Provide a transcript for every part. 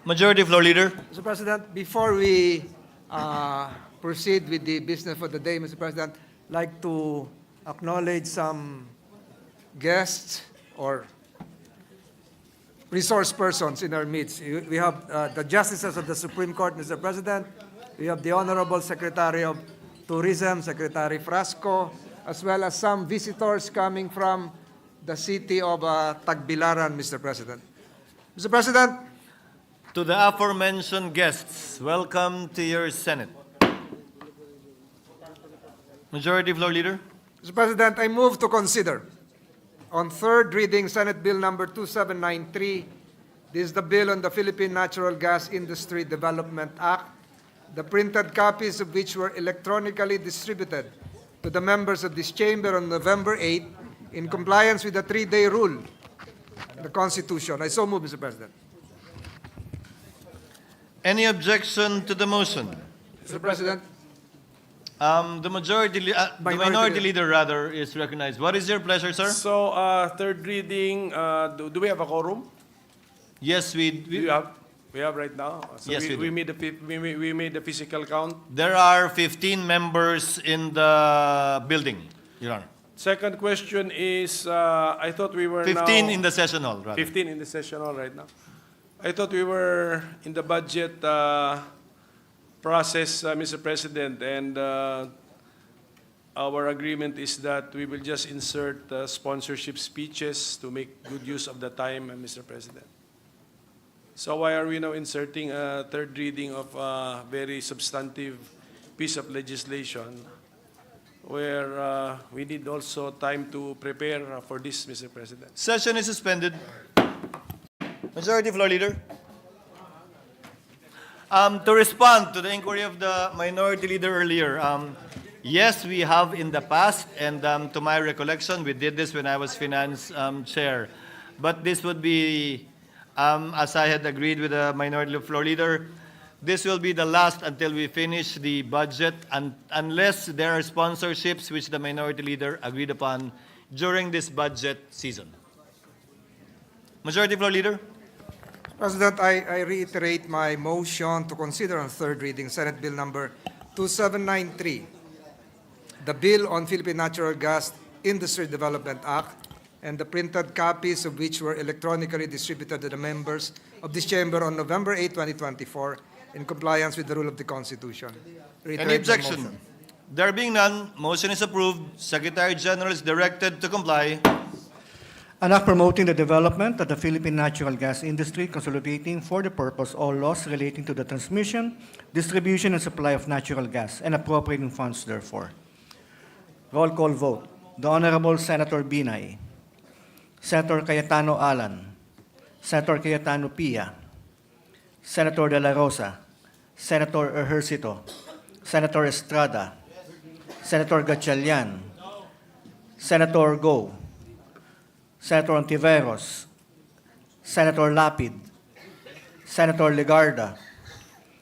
Majority Floor Leader. Mr. President, before we proceed with the business for the day, Mr. President, I'd like to acknowledge some guests or resource persons in our midst. We have the Justices of the Supreme Court, Mr. President. We have the Honorable Secretary of Tourism, Secretary Frasco, as well as some visitors coming from the city of Tagbilaran, Mr. President. Mr. President, To the aforementioned guests, welcome to your Senate. Majority Floor Leader. Mr. President, I move to consider on third reading Senate Bill number 2793. This is the bill on the Philippine Natural Gas Industry Development Act, the printed copies of which were electronically distributed to the members of this chamber on November 8 in compliance with the 3-day rule in the Constitution. I so move, Mr. President. Any objection to the motion? Mr. President, The minority leader rather is recognized. What is your pleasure, sir? So, third reading, do we have a quorum? Yes, We have right now. So Yes, we do. we made the physical count. there are 15 members in the building, Your Honor. Second question is, I thought we were 15 now, in the session hall, rather. 15 in the session hall right now. I thought we were in the budget process, Mr. President, and our agreement is that we will just insert sponsorship speeches to make good use of the time, Mr. President. So why are we now inserting a third reading of a very substantive piece of legislation where we need also time to prepare for this, Mr. President? Session is suspended. Majority Floor Leader. To respond to the inquiry of the minority leader earlier, yes, we have in the past, and to my recollection, we did this when I was finance chair. But this would be, as I had agreed with the minority floor leader, this will be the last until we finish the budget, unless there are sponsorships which the minority leader agreed upon during this budget season. Majority Floor Leader. President, I reiterate my motion to consider on third reading Senate Bill number 2793, the bill on Philippine Natural Gas Industry Development Act, and the printed copies of which were electronically distributed to the members of this chamber on November 8, 2024, in compliance with the rule of the Constitution. Reiterate Any my objection? motion. There being none, motion is approved. Secretary General is directed to comply. An act promoting the development of the Philippine natural gas industry, consolidating for the purpose all laws relating to the transmission, distribution, and supply of natural gas, and appropriating funds therefore. Roll call vote. The Honorable Senator Binay, Senator Cayetano Alan, Senator Cayetano Pia, Senator De La Rosa, Senator Ejercito, Senator Estrada, Senator Gatchalian, Senator Go, Senator Ontiveros, Senator Lapid, Senator Legarda,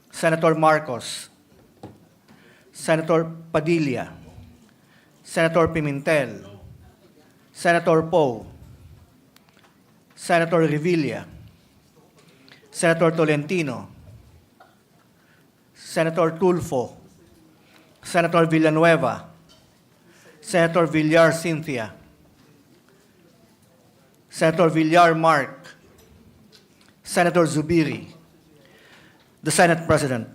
Senator Marcos, Senator Padilla, Senator Pimentel, Senator Poe, Senator Revilla, Senator Tolentino, Senator Tulfo, Senator Villanueva, Senator Villar Cynthia, Senator Villar Mark, Senator Zubiri, the Senate President.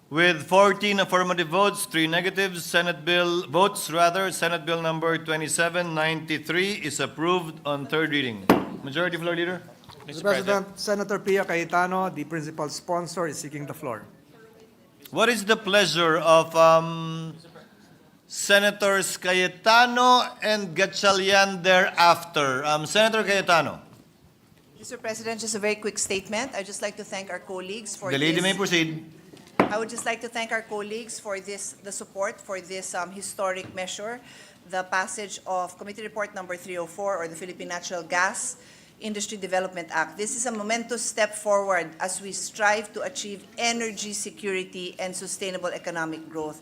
With 14 affirmative votes, 3 negatives, Senate Bill number 2793 is approved on third reading. Majority Floor Leader. Mr. President, Senator Pia Cayetano, the principal sponsor, is seeking the floor. What is the pleasure of Senators Cayetano and Gatchalian thereafter? Senator Cayetano. Mr. President, just a very quick statement. I'd just like to thank our colleagues for The lady this. may proceed. I would just like to thank our colleagues for the support for this historic measure, the passage of Committee Report number 304, or the Philippine Natural Gas Industry Development Act. This is a momentous step forward as we strive to achieve energy security and sustainable economic growth.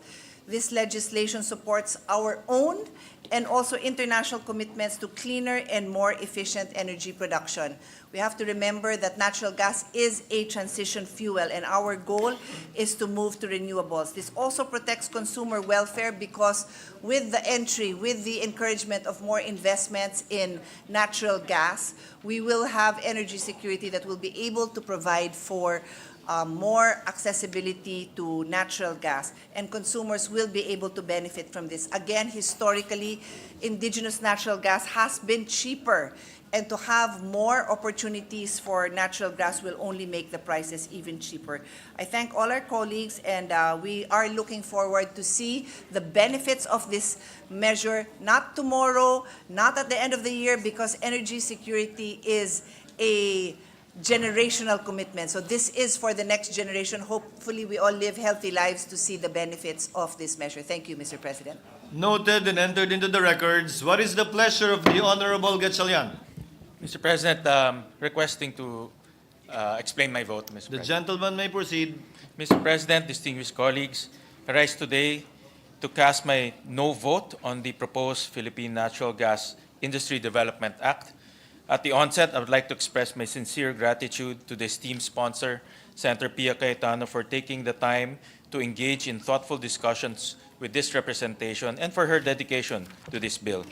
This legislation supports our own and also international commitments to cleaner and more efficient energy production. We have to remember that natural gas is a transition fuel, and our goal is to move to renewables. This also protects consumer welfare because with the entry, with the encouragement of more investments in natural gas, we will have energy security that will be able to provide for more accessibility to natural gas, and consumers will be able to benefit from this. Again, historically, indigenous natural gas has been cheaper, and to have more opportunities for natural gas will only make the prices even cheaper. I thank all our colleagues, and we are looking forward to see the benefits of this measure, not tomorrow, not at the end of the year, because energy security is a generational commitment. So this is for the next generation. Hopefully, we all live healthy lives to see the benefits of this measure. Thank you, Mr. President. Noted and entered into the records. What is the pleasure of the Honorable Gatchalian? Mr. President, requesting to explain my vote, Mr. The President. gentleman may proceed. Mr. President, distinguished colleagues, I rise today to cast my no vote on the proposed Philippine Natural Gas Industry Development Act. At the onset, I would like to express my sincere gratitude to the esteemed sponsor, Senator Pia Cayetano, for taking the time to engage in thoughtful discussions with this representation and for her dedication to this bill.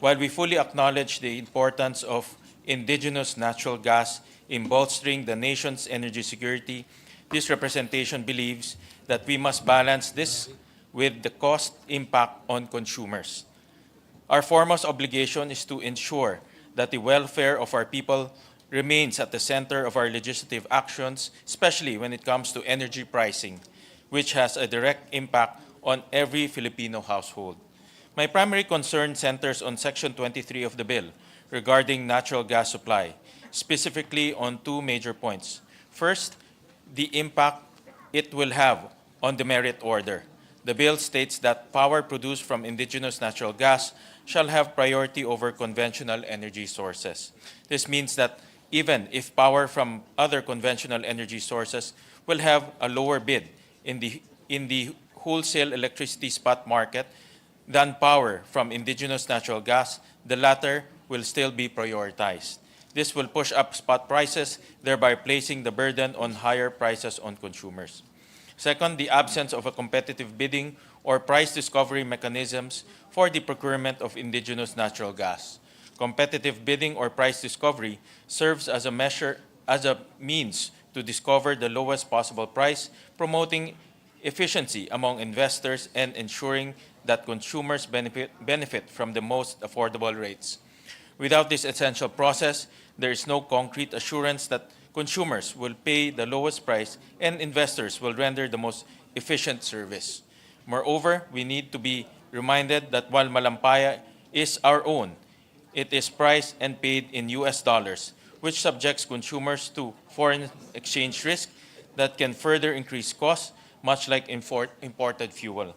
While we fully acknowledge the importance of indigenous natural gas in bolstering the nation's energy security, this representation believes that we must balance this with the cost impact on consumers. Our foremost obligation is to ensure that the welfare of our people remains at the center of our legislative actions, especially when it comes to energy pricing, which has a direct impact on every Filipino household. My primary concern centers on Section 23 of the bill regarding natural gas supply, specifically on two major points. First, the impact it will have on the merit order. The bill states that power produced from indigenous natural gas shall have priority over conventional energy sources. This means that even if power from other conventional energy sources will have a lower bid in the wholesale electricity spot market than power from indigenous natural gas, the latter will still be prioritized. This will push up spot prices, thereby placing the burden on higher prices on consumers. Second, the absence of a competitive bidding or price discovery mechanisms for the procurement of indigenous natural gas. Competitive bidding or price discovery serves as a means to discover the lowest possible price, promoting efficiency among investors and ensuring that consumers benefit from the most affordable rates. Without this essential process, there is no concrete assurance that consumers will pay the lowest price and investors will render the most efficient service. Moreover, we need to be reminded that while Malampaya is our own, it is priced and paid in US dollars, which subjects consumers to foreign exchange risk that can further increase costs, much like imported fuel.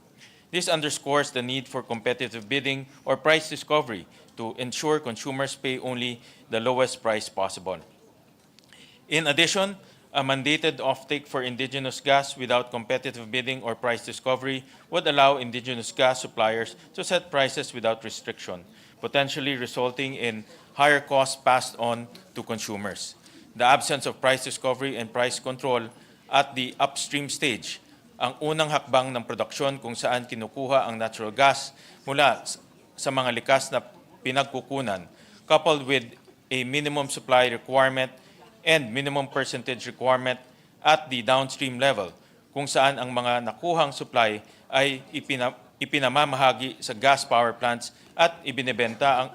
This underscores the need for competitive bidding or price discovery to ensure consumers pay only the lowest price possible. In addition, a mandated offtake for indigenous gas without competitive bidding or price discovery would allow indigenous gas suppliers to set prices without restriction, potentially resulting in higher costs passed on to consumers. The absence of price discovery and price control at the upstream stage, ang unang hakbang ng produksyon kung saan kinukuha ang natural gas mula sa mga likas na pinagkukunan, coupled with a minimum supply requirement and minimum percentage requirement at the downstream level, kung saan ang mga nakuhang supply ay ipinamamahagi sa gas power plants at ibinebenta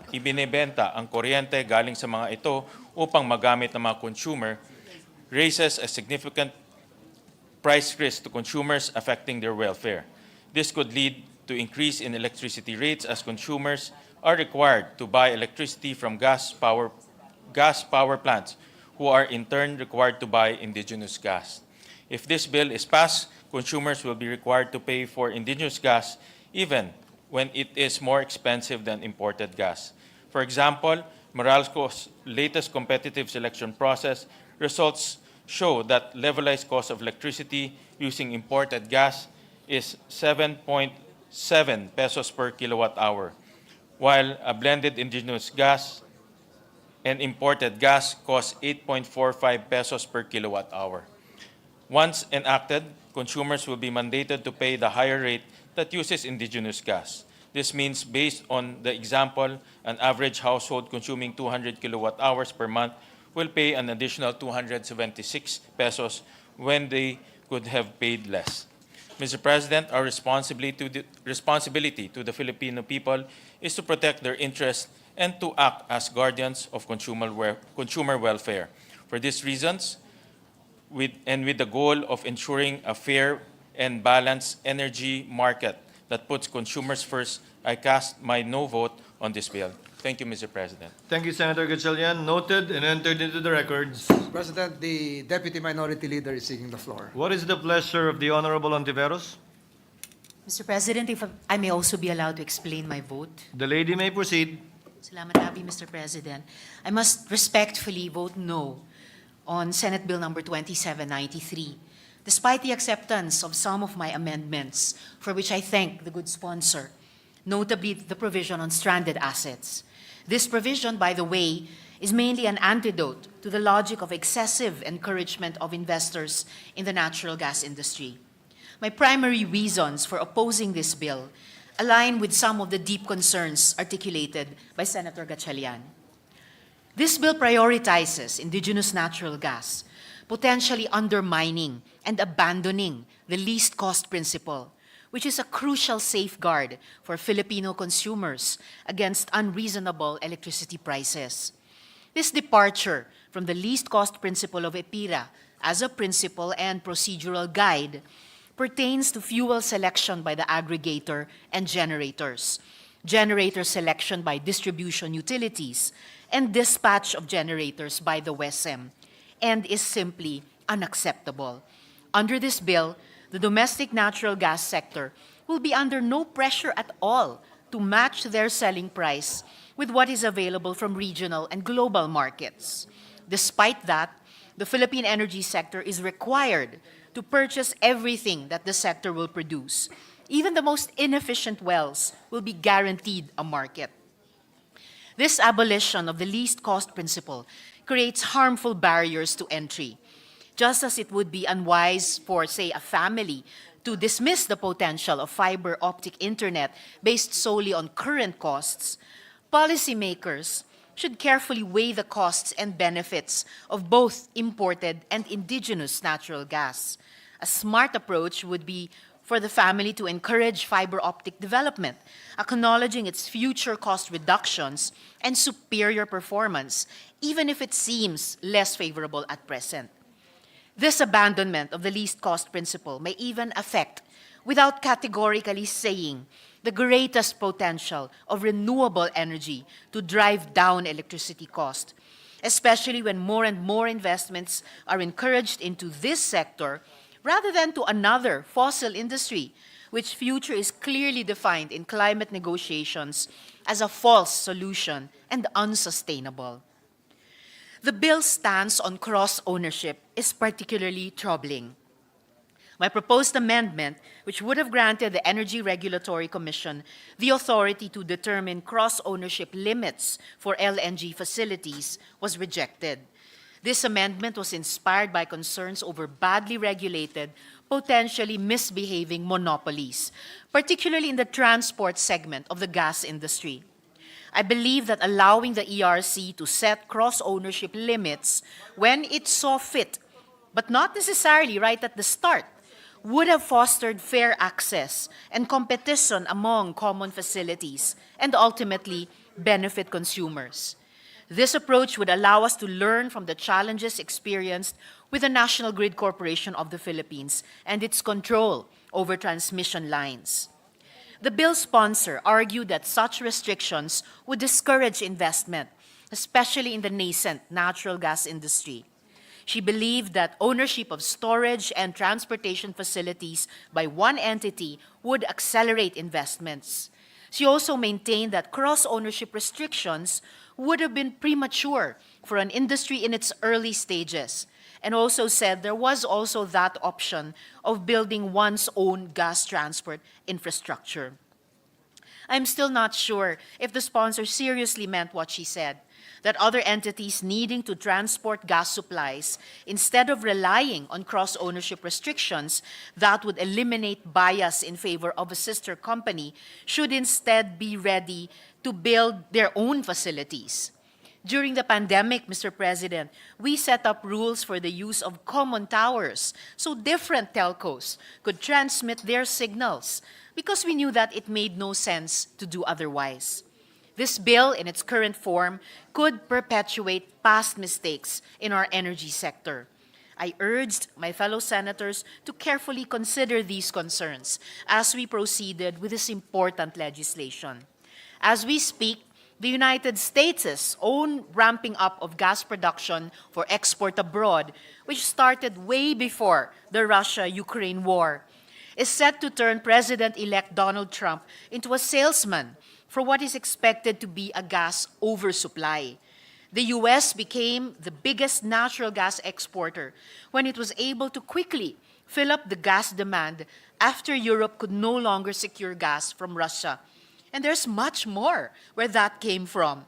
ang kuryente galing sa mga ito upang magamit ng mga consumer, raises a significant price risk to consumers affecting their welfare. This could lead to increase in electricity rates as consumers are required to buy electricity from gas power plants, who are in turn required to buy indigenous gas. If this bill is passed, consumers will be required to pay for indigenous gas even when it is more expensive than imported gas. For example, Meralco's latest competitive selection process results show that levelized cost of electricity using imported gas is 7.0 7 pesos per kilowatt hour, while a blended indigenous gas and imported gas costs 8.45 pesos per kilowatt hour. Once enacted, consumers will be mandated to pay the higher rate that uses indigenous gas. This means, based on the example, an average household consuming 200 kilowatt hours per month will pay an additional 276 pesos when they could have paid less. Mr. President, our responsibility to the Filipino people is to protect their interests and to act as guardians of consumer welfare. For these reasons, with the goal of ensuring a fair and balanced energy market that puts consumers first, I cast my no vote on this bill. Thank you, Mr. President. Thank you, Senator Gatchalian. Noted and entered into the records. President, the Deputy Minority Leader is seeking the floor. What is the pleasure of the Honorable Ontiveros? Mr. President, if I may also be allowed to explain my vote. The lady may proceed. Salamat Abi, Mr. President. I must respectfully vote no on Senate Bill number 2793, despite the acceptance of some of my amendments, for which I thank the good sponsor, notably the provision on stranded assets. This provision, by the way, is mainly an antidote to the logic of excessive encouragement of investors in the natural gas industry. My primary reasons for opposing this bill align with some of the deep concerns articulated by Senator Gatchalian. This bill prioritizes indigenous natural gas, potentially undermining and abandoning the least cost principle, which is a crucial safeguard for Filipino consumers against unreasonable electricity prices. This departure from the least cost principle of EPIRA as a principle and procedural guide pertains to fuel selection by the aggregator and generators, generator selection by distribution utilities, and dispatch of generators by the WESM, and is simply unacceptable. Under this bill, the domestic natural gas sector will be under no pressure at all to match their selling price with what is available from regional and global markets. Despite that, the Philippine energy sector is required to purchase everything that the sector will produce. Even the most inefficient wells will be guaranteed a market. This abolition of the least cost principle creates harmful barriers to entry. Just as it would be unwise for, say, a family to dismiss the potential of fiber optic internet based solely on current costs, policymakers should carefully weigh the costs and benefits of both imported and indigenous natural gas. A smart approach would be for the family to encourage fiber optic development, acknowledging its future cost reductions and superior performance, even if it seems less favorable at present. This abandonment of the least cost principle may even affect, without categorically saying, the greatest potential of renewable energy to drive down electricity cost, especially when more and more investments are encouraged into this sector rather than to another fossil industry, which future is clearly defined in climate negotiations as a false solution and unsustainable. The bill's stance on cross-ownership is particularly troubling. My proposed amendment, which would have granted the Energy Regulatory Commission the authority to determine cross-ownership limits for LNG facilities, was rejected. This amendment was inspired by concerns over badly regulated, potentially misbehaving monopolies, particularly in the transport segment of the gas industry. I believe that allowing the ERC to set cross-ownership limits when it saw fit, but not necessarily right at the start, would have fostered fair access and competition among common facilities and ultimately benefit consumers. This approach would allow us to learn from the challenges experienced with the National Grid Corporation of the Philippines and its control over transmission lines. The bill's sponsor argued that such restrictions would discourage investment, especially in the nascent natural gas industry. She believed that ownership of storage and transportation facilities by one entity would accelerate investments. She also maintained that cross-ownership restrictions would have been premature for an industry in its early stages, and also said there was also that option of building one's own gas transport infrastructure. I'm still not sure if the sponsor seriously meant what she said, that other entities needing to transport gas supplies, instead of relying on cross-ownership restrictions that would eliminate bias in favor of a sister company, should instead be ready to build their own facilities. During the pandemic, Mr. President, we set up rules for the use of common towers so different telcos could transmit their signals because we knew that it made no sense to do otherwise. This bill, in its current form, could perpetuate past mistakes in our energy sector. I urged my fellow senators to carefully consider these concerns as we proceeded with this important legislation. As we speak, the United States' own ramping up of gas production for export abroad, which started way before the Russia-Ukraine war, is set to turn President-elect Donald Trump into a salesman for what is expected to be a gas oversupply. The U.S. became the biggest natural gas exporter when it was able to quickly fill up the gas demand after Europe could no longer secure gas from Russia. And there's much more where that came from.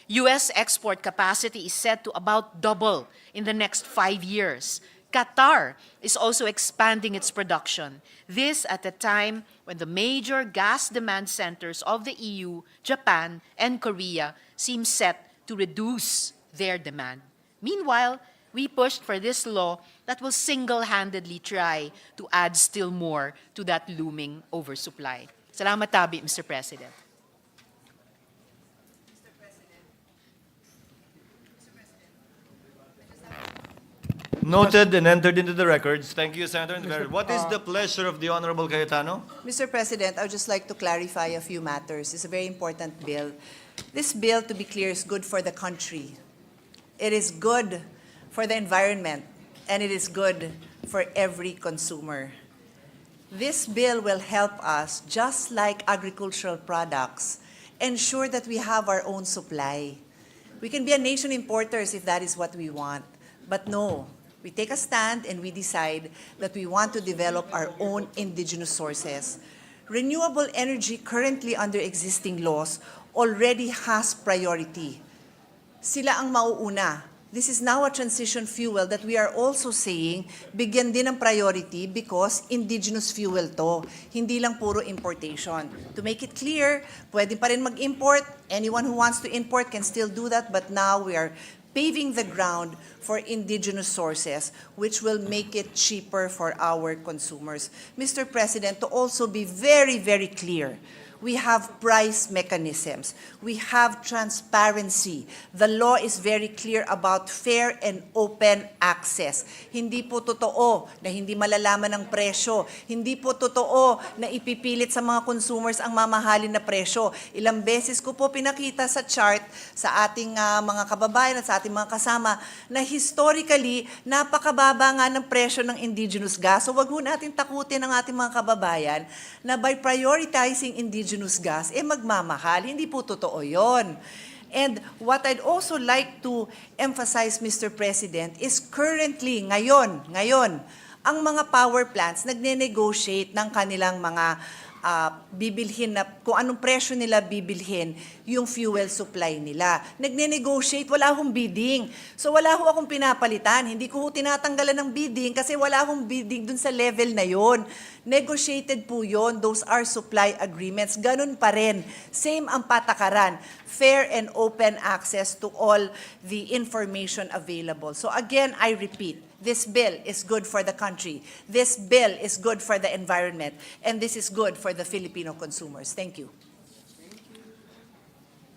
U.S. export capacity is set to about double in the next 5 years. Qatar is also expanding its production. This at a time when the major gas demand centers of the EU, Japan, and Korea seem set to reduce their demand. Meanwhile, we pushed for this law that will single-handedly try to add still more to that looming oversupply. Salamat tabi, Mr. President. Noted and entered into the records. Thank you, Senator Rivera. What is the pleasure of the Honorable Cayetano? Mr. President, I would just like to clarify a few matters. It's a very important bill. This bill, to be clear, is good for the country. It is good for the environment, and it is good for every consumer. This bill will help us, just like agricultural products, ensure that we have our own supply. We can be a nation importers if that is what we want, but no. We take a stand and we decide that we want to develop our own indigenous sources. Renewable energy currently under existing laws already has priority. Sila ang mauuna. This is now a transition fuel that we are also saying bigyan din ng priority because indigenous fuel to. Hindi lang puro importation. To make it clear, pwede pa rin mag-import. Anyone who wants to import can still do that, but now we are paving the ground for indigenous sources, which will make it cheaper for our consumers. Mr. President, to also be very, very clear, we have price mechanisms. We have transparency. The law is very clear about fair and open access. Hindi po totoo na hindi malalaman ang presyo. Hindi po totoo na ipipilit sa mga consumers ang mamahalin na presyo. Ilang beses ko po pinakita sa chart sa ating mga kababayan at sa ating mga kasama na historically, napakababa nga ng presyo ng indigenous gas. So wag ho natin takutin ang ating mga kababayan na by prioritizing indigenous gas, magmamahal. Hindi po totoo yon. And what I'd also like to emphasize, Mr. President, is currently, ngayon, ang mga power plants nagne-negotiate ng kanilang mga bibilhin na, kung anong presyo nila bibilhin yung fuel supply nila. Nagne-negotiate, wala akong bidding. So wala ho akong pinapalitan. Hindi ko ho tinatanggalan ng bidding kasi wala akong bidding dun sa level na yon. Negotiated po yon. Those are supply agreements. Ganun pa rin. Same ang patakaran. Fair and open access to all the information available. So again, I repeat, this bill is good for the country. This bill is good for the environment. And this is good for the Filipino consumers. Thank you.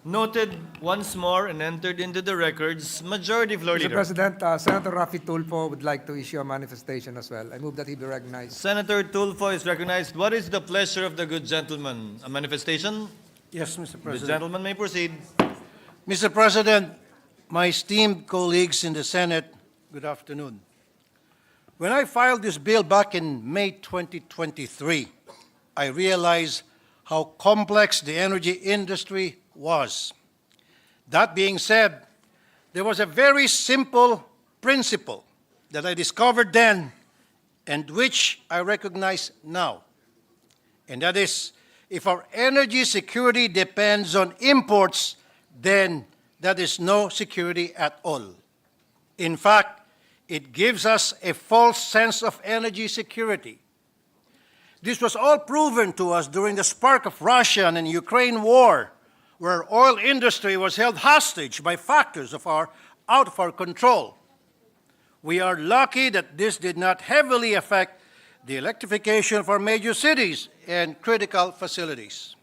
Noted once more and entered into the records. Majority Floor Mr. Leader. President, Senator Rafi Tulfo would like to issue a manifestation as well. I move that he be recognized. Senator Tulfo is recognized. What is the pleasure of the good gentleman? A manifestation? Yes, Mr. The President. gentleman may proceed. Mr. President, my esteemed colleagues in the Senate, good afternoon. When I filed this bill back in May 2023, I realized how complex the energy industry was. That being said, there was a very simple principle that I discovered then and which I recognize now. And that is, if our energy security depends on imports, then that is no security at all. In fact, it gives us a false sense of energy security. This was all proven to us during the spark of Russian and Ukraine war, where our oil industry was held hostage by factors out of our control. We are lucky that this did not heavily affect the electrification of our major cities and critical facilities.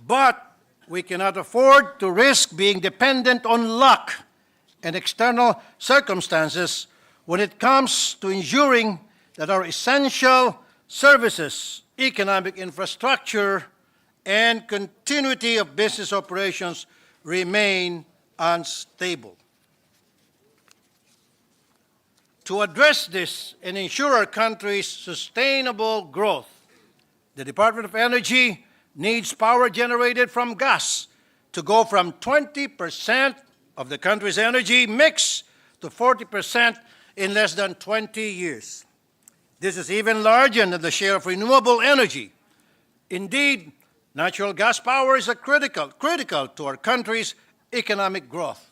But we cannot afford to risk being dependent on luck and external circumstances when it comes to ensuring that our essential services, economic infrastructure, and continuity of business operations remain unstable. To address this and ensure our country's sustainable growth, the Department of Energy needs power generated from gas to go from 20% of the country's energy mix to 40% in less than 20 years. This is even larger than the share of renewable energy. Indeed, natural gas power is critical to our country's economic growth.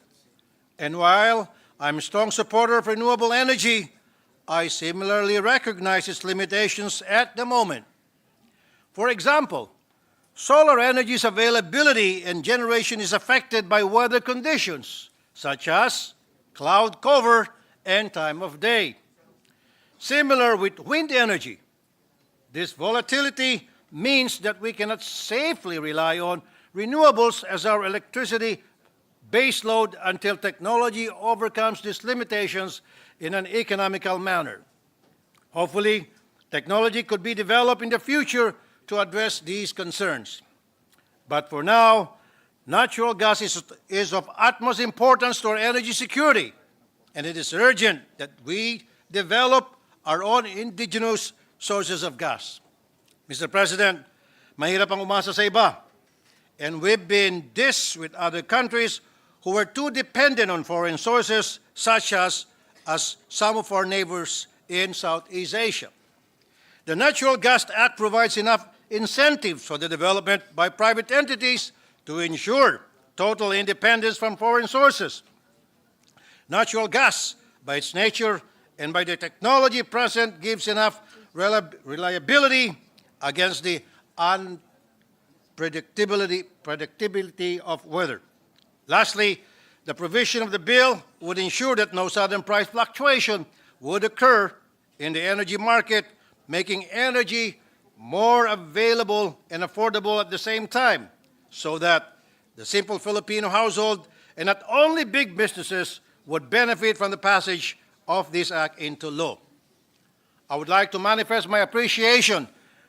And while I'm a strong supporter of renewable energy, I similarly recognize its limitations at the moment. For example, solar energy's availability and generation is affected by weather conditions, such as cloud cover and time of day. Similar with wind energy, this volatility means that we cannot safely rely on renewables as our electricity baseload until technology overcomes these limitations in an economical manner. Hopefully, technology could be developed in the future to address these concerns. But for now, natural gas is of utmost importance to our energy security, and it is urgent that we develop our own indigenous sources of gas. Mr. President, mahirap ang umasa sa iba, and we've been this with other countries who were too dependent on foreign sources, such as some of our neighbors in Southeast Asia. The Natural Gas Act provides enough incentives for the development by private entities to ensure total independence from foreign sources. Natural gas, by its nature and by the technology present, gives enough reliability against the predictability of weather. Lastly, the provision of the bill would ensure that no sudden price fluctuation would occur in the energy market, making energy more available and affordable at the same time, so that the simple Filipino household and not only big businesses would benefit from the passage of this act into law. I would like to manifest my appreciation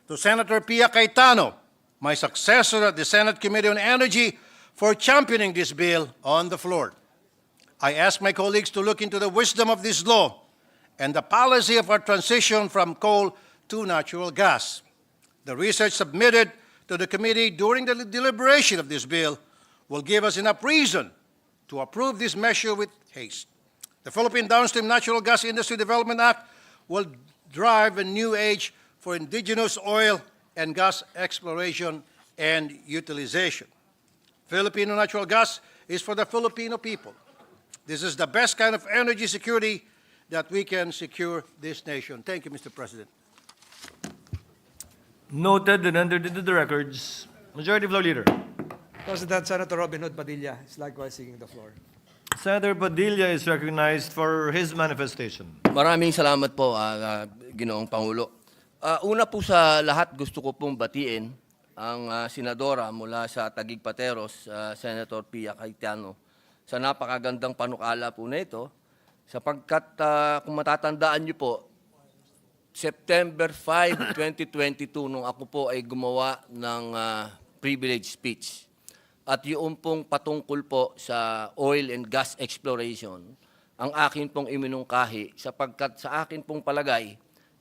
to Senator Pia Cayetano, my successor at the Senate Committee on Energy, for championing this bill on the floor. I ask my colleagues to look into the wisdom of this law and the policy of our transition from coal to natural gas. The research submitted to the committee during the deliberation of this bill will give us enough reason to approve this measure with haste. The Philippine Downstream Natural Gas Industry Development Act will drive a new age for indigenous oil and gas exploration and utilization. Filipino natural gas is for the Filipino people. This is the best kind of energy security that we can secure this nation. Thank you, Mr. President. Noted and entered into the records. Majority Floor Leader. President, Senator Robin Hood Padilla is likewise seeking the floor. Senator Padilla is recognized for his manifestation. Maraming salamat po, Ginoong Pangulo. Una po sa lahat, gusto ko pong batiin ang senadora mula sa Taguig Pateros, Senator Pia Cayetano, sa napakagandang panukala po na ito, sapagkat kung matatandaan niyo po, September 5, 2022, nung ako po ay gumawa ng privilege speech. At yung pong patungkol po sa oil and gas exploration, ang akin pong iminungkahi, sapagkat sa akin pong palagay,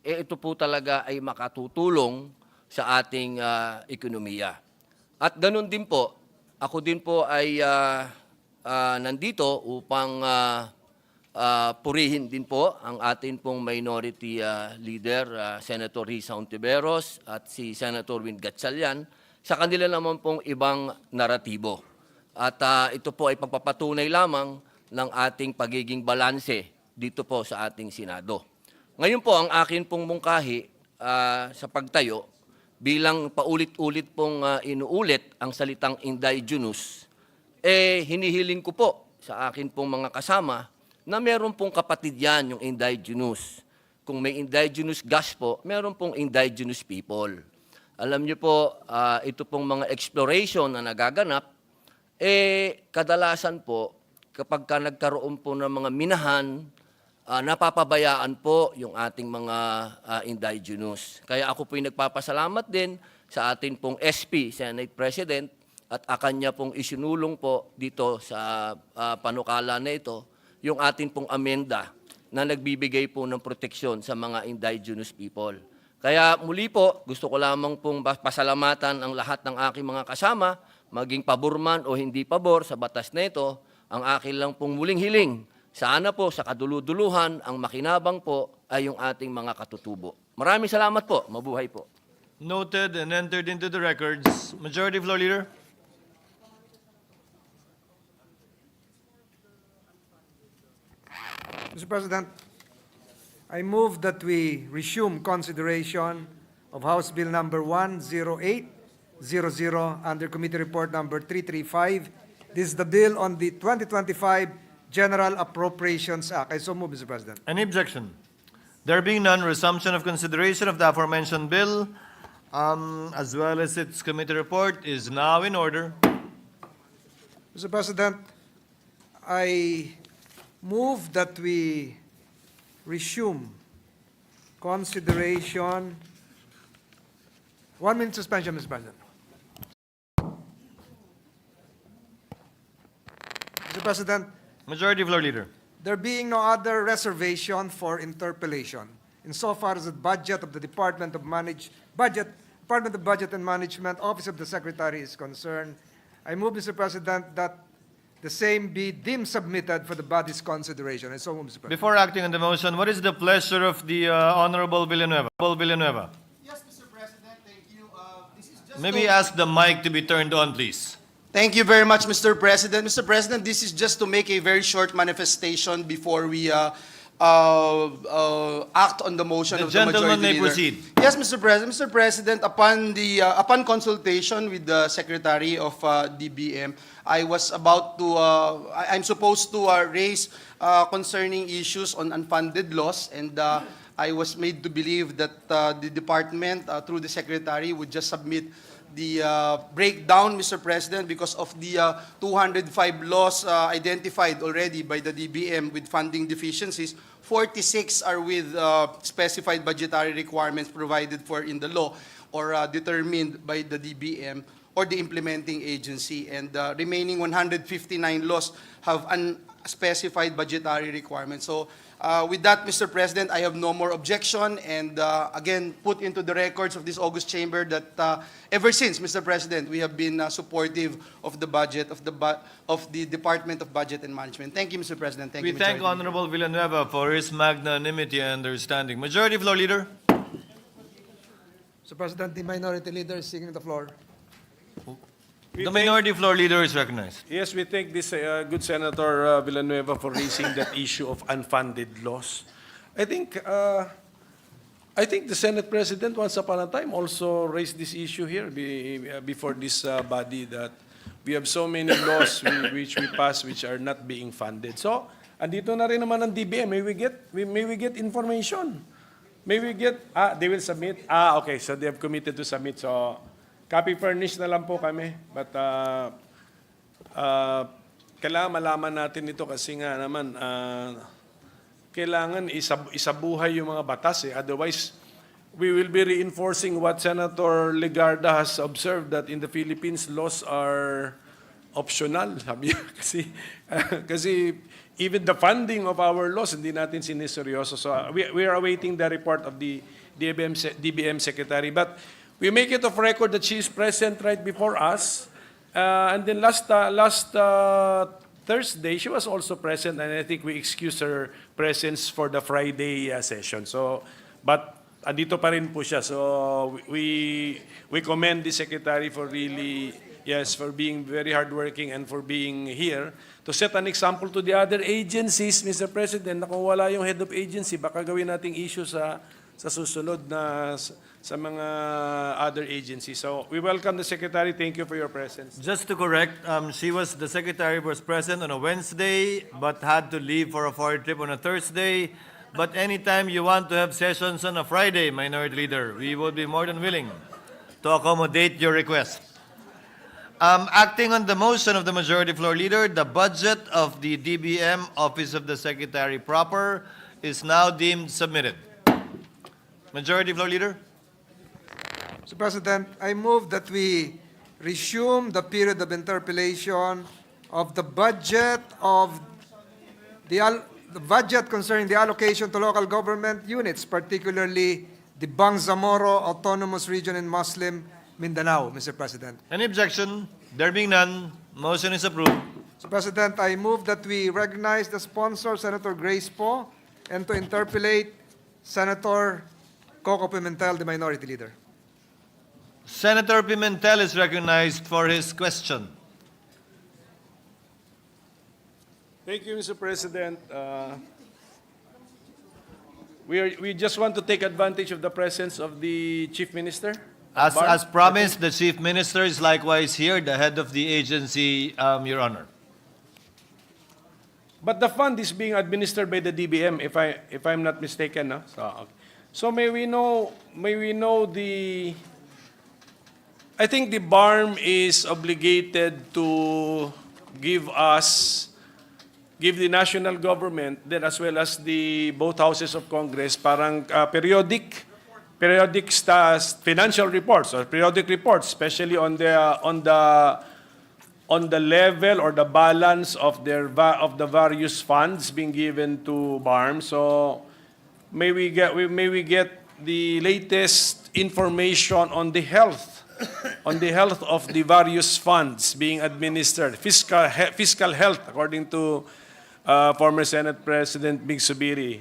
ito po talaga ay makatutulong sa ating ekonomiya. At ganun din po, ako din po ay nandito upang purihin din po ang atin pong minority leader, Senator Risa Ontiveros at si Senator Win Gatchalian sa kanila naman pong ibang naratibo. At ito po ay pagpapatunay lamang ng ating pagiging balanse dito po sa ating Senado. Ngayon po, ang akin pong mungkahi sa pagtayo, bilang paulit-ulit pong inuulit ang salitang indigenous, hinihiling ko po sa akin pong mga kasama na meron pong kapatid yan, yung indigenous. Kung may indigenous gas po, meron pong indigenous people. Alam niyo po, ito pong mga exploration na nagaganap, kadalasan po, kapag ka nagkaroon po ng mga minahan, napapabayaan po yung ating mga indigenous. Kaya ako po'y nagpapasalamat din sa atin pong SP, Senate President, at kanya pong isinulong po dito sa panukala na ito, yung atin pong amenda na nagbibigay po ng proteksyon sa mga indigenous people. Kaya muli po, gusto ko lamang pong pasalamatan ang lahat ng aking mga kasama, maging pabor man o hindi pabor sa batas na ito. Ang akin lang pong muling hiling, sana po sa kaduluduluhan, ang makinabang po ay yung ating mga katutubo. Maraming salamat po. Mabuhay po. Noted and entered into the records. Majority Floor Leader. Mr. President, I move that we resume consideration of House Bill number 10800 under Committee Report number 335. This is the bill on the 2025 General Appropriations Act. I so move, Mr. President. Any objection? There being none, resumption of consideration of the aforementioned bill, as well as its committee report, is now in order. Mr. President, I move that we resume consideration. 1 minute suspension, Mr. President. Mr. President, Majority Floor Leader. there being no other reservation for interpellation, insofar as the budget of the Department of Budget and Management, Office of the Secretary is concerned, I move, Mr. President, that the same be deemed submitted for the body's consideration. I so move, Mr. President. Before acting on the motion, what is the pleasure of the Honorable Villanueva? Villanueva. Yes, Mr. President, thank you. This is just Maybe to- ask the mic to be turned on, please. Thank you very much, Mr. President. Mr. President, this is just to make a very short manifestation before we act on the motion The of the majority gentleman may leader. proceed. Yes, Mr. President. Mr. President, upon consultation with the Secretary of DBM, I was about to, I'm supposed to raise concerning issues on unfunded loss, and I was made to believe that the department, through the Secretary, would just submit the breakdown, Mr. President, because of the 205 laws identified already by the DBM with funding deficiencies. 46 are with specified budgetary requirements provided for in the law or determined by the DBM or the implementing agency. And the remaining 159 laws have unspecified budgetary requirements. So with that, Mr. President, I have no more objection, and again, put into the records of this August chamber that ever since, Mr. President, we have been supportive of the budget of the Department of Budget and Management. Thank you, Mr. President. Thank We you, thank Majority. Honorable Villanueva for his magnanimity and understanding. Majority Floor Leader. Mr. President, the minority leader is seeking the floor. The Minority Floor Leader is recognized. Yes, we thank this good Senator Villanueva for raising that issue of unfunded loss. I think the Senate President once upon a time also raised this issue here before this body, that we have so many laws which we pass which are not being funded. So, andito na rin naman ang DBM. May we get information? May we get, they will submit? Okay, so they have committed to submit. So, copy furnish na lang po kami. But kailangan malaman natin ito kasi nga naman kailangan isabuhay yung mga batas. Otherwise, we will be reinforcing what Senator Legarda has observed, that in the Philippines, laws are optional. Sabi niya. Kasi even the funding of our laws, hindi natin siniseryoso. So we are awaiting the report of the DBM Secretary. But we make it of record that she is present right before us. And then last Thursday, she was also present, and I think we excused her presence for the Friday session. So, but andito pa rin po siya. So we commend the secretary for really, yes, for being very hardworking and for being here to set an example to the other agencies, Mr. President, na kung wala yung head of agency, baka gawin nating issue sa susunod na sa mga other agencies. So we welcome the secretary. Thank you for your presence. Just to correct, the secretary was present on a Wednesday, but had to leave for a foreign trip on a Thursday. But anytime you want to have sessions on a Friday, Minority Leader, we would be more than willing to accommodate your request. Acting on the motion of the Majority Floor Leader, the budget of the DBM Office of the Secretary proper is now deemed submitted. Majority Floor Leader? Mr. President, I move that we resume the period of interpellation of the budget concerning the allocation to local government units, particularly the Bangsamoro Autonomous Region in Muslim Mindanao, Mr. President. Any objection? There being none, motion is approved. Mr. President, I move that we recognize the sponsor, Senator Grace Poe, and to interpellate Senator Coco Pimentel, the Minority Leader. Senator Pimentel is recognized for his question. Thank you, Mr. President. We just want to take advantage of the presence of the Chief Minister. As promised, the Chief Minister is likewise here, the head of the agency, Your Honor. But the fund is being administered by the DBM, if I'm not mistaken, no? So may we know I think the BARM is obligated to give the national government, then as well as the both houses of Congress, parang periodic financial reports or periodic reports, especially on the level or the balance of the various funds being given to BARM. So may we get the latest information on the health of the various funds being administered, fiscal health, according to former Senate President Big Subiri.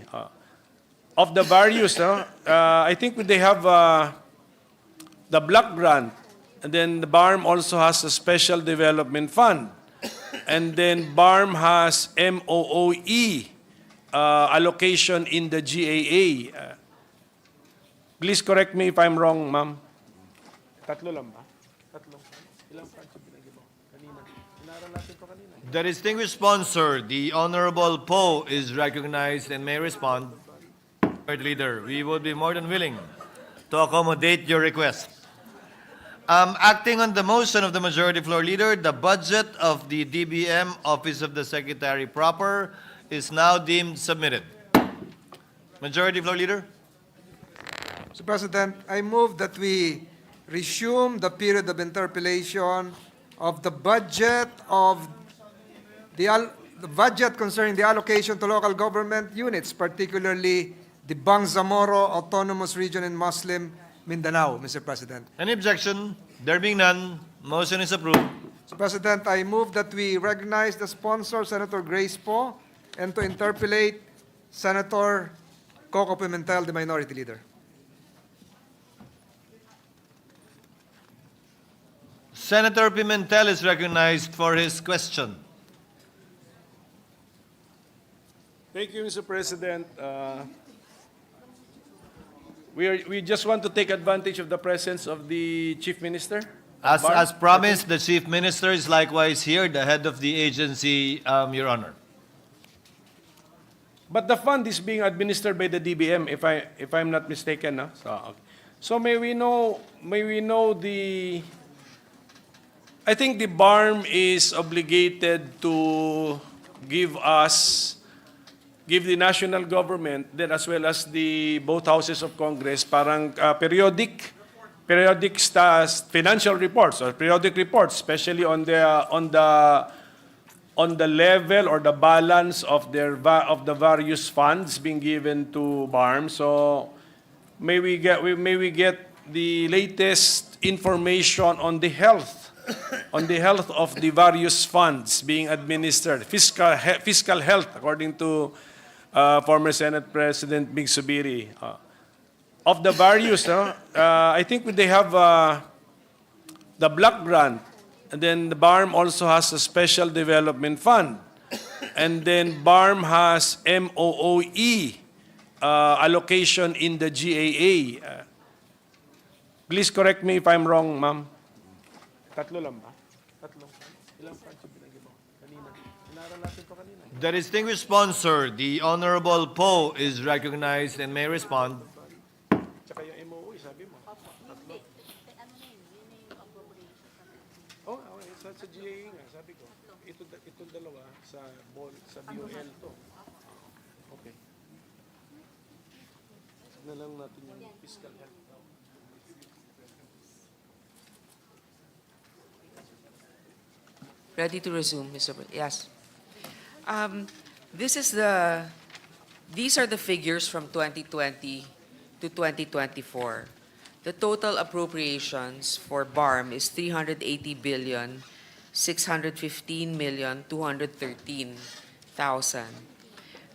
Of the various, I think they have the block grant, and then the BARM also has a special development fund, and then BARM has MOOE allocation in the GAA. Please correct me if I'm wrong, ma'am. Tatlo lang ba? Tatlo. Ilang funds yung pinag-iba? Kanina. Inaral natin to kanina. The distinguished sponsor, the Honorable Poe, is recognized and may respond. Leader, we would be more than willing to accommodate your request. Acting on the motion of the Majority Floor Leader, the budget of the DBM Office of the Secretary proper is now deemed submitted. Majority Floor Leader? Mr. President, I move that we resume the period of interpellation of the budget concerning the allocation to local government units, particularly the Bangsamoro Autonomous Region in Muslim Mindanao, Mr. President. Any objection? There being none, motion is approved. Mr. President, I move that we recognize the sponsor, Senator Grace Poe, and to interpellate Senator Coco Pimentel, the Minority Leader. Senator Pimentel is recognized for his question. Thank you, Mr. President. We just want to take advantage of the presence of the Chief Minister. As promised, the Chief Minister is likewise here, the head of the agency, Your Honor. But the fund is being administered by the DBM, if I'm not mistaken, no? So may we know I think the BARM is obligated to give the national government, then as well as the both houses of Congress, parang periodic financial reports or periodic reports, especially on the level or the balance of the various funds being given to BARM. So may we get the latest information on the health on the health of the various funds being administered, fiscal health, according to former Senate President Big Subiri. Of the various, I think they have the block grant, and then the BARM also has a special development fund. And then BARM has MOOE allocation in the GAA. Please correct me if I'm wrong, ma'am. Tatlo lang ba? Tatlo. Ilang funds yung binigay mo? Kanina. Inaral natin to kanina. The distinguished sponsor, the Honorable Poe, is recognized and may respond. Tsaka yung MOOE, sabi mo. Tatlo. Oh, okay. Sa GAA nga, sabi ko. Itong dalawa sa BOL to. Okay. Na lang natin yung fiscal health. Ready to resume, Mr. President? Yes. These are the figures from 2020 to 2024. The total appropriations for BARM is 380,615,213,000.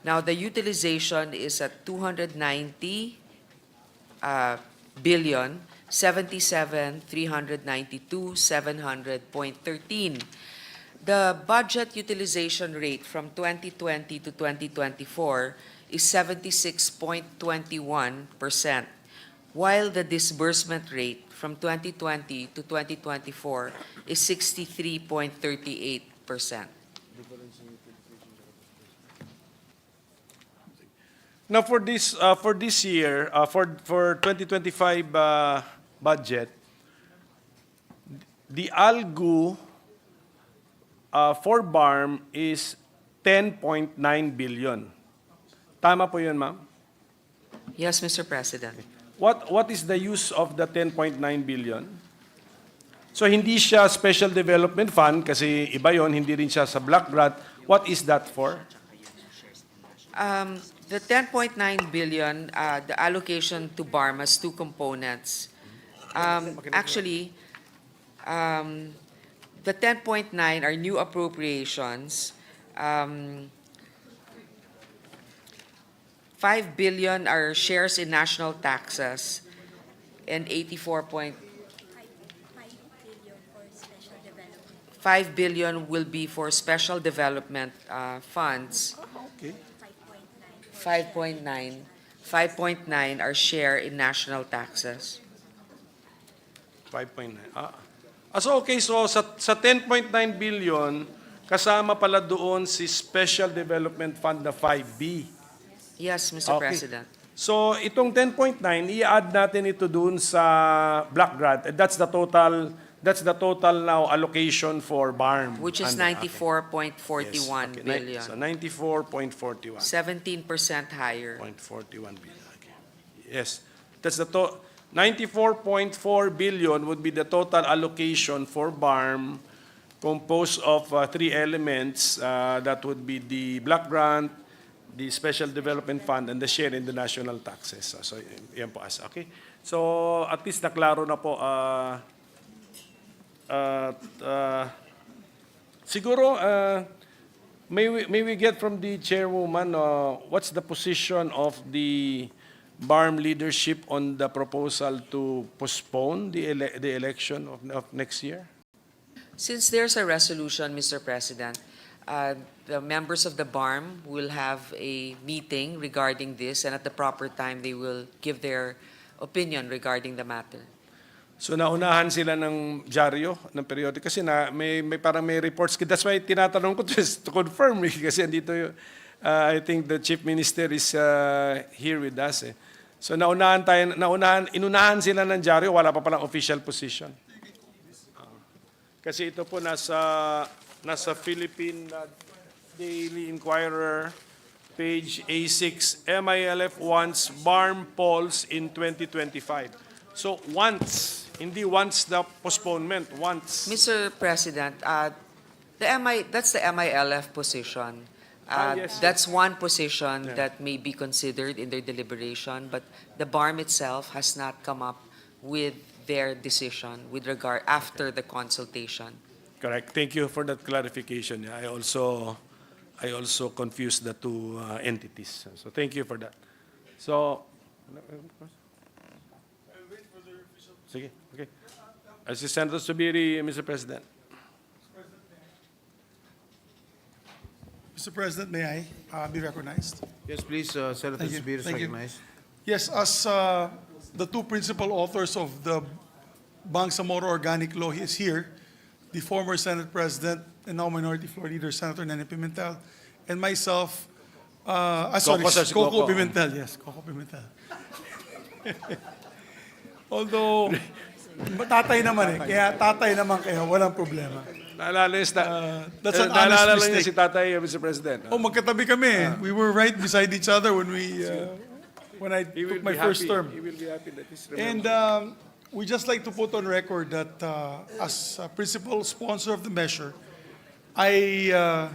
Now, the utilization is at 290,077,392,700.13. The budget utilization rate from 2020 to 2024 is 76.21%, while the disbursement rate from 2020 to 2024 is 63.38%. Now for this year, for 2025 budget, the ALGU for BARM is 10.9 billion. Tama po yun, ma'am? Yes, Mr. President. What is the use of the 10.9 billion? So hindi siya special development fund kasi iba yon, hindi rin siya sa block grant. What is that for? The 10.9 billion, the allocation to BARM has two components. Actually, the 10.9 are new appropriations. 5 billion are shares in national taxes, and 5 billion will be for special development funds. Okay. 5.9 are share in national taxes. 5.9. So okay, so sa 10.9 billion, kasama pala doon si Special Development Fund na 5B. Yes, Mr. Okay. President. So itong 10.9, i-add natin ito doon sa block grant. And that's the total now allocation for BARM. Which is And, 94.41 billion. So 94.41. 17% higher. 0.41 billion. Okay. Yes. That's the 94.4 billion would be the total allocation for BARM, composed of three elements. That would be the block grant, the Special Development Fund, and the share in the national taxes. So yan po as. Okay. So at least naklaro na po. Siguro, may we get from the chairwoman what's the position of the BARM leadership on the proposal to postpone the election of next year? Since there's a resolution, Mr. President, the members of the BARM will have a meeting regarding this, and at the proper time, they will give their opinion regarding the matter. So naunahan sila ng dyaryo, ng periodic, kasi may parang may reports. That's why tinatanong ko just to confirm kasi andito I think the Chief Minister is here with us. So inunahan sila ng dyaryo, wala pa palang official position. Kasi ito po nasa Philippine Daily Inquirer, page A6, MILF wants BARM polls in 2025. So once, hindi once the postponement, once. Mr. President, that's the MILF position. Yes. That's one position that may be considered in their deliberation, but the BARM itself has not come up with their decision with regard after the consultation. Correct. Thank you for that clarification. Yeah, I also confused the two entities. So thank you for that. So, sige, okay. Assistant Subiri, Mr. President. Mr. President, may I be recognized? Yes, please, Senator Thank you. Zubir is Thank you. recognized. Yes, as the two principal authors of the Bangsamoro Organic Law is here, the former Senate President and now Minority Floor Leader, Senator Nene Pimentel, and myself, Coco, sir, si Coco Coco. Pimentel, yes, Coco Pimentel. Although, tatay naman kaya walang problema. Naalala That's an honest naalala niya mistake. si tatay, Mr. President. Oh, magkatabi kami. We were right beside each other when I He will took my be first happy. term. He will be happy that he's And remembered. we just like to put on record that as a principal sponsor of the measure, my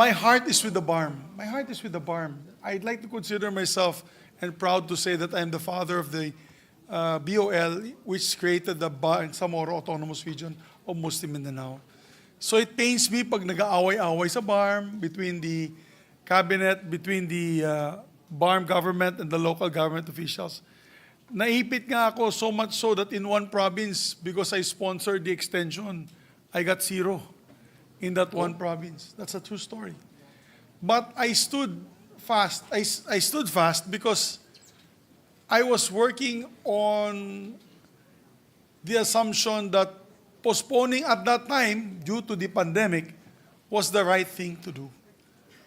heart is with the BARM. My heart is with the BARM. I'd like to consider myself and proud to say that I'm the father of the BOL, which created the Bangsamoro Autonomous Region of Muslim Mindanao. So it pains me pag nag-aaway-away sa BARM between the cabinet, between the BARM government and the local government officials. Naipit nga ako so much so that in one province, because I sponsored the extension, I got 0 in that one province. That's a true story. But I stood fast. I stood fast because I was working on the assumption that postponing at that time, due to the pandemic, was the right thing to do.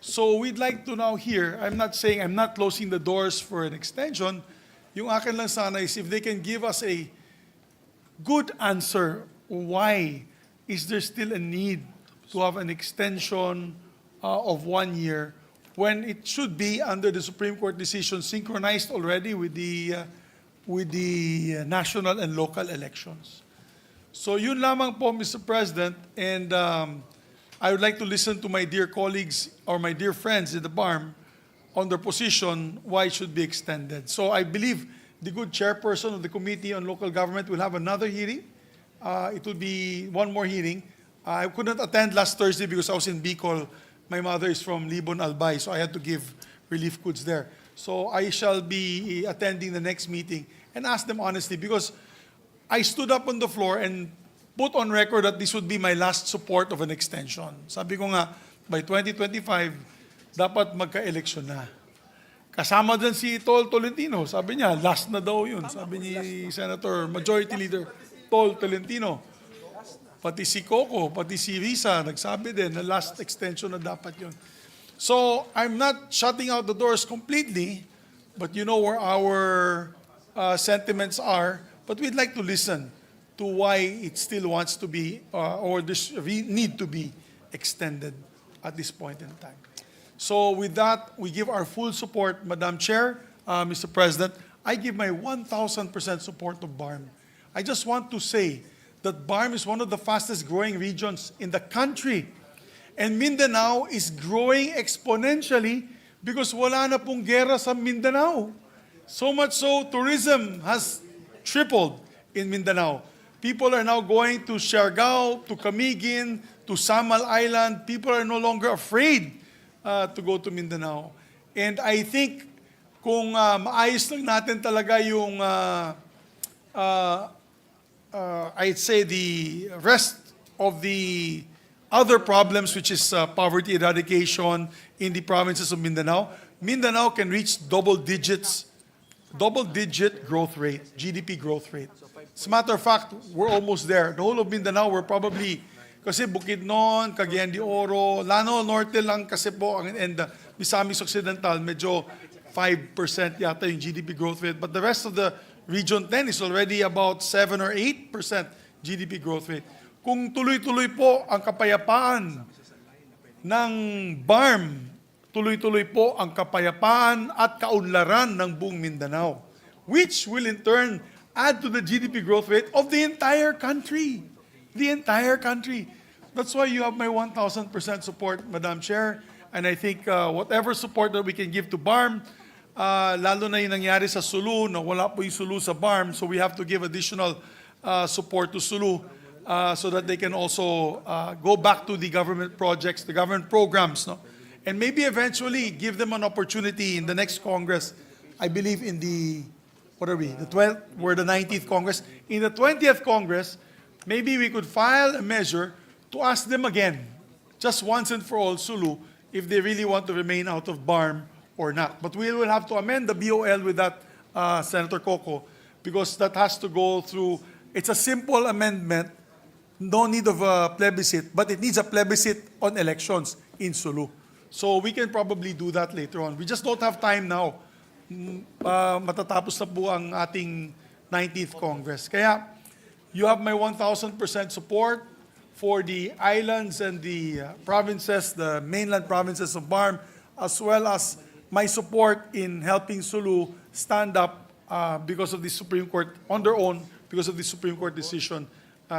So we'd like to now hear, I'm not saying I'm not closing the doors for an extension. Yung akin lang sana is if they can give us a good answer, why is there still a need to have an extension of 1 year when it should be under the Supreme Court decision synchronized already with the national and local elections. So yun lamang po, Mr. President, and I would like to listen to my dear colleagues or my dear friends in the BARM on their position why it should be extended. So I believe the good chairperson of the Committee on Local Government will have another hearing. It will be one more hearing. I couldn't attend last Thursday because I was in Bicol. My mother is from Libon, Albay, so I had to give relief goods there. So I shall be attending the next meeting and ask them honestly because I stood up on the floor and put on record that this would be my last support of an extension. Sabi ko nga, by 2025, dapat magka-eleksyon na. Kasama dyan si Tol Tolentino. Sabi niya, last na daw yun. Sabi ni Senator Majority Leader Tol Tolentino. Pati si Coco, pati si Risa, nagsabi din na last extension na dapat yun. So, I'm not shutting out the doors completely, but you know where our sentiments are. But we'd like to listen to why it still wants to be, or this need to be extended at this point in time. So with that, we give our full support, Madam Chair, Mr. President. I give my 1,000% support of BARM. I just want to say that BARM is one of the fastest growing regions in the country. And Mindanao is growing exponentially because wala na pong gera sa Mindanao. So much so, tourism has tripled in Mindanao. People are now going to Siargao, to Camiguin, to Samal Island. People are no longer afraid to go to Mindanao. And I think kung maayos lang natin talaga yung I'd say the rest of the other problems, which is poverty eradication in the provinces of Mindanao, Mindanao can reach double-digit growth rate, GDP growth rate. As a matter of fact, we're almost there. The whole of Mindanao, we're probably, kasi Bukidnon, Cagayan de Oro, Lanao Norte lang kasi po, and Misamis Occidental, medyo 5% yata yung GDP growth rate. But the rest of the Region 10 is already about 7 or 8% GDP growth rate. Kung tuloy-tuloy po ang kapayapaan ng BARM, tuloy-tuloy po ang kapayapaan at kaunlaran ng buong Mindanao, which will in turn add to the GDP growth rate of the entire country. The entire country. That's why you have my 1,000% support, Madam Chair. And I think whatever support that we can give to BARM, lalo na yung nangyari sa Sulu, na wala po yung Sulu sa BARM, so we have to give additional support to Sulu so that they can also go back to the government projects, the government programs, no? And maybe eventually give them an opportunity in the next Congress. I believe in the, what are we, the 12th, we're the 19th Congress. In the 20th Congress, maybe we could file a measure to ask them again, just once and for all, Sulu, if they really want to remain out of BARM or not. But we will have to amend the BOL with that, Senator Coco, because that has to go through, it's a simple amendment, no need of a plebiscite, but it needs a plebiscite on elections in Sulu. So we can probably do that later on. We just don't have time now. Matatapos na po ang ating 19th Congress. Kaya, you have my 1,000% support for the islands and the provinces, the mainland provinces of BARM, as well as my support in helping Sulu stand up because of the Supreme Court, on their own, because of the Supreme Court decision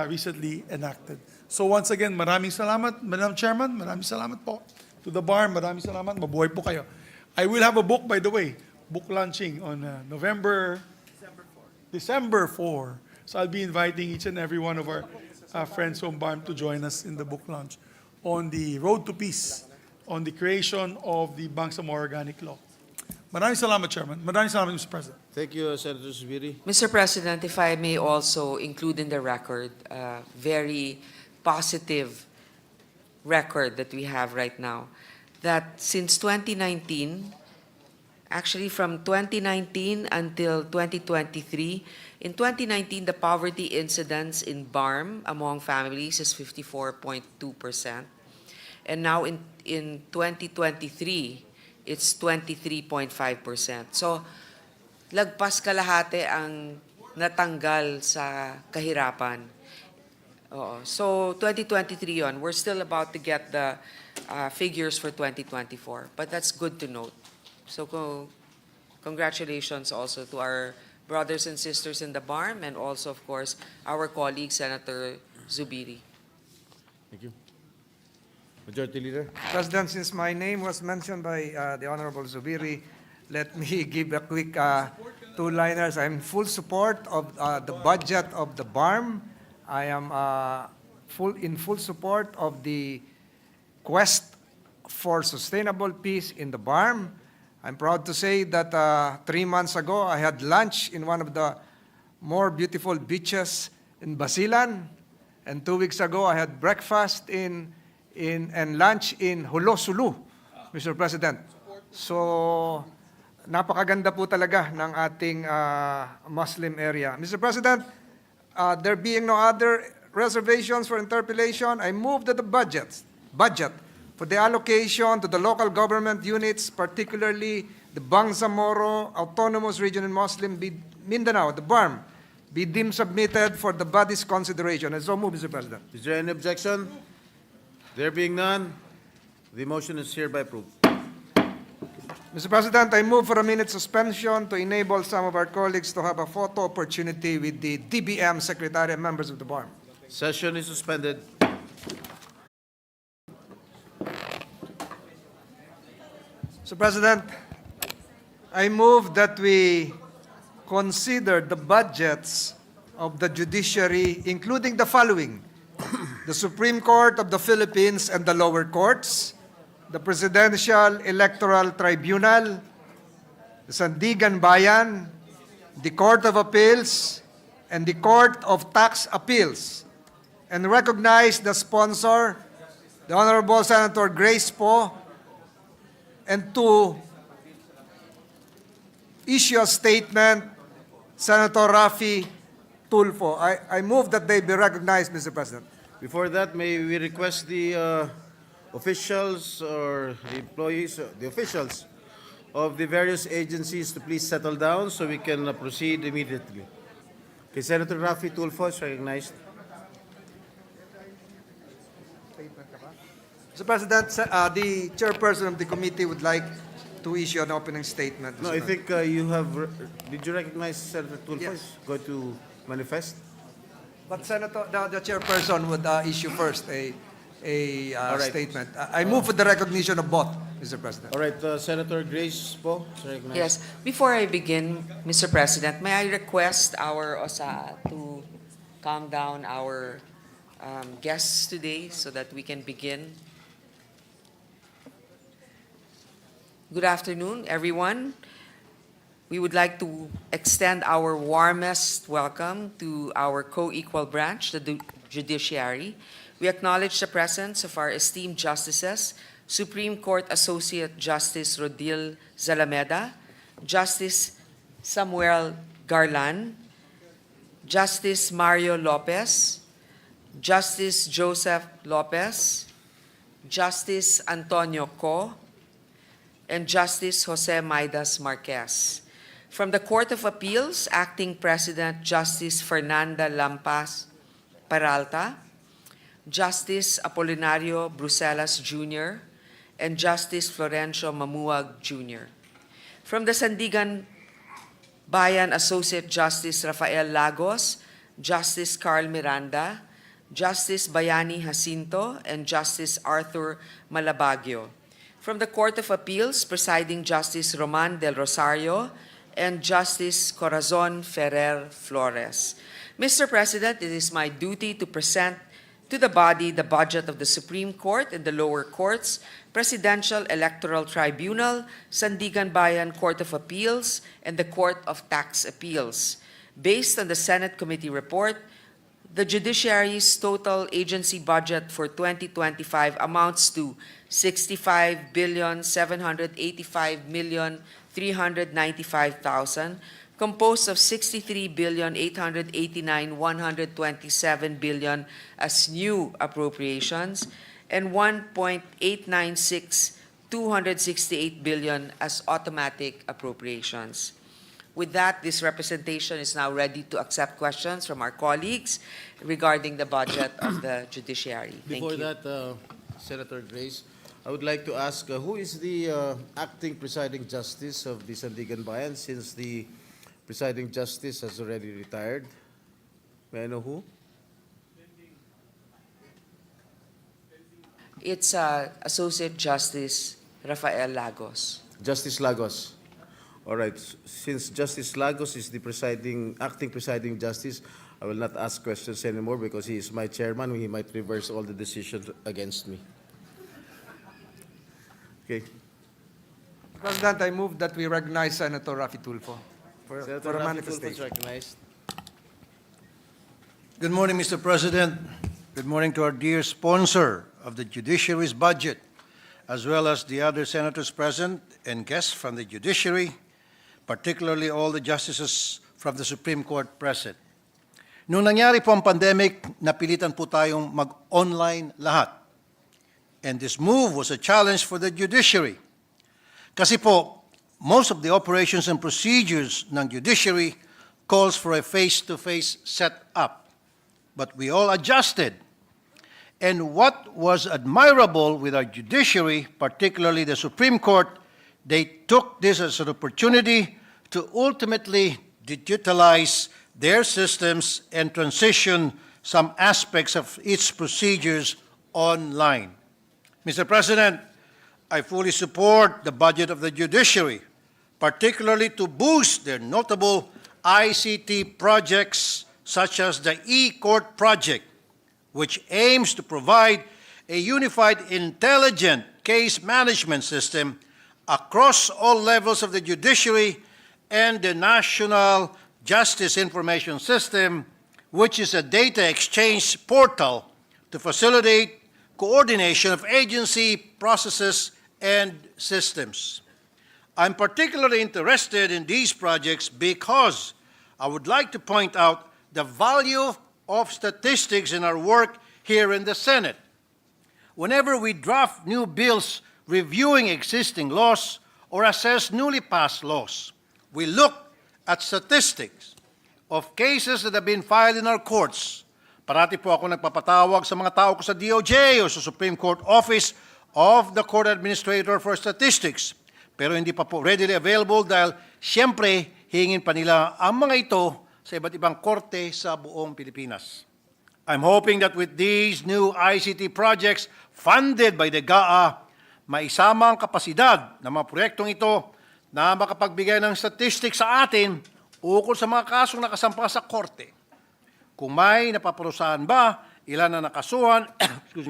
recently enacted. So once again, maraming salamat, Madam Chairman, maraming salamat po to the BARM, maraming salamat, mabuhay po kayo. I will have a book, by the way, book launching on December 4. So I'll be inviting each and every one of our friends from BARM to join us in the book launch on the road to peace, on the creation of the Bangsamoro Organic Law. Maraming salamat, Chairman. Maraming salamat, Mr. President. Thank you, Senator Zubiri. Mr. President, if I may also include in the record a very positive record that we have right now, that since 2019, actually from 2019 until 2023, in 2019, the poverty incidence in BARM among families is 54.2%. And now in 2023, it's 23.5%. So, lagpas kalahati ang natanggal sa kahirapan. So 2023 on, we're still about to get the figures for 2024, but that's good to note. So congratulations also to our brothers and sisters in the BARM and also, of course, our colleague, Senator Zubiri. Thank you. Majority Leader. President, since my name was mentioned by the Honorable Zubiri, let me give a quick two-liners. I'm in full support of the budget of the BARM. I am in full support of the quest for sustainable peace in the BARM. I'm proud to say that 3 months ago, I had lunch in one of the more beautiful beaches in Basilan. And 2 weeks ago, I had breakfast and lunch in Hulo, Sulu, Mr. President. So, napakaganda po talaga ng ating Muslim area. Mr. President, there being no other reservations for interpellation, I move that the budget for the allocation to the local government units, particularly the Bangsamoro Autonomous Region in Muslim Mindanao, the BARM, be deemed submitted for the body's consideration. And so move, Mr. President. Is there any objection? There being none, the motion is hereby approved. Mr. President, I move for a minute suspension to enable some of our colleagues to have a photo opportunity with the DBM Secretary and members of the BARM. Session is suspended. Mr. President, I move that we consider the budgets of the judiciary, including the following: the Supreme Court of the Philippines and the lower courts, the Presidential Electoral Tribunal, the Sandigan Bayan, the Court of Appeals, and the Court of Tax Appeals, and recognize the sponsor, the Honorable Senator Grace Poe, and to issue a statement, Senator Rafi Tulfo. I move that they be recognized, Mr. President. Before that, may we request the officials or the employees, the officials of the various agencies to please settle down so we can proceed immediately. Okay, Senator Rafi Tulfo is recognized. Mr. President, the chairperson of the committee would like to issue an opening statement. No, Mr. I President. think you have, did you recognize Senator Tulfo? Yes. Is going to manifest? But Senator, the chairperson would issue first a a All right. statement. I move for the recognition of both, Mr. President. All right, Senator Grace po, is recognized. Yes. Before I begin, Mr. President, may I request our OSA to calm down our guests today so that we can begin? Good afternoon, everyone. We would like to extend our warmest welcome to our co-equal branch, the judiciary. We acknowledge the presence of our esteemed justices, Supreme Court Associate Justice Rodil Zalameda, Justice Samuel Garlan, Justice Mario Lopez, Justice Joseph Lopez, Justice Antonio Co, and Justice Jose Maidas Marquez. From the Court of Appeals, Acting President Justice Fernanda Lampas Peralta, Justice Apolinario Bruselas Jr., and Justice Florencio Mamuag Jr. From the Sandigan Bayan Associate Justice Rafael Lagos, Justice Carl Miranda, Justice Bayani Jacinto, and Justice Arthur Malabagyo. From the Court of Appeals, Presiding Justice Roman del Rosario, and Justice Corazon Ferrer Flores. Mr. President, it is my duty to present to the body the budget of the Supreme Court and the lower courts, Presidential Electoral Tribunal, Sandigan Bayan Court of Appeals, and the Court of Tax Appeals. Based on the Senate Committee report, the judiciary's total agency budget for 2025 amounts to 65,785,395,000, composed of 63,889,127 billion as new appropriations and 1.896,268 billion as automatic appropriations. With that, this representation is now ready to accept questions from our colleagues regarding the budget of the judiciary. Thank Before you. that, Senator Grace, I would like to ask who is the acting presiding justice of the Sandigan Bayan, since the presiding justice has already retired? May I know who? It's Associate Justice Rafael Lagos. Justice Lagos. All right. Since Justice Lagos is the acting presiding justice, I will not ask questions anymore because he is my chairman. He might reverse all the decisions against me. Okay. President, I move that we recognize Senator Rafi Tulfo for Senator a Rafi Tulfo is manifestation. recognized. Good morning, Mr. President. Good morning to our dear sponsor of the judiciary's budget, as well as the other senators present and guests from the judiciary, particularly all the justices from the Supreme Court present. Nung nangyari po ang pandemic, napilitan po tayong mag-online lahat. And this move was a challenge for the judiciary. Kasi po, most of the operations and procedures ng judiciary calls for a face-to-face setup. But we all adjusted. And what was admirable with our judiciary, particularly the Supreme Court, they took this as an opportunity to ultimately digitalize their systems and transition some aspects of its procedures online. Mr. President, I fully support the budget of the judiciary, particularly to boost their notable ICT projects such as the e-court project, which aims to provide a unified, intelligent case management system across all levels of the judiciary and the National Justice Information System, which is a data exchange portal to facilitate coordination of agency processes and systems. I'm particularly interested in these projects because I would like to point out the value of statistics in our work here in the Senate. Whenever we draft new bills reviewing existing laws or assess newly passed laws, we look at statistics of cases that have been filed in our courts. Parati po ako nagpapatawag sa mga tao ko sa DOJ o sa Supreme Court Office of the Court Administrator for Statistics. Pero hindi pa po readily available dahil siyempre hingin pa nila ang mga ito sa iba't ibang korte sa buong Pilipinas. I'm hoping that with these new ICT projects funded by the GAA, maisama ang kapasidad ng mga proyektong ito na makapagbigay ng statistics sa atin ukol sa mga kasong nakasampa sa korte. Kung may napaparusahan ba, ilan na nakasuhan,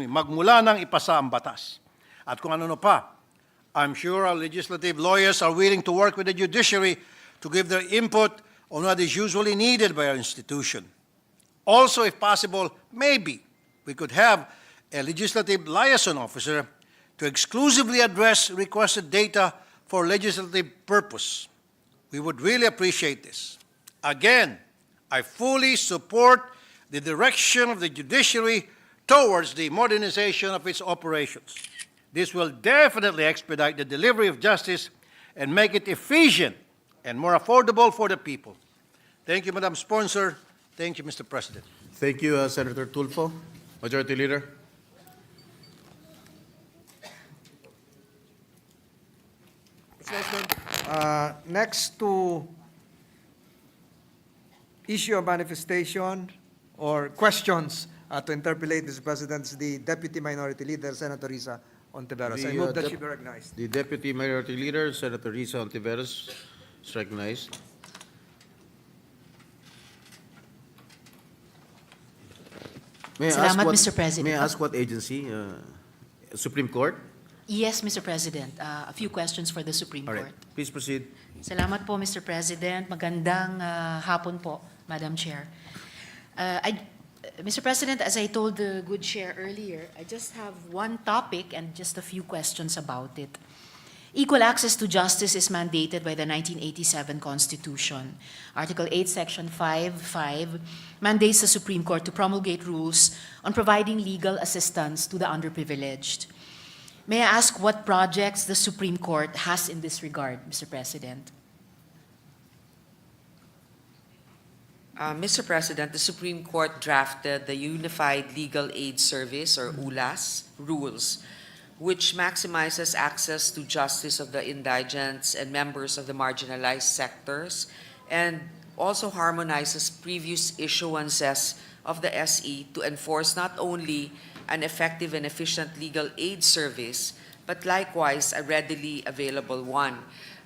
magmula nang ipasa ang batas. At kung ano pa, I'm sure our legislative lawyers are willing to work with the judiciary to give their input on what is usually needed by our institution. Also, if possible, maybe we could have a legislative liaison officer to exclusively address requested data for legislative purpose. We would really appreciate this. Again, I fully support the direction of the judiciary towards the modernization of its operations. This will definitely expedite the delivery of justice and make it efficient and more affordable for the people. Thank you, Madam Sponsor. Thank you, Mr. President. Thank you, Senator Tulfo. Majority Leader. Next to issue a manifestation or questions to interpolate, Mr. President, is the Deputy Minority Leader, Senator Risa Ontiveros. I move that she be recognized. The Deputy Minority Leader, Senator Risa Ontiveros, is recognized. May I ask Salamat, what- Mr. President. May I ask what agency? Supreme Court? Yes, Mr. President. A few questions for the Supreme All Court. right. Please proceed. Salamat po, Mr. President. Magandang hapon po, Madam Chair. Mr. President, as I told the good chair earlier, I just have one topic and just a few questions about it. Equal access to justice is mandated by the 1987 Constitution. Article 8, Section 5(5) mandates the Supreme Court to promulgate rules on providing legal assistance to the underprivileged. May I ask what projects the Supreme Court has in this regard, Mr. President? Mr. President, the Supreme Court drafted the Unified Legal Aid Service, or ULAS, rules, which maximizes access to justice of the indigents and members of the marginalized sectors, and also harmonizes previous issuances of the SE to enforce not only an effective and efficient legal aid service, but likewise a readily available one.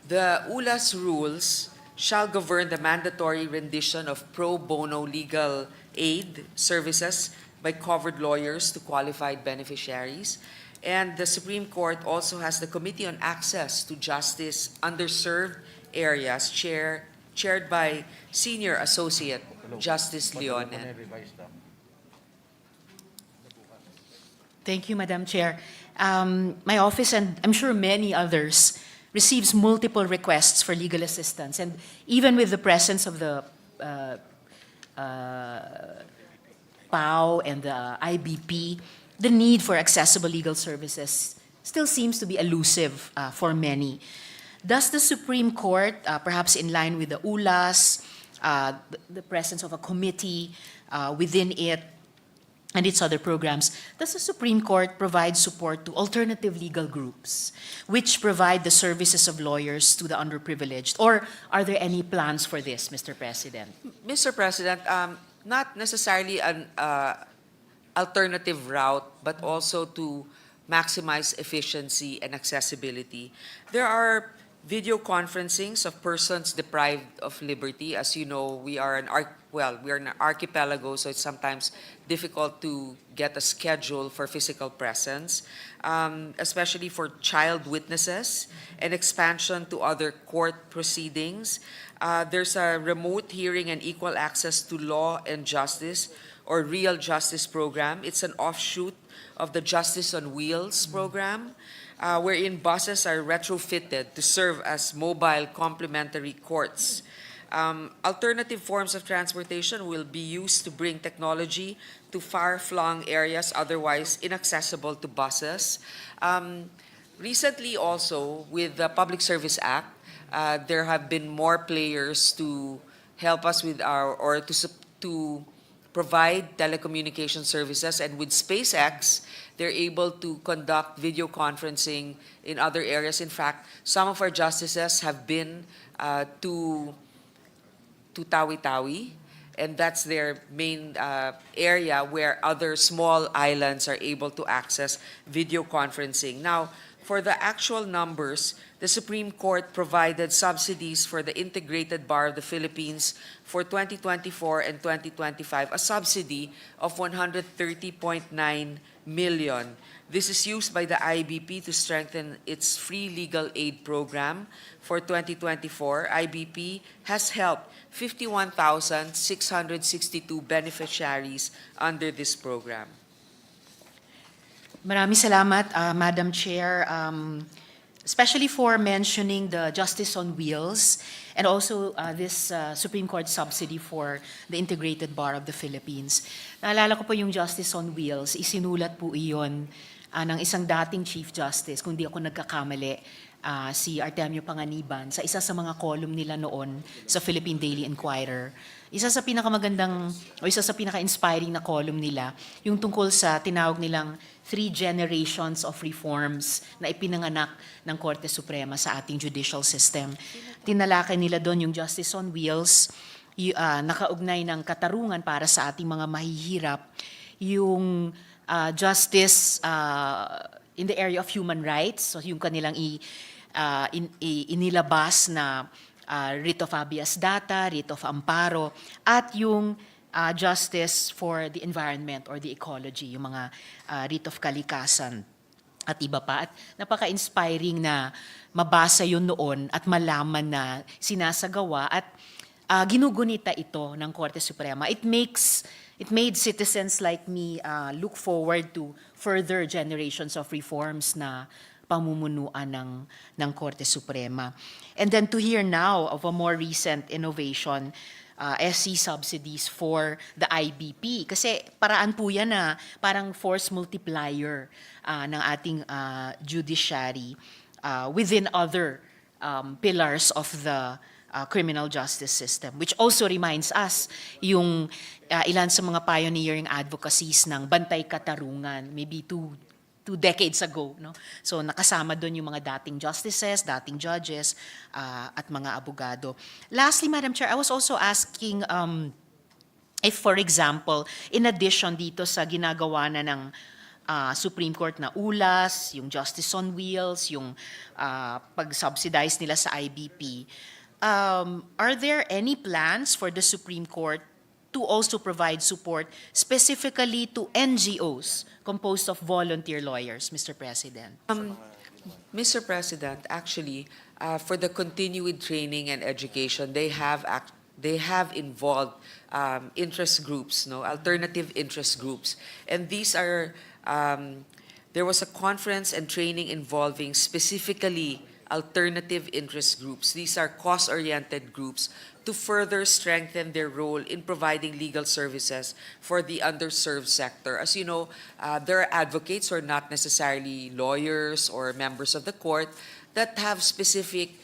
The ULAS rules shall govern the mandatory rendition of pro bono legal aid services by covered lawyers to qualified beneficiaries. And the Supreme Court also has the Committee on Access to Justice Underserved Areas, chaired by Senior Associate Justice Leonen. Thank you, Madam Chair. My office, and I'm sure many others, receives multiple requests for legal assistance. And even with the presence of the PAO and the IBP, the need for accessible legal services still seems to be elusive for many. Does the Supreme Court, perhaps in line with the ULAS, the presence of a committee within it, and its other programs, does the Supreme Court provide support to alternative legal groups which provide the services of lawyers to the underprivileged? Or are there any plans for this, Mr. President? Mr. President, not necessarily an alternative route, but also to maximize efficiency and accessibility. There are video conferencings of persons deprived of liberty. As you know, we are an archipelago, so it's sometimes difficult to get a schedule for physical presence, especially for child witnesses and expansion to other court proceedings. There's a remote hearing and equal access to law and justice, or Real Justice program. It's an offshoot of the Justice on Wheels program, wherein buses are retrofitted to serve as mobile complementary courts. Alternative forms of transportation will be used to bring technology to far-flung areas otherwise inaccessible to buses. Recently also, with the Public Service Act, there have been more players to help us with to provide telecommunication services, and with SpaceX, they're able to conduct video conferencing in other areas. In fact, some of our justices have been to Tawi-Tawi, and that's their main area where other small islands are able to access video conferencing. Now, for the actual numbers, the Supreme Court provided subsidies for the Integrated Bar of the Philippines for 2024 and 2025, a subsidy of 130.9 million. This is used by the IBP to strengthen its free legal aid program. For 2024, IBP has helped 51,662 beneficiaries under this program. Maraming salamat, Madam Chair, especially for mentioning the Justice on Wheels and also this Supreme Court subsidy for the Integrated Bar of the Philippines. Naalala ko po yung Justice on Wheels, isinulat po iyon ng isang dating Chief Justice, kung di ako nagkakamali, si Artemio Panganiban, sa isa sa mga column nila noon sa Philippine Daily Inquirer. Isa sa pinakamagandang o isa sa pinaka-inspiring na column nila, yung tungkol sa tinawag nilang 3 generations of reforms na ipinanganak ng Korte Suprema sa ating judicial system. Tinalakay nila doon yung Justice on Wheels, nakaugnay ng katarungan para sa ating mga mahihirap, yung justice in the area of human rights, so yung kanilang inilabas na writ of habeas data, writ of amparo, at yung justice for the environment or the ecology, yung mga writ of kalikasan at iba pa. At napaka-inspiring na mabasa yun noon at malaman na sinasagawa at ginugunita ito ng Korte Suprema. It made citizens like me look forward to further generations of reforms na pamumunuan ng Korte Suprema. And then to hear now of a more recent innovation, SC subsidies for the IBP. Kasi paraan po yan na parang force multiplier ng ating judiciary within other pillars of the criminal justice system, which also reminds us yung ilan sa mga pioneering advocacies ng bantay katarungan, maybe two decades ago, no? So nakasama doon yung mga dating justices, dating judges, at mga abogado. Lastly, Madam Chair, I was also asking if, for example, in addition dito sa ginagawa na ng Supreme Court na ulas, yung Justice on Wheels, yung pag-subsidize nila sa IBP, are there any plans for the Supreme Court to also provide support specifically to NGOs composed of volunteer lawyers, Mr. President? Mr. President, actually, for the continued training and education, they have involved interest groups, alternative interest groups, and these are. There was a conference and training involving specifically alternative interest groups. These are cost-oriented groups to further strengthen their role in providing legal services for the underserved sector. As you know, there are advocates who are not necessarily lawyers or members of the court that have specific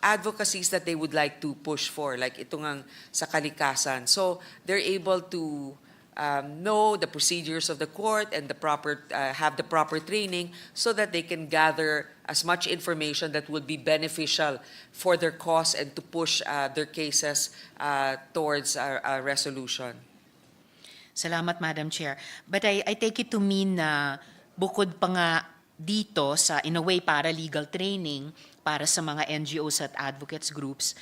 advocacies that they would like to push for, like ito ngang sa kalikasan. So they're able to know the procedures of the court and have the proper training so that they can gather as much information that would be beneficial for their cause and to push their cases towards a resolution. Salamat, Madam Chair. But I take it to mean na bukod pa nga dito sa, in a way, paralegal training para sa mga NGOs at advocates groups,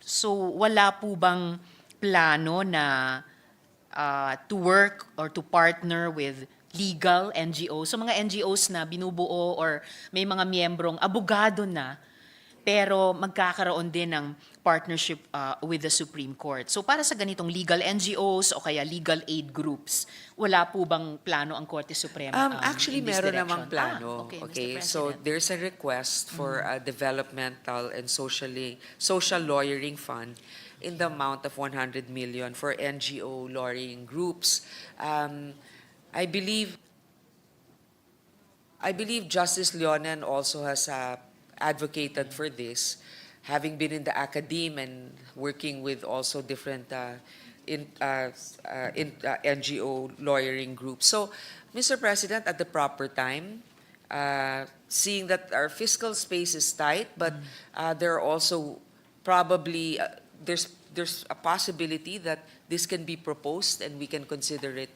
so wala po bang plano na to work or to partner with legal NGOs, so mga NGOs na binubuo or may mga miyembrong abogado na, pero magkakaroon din ng partnership with the Supreme Court. So para sa ganitong legal NGOs o kaya legal aid groups, wala po bang plano ang Korte Suprema Actually, in this meron direction? namang plano. Okay, Mr. So President. there's a request for a developmental and social lawyering fund in the amount of 100 million for NGO lawyering groups. I believe Justice Leonen also has advocated for this, having been in the academe and working with also different NGO lawyering groups. So, Mr. President, at the proper time, seeing that our fiscal space is tight, but there are also probably there's a possibility that this can be proposed and we can consider it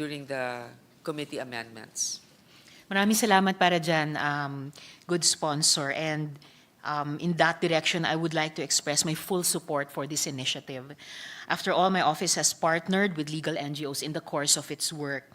during the committee amendments. Maraming salamat para dyan, good sponsor. And in that direction, I would like to express my full support for this initiative. After all, my office has partnered with legal NGOs in the course of its work.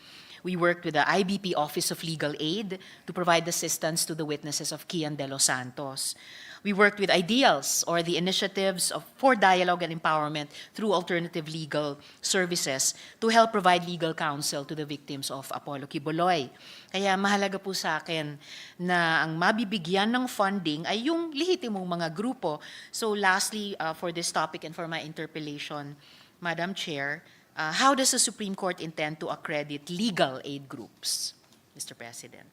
We worked with the IBP Office of Legal Aid to provide assistance to the witnesses of Kian de los Santos. We worked with IDEALS, or the initiatives for dialogue and empowerment through alternative legal services, to help provide legal counsel to the victims of Apollo Quiboloy. Kaya mahalaga po sa akin na ang mabibigyan ng funding ay yung lehitimong mga grupo. So lastly, for this topic and for my interpellation, Madam Chair, how does the Supreme Court intend to accredit legal aid groups, Mr. President?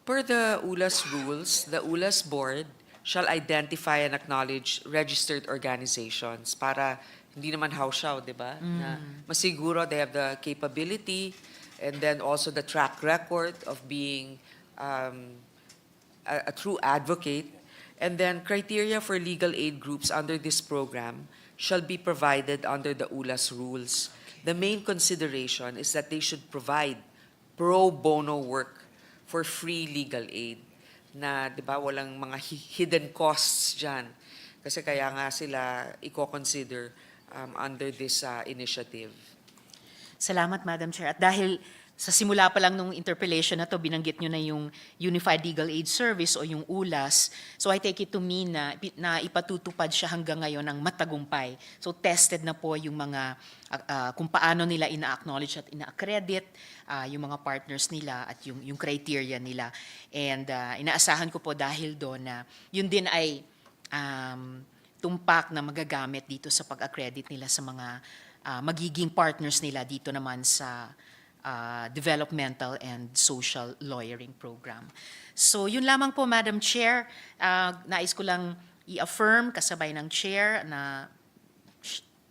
Per the ULAS rules, the ULAS board shall identify and acknowledge registered organizations para hindi naman hausyaw, di ba? Na masiguro they have the capability and then also the track record of being a true advocate. And then criteria for legal aid groups under this program shall be provided under the ULAS rules. The main consideration is that they should provide pro bono work for free legal aid na, di ba, walang mga hidden costs dyan. Kasi kaya nga sila i-consider under this initiative. Salamat, Madam Chair. At dahil sa simula pa lang nung interpellation na to, binanggit nyo na yung Unified Legal Aid Service o yung ULAS. So I take it to mean na ipatutupad siya hanggang ngayon ng matagumpay. So tested na po yung mga, kung paano nila ina-acknowledge at ina-accredit yung mga partners nila at yung criteria nila. And inaasahan ko po dahil doon na yun din ay tumpak na magagamit dito sa pag-accredit nila sa mga magiging partners nila dito naman sa developmental and social lawyering program. So yun lamang po, Madam Chair. Nais ko lang i-affirm kasabay ng Chair na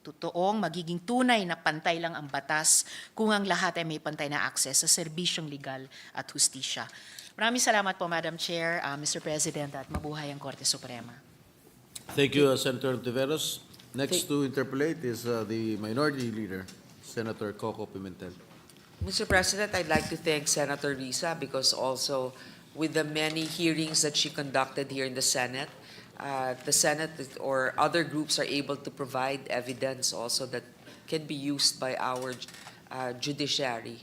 totoong magiging tunay na pantay lang ang batas kung ang lahat ay may pantay na access sa serbisyong legal at hustisya. Maraming salamat po, Madam Chair, Mr. President, at mabuhay ang Korte Suprema. Thank you, Senator Tiveros. Next to interpolate is the Minority Leader, Senator Coco Pimentel. Mr. President, I'd like to thank Senator Risa because also with the many hearings that she conducted here in the Senate or other groups are able to provide evidence also that can be used by our judiciary.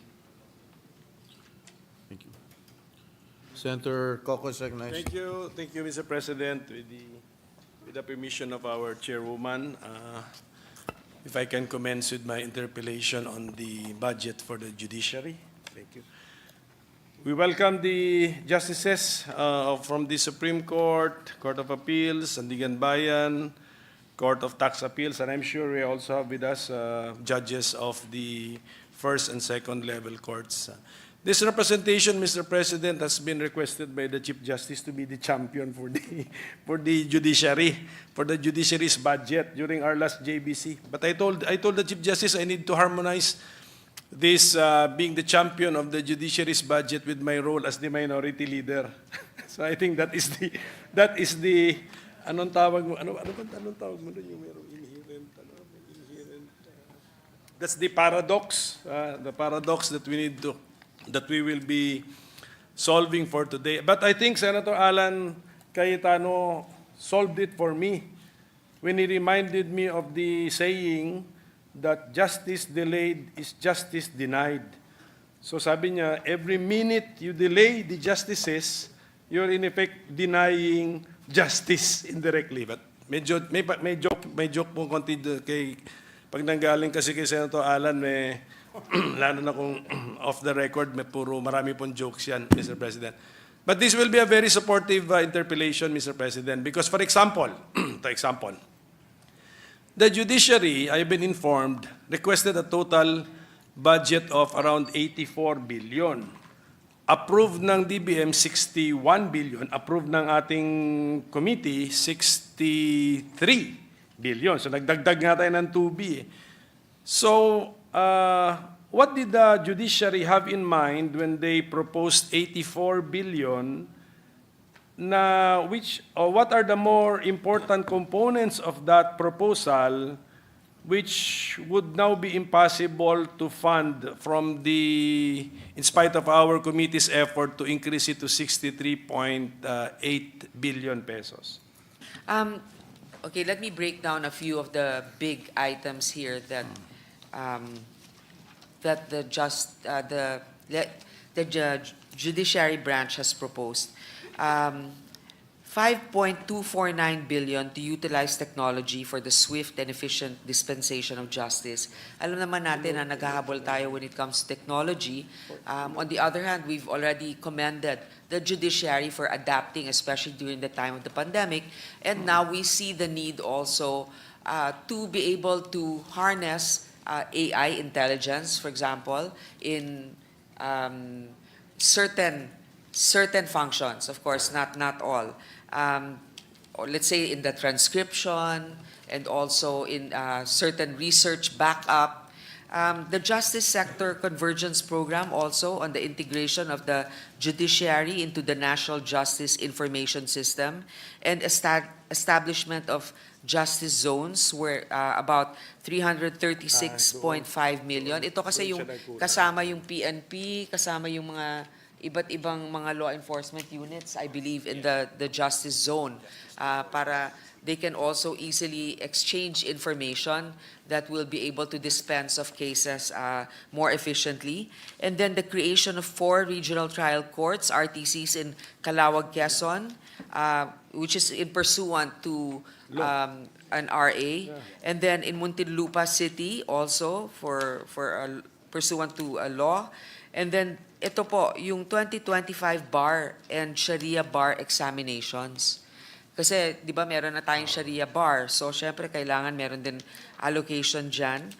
Thank you. Senator Coco is recognized. Thank you, Mr. President. With the permission of our chairwoman, if I can commence with my interpellation on the budget for the judiciary. Thank you. We welcome the justices from the Supreme Court, Court of Appeals, Sandigan Bayan, Court of Tax Appeals, and I'm sure we also have with us judges of the first and second level courts. This representation, Mr. President, has been requested by the Chief Justice to be the champion for the judiciary, for the judiciary's budget during our last JBC. But I told the Chief Justice I need to harmonize this being the champion of the judiciary's budget with my role as the minority leader. So I think that is the anong tawag mo doon yung merong inherent that's the paradox that we will be solving for today. But I think Senator Alan Cayetano solved it for me when he reminded me of the saying that justice delayed is justice denied. So sabi niya, every minute you delay the justices, you're in effect denying justice indirectly. But may joke po konti kay pag nanggaling kasi kay Senator Alan, lalo na kung off the record, marami pong jokes yan, Mr. President. But this will be a very supportive interpellation, Mr. President, because for example, the judiciary, I've been informed, requested a total budget of around 84 billion. Approved ng DBM, 61 billion. Approved ng ating committee, 63 billion. So nagdagdag nga tayo ng 2B. So, what did the judiciary have in mind when they proposed 84 billion na what are the more important components of that proposal which would now be impossible to fund in spite of our committee's effort to increase it to 63.8 billion pesos? Okay, let me break down a few of the big items here that that the judiciary branch has proposed. 5.249 billion to utilize technology for the swift and efficient dispensation of justice. Alam naman natin na naghahabol tayo when it comes to technology. On the other hand, we've already commended the judiciary for adapting, especially during the time of the pandemic. And now we see the need also to be able to harness AI intelligence, for example, in certain functions, of course, not all. Or let's say in the transcription and also in certain research backup. The Justice Sector Convergence Program also on the integration of the judiciary into the National Justice Information System and establishment of justice zones where about 336.5 million. Ito kasi yung kasama yung PNP, kasama yung mga iba't ibang mga law enforcement units, I believe, in the justice zone para they can also easily exchange information that will be able to dispense of cases more efficiently. And then the creation of 4 regional trial courts, RTCs in Calawag, Quezon, which is in pursuant to an RA. And then in Muntinlupa City also for pursuant to a law. And then ito po, yung 2025 bar and Sharia bar examinations. Kasi, di ba, meron na tayong Sharia bar. So, syempre, kailangan meron din allocation dyan.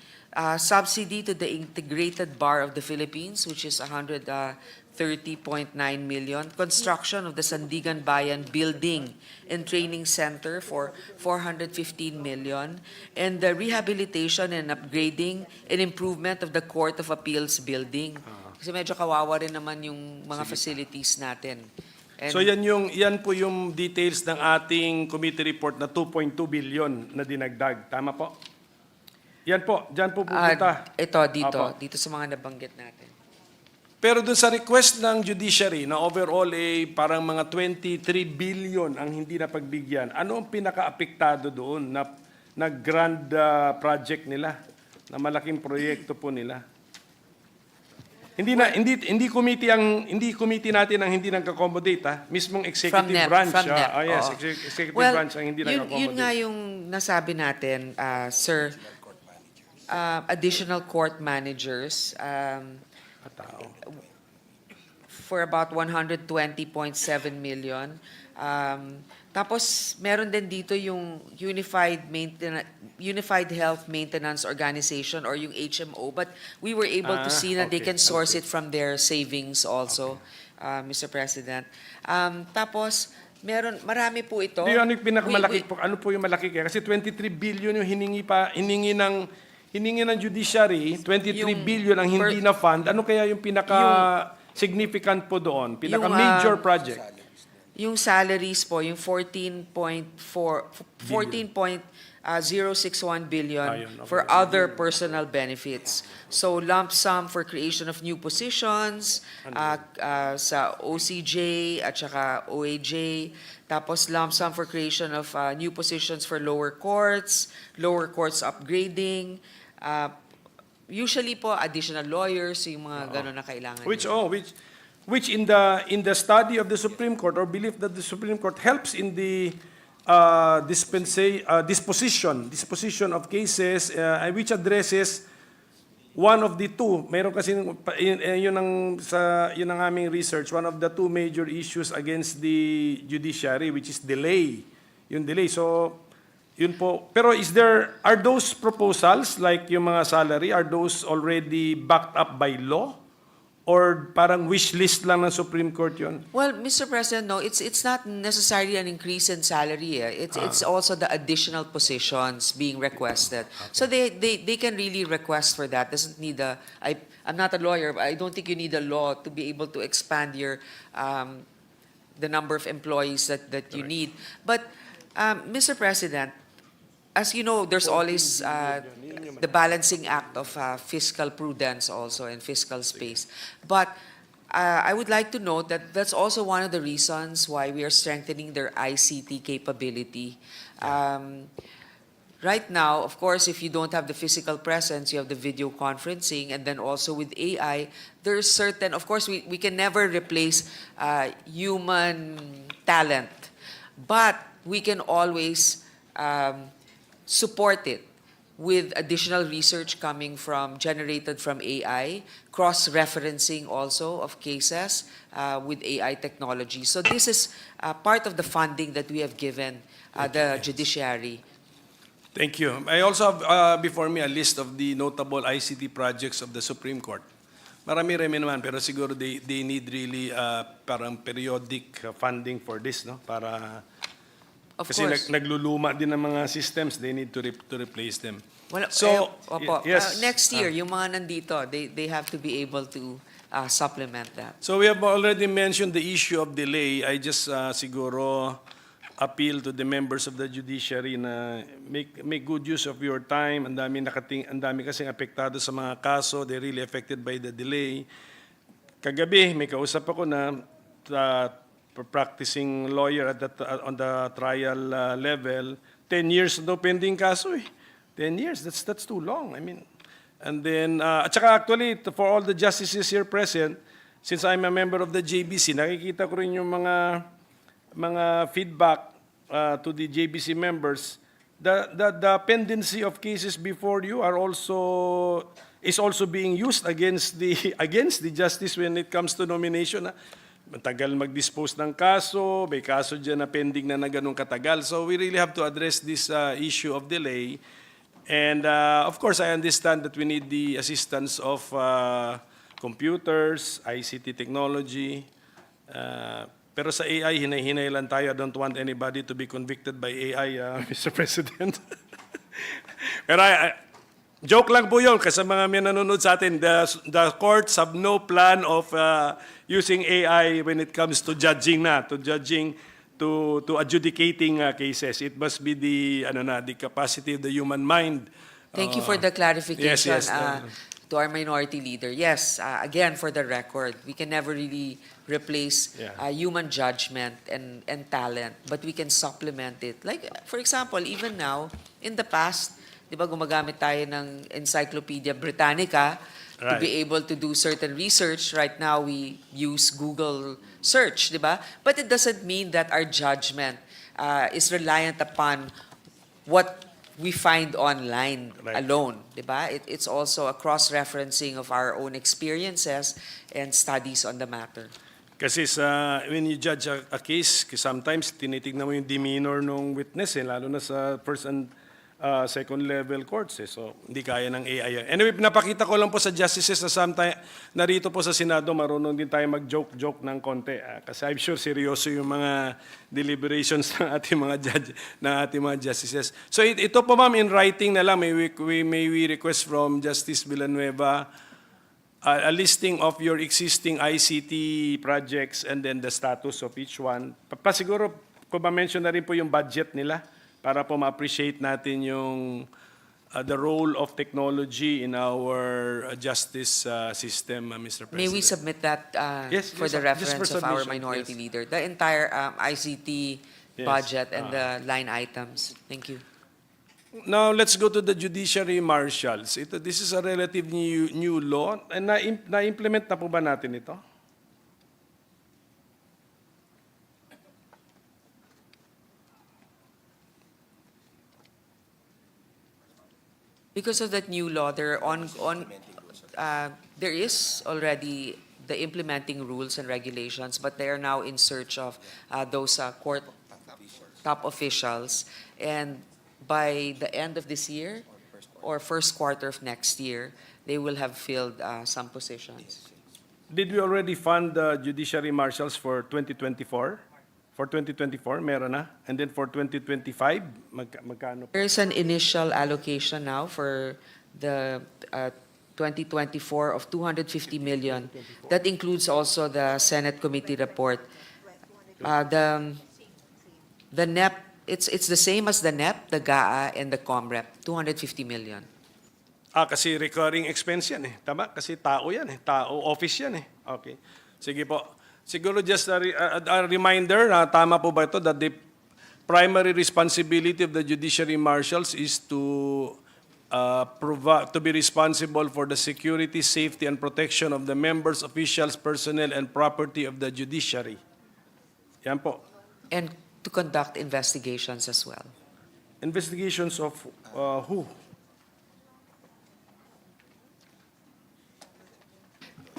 Subsidy to the Integrated Bar of the Philippines, which is 130.9 million. Construction of the Sandigan Bayan Building and Training Center for 415 million. And the rehabilitation and upgrading and improvement of the Court of Appeals Building. Kasi medyo kawawa rin naman yung mga facilities natin. And So yan po yung details ng ating committee report na 2.2 billion na dinagdag. Tama po? Yan po, dyan po pupunta. ito, Apo. dito sa mga nabanggit natin. Pero dun sa request ng judiciary na overall parang mga 23 billion ang hindi na pagbigyan, ano ang pinaka-apektado doon na grand project nila, na malaking proyekto po nila? Hindi committee natin ang hindi nag-accommodate, mismong executive branch. From NEP. Yes, Oo. executive Well, branch ang hindi nag-accommodate. yun nga yung nasabi natin, sir, additional court managers for about 120.7 million. Tapos meron din dito yung Unified Health Maintenance Organization or yung HMO, but we were able to see na they can source it from their savings also, Mr. President. Tapos marami po ito. Ano yung pinakamalaki po? Ano po yung malaki kaya? Kasi 23 billion yung hiningi ng judiciary, 23 billion ang hindi na fund. Ano kaya yung pinaka-significant po doon? Pinaka-major project? Yung salaries po, yung 14.061 billion for other personal benefits. So lump sum for creation of new positions sa OCJ at saka OAJ. Tapos lump sum for creation of new positions for lower courts upgrading. Usually po additional lawyers, yung mga gano'n na kailangan. Which in the study of the Supreme Court, or belief that the Supreme Court helps in the disposition of cases, which addresses one of the two. Meron kasi yun ang aming research, one of the two major issues against the judiciary, which is delay. Yung delay. So yun po. Pero are those proposals like yung mga salary, are those already backed up by law? Or parang wish list lang ng Supreme Court yun? Well, Mr. President, no, it's not necessarily an increase in salary. It's also the additional positions being requested. So they can really request for that. Doesn't need I'm not a lawyer, but I don't think you need a law to be able to expand your the number of employees that you need. But Mr. President, as you know, there's always the balancing act of fiscal prudence also and fiscal space. But I would like to note that that's also one of the reasons why we are strengthening their ICT capability. Right now, of course, if you don't have the physical presence, you have the video conferencing, and then also with AI, there's certain, of course, we can never replace human talent, but we can always support it with additional research generated from AI, cross-referencing also of cases with AI technology. So this is part of the funding that we have given the judiciary. Thank you. I also have before me a list of the notable ICT projects of the Supreme Court. Marami-rami naman, pero siguro they need really parang periodic funding for this, no? Para Of kasi course. nagluluma din ng mga systems, they need to replace them. Well, So, opo, yes. next year, yung mga nandito, they have to be able to supplement that. So we have already mentioned the issue of delay. I just siguro appeal to the members of the judiciary na make good use of your time. Ang dami kasing apektado sa mga kaso. They're really affected by the delay. Kagabi, may kausap ako na practicing lawyer on the trial level. 10 years no pending kaso eh. 10 years, that's too long. I mean, and then, at saka actually, for all the justices here present, since I'm a member of the JBC, nakikita ko rin yung mga feedback to the JBC members. The pendency of cases before you is also being used against the justice when it comes to nomination. Matagal mag-dispose ng kaso, may kaso dyan na pending na ganun katagal. So we really have to address this issue of delay. And of course, I understand that we need the assistance of computers, ICT technology. Pero sa AI, hinay-hinay lang tayo. I don't want anybody to be convicted by AI, Mr. President. Pero joke lang po yun, kasi mga may nanonood sa atin, the courts have no plan of using AI when it comes to judging to adjudicating cases. It must be the capacity of the human mind. Thank you for the clarification. Yes. To our minority leader. Yes, again, for the record, we can never really replace human judgment and talent, but we can supplement it. Like, for example, even now, in the past, di ba gumagamit tayo ng Encyclopedia Britannica to be able to do certain research. Right now, we use Google search, di ba? But it doesn't mean that our judgment is reliant upon what we find online alone, di ba? It's also a cross-referencing of our own experiences and studies on the matter. Kasi when you judge a case, sometimes tinitignan mo yung demeanor ng witness, lalo na sa first and second level courts. So, hindi kaya ng AI. Anyway, napakita ko lang po sa justices na sometime narito po sa Senado, marunong din tayo mag-joke ng konti. Kasi I'm sure seryoso yung mga deliberations ng ating mga justices. So, ito po ma'am, in writing na lang, may we request from Justice Villanueva a listing of your existing ICT projects and then the status of each one. Siguro, kung ma-mention na rin po yung budget nila, para po ma-appreciate natin yung the role of technology in our justice system, Mr. President. May we submit that for the reference of our minority leader? The entire ICT budget and the line items. Thank you. Now, let's go to the judiciary marshals. This is a relative new law. And na-implement na po ba natin ito? Because of that new law, there is already the implementing rules and regulations, but they are now in search of those court top officials. And by the end of this year or first quarter of next year, they will have filled some positions. Did we already fund the judiciary marshals for 2024? For 2024, meron na. And then for 2025, magkano? There's an initial allocation now for the 2024 of 250 million. That includes also the Senate committee report. The NEP, it's the same as the NEP, the GAA, and the COMREP, 250 million. Kasi recurring expense yan eh. Tama? Kasi tao yan eh. Tao, office yan eh. Okay. Sige po. Siguro just a reminder, tama po ba ito, that the primary responsibility of the judiciary marshals is to to be responsible for the security, safety, and protection of the members, officials, personnel, and property of the judiciary. Yan po. And to conduct investigations as well. Investigations of who?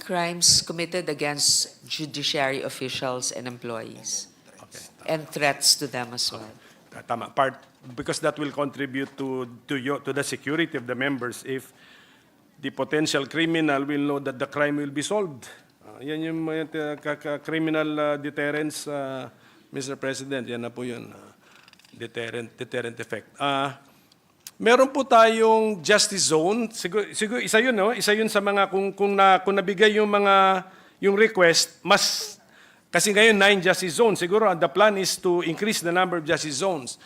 Crimes committed against judiciary officials and employees. Okay. And threats to them as well. Tama. Because that will contribute to the security of the members if the potential criminal will know that the crime will be solved. Yan yung criminal deterrence, Mr. President. Yan na po yun. Deterrent effect. Meron po tayong justice zone. Siguro isa yun, no? Isa yun sa mga kung nabigay yung request, mas kasi ngayon 9 justice zones. Siguro the plan is to increase the number of justice zones.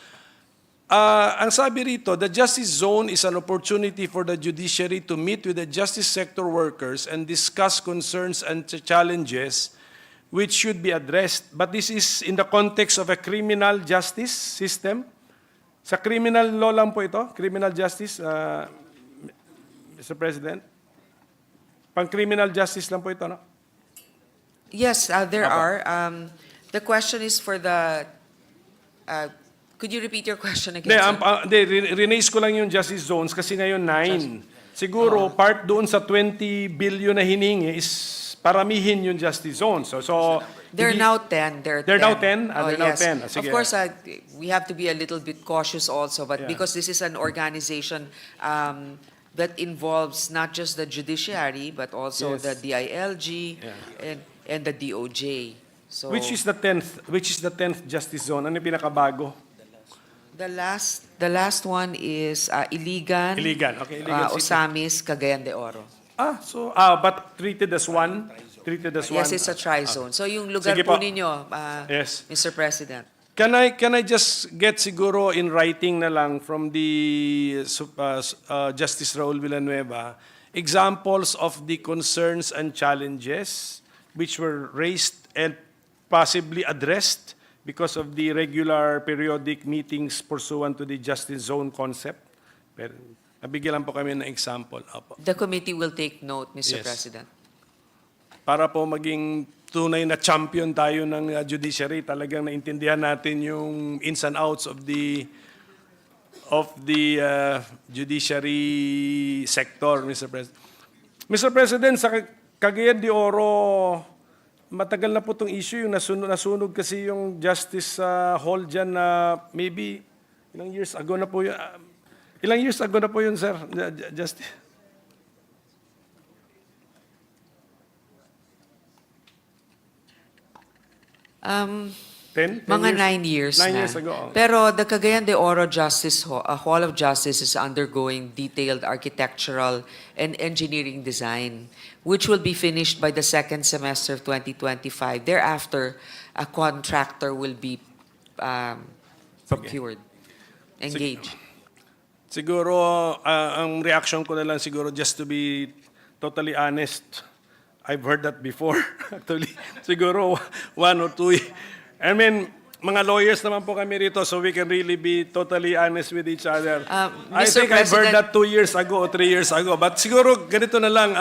Ang sabi rito, the justice zone is an opportunity for the judiciary to meet with the justice sector workers and discuss concerns and challenges which should be addressed. But this is in the context of a criminal justice system. Sa criminal law lang po ito, criminal justice, Mr. President. Pang-criminal justice lang po ito, no? Yes, there are. The question is for the... could you repeat your question again? Rinaise ko lang yung justice zones kasi ngayon 9. Siguro part doon sa 20 billion na hiningi is paramihin yung justice zones. So They're now 10. They're now 10? They're now yes. 10. Sige. Of course, we have to be a little bit cautious also, but Yeah. because this is an organization that involves not just the judiciary, but also Yes. the DILG and the DOJ. So Which is the 10th justice zone? Ano yung pinakabago? the last one is Iligan, Okay, Iligan City. Osamis, Cagayan de Oro. But treated as one? Treated as one? Yes, it's a tri-zone. So yung lugar Sige po po. ninyo, Yes. Mr. President. Can I just get siguro in writing na lang from the Justice Raul Villanueva examples of the concerns and challenges which were raised and possibly addressed because of the regular periodic meetings pursuant to the Justice Zone concept? Pero, nabigyan lang po kami ng example. Opo. The committee will take note, Mr. Yes. President. Para po maging tunay na champion tayo ng judiciary, talagang naintindihan natin yung ins and outs of the judiciary sector, Mr. President. Mr. President, sa Cagayan de Oro, matagal na po itong issue, yung nasunog kasi yung Justice Hall dyan na maybe ilang years ago na po yun. Ilang years ago na po yun, sir? Justice. Mga 9 years 9 na. years ago. Pero the Cagayan de Oro Hall of Justice is undergoing detailed architectural and engineering design, which will be finished by the second semester of 2025. Thereafter, a contractor will be procured, engaged. Siguro, ang reaction ko na lang siguro, just to be totally honest, I've heard that before, actually. Siguro, 1 or 2. I mean, mga lawyers naman po kami rito, so we can really be totally honest with each other. I Mr. think I've heard President- that 2 years ago or 3 years ago. But siguro, ganito na lang.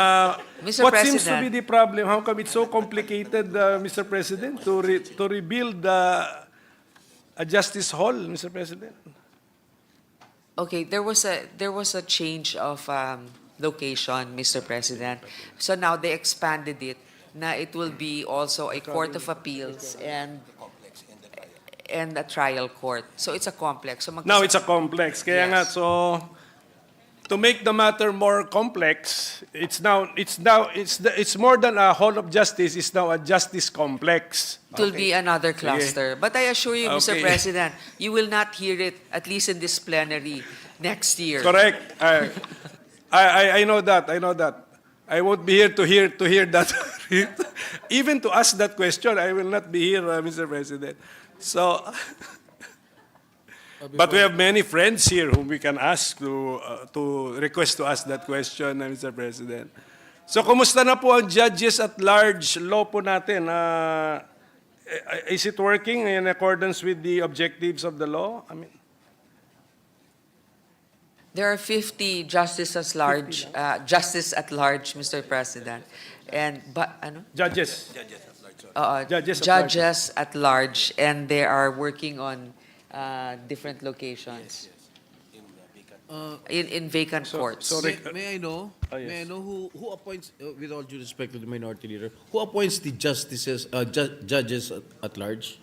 Mr. What seems to President. be the problem? How come it's so complicated, Mr. President, to rebuild a justice hall, Mr. President? Okay, there was a change of location, Mr. President. So now they expanded it. Na it will be also a court of appeals and a trial court. So it's a complex. So Now it's a complex. Kaya Yes. nga, so to make the matter more complex, it's more than a hall of justice. It's now a justice complex. It will be another cluster. But I assure you, Mr. Okay. President, you will not hear it, at least in this plenary, next year. Correct. I know that. I know that. I won't be here to hear that. Even to ask that question, I will not be here, Mr. President. So, but we have many friends here whom we can ask to request to ask that question, Mr. President. So, kumusta na po ang judges at large law po natin? Is it working in accordance with the objectives of the law? I mean, There are 50 justices at large, Mr. President. And, judges. judges at large, and they are working on different locations. In vacant courts. May I know? Oh, yes. May I know who appoints, with all due respect to the minority leader, who appoints the justices, judges at large?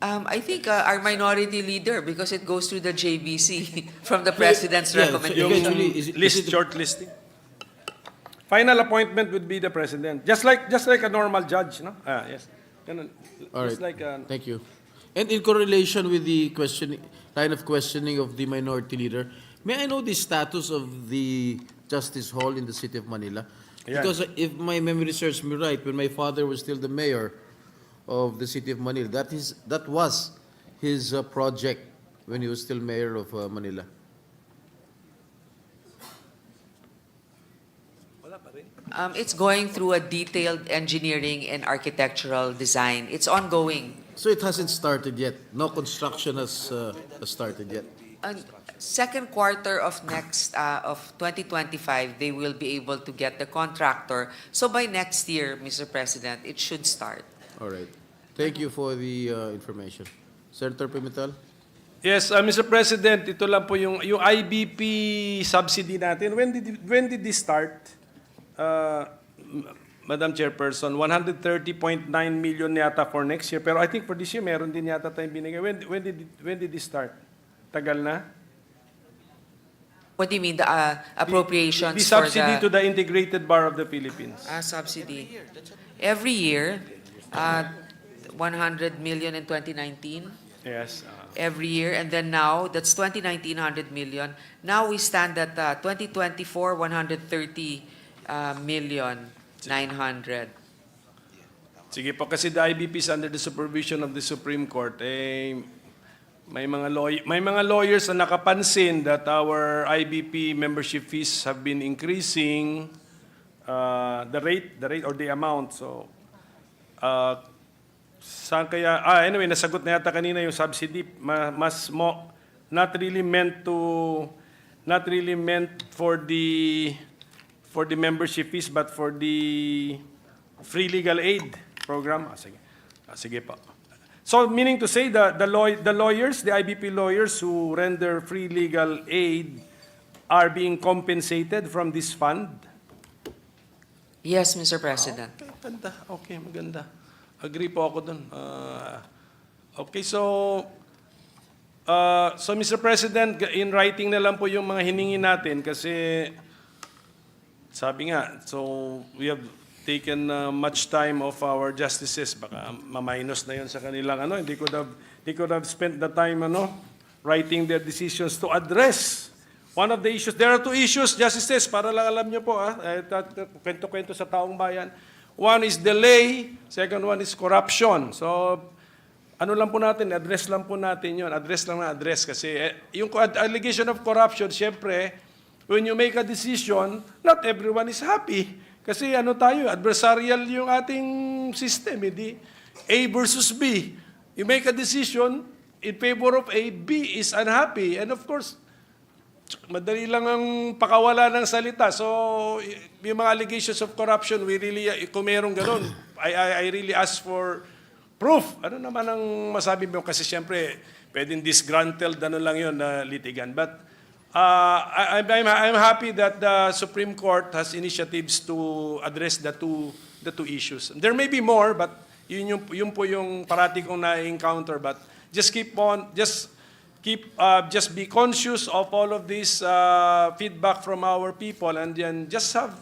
I think our minority leader, because it goes through the JBC from the President's Yeah, so recommendation. eventually, is it Shortlisting. Final appointment would be the president, just like a normal judge, no? Yes. Ganun. All Just right. like Thank you. And in correlation with the line of questioning of the minority leader, may I know the status of the Justice Hall in the city of Manila? Yeah. Because if my memory serves me right, when my father was still the mayor of the city of Manila, that was his project when he was still mayor of Manila. It's going through a detailed engineering and architectural design. It's ongoing. So it hasn't started yet. No construction has started yet. Second quarter of 2025, they will be able to get the contractor. So by next year, Mr. President, it should start. All right. Thank you for the information. Senator Pimentel? Yes, Mr. President, ito lang po yung IBP subsidy natin. When did this start? Madam Chairperson, 130.9 million yata for next year. Pero I think for this year, meron din yata tayong binigay. When did this start? Tagal na? What do you mean, the appropriations The for subsidy to the Integrated Bar of the Philippines. subsidy? Every year, 100 million in 2019. Yes. Every year, and then now, that's 2019, 100 million. Now we stand at 2024, 130 million, 900. Sige po, kasi the IBP is under the supervision of the Supreme Court. May mga lawyers na nakapansin that our IBP membership fees have been increasing the rate or the amount. So, saan kaya, anyway, nasagot na yata kanina yung subsidy, not really meant for the membership fees, but for the free legal aid program. Sige po. So, meaning to say, the lawyers, the IBP lawyers who render free legal aid are being compensated from this fund? Yes, Mr. President. Okay, maganda. Agree po ako dun. Okay, so Mr. President, in writing na lang po yung mga hiningi natin kasi sabi nga, so we have taken much time of our justices. Baka ma-minus na yun sa kanilang They could have spent the time writing their decisions to address one of the issues. There are two issues, justices, para lang alam nyo po, kwento-kwento sa taong bayan. One is delay, second one is corruption. So, lang po natin, address lang po natin yun. Address lang na address kasi yung allegation of corruption, syempre, when you make a decision, not everyone is happy. Kasi tayo, adversarial yung ating system, hindi A versus B. You make a decision in favor of A, B is unhappy. And of course, madali lang ang pakawala ng salita. So, yung mga allegations of corruption, we really, kung merong ganun, I really ask for proof. Ano naman ang masabi mo? Kasi siyempre, pwedeng disgruntled, lang yun na litigan. But I'm happy that the Supreme Court has initiatives to address the two issues. There may be more, but yun po yung parati kong na-encounter. But just keep on, just just be conscious of all of this feedback from our people, and then just have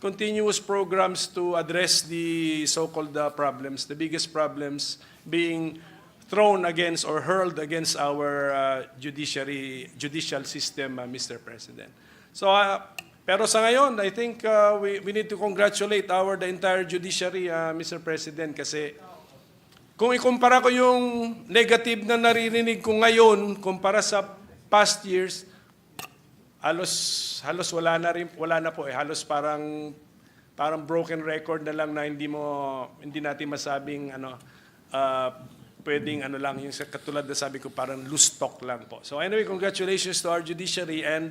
continuous programs to address the so-called problems, the biggest problems being thrown against or hurled against our judicial system, Mr. President. So, pero sa ngayon, I think we need to congratulate the entire judiciary, Mr. President, kasi kung ikumpara ko yung negative na naririnig ko ngayon kumpara sa past years, halos wala na po eh. Halos parang broken record na lang na hindi natin masabing pwedeng lang yung katulad na sabi ko parang loose talk lang po. So anyway, congratulations to our judiciary, and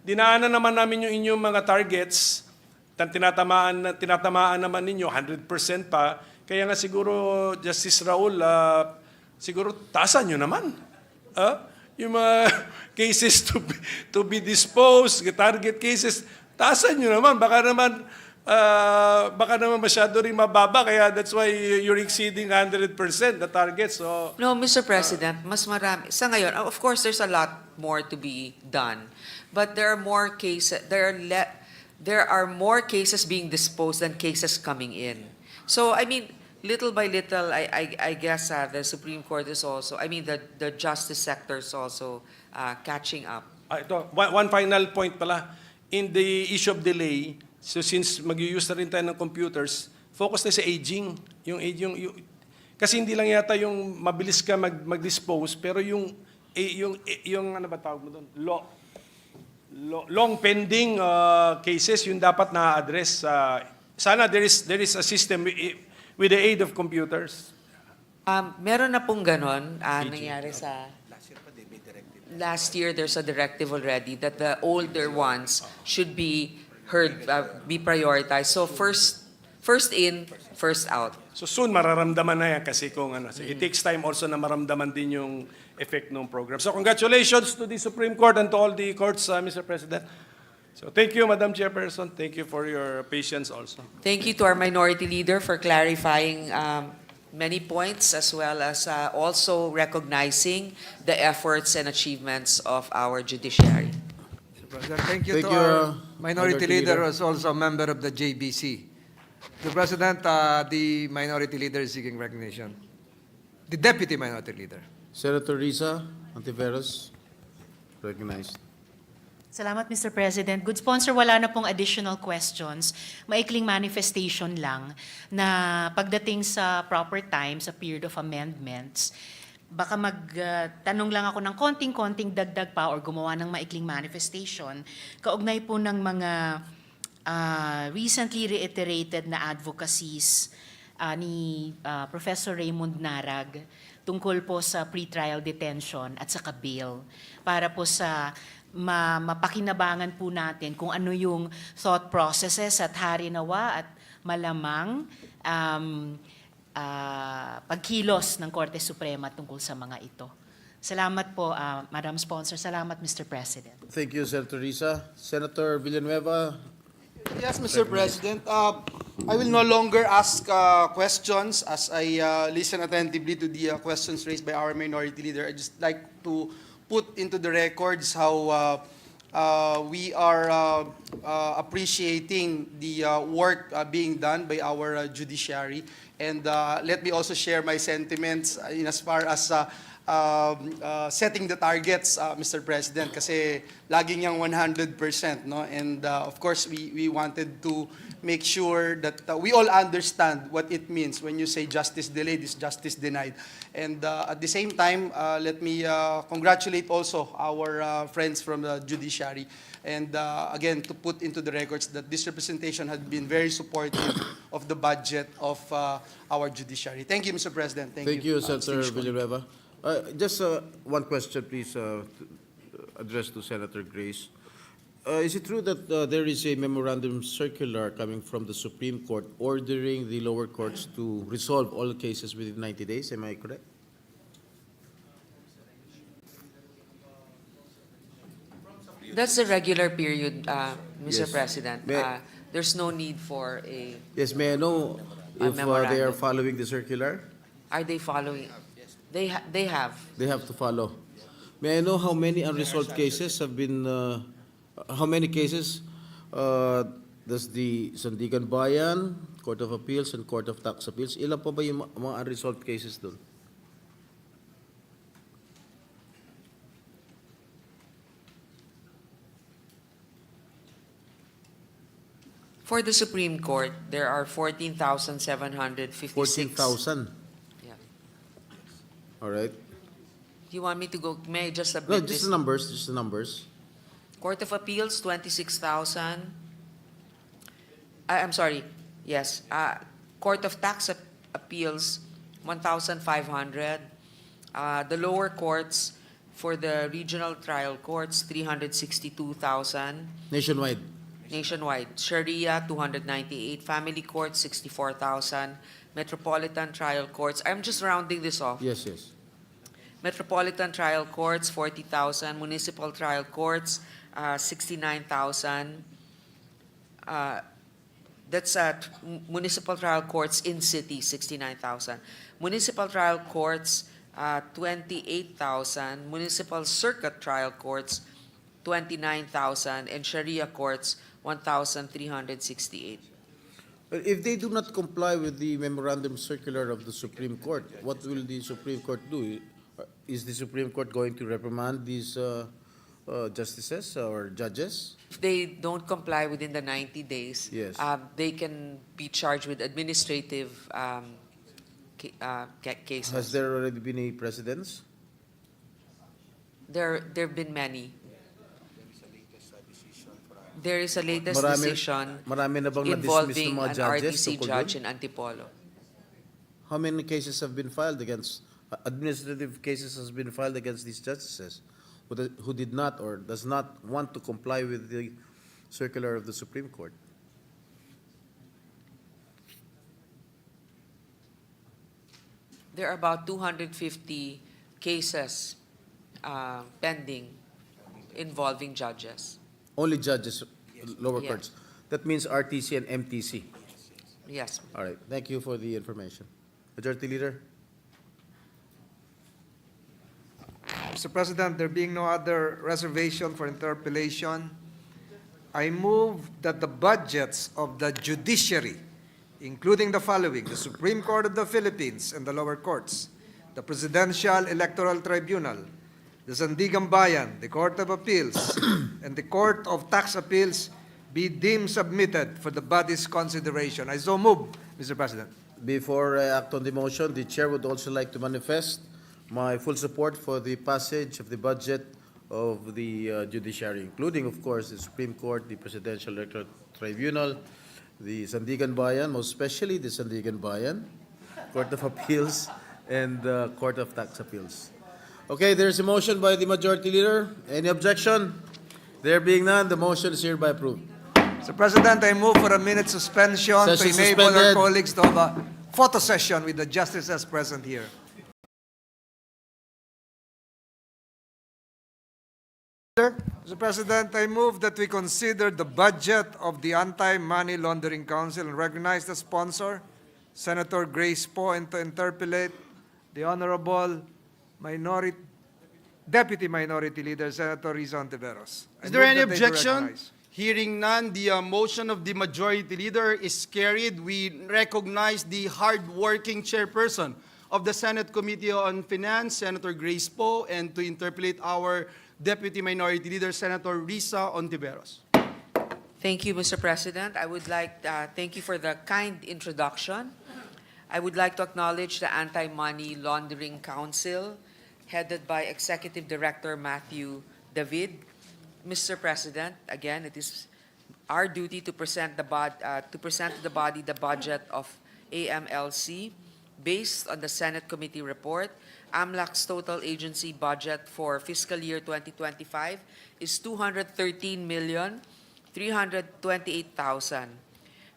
dinaanan naman namin yung inyong mga targets. Tinatamaan naman ninyo 100% pa. Kaya nga siguro, Justice Raul, siguro taasan nyo naman. Yung mga cases to be disposed, target cases, taasan nyo naman. Baka naman masyado rin mababa, kaya that's why you're exceeding 100% the target. So, No, Mr. President, mas marami. Sa ngayon, of course, there's a lot more to be done. But there are more cases, there are more cases being disposed than cases coming in. So, I mean, little by little, I guess the Supreme Court is also, the justice sector is also catching up. ito, one final point pala. In the issue of delay, so since mag-use na rin tayo ng computers, focus na sa aging. Kasi hindi lang yata yung mabilis ka mag-dispose, pero yung ano ba tawag mo doon? Long pending cases, yung dapat na-address. Sana there is a system with the aid of computers. Meron na pong ganon nangyari sa... Last year, there's a directive already that the older ones should be heard, be prioritized. So first in, first out. So soon mararamdaman na yan kasi kung ano. So it takes time also na maramdaman din yung effect ng program. So congratulations to the Supreme Court and to all the courts, Mr. President. So thank you, Madam Chairperson. Thank you for your patience also. Thank you to our Minority Leader for clarifying many points, as well as also recognizing the efforts and achievements of our judiciary. Mr. President, thank you Thank to you, our Minority Minority Leader, Leader. who is also a member of the JBC. Mr. President, the Minority Leader is seeking recognition. The Deputy Minority Leader. Senator Risa Antiveros, recognized. Salamat, Mr. President. Good sponsor, wala na pong additional questions. Maikling manifestation lang na pagdating sa proper time, sa period of amendments, baka magtanong lang ako ng konting-konting dagdag pa or gumawa ng maikling manifestation kaugnay po ng mga recently reiterated na advocacies ni Professor Raymond Narag tungkol po sa pretrial detention at saka bail para po sa mapakinabangan po natin kung ano yung thought processes at harinawa at malamang pagkilos ng Korte Suprema tungkol sa mga ito. Salamat po, Madam Sponsor. Salamat, Mr. President. Thank you, Senator Risa. Senator Villanueva. Yes, Mr. President. I will no longer ask questions as I listen attentively to the questions raised by our Minority Leader. I just like to put into the records how we are appreciating the work being done by our judiciary. And let me also share my sentiments in as far as setting the targets, Mr. President, kasi laging yung 100%, no? And of course, we wanted to make sure that we all understand what it means when you say justice delayed is justice denied. And at the same time, let me congratulate also our friends from the judiciary. And again, to put into the records that this representation had been very supportive of the budget of our judiciary. Thank you, Mr. President. Thank you, Senator Villanueva. Just one question, please, addressed to Senator Grace. Is it true that there is a memorandum circular coming from the Supreme Court ordering the lower courts to resolve all cases within 90 days? Am I correct? That's a regular period, Mr. Yes. President. May- There's no need for a... Yes, may I know if they are memorandum. following the circular? Are they following? They have. They have to follow. May I know how many unresolved cases have been, how many cases does the Sandigan Bayan, Court of Appeals, and Court of Tax Appeals, ilan pa ba yung mga unresolved cases doon? For the Supreme Court, there are 14,756. 14,000. Yeah. All right. You want me to go, may I just No, submit just this? the numbers, just the numbers. Court of Appeals, 26,000. I'm sorry, yes. Court of Tax Appeals, 1,500. The lower courts, for the regional trial courts, 362,000. Nationwide. Nationwide, Sharia, 298. Family courts, 64,000. Metropolitan trial courts, I'm just rounding this off. Yes, yes. Metropolitan trial courts, 40,000. Municipal trial courts, 69,000. That's municipal trial courts in city, 69,000. Municipal trial courts, 28,000. Municipal circuit trial courts, 29,000. And Sharia courts, 1,368. But if they do not comply with the memorandum circular of the Supreme Court, what will the Supreme Court do? Is the Supreme Court going to reprimand these justices or judges? If they don't comply within the 90 days, Yes. they can be charged with administrative cases. Has there already been a precedence? There have been many. There is a latest decision Marami na bang na-dismiss involving ng mga an judges RTC tungkol judge dun? in Antipolo. How many cases have been filed against, administrative cases has been filed against these justices who did not or does not want to comply with the circular of the Supreme Court? There are about 250 cases pending involving judges. Only judges, lower Yes. courts. That means RTC and MTC. Yes. All right, thank you for the information. Majority Leader? Mr. President, there being no other reservation for interpellation, I move that the budgets of the judiciary, including the following: the Supreme Court of the Philippines and the lower courts, the Presidential Electoral Tribunal, the Sandigan Bayan, the Court of Appeals, and the Court of Tax Appeals be deemed submitted for the body's consideration. I so move, Mr. President. Before I act on the motion, the Chair would also like to manifest my full support for the passage of the budget of the judiciary, including, of course, the Supreme Court, the Presidential Electoral Tribunal, the Sandigan Bayan, most especially the Sandigan Bayan, Court of Appeals, and the Court of Tax Appeals. Okay, there's a motion by the Majority Leader. Any objection? There being none, the motion is hereby approved. Mr. President, I move for a minute suspension to Session enable our suspended. colleagues to have a photo session with the justices present here. Mr. President, I move that we consider the budget of the Anti-Money Laundering Council and recognize the sponsor, Senator Grace Poe, and to interpellate the Honorable Deputy Minority Leader, Senator Risa Ontiveros. I Is there move any that they be objection? recognized. Hearing none, the motion of the Majority Leader is carried. We recognize the hard-working chairperson of the Senate Committee on Finance, Senator Grace Poe, and to interpellate our Deputy Minority Leader, Senator Risa Ontiveros. Thank you, Mr. President. I would like, thank you for the kind introduction. I would like to acknowledge the Anti-Money Laundering Council, headed by Executive Director Matthew David. Mr. President, again, it is our duty to present to the body the budget of AMLC. Based on the Senate Committee report, AMLAC's total agency budget for fiscal year 2025 is 213,328,000,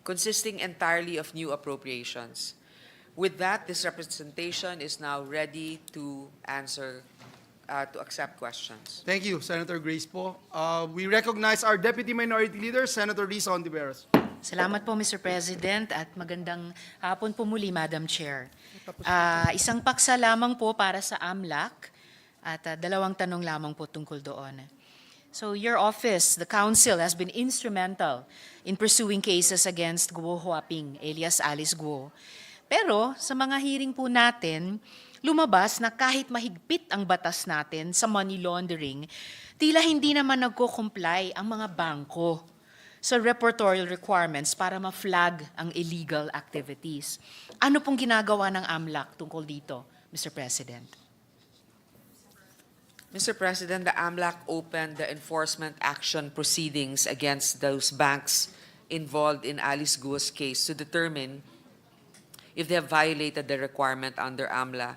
consisting entirely of new appropriations. With that, this representation is now ready to answer, to accept questions. Thank you, Senator Grace Poe. We recognize our Deputy Minority Leader, Senator Risa Ontiveros. Salamat po, Mr. President, at magandang hapon po muli, Madam Chair. Isang paksa lamang po para sa AMLAC. At dalawang tanong lamang po tungkol doon. So your office, the council, has been instrumental in pursuing cases against Guo Huaping, alias Alice Guo. Pero sa mga hearing po natin, lumabas na kahit mahigpit ang batas natin sa money laundering, tila hindi naman nagko-comply ang mga bangko sa reportorial requirements para ma-flag ang illegal activities. Ano pong ginagawa ng AMLAC tungkol dito, Mr. President? Mr. President, the AMLAC opened the enforcement action proceedings against those banks involved in Alice Guo's case to determine if they have violated the requirement under AMLA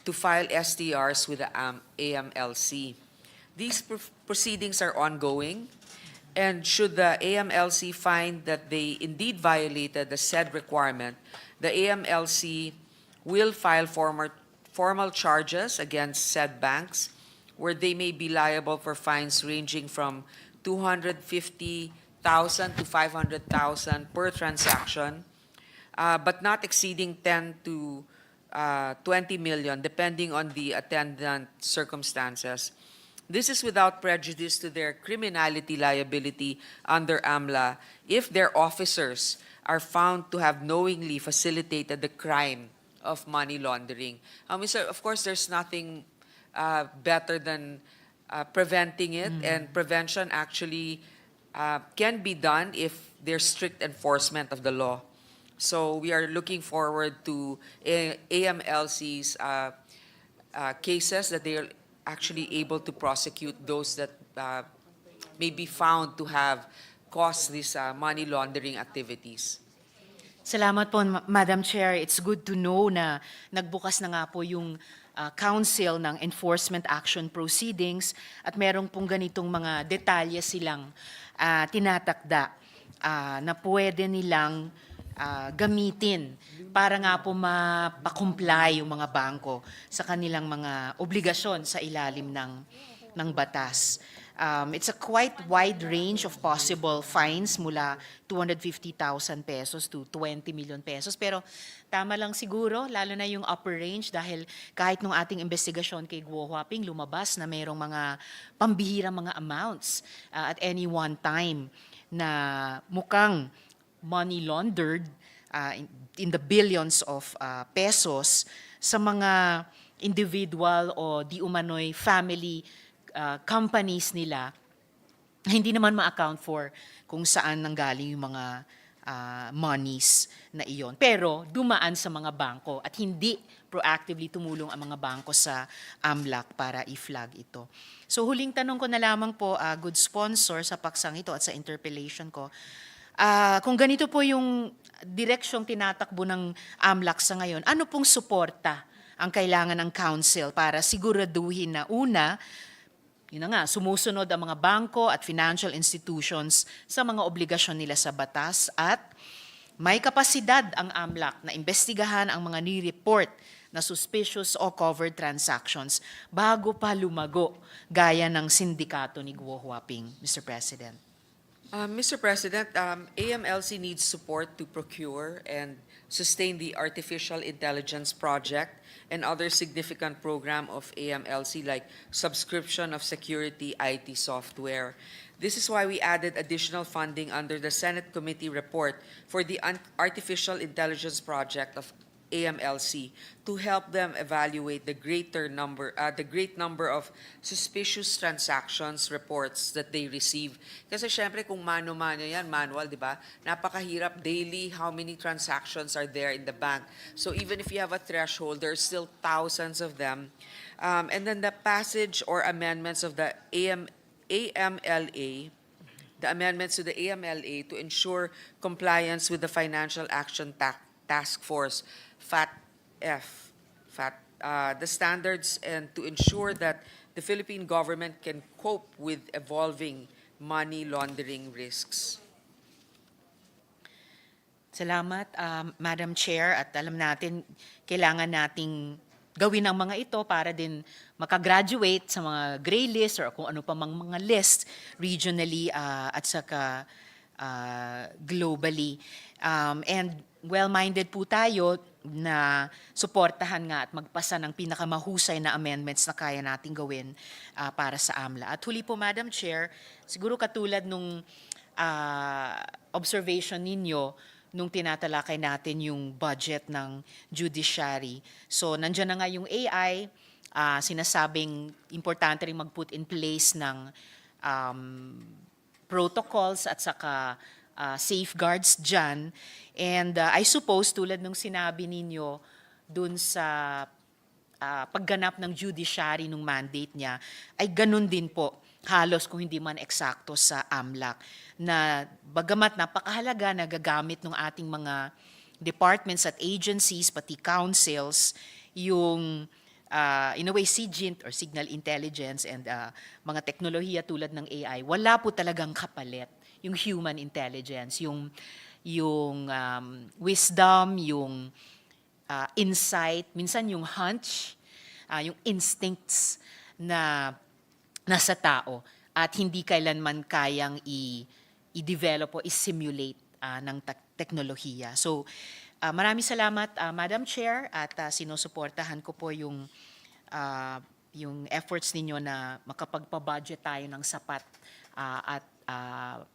to file STRs with the AMLC. These proceedings are ongoing, and should the AMLC find that they indeed violated the said requirement, the AMLC will file formal charges against said banks where they may be liable for fines ranging from 250,000 to 500,000 per transaction, but not exceeding 10 to 20 million, depending on the attendant circumstances. This is without prejudice to their criminality liability under AMLA if their officers are found to have knowingly facilitated the crime of money laundering. Of course, there's nothing better than preventing it, and prevention actually can be done if there's strict enforcement of the law. So we are looking forward to AMLC's cases that they are actually able to prosecute those that may be found to have caused these money laundering activities. Salamat po, Madam Chair. It's good to know na nagbukas na nga po yung Council ng Enforcement Action Proceedings at merong pong ganitong mga detalye silang tinatakda na pwede nilang gamitin para nga po mapakomply yung mga bangko sa kanilang mga obligasyon sa ilalim ng batas. It's a quite wide range of possible fines mula 250,000 pesos to 20 million pesos. Pero tama lang siguro, lalo na yung upper range dahil kahit nung ating investigasyon kay Guo Huaping, lumabas na mayroong mga pambihirang mga amounts at any one time na mukhang money laundered in the billions of pesos sa mga individual o di umano'y family companies nila, hindi naman ma-account for kung saan nanggaling yung mga monies na iyon. Pero dumaan sa mga bangko at hindi proactively tumulong ang mga bangko sa AMLAC para i-flag ito. So huling tanong ko na lamang po, good sponsor sa paksang ito at sa interpellation ko, kung ganito po yung direksyong tinatakbo ng AMLAC sa ngayon, ano pong suporta ang kailangan ng council para siguraduhin na una, yun na nga, sumusunod ang mga bangko at financial institutions sa mga obligasyon nila sa batas at may kapasidad ang AMLAC na imbestigahan ang mga ni-report na suspicious o covered transactions bago pa lumago gaya ng sindikato ni Guo Huaping, Mr. President. Mr. President, AMLC needs support to procure and sustain the artificial intelligence project and other significant program of AMLC like subscription of security IT software. This is why we added additional funding under the Senate committee report for the artificial intelligence project of AMLC to help them evaluate the great number of suspicious transactions reports that they receive. Kasi syempre kung mano-mano yan, manual, di ba? Napakahirap daily how many transactions are there in the bank. So even if you have a threshold, there's still thousands of them. And then the passage or amendments of the AMLA, the amendments to the AMLA to ensure compliance with the Financial Action Task Force, FATF, the standards, and to ensure that the Philippine government can cope with evolving money laundering risks. Salamat, Madam Chair, at alam natin, kailangan nating gawin ang mga ito para din makagraduate sa mga gray list or kung ano pa mang mga list regionally at saka globally. And well-minded po tayo, na suportahan nga at magpasa ng pinakamahusay na amendments na kaya nating gawin para sa AMLA. At huli po, Madam Chair, siguro katulad nung observation ninyo nung tinatalakay natin yung budget ng judiciary. So, nandyan na nga yung AI, sinasabing importante rin mag-put in place ng protocols at saka safeguards dyan. And I suppose, tulad nung sinabi ninyo dun sa pagganap ng judiciary nung mandate niya, ay ganun din po, halos kung hindi man eksakto sa AMLAC, na bagamat napakahalaga na gagamit ng ating mga departments at agencies, pati councils, yung in a way, SIGINT or Signal Intelligence and mga teknolohiya tulad ng AI, wala po talagang kapalit yung human intelligence, yung wisdom, yung insight, minsan yung hunch, yung instincts na nasa tao at hindi kailanman kayang i-develop o i-simulate ng teknolohiya. So, maraming salamat, Madam Chair, at sinusuportahan ko po yung efforts ninyo na makapagpa-budget tayo ng sapat at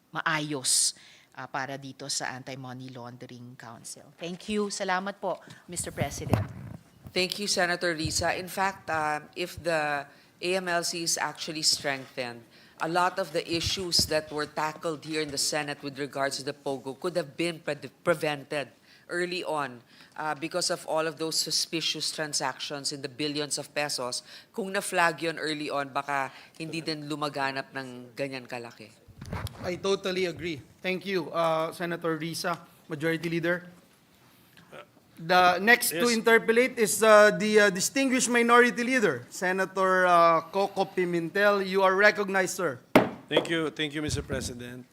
maayos para dito sa Anti-Money Laundering Council. Thank you. Salamat po, Mr. President. Thank you, Senator Risa. In fact, if the AMLC is actually strengthened, a lot of the issues that were tackled here in the Senate with regards to the POGO could have been prevented early on because of all of those suspicious transactions in the billions of pesos. Kung na-flag yun early on, baka hindi din lumaganap ng ganyan kalaki. I totally agree. Thank you, Senator Risa, Majority Leader. The next to Yes. interpellate is the distinguished Minority Leader, Senator Coco Pimentel. You are recognized, sir. Thank you, Mr. President.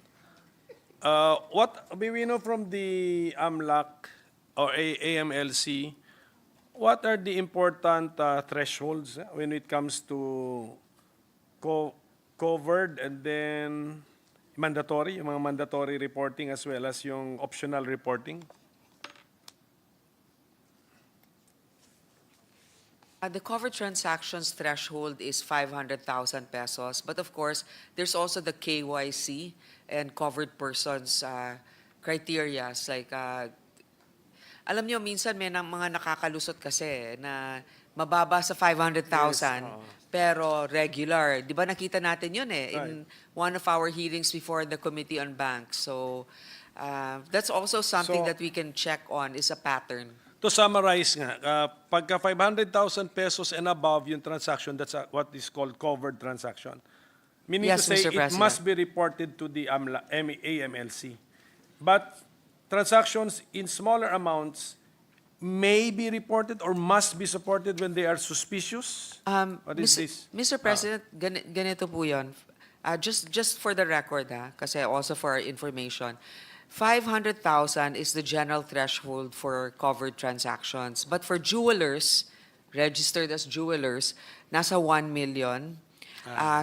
What we know from the AMLAC or AMLC, what are the important thresholds when it comes to covered and then mandatory, yung mga mandatory reporting as well as yung optional reporting? The covered transactions threshold is 500,000 pesos. But of course, there's also the KYC and covered persons criteria. Like, alam nyo, minsan may mga nakakalusot kasi na mababa sa 500,000 pero regular. Di ba nakita natin yun in one of our hearings before the Committee on Banks. So that's also something So- that we can check on is a pattern. To summarize nga, pagka 500,000 pesos and above yung transaction, that's what is called covered transaction. Meaning Yes, to say, Mr. it President. must be reported to the AMLC. But transactions in smaller amounts may be reported or must be supported when they are suspicious? What is this? Mr. President, ganito po yun. Just for the record, kasi also for our information, 500,000 is the general threshold for covered transactions. But for jewelers, registered as jewelers, nasa 1 million.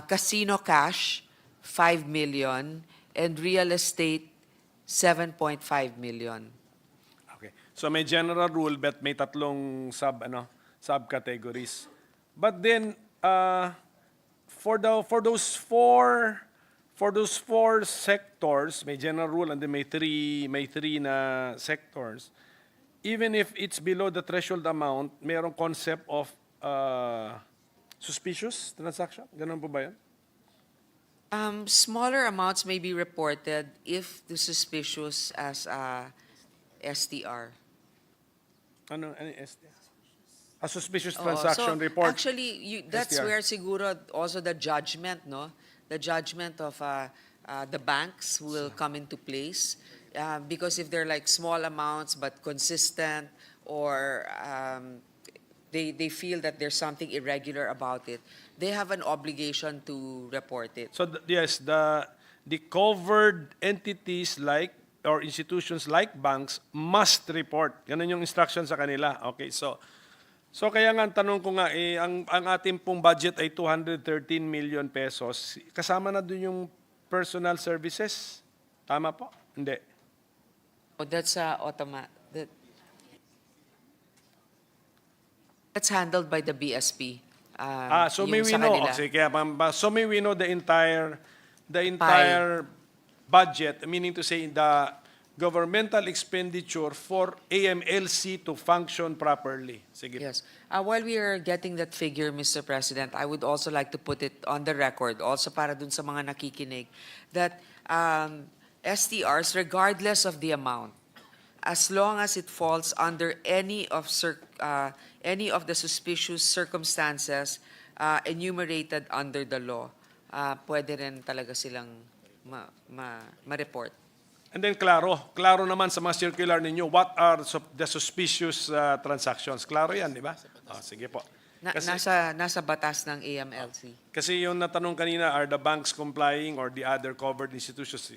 Casino cash, 5 million. And real estate, 7.5 million. Okay. So may general rule but may tatlong subcategories. But then for those four sectors, may general rule and then may three na sectors. Even if it's below the threshold amount, mayroong concept of suspicious transaction. Ganun po ba 'yan? Smaller amounts may be reported if the suspicious as STR. Ano STR? A suspicious Oo, transaction so report. actually, that's STR. where siguro also the judgment, no? The judgment of the banks will come into place because if they're like small amounts but consistent or they feel that there's something irregular about it, they have an obligation to report it. So yes, the covered entities like or institutions like banks must report. Ganun yung instruction sa kanila. Okay, so kaya nga ang tanong ko nga ang ating pong budget ay 213 million pesos. Kasama na dun yung personal services. Tama po? Hindi. Oh, that's automatic. That's handled by the BSP. So yung may we sa know, kanila. sige, so may we know the entire budget, meaning to say the governmental expenditure for AMLC to function properly. Sige. Yes. While we are getting that figure, Mr. President, I would also like to put it on the record, also para dun sa mga nakikinig, that STRs, regardless of the amount, as long as it falls under any of the suspicious circumstances enumerated under the law, pwede rin talaga silang ma-report. And then klaro naman sa mga circular ninyo, what are the suspicious transactions? Klaro yan, di ba? Sige po. Nasa batas ng AMLC. Kasi yung natanong kanina, are the banks complying or the other covered institutions?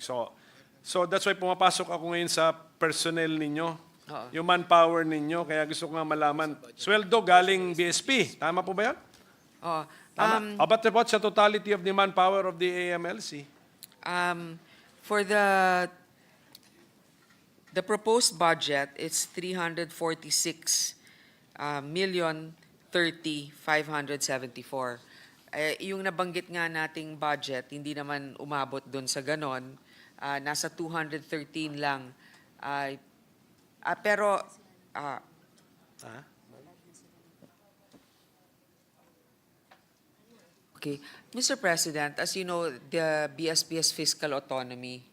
So that's why pumapasok ako ngayon sa personnel ninyo, yung manpower ninyo, kaya gusto ko nga malaman. Sweldo galing BSP, tama po ba yan? Tama. But what's the totality of the manpower of the AMLC? For the proposed budget, it's 346,030,574. Yung nabanggit nga nating budget, hindi naman umabot doon sa ganon. Nasa 213 lang. Pero okay, Mr. President, as you know, the BSP has fiscal autonomy.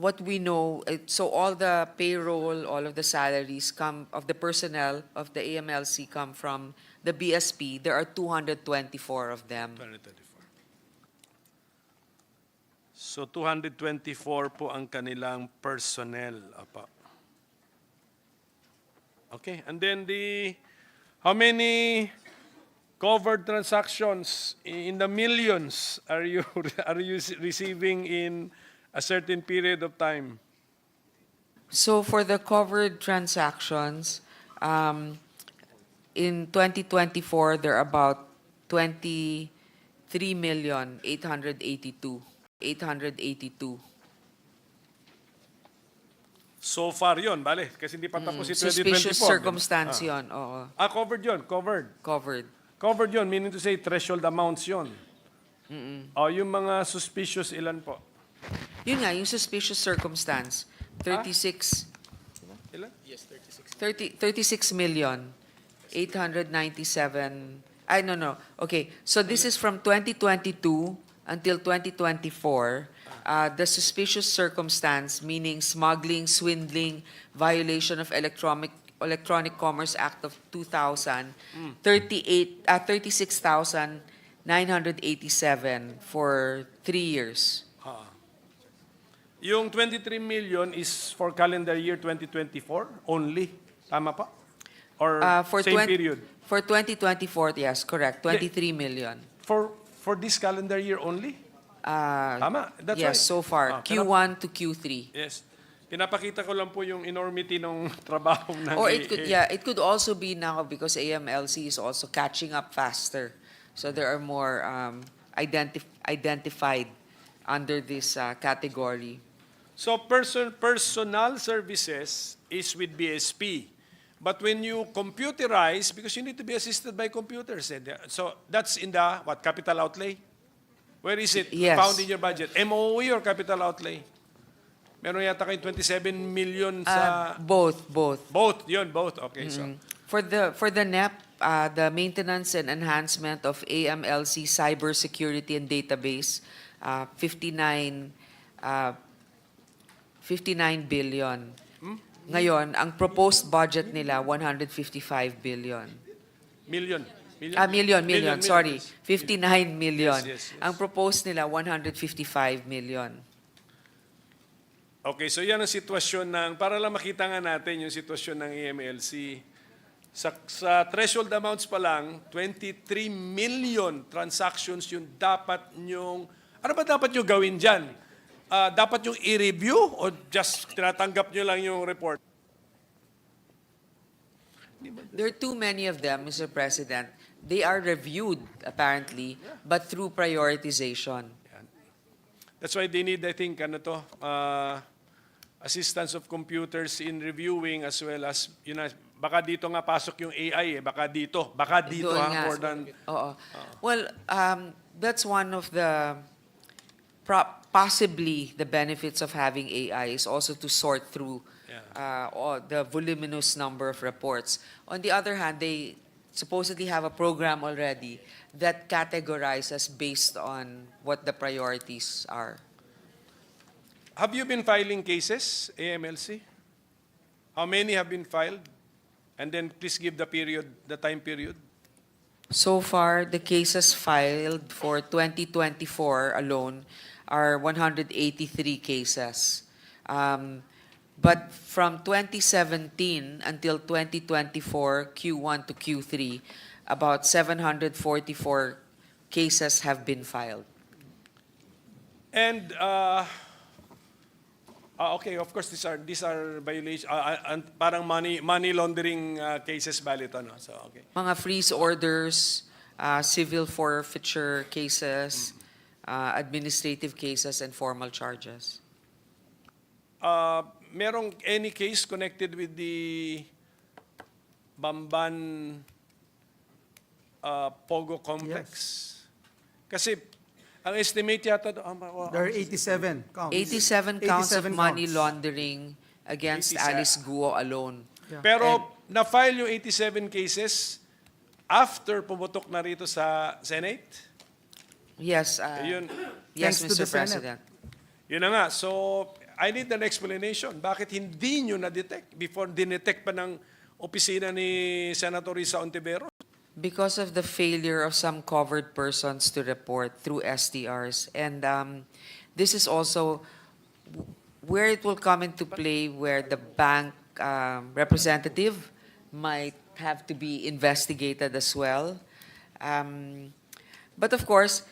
What we know, so all the payroll, all of the salaries of the personnel of the AMLC come from the BSP. There are 224 of them. 224. So 224 po ang kanilang personnel. Apa. Okay, and then how many covered transactions in the millions are you receiving in a certain period of time? So for the covered transactions, in 2024, there are about 23,882,882. So far yon, bale, kasi hindi pa tapos si 2024. Suspicious circumstance yun, oo. Covered yon, covered. Covered. Covered yon, meaning to say threshold amounts yon. Yung mga suspicious ilan po? Yun nga, yung suspicious circumstance, 36 Ilan? 36 million, 897, no. Okay, so this is from 2022 until 2024. The suspicious circumstance, meaning smuggling, swindling, violation of Electronic Commerce Act of 2000, 36,987 for 3 years. Yung 23 million is for calendar year 2024 only. Tama pa? Or same period? For 2024, yes, correct. 23 million. For this calendar year only? Tama. That's Yes, right. so far. Q1 to Q3. Yes. Pinapakita ko lang po yung enormity ng trabaho ng Or it could also be now because AMLC is also catching up faster. So there are more identified under this category. So personal services is with BSP. But when you computerize, because you need to be assisted by computers, so that's in the capital outlay? Where is it Yes. found in your budget? MOE or capital outlay? Meron yata kayong 27 million sa... Both. Both, yun, both. Okay, so... For the NEP, the maintenance and enhancement of AMLC cybersecurity and database, 59 billion. Ngayon, ang proposed budget nila 155 billion. Million. Million, sorry. Yes. 59 million. Yes. Ang proposed nila 155 million. Okay, so yan ang sitwasyon para lang makita nga natin yung sitwasyon ng AMLC. Sa threshold amounts pa lang, 23 million transactions yung dapat nyong... Ano ba dapat nyo gawin dyan? Dapat yung i-review o just tinatanggap nyo lang yung report? There are too many of them, Mr. President. They are reviewed, apparently, but through prioritization. That's why they need, I think, assistance of computers in reviewing as well as, baka dito nga pasok yung AI baka dito Doon nga. more than, Oo. Well, that's one of the possibly the benefits of having AI is also to sort through all the voluminous number of reports. On the other hand, they supposedly have a program already that categorizes based on what the priorities are. have you been filing cases, AMLC? How many have been filed? And then please give the time period. So far, the cases filed for 2024 alone are 183 cases. But from 2017 until 2024, Q1 to Q3, about 744 cases have been filed. And okay, of course these are violations, parang money laundering cases bali ito, no? So okay. Mga freeze orders, civil forfeiture cases, administrative cases, and formal charges. Merong any case connected with the Bamban Pogo complex? Kasi ang estimate yata There are 87 counts. 87 counts of 87 money counts. laundering against 87. Alice Guo alone. pero na-file yung 87 cases after pumutok na rito sa Senate? Yes, Yun, yes, Thanks to Mr. the Senate. President. yun na nga. So, I need an explanation. Bakit hindi nyo na-detect before dinetect pa ng opisina ni Senator Risa Ontiveros? Because of the failure of some covered persons to report through STRs. And this is also where it will come into play where the bank representative might have to be investigated as well. But of course,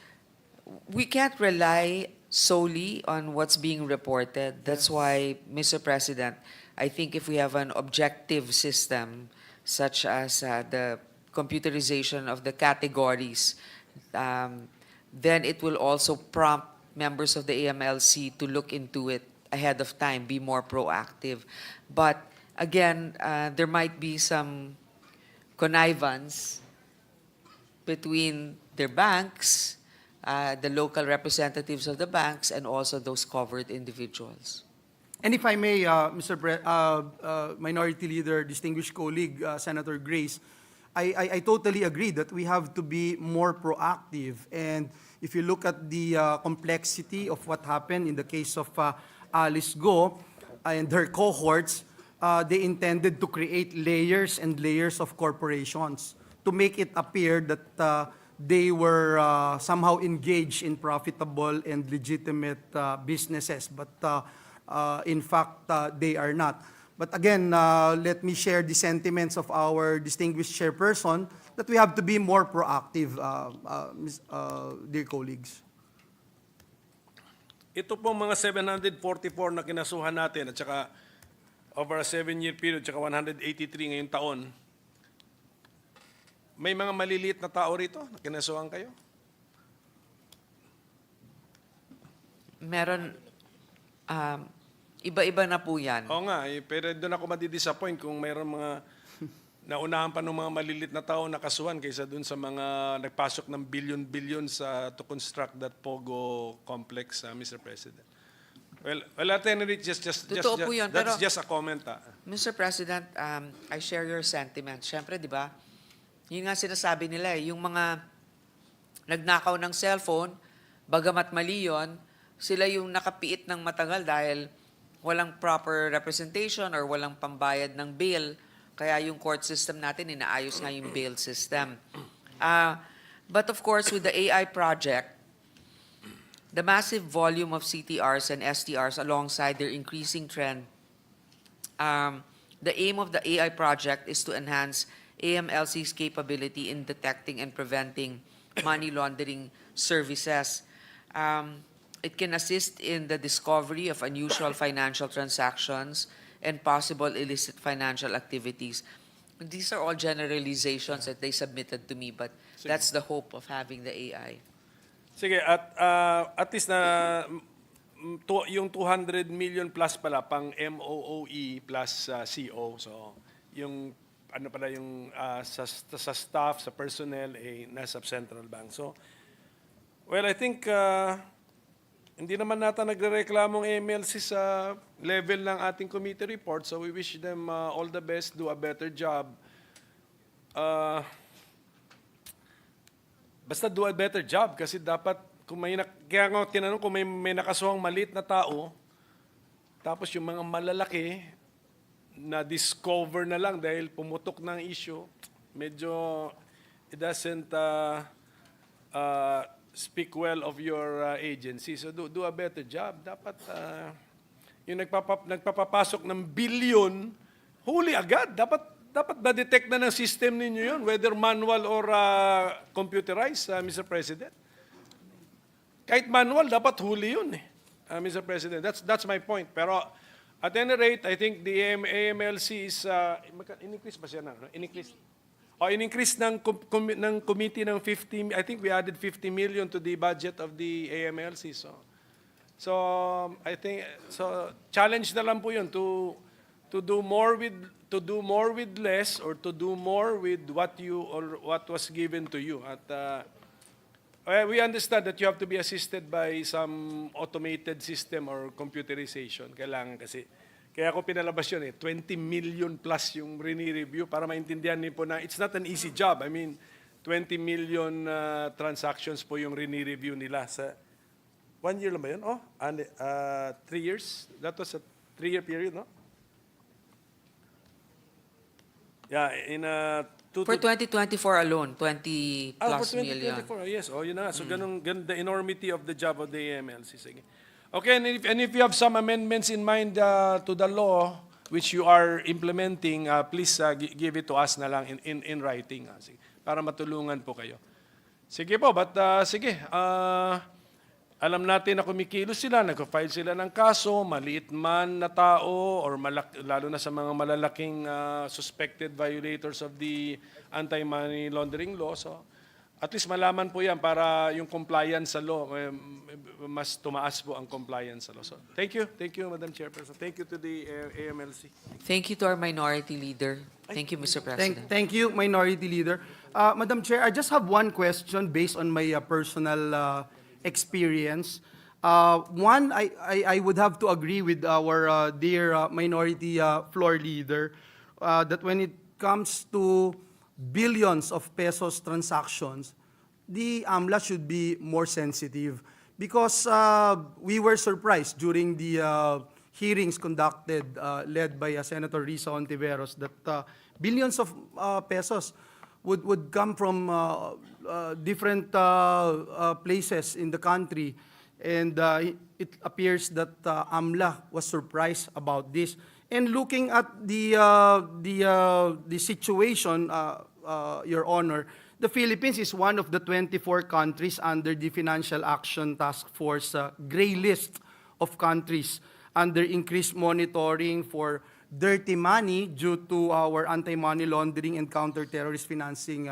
we can't rely solely on what's being reported. That's why, Mr. President, I think if we have an objective system, such as the computerization of the categories, then it will also prompt members of the AMLC to look into it ahead of time, be more proactive. But again, there might be some connivance between their banks, the local representatives of the banks, and also those covered individuals. And if I may, Minority Leader, distinguished colleague, Senator Grace, I totally agree that we have to be more proactive. And if you look at the complexity of what happened in the case of Alice Go and her cohorts, they intended to create layers and layers of corporations to make it appear that they were somehow engaged in profitable and legitimate businesses. But in fact, they are not. But again, let me share the sentiments of our distinguished chairperson that we have to be more proactive, dear colleagues. Ito pong mga 744 na kinasuhan natin at saka over a 7-year period, saka 183 ngayong taon, may mga maliliit na tao rito na kinasuhan kayo? Meron, iba-iba na po yan. Oo nga, pero doon ako madidisappoint kung mayroon mga naunahan pa ng mga malilit na tao nakasuhan kaysa doon sa mga nagpasok ng billion to construct that Pogo complex, Mr. President. Well, Attorney, Totoo po yun, that's pero- just a comment. Mr. President, I share your sentiment. Siyempre, di ba, yun nga sinasabi nila yung mga nagnakaw ng cellphone, bagamat mali yun, sila yung nakapiit ng matagal dahil walang proper representation or walang pambayad ng bail. Kaya yung court system natin, inaayos nga yung bail system. But of course, with the AI project, the massive volume of CTRs and STRs alongside their increasing trend, the aim of the AI project is to enhance AMLC's capability in detecting and preventing money laundering services. It can assist in the discovery of unusual financial transactions and possible illicit financial activities. These are all generalizations that they submitted to me, but that's the hope of having the AI. Sige, at least na yung 200 million plus pala pang MOOE plus CO. So yung ano pala yung sa staff, sa personnel nasa Central Bank. So well, I think hindi naman nata nagrereklamong MLC sa level ng ating committee report. So we wish them all the best, do a better job. Basta do a better job kasi dapat kung kaya nga tinanong kung may nakasuhang maliit na tao, tapos yung mga malalaki na discover na lang dahil pumutok ng issue, medyo it doesn't speak well of your agency. So do a better job. Dapat yung nagpapapasok ng billion, huli agad. Dapat na-detect na ng system ninyo yun, whether manual or computerized, Mr. President. Kahit manual, dapat huli yun, Mr. President. That's my point. Pero at any rate, I think the AMLC is, in-increase ba siya na? In-increase? In-increase ng committee ng 50, I think we added 50 million to the budget of the AMLC. So I think, challenge na lang po yun to do more with less or to do more with what was given to you. At we understand that you have to be assisted by some automated system or computerization. Kailangan kasi. Kaya ako pinalabas yun 20 million plus yung review para maintindihan niyo po na it's not an easy job. I mean, 20 million transactions po yung review nila sa 1 year lang ba yun? 3 years? That was a 3-year period, no? Yeah, in For 2024 alone, 20 plus for million. 2024, yes. Yun na nga. So, ganun the enormity of the job of the AMLC. Sige. Okay, and if you have some amendments in mind to the law which you are implementing, please give it to us na lang in writing. Sige, para matulungan po kayo. Sige po, but sige. Alam natin na kumikilos sila, nag-file sila ng kaso, maliit man na tao, or lalo na sa mga malalaking suspected violators of the anti-money laundering law. So, at least malaman po yan para yung compliance sa law, mas tumaas po ang compliance sa law. So, thank you, Madam Chairperson. Thank you to the AMLC. Thank you to our minority leader. Thank you, Mr. President. Thank you, Minority Leader. Madam Chair, I just have one question based on my personal experience. One, I would have to agree with our dear Minority Floor Leader that when it comes to billions of pesos transactions, the AMLA should be more sensitive because we were surprised during the hearings conducted led by Senator Risa Ontiveros that billions of pesos would come from different places in the country, and it appears that AMLA was surprised about this. And looking at the situation, Your Honor, the Philippines is one of the 24 countries under the Financial Action Task Force gray list of countries under increased monitoring for dirty money due to our anti-money laundering and counter-terrorist financing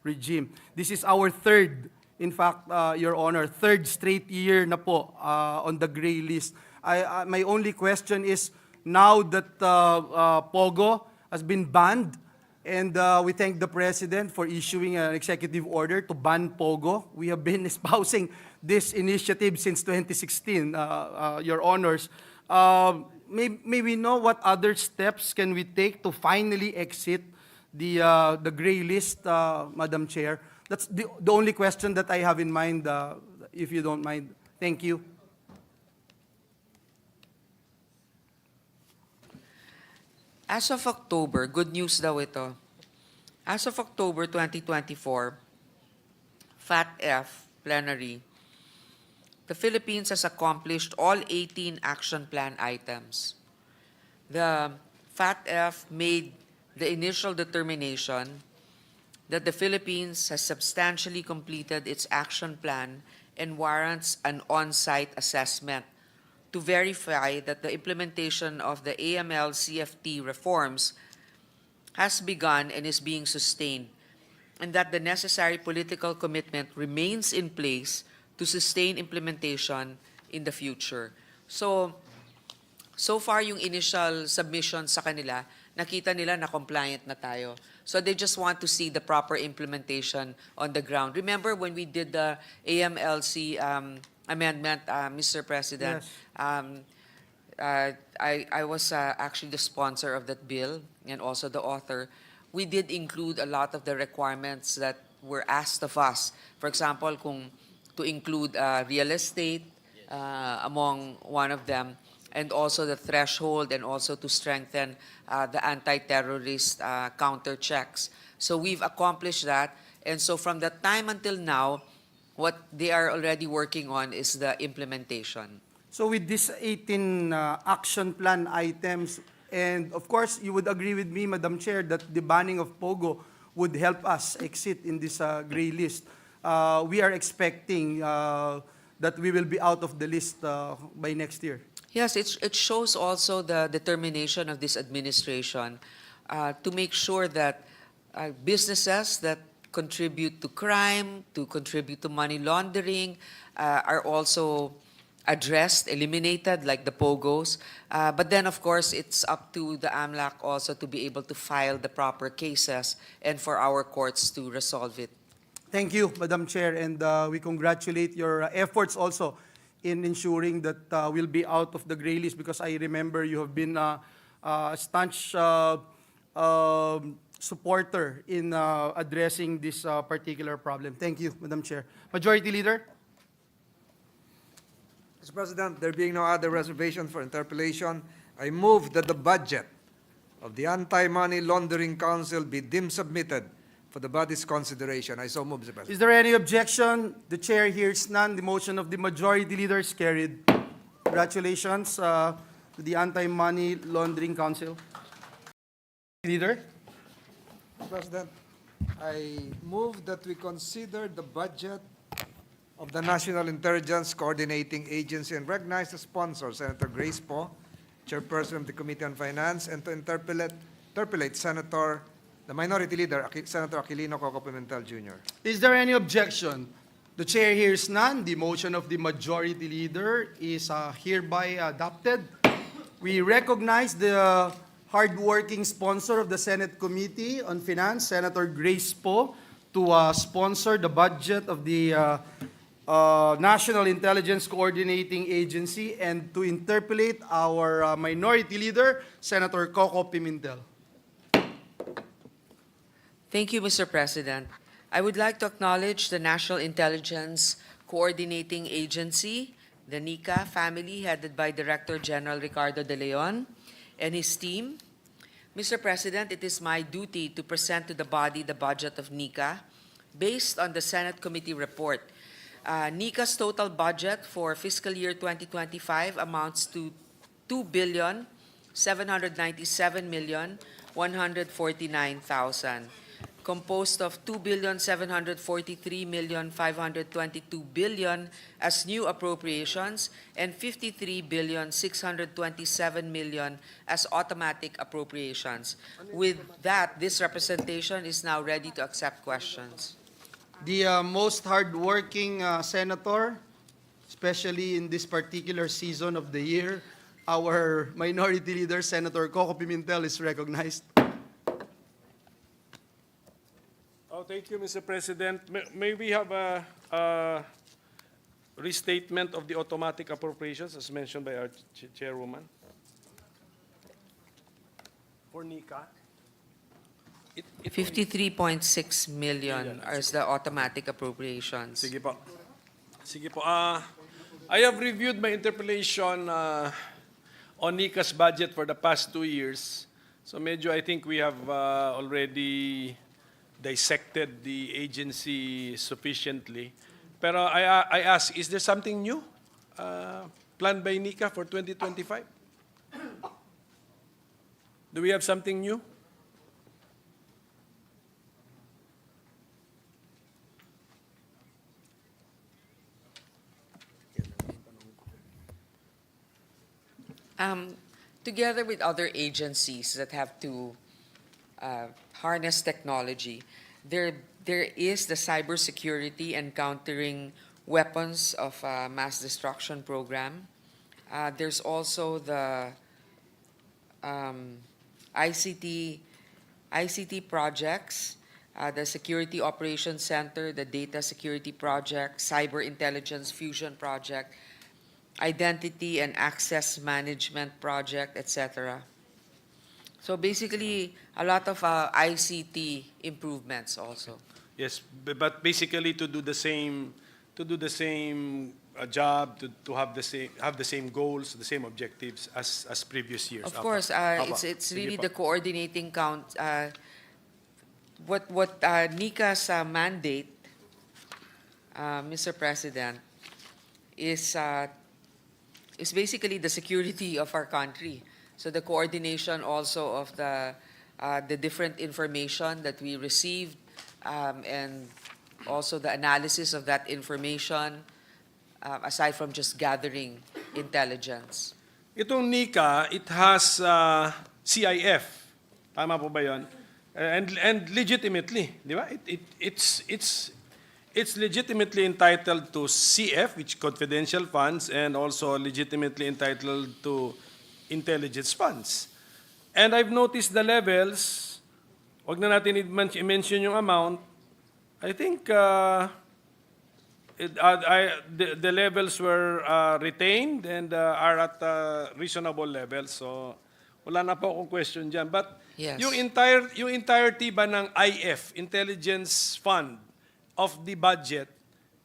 regime. This is our third, in fact, Your Honor, third straight year na po on the gray list. My only question is, now that POGO has been banned, and we thank the President for issuing an executive order to ban POGO. We have been espousing this initiative since 2016, Your Honors. May we know what other steps can we take to finally exit the gray list, Madam Chair? That's the only question that I have in mind, if you don't mind. Thank you. As of October, good news daw ito. As of October 2024, FATF Plenary, the Philippines has accomplished all 18 action plan items. The FATF made the initial determination that the Philippines has substantially completed its action plan and warrants an on-site assessment to verify that the implementation of the AML-CFT reforms has begun and is being sustained, and that the necessary political commitment remains in place to sustain implementation in the future. So far, yung initial submission sa kanila, nakita nila na compliant na tayo. So they just want to see the proper implementation on the ground. Remember when we did the AMLC amendment, Mr. President? Yes. I was actually the sponsor of that bill and also the author. We did include a lot of the requirements that were asked of us. For example, to include real estate among one of them, and also the threshold, and also to strengthen the anti-terrorist counter checks. So we've accomplished that. And so from that time until now, what they are already working on is the implementation. So with these 18 action plan items, and of course, you would agree with me, Madam Chair, that the banning of POGO would help us exit in this gray list. We are expecting that we will be out of the list by next year. Yes, it shows also the determination of this administration to make sure that businesses that contribute to crime, to contribute to money laundering, are also addressed, eliminated, like the POGOs. But then, of course, it's up to the AMLAC also to be able to file the proper cases and for our courts to resolve it. Thank you, Madam Chair, and we congratulate your efforts also in ensuring that we'll be out of the gray list, because I remember you have been a staunch supporter in addressing this particular problem. Thank you, Madam Chair. Majority Leader? Mr. President, there being no other reservation for interpellation, I move that the budget of the Anti-Money Laundering Council be deemed submitted for the body's consideration. I so move, Mr. President. Is there any objection? The Chair hears none. The motion of the Majority Leader is carried. Congratulations to the Anti-Money Laundering Council. Leader? Mr. President, I move that we consider the budget of the National Intelligence Coordinating Agency and recognize the sponsor, Senator Grace Poe, Chairperson of the Committee on Finance, and to interpellate the Minority Leader, Senator Aquilino Coco Pimentel Jr. Is there any objection? The Chair hears none. The motion of the Majority Leader is hereby adopted. We recognize the hardworking sponsor of the Senate Committee on Finance, Senator Grace Poe, to sponsor the budget of the National Intelligence Coordinating Agency and to interpellate our Minority Leader, Senator Coco Pimentel. Thank you, Mr. President. I would like to acknowledge the National Intelligence Coordinating Agency, the NICA family, headed by Director General Ricardo De Leon and his team. Mr. President, it is my duty to present to the body the budget of NICA based on the Senate Committee report. NICA's total budget for fiscal year 2025 amounts to 2,797,149,000, composed of 2,743,522,000,000 as new appropriations and 53,627,000,000 as automatic appropriations. With that, this representation is now ready to accept questions. The most hardworking senator, especially in this particular season of the year, our Minority Leader, Senator Coco Pimentel, is recognized. Oh, thank you, Mr. President. May we have a restatement of the automatic appropriations as mentioned by our chairwoman? For NICA. 53.6 million is the automatic appropriations. Sige po. Sige po. I have reviewed my interpellation on NICA's budget for the past 2 years. So medyo I think we have already dissected the agency sufficiently. Pero I ask, is there something new planned by NICA for 2025? Do we have something new? Together with other agencies that have to harness technology, there is the cybersecurity and countering weapons of mass destruction program. There's also the ICT projects, the Security Operations Center, the Data Security Project, Cyber Intelligence Fusion Project, Identity and Access Management Project, etc. So basically, a lot of ICT improvements also. Yes, but basically to do the same job, to have the same goals, the same objectives as previous years. Of course, it's Sige really po. the coordinating count. What NICA's mandate, Mr. President, is basically the security of our country. So the coordination also of the different information that we received, and also the analysis of that information, aside from just gathering intelligence. Itong NICA, it has CIF. Tama po ba 'yon? And legitimately, di ba? It's legitimately entitled to CF, which confidential funds, and also legitimately entitled to intelligence funds. And I've noticed the levels. Wag na natin i-mention yung amount. I think the levels were retained and are at a reasonable level. So wala na po akong question dyan. But Yes. yung entirety ba ng IF, Intelligence Fund, of the budget,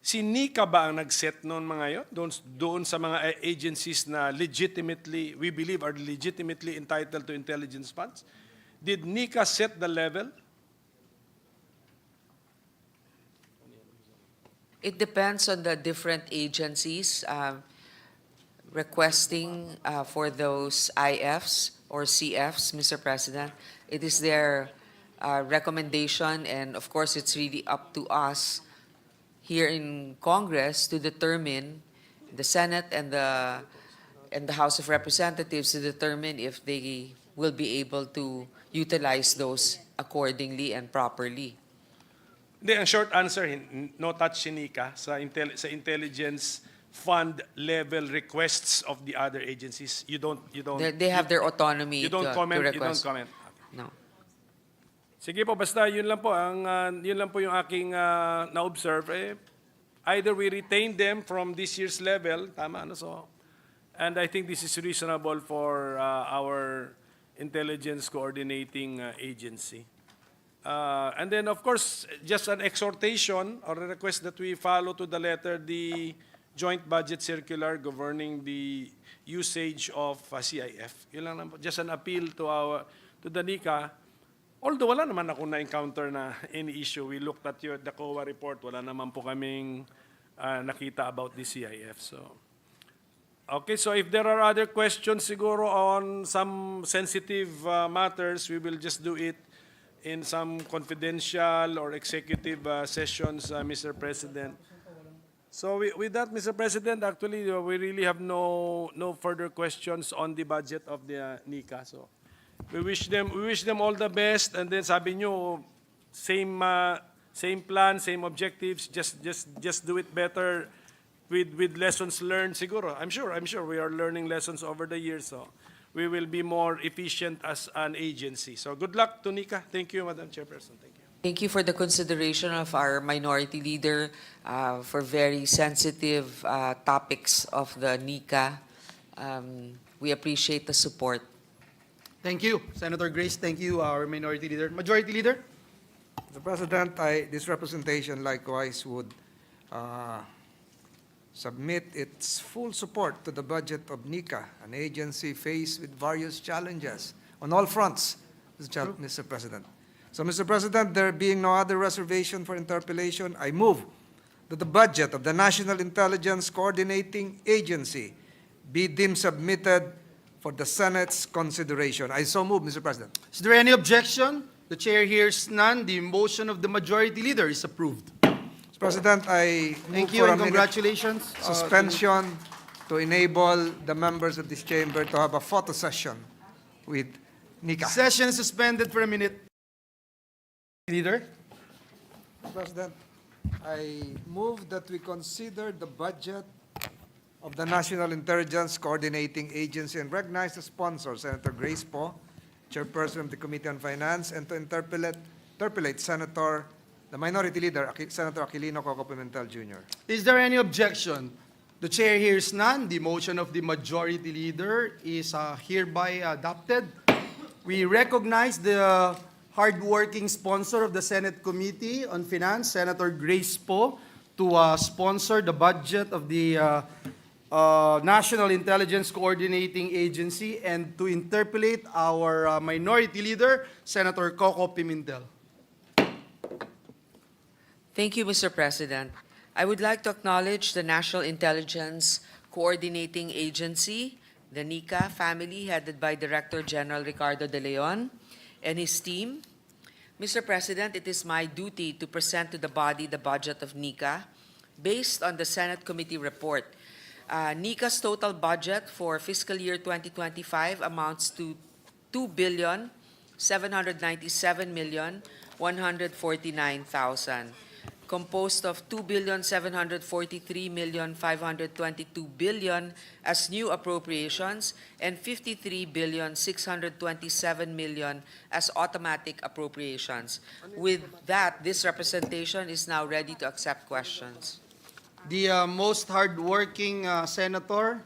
si NICA ba ang nag-set noon mga yun? Doon sa mga agencies na legitimately, we believe are legitimately entitled to intelligence funds? Did NICA set the level? It depends on the different agencies requesting for those IFs or CFs, Mr. President. It is their recommendation, and of course, it's really up to us here in Congress to determine, the Senate and the House of Representatives to determine if they will be able to utilize those accordingly and properly. Hindi, ang short answer, no touch si NICA sa intelligence fund level requests of the other agencies. You don't. They have their autonomy You don't to comment. You don't request. comment. No. Sige po, basta yun lang po yung aking na-observe. Either we retain them from this year's level, tama ano so. And I think this is reasonable for our intelligence coordinating agency. And then of course, just an exhortation or a request that we follow to the letter the joint budget circular governing the usage of CIF. Yun lang po. Just an appeal to the NICA. Although wala naman ako na-encounter na any issue. We looked at the COA report. Wala naman po kaming nakita about the CIF. So, okay, so if there are other questions siguro on some sensitive matters, we will just do it in some confidential or executive sessions, Mr. President. So with that, Mr. President, actually we really have no further questions on the budget of the NICA. So we wish them all the best, and then sabi nyo same plan, same objectives, just do it better with lessons learned siguro. I'm sure we are learning lessons over the years, so we will be more efficient as an agency. So good luck to NICA. Thank you, Madam Chairperson. Thank you. Thank you for the consideration of our minority leader for very sensitive topics of the NICA. We appreciate the support. Thank you, Senator Grace. Thank you, our Minority Leader. Majority Leader? Mr. President, this representation likewise would submit its full support to the budget of NICA, an agency faced with various challenges on all fronts, Mr. President. So, Mr. President, there being no other reservation for interpellation, I move that the budget of the National Intelligence Coordinating Agency be deemed submitted for the Senate's consideration. I so move, Mr. President. Is there any objection? The chair hears none. The motion of the Majority Leader is approved. Mr. President, I Thank move you for a and minute congratulations. suspension to enable the members of this chamber to have a photo session with NICA. Session is suspended for a minute. Leader? Mr. President, I move that we consider the budget of the National Intelligence Coordinating Agency and recognize the sponsor, Senator Grace Poe, Chairperson of the Committee on Finance, and to interpolate the Minority Leader, Senator Aquilino Coco Pimentel Jr. Is there any objection? The chair hears none. The motion of the Majority Leader is hereby adopted. We recognize the hardworking sponsor of the Senate Committee on Finance, Senator Grace Poe, to sponsor the budget of the National Intelligence Coordinating Agency and to interpolate our Minority Leader, Senator Coco Pimentel. Thank you, Mr. President. I would like to acknowledge the National Intelligence Coordinating Agency, the NICA family, headed by Director General Ricardo De Leon and his team. Mr. President, it is my duty to present to the body the budget of NICA based on the Senate Committee report. NICA's total budget for fiscal year 2025 amounts to 2,797,149,000, composed of 2,743,522 billion as new appropriations and 53,627 million as automatic appropriations. With that, this representation is now ready to accept questions. The most hardworking senator,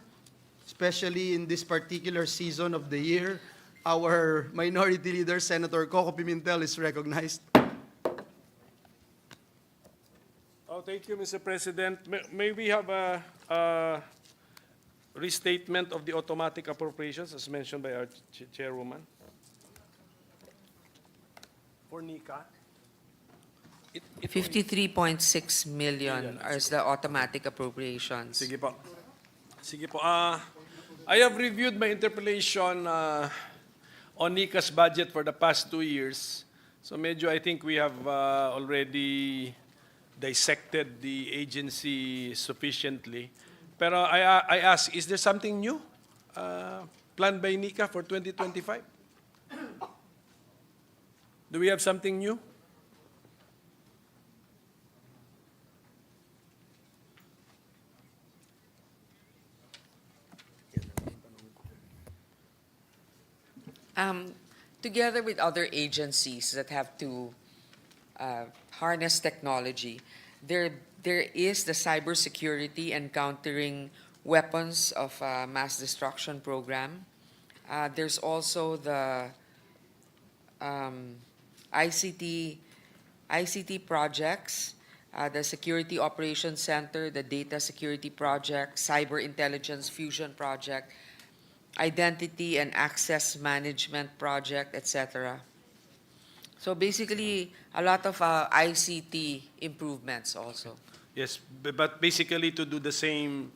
especially in this particular season of the year, our Minority Leader, Senator Coco Pimentel, is recognized. Oh, thank you, Mr. President. May we have a restatement of the automatic appropriations as mentioned by our chairwoman? For NICA? 53.6 million is the automatic appropriations. Sige po. Sige po. I have reviewed my interpellation on NICA's budget for the past 2 years. So medyo I think we have already dissected the agency sufficiently. Pero I ask, is there something new planned by NICA for 2025? Do we have something new? Together with other agencies that have to harness technology, there is the cybersecurity and countering weapons of mass destruction program. There's also the ICT projects, the Security Operations Center, the Data Security Project, Cyber Intelligence Fusion Project, Identity and Access Management Project, etc. So basically, a lot of ICT improvements also. Yes, but basically to do the same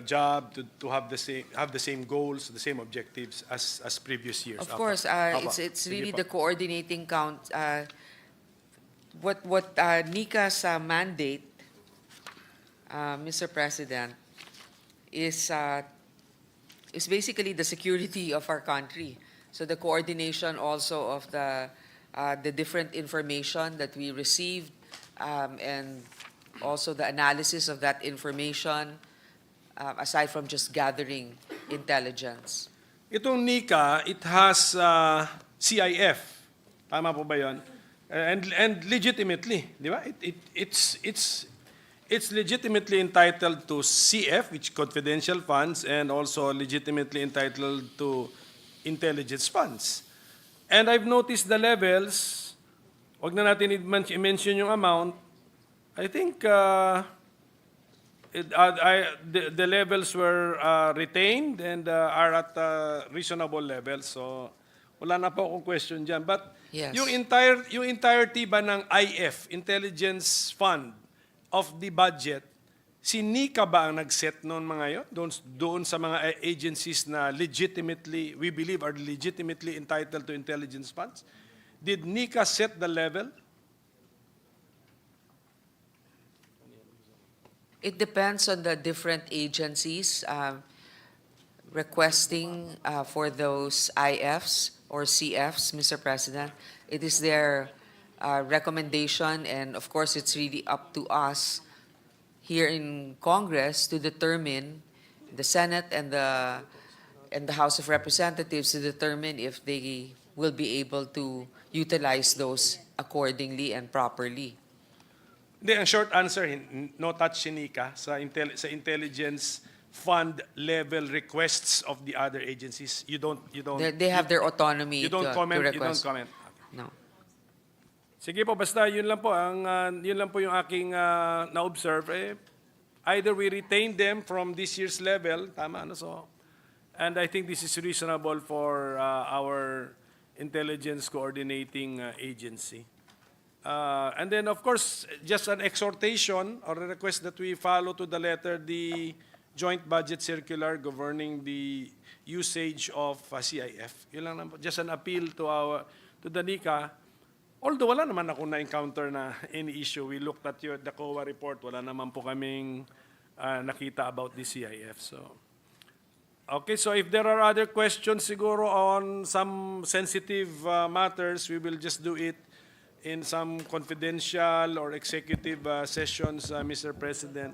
job, to have the same goals, the same objectives as previous years. Of course, it's really the coordinating count. What NICA's mandate, Mr. President, is basically the security of our country. So the coordination also of the different information that we received, and also the analysis of that information, aside from just gathering intelligence. Itong NICA, it has CIF. Tama po ba yun? And legitimately, di ba? It's legitimately entitled to CF, which confidential funds, and also legitimately entitled to intelligence funds. And I've noticed the levels, wag na natin i-mention yung amount, I think the levels were retained and are at reasonable levels. So wala na po akong question dyan. But Yes. yung entirety ba ng IF, Intelligence Fund, of the budget, si NICA ba ang nag-set noon mga yun? Doon sa mga agencies na legitimately, we believe are legitimately entitled to intelligence funds? Did NICA set the level? It depends on the different agencies requesting for those IFs or CFs, Mr. President. It is their recommendation, and of course, it's really up to us here in Congress to determine, the Senate and the House of Representatives, to determine if they will be able to utilize those accordingly and properly. Hindi, ang short answer, no touch si Nika sa intelligence fund level requests of the other agencies. You don't They have their autonomy you don't to comment, you don't request. comment. No. Sige po, basta yun lang po yun lang po yung aking na-observe. Either we retain them from this year's level, tama ano, so, and I think this is reasonable for our intelligence coordinating agency. And then, of course, just an exhortation or a request that we follow to the letter the joint budget circular governing the usage of CIF. Yun lang naman, just an appeal to the NICA. Although wala naman ako na-encounter na any issue. We looked at the COA report. Wala naman po kaming nakita about the CIF. So, okay, so if there are other questions siguro on some sensitive matters, we will just do it in some confidential or executive sessions, Mr. President.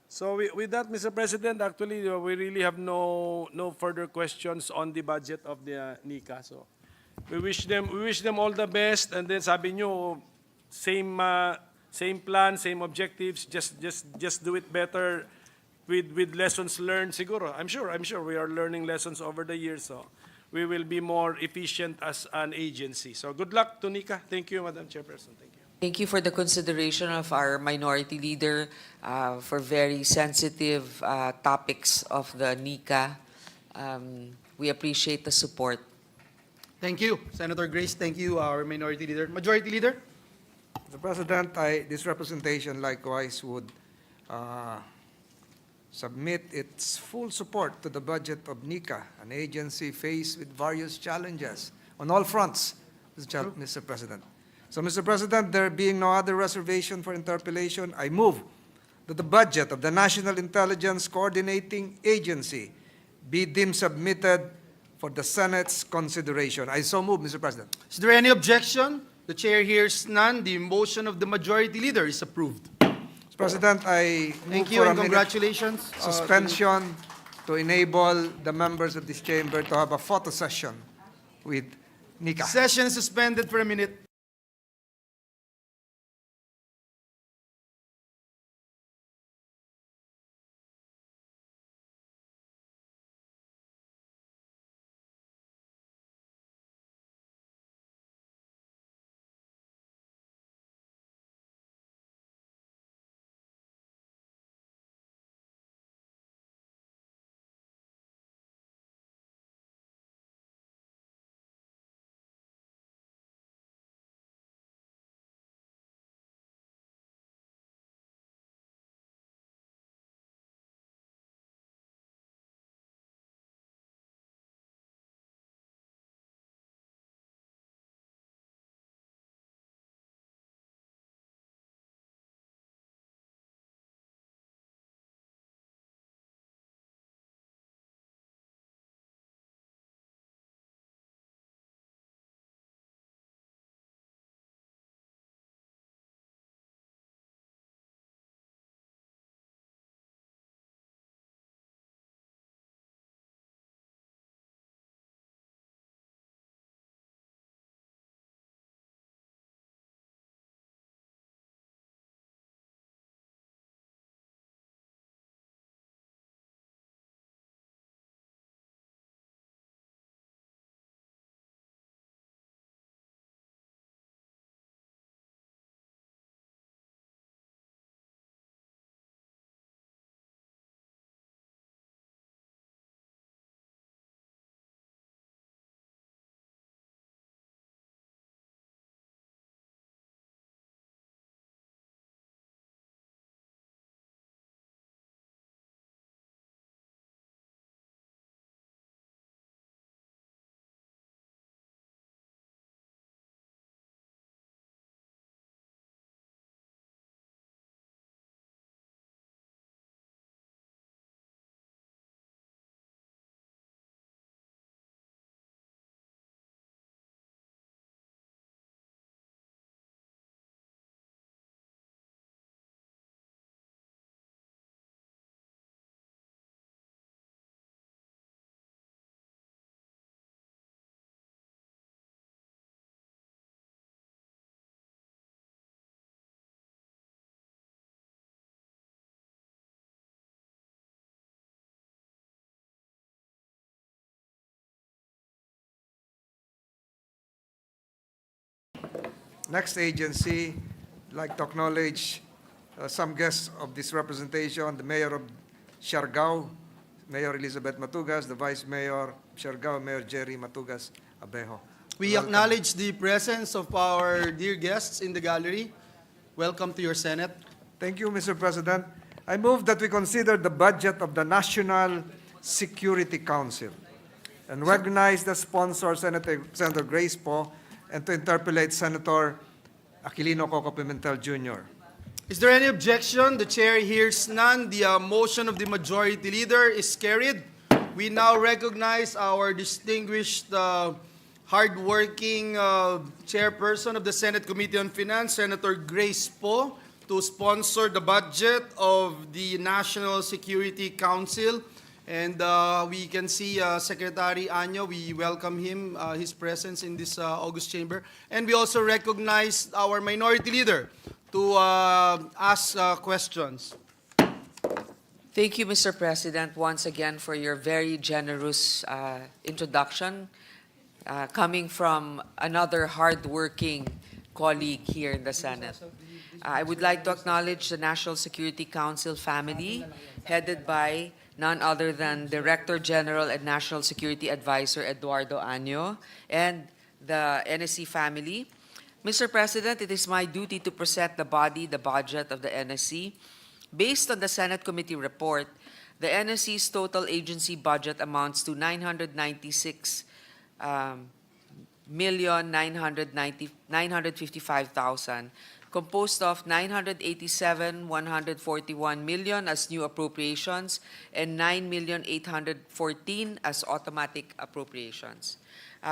So with that, Mr. President, actually, we really have no further questions on the budget of the NICA. So we wish them all the best. And then sabi nyo, same plan, same objectives. Just do it better with lessons learned. Siguro, I'm sure we are learning lessons over the years. So we will be more efficient as an agency. So good luck to NICA. Thank you, Madam Chairperson. Thank you. Thank you for the consideration of our minority leader for very sensitive topics of the NICA. We appreciate the support. Thank you, Senator Grace. Thank you, our Minority Leader. Majority Leader? Mr. President, this representation likewise would submit its full support to the budget of NICA, an agency faced with various challenges on all fronts, Mr. President. So, Mr. President, there being no other reservation for interpellation, I move that the budget of the National Intelligence Coordinating Agency be deemed submitted for the Senate's consideration. I so move, Mr. President. Is there any objection? The chair hears none. The motion of the Majority Leader is approved. Mr. President, I Thank move you for a and minute congratulations. suspension to enable the members of this chamber to have a photo session with NICA. Session is suspended for a minute. Next agency, I'd like to acknowledge some guests of this representation, the Mayor of Siargao, Mayor Elizabeth Matugas, the Vice Mayor of Siargao, Mayor Jerry Matugas Abejo. We Welcome. acknowledge the presence of our dear guests in the gallery. Welcome to your Senate. Thank you, Mr. President. I move that we consider the budget of the National Security Council and recognize the sponsor, Senator Grace Poe, and to interpellate Senator Aquilino Coco Pimentel Jr. Is there any objection? The chair hears none. The motion of the majority leader is carried. We now recognize our distinguished, hardworking chairperson of the Senate Committee on Finance, Senator Grace Poe, to sponsor the budget of the National Security Council. And we can see Secretary Anyo. We welcome him, his presence in this August chamber. And we also recognize our minority leader to ask questions. Thank you, Mr. President, once again for your very generous introduction, coming from another hardworking colleague here in the Senate. I would like to acknowledge the National Security Council family, headed by none other than Director General and National Security Advisor Eduardo Año, and the NSC family. Mr. President, it is my duty to present the body the budget of the NSC. Based on the Senate Committee report, the NSC's total agency budget amounts to 955,000, composed of 987,141 million as new appropriations and 9,814 as automatic appropriations.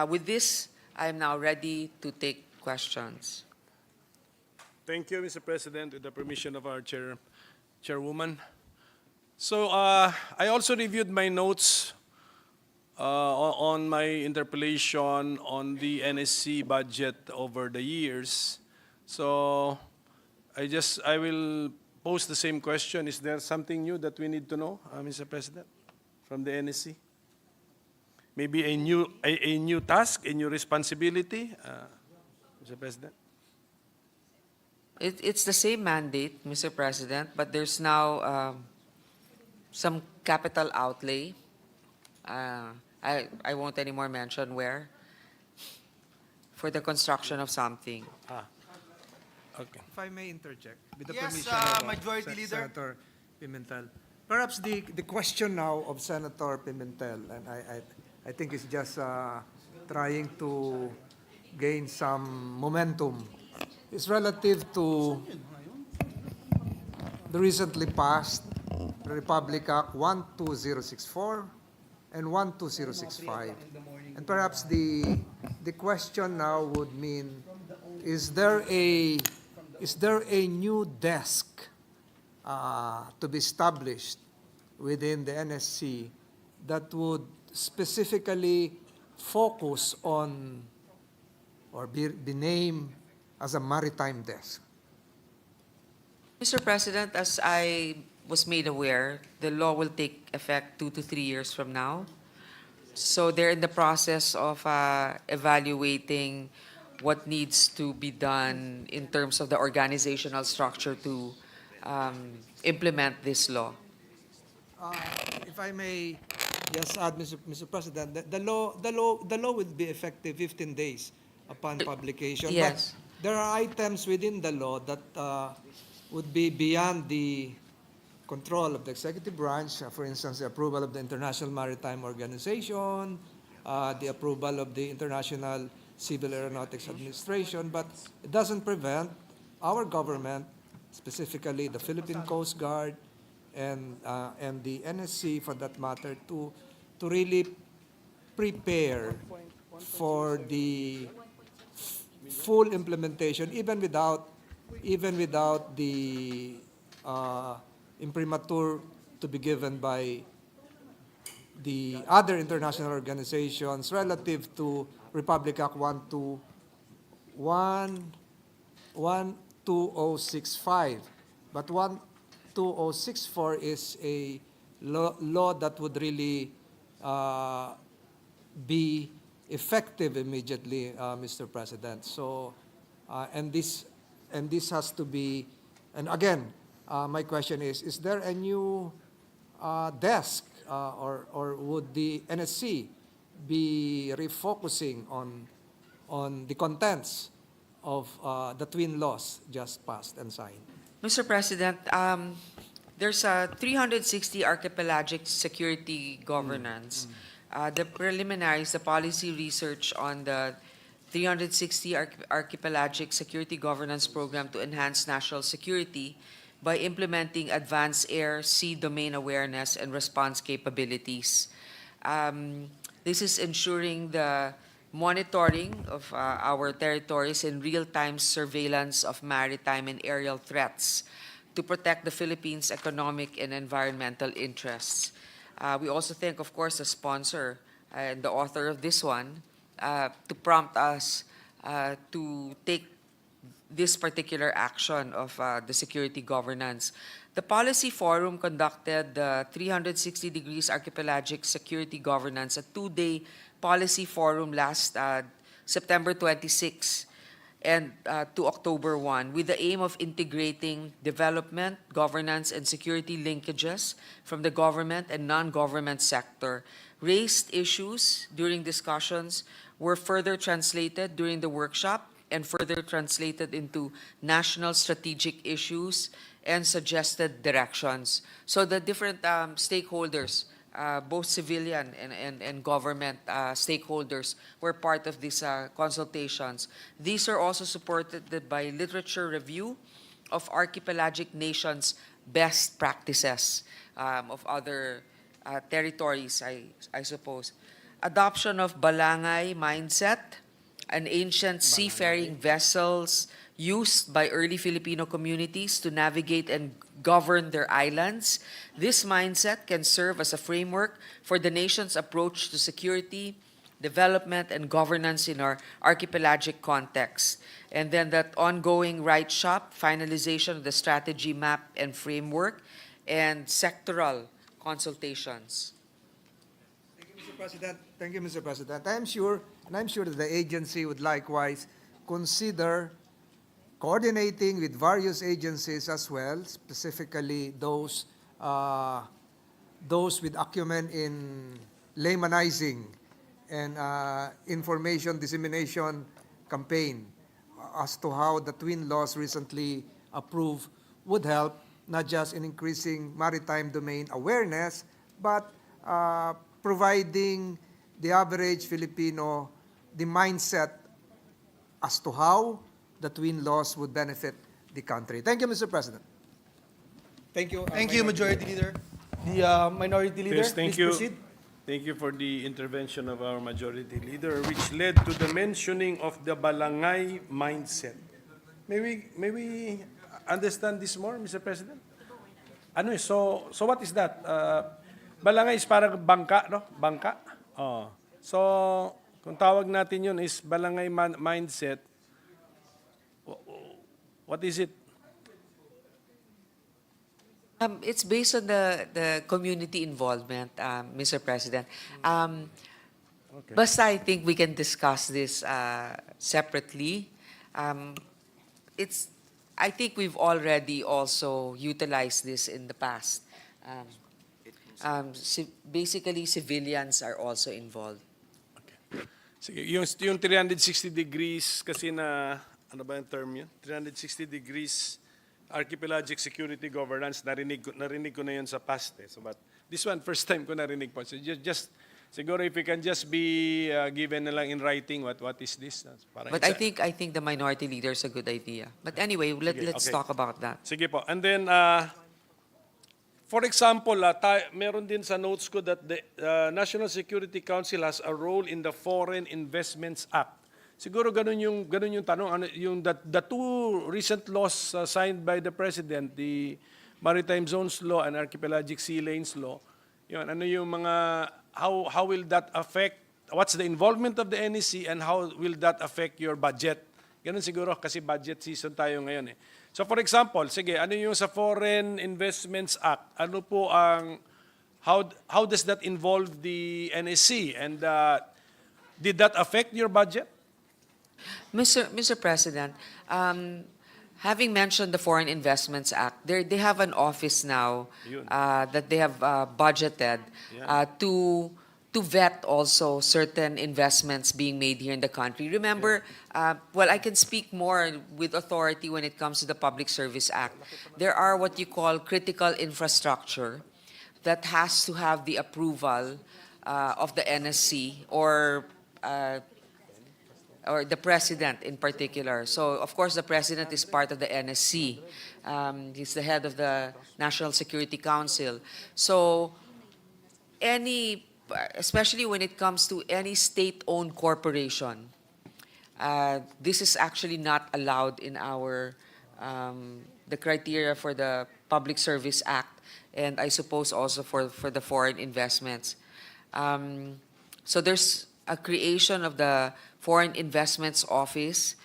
With this, I am now ready to take questions. Thank you, Mr. President, with the permission of our chairwoman. So I also reviewed my notes on my interpellation on the NSC budget over the years. So I will pose the same question. Is there something new that we need to know, Mr. President, from the NSC? Maybe a new task, a new responsibility, Mr. President? It's the same mandate, Mr. President, but there's now some capital outlay. I won't anymore mention where, for the construction of something. Okay. If I may interject, with the Yes, permission of Majority Leader. Senator Pimentel. Perhaps the question now of Senator Pimentel, and I think it's just trying to gain some momentum, is relative to the recently passed Republic Act 12064 and 12065. And perhaps the question now would mean, is there a new desk to be established within the NSC that would specifically focus on or be named as a maritime desk? Mr. President, as I was made aware, the law will take effect 2 to 3 years from now. So they're in the process of evaluating what needs to be done in terms of the organizational structure to implement this law. If I may just add, Mr. President, the law will be effective 15 days upon publication. Yes. But there are items within the law that would be beyond the control of the executive branch. For instance, the approval of the International Maritime Organization, the approval of the International Civil Aeronautics Administration, but it doesn't prevent our government, specifically the Philippine Coast Guard and the NSC for that matter, to really prepare for the full implementation, even without the imprimatur to be given by the other international organizations relative to Republic Act 12065. But 12064 is a law that would really be effective immediately, Mr. President. So And this has to be, and again, my question is there a new desk or would the NSC be refocusing on the contents of the twin laws just passed and signed? Mr. President, there's a 360 archipelagic security governance. The preliminaries, the policy research on the 360 archipelagic security governance program to enhance national security by implementing advanced air, sea domain awareness and response capabilities. This is ensuring the monitoring of our territories and real-time surveillance of maritime and aerial threats to protect the Philippines' economic and environmental interests. We also thank, of course, the sponsor and the author of this one to prompt us to take this particular action of the security governance. The Policy Forum conducted the 360 degrees archipelagic security governance, a two-day policy forum last September 26 and to October 1, with the aim of integrating development, governance, and security linkages from the government and non-government sector. Raised issues during discussions were further translated during the workshop and further translated into national strategic issues and suggested directions. So the different stakeholders, both civilian and government stakeholders, were part of these consultations. These are also supported by literature review of archipelagic nations' best practices of other territories, I suppose. Adoption of balangay mindset, an ancient seafaring vessels used by early Filipino communities to navigate and govern their islands. This mindset can serve as a framework for the nation's approach to security, development, and governance in our archipelagic context. And then that ongoing right shop, finalization of the strategy map and framework, and sectoral consultations. Thank you, Mr. President. I'm sure that the agency would likewise consider coordinating with various agencies as well, specifically those with acumen in laymanizing and information dissemination campaign as to how the twin laws recently approved would help not just in increasing maritime domain awareness, but providing the average Filipino the mindset as to how the twin laws would benefit the country. Thank you, Mr. President. Thank you. Thank you, Majority Leader. The Minority Leader, Yes, thank please you. proceed. Thank you for the intervention of our Majority Leader, which led to the mentioning of the balangay mindset. May we understand this more, Mr. President? Ano eh, so what is that? Balangay is parang bangka, no? Bangka. Oh. So, kung tawag natin yun is balangay mindset, what is it? It's based on the community involvement, Mr. President. Okay. Basta I think we can discuss this separately. I think we've already also utilized this in the past. Basically, civilians are also involved. Sige, yung 360 degrees kasi na, ano ba yung term yun? 360 degrees archipelagic security governance, narinig ko na yun sa past. So, but this one, first time ko narinig po. So just siguro if you can just be given na lang in writing what is this. Parang But I think the minority leader is a good idea. But anyway, let's okay. talk about that. Sige po. And then, for example, meron din sa notes ko that the National Security Council has a role in the Foreign Investments Act. Siguro ganun yung tanong, ano, yung the two recent laws signed by the President, the Maritime Zones Law and Archipelagic Sea Lanes Law, yun, ano yung mga, how will that affect, what's the involvement of the NEC and how will that affect your budget? Ganun siguro kasi budget season tayo ngayon eh. So for example, sige, ano yung sa Foreign Investments Act? Ano po ang, how does that E involve the NEC? And did that affect your budget? Ganun siguro kasi budget season tayo ngayon eh. So for example, sige, ano yung sa Foreign Investments Act? Ano po ang, how does that involve the NEC? And did that affect your budget? Mr. President, having mentioned the Foreign Investments Act, they have an office now that they have budgeted to vet also certain investments being made here in the country. Remember, well, I can speak more with authority when it comes to the Public Service Act. There are what you call critical infrastructure that has to have the approval of the NSC or the president in particular. So, of course, the president is part of the NSC. He's the head of the National Security Council. So, especially when it comes to any state-owned corporation, this is actually not allowed in the criteria for the Public Service Act, and I suppose also for the foreign investments. So there's a creation of the Foreign Investments Office,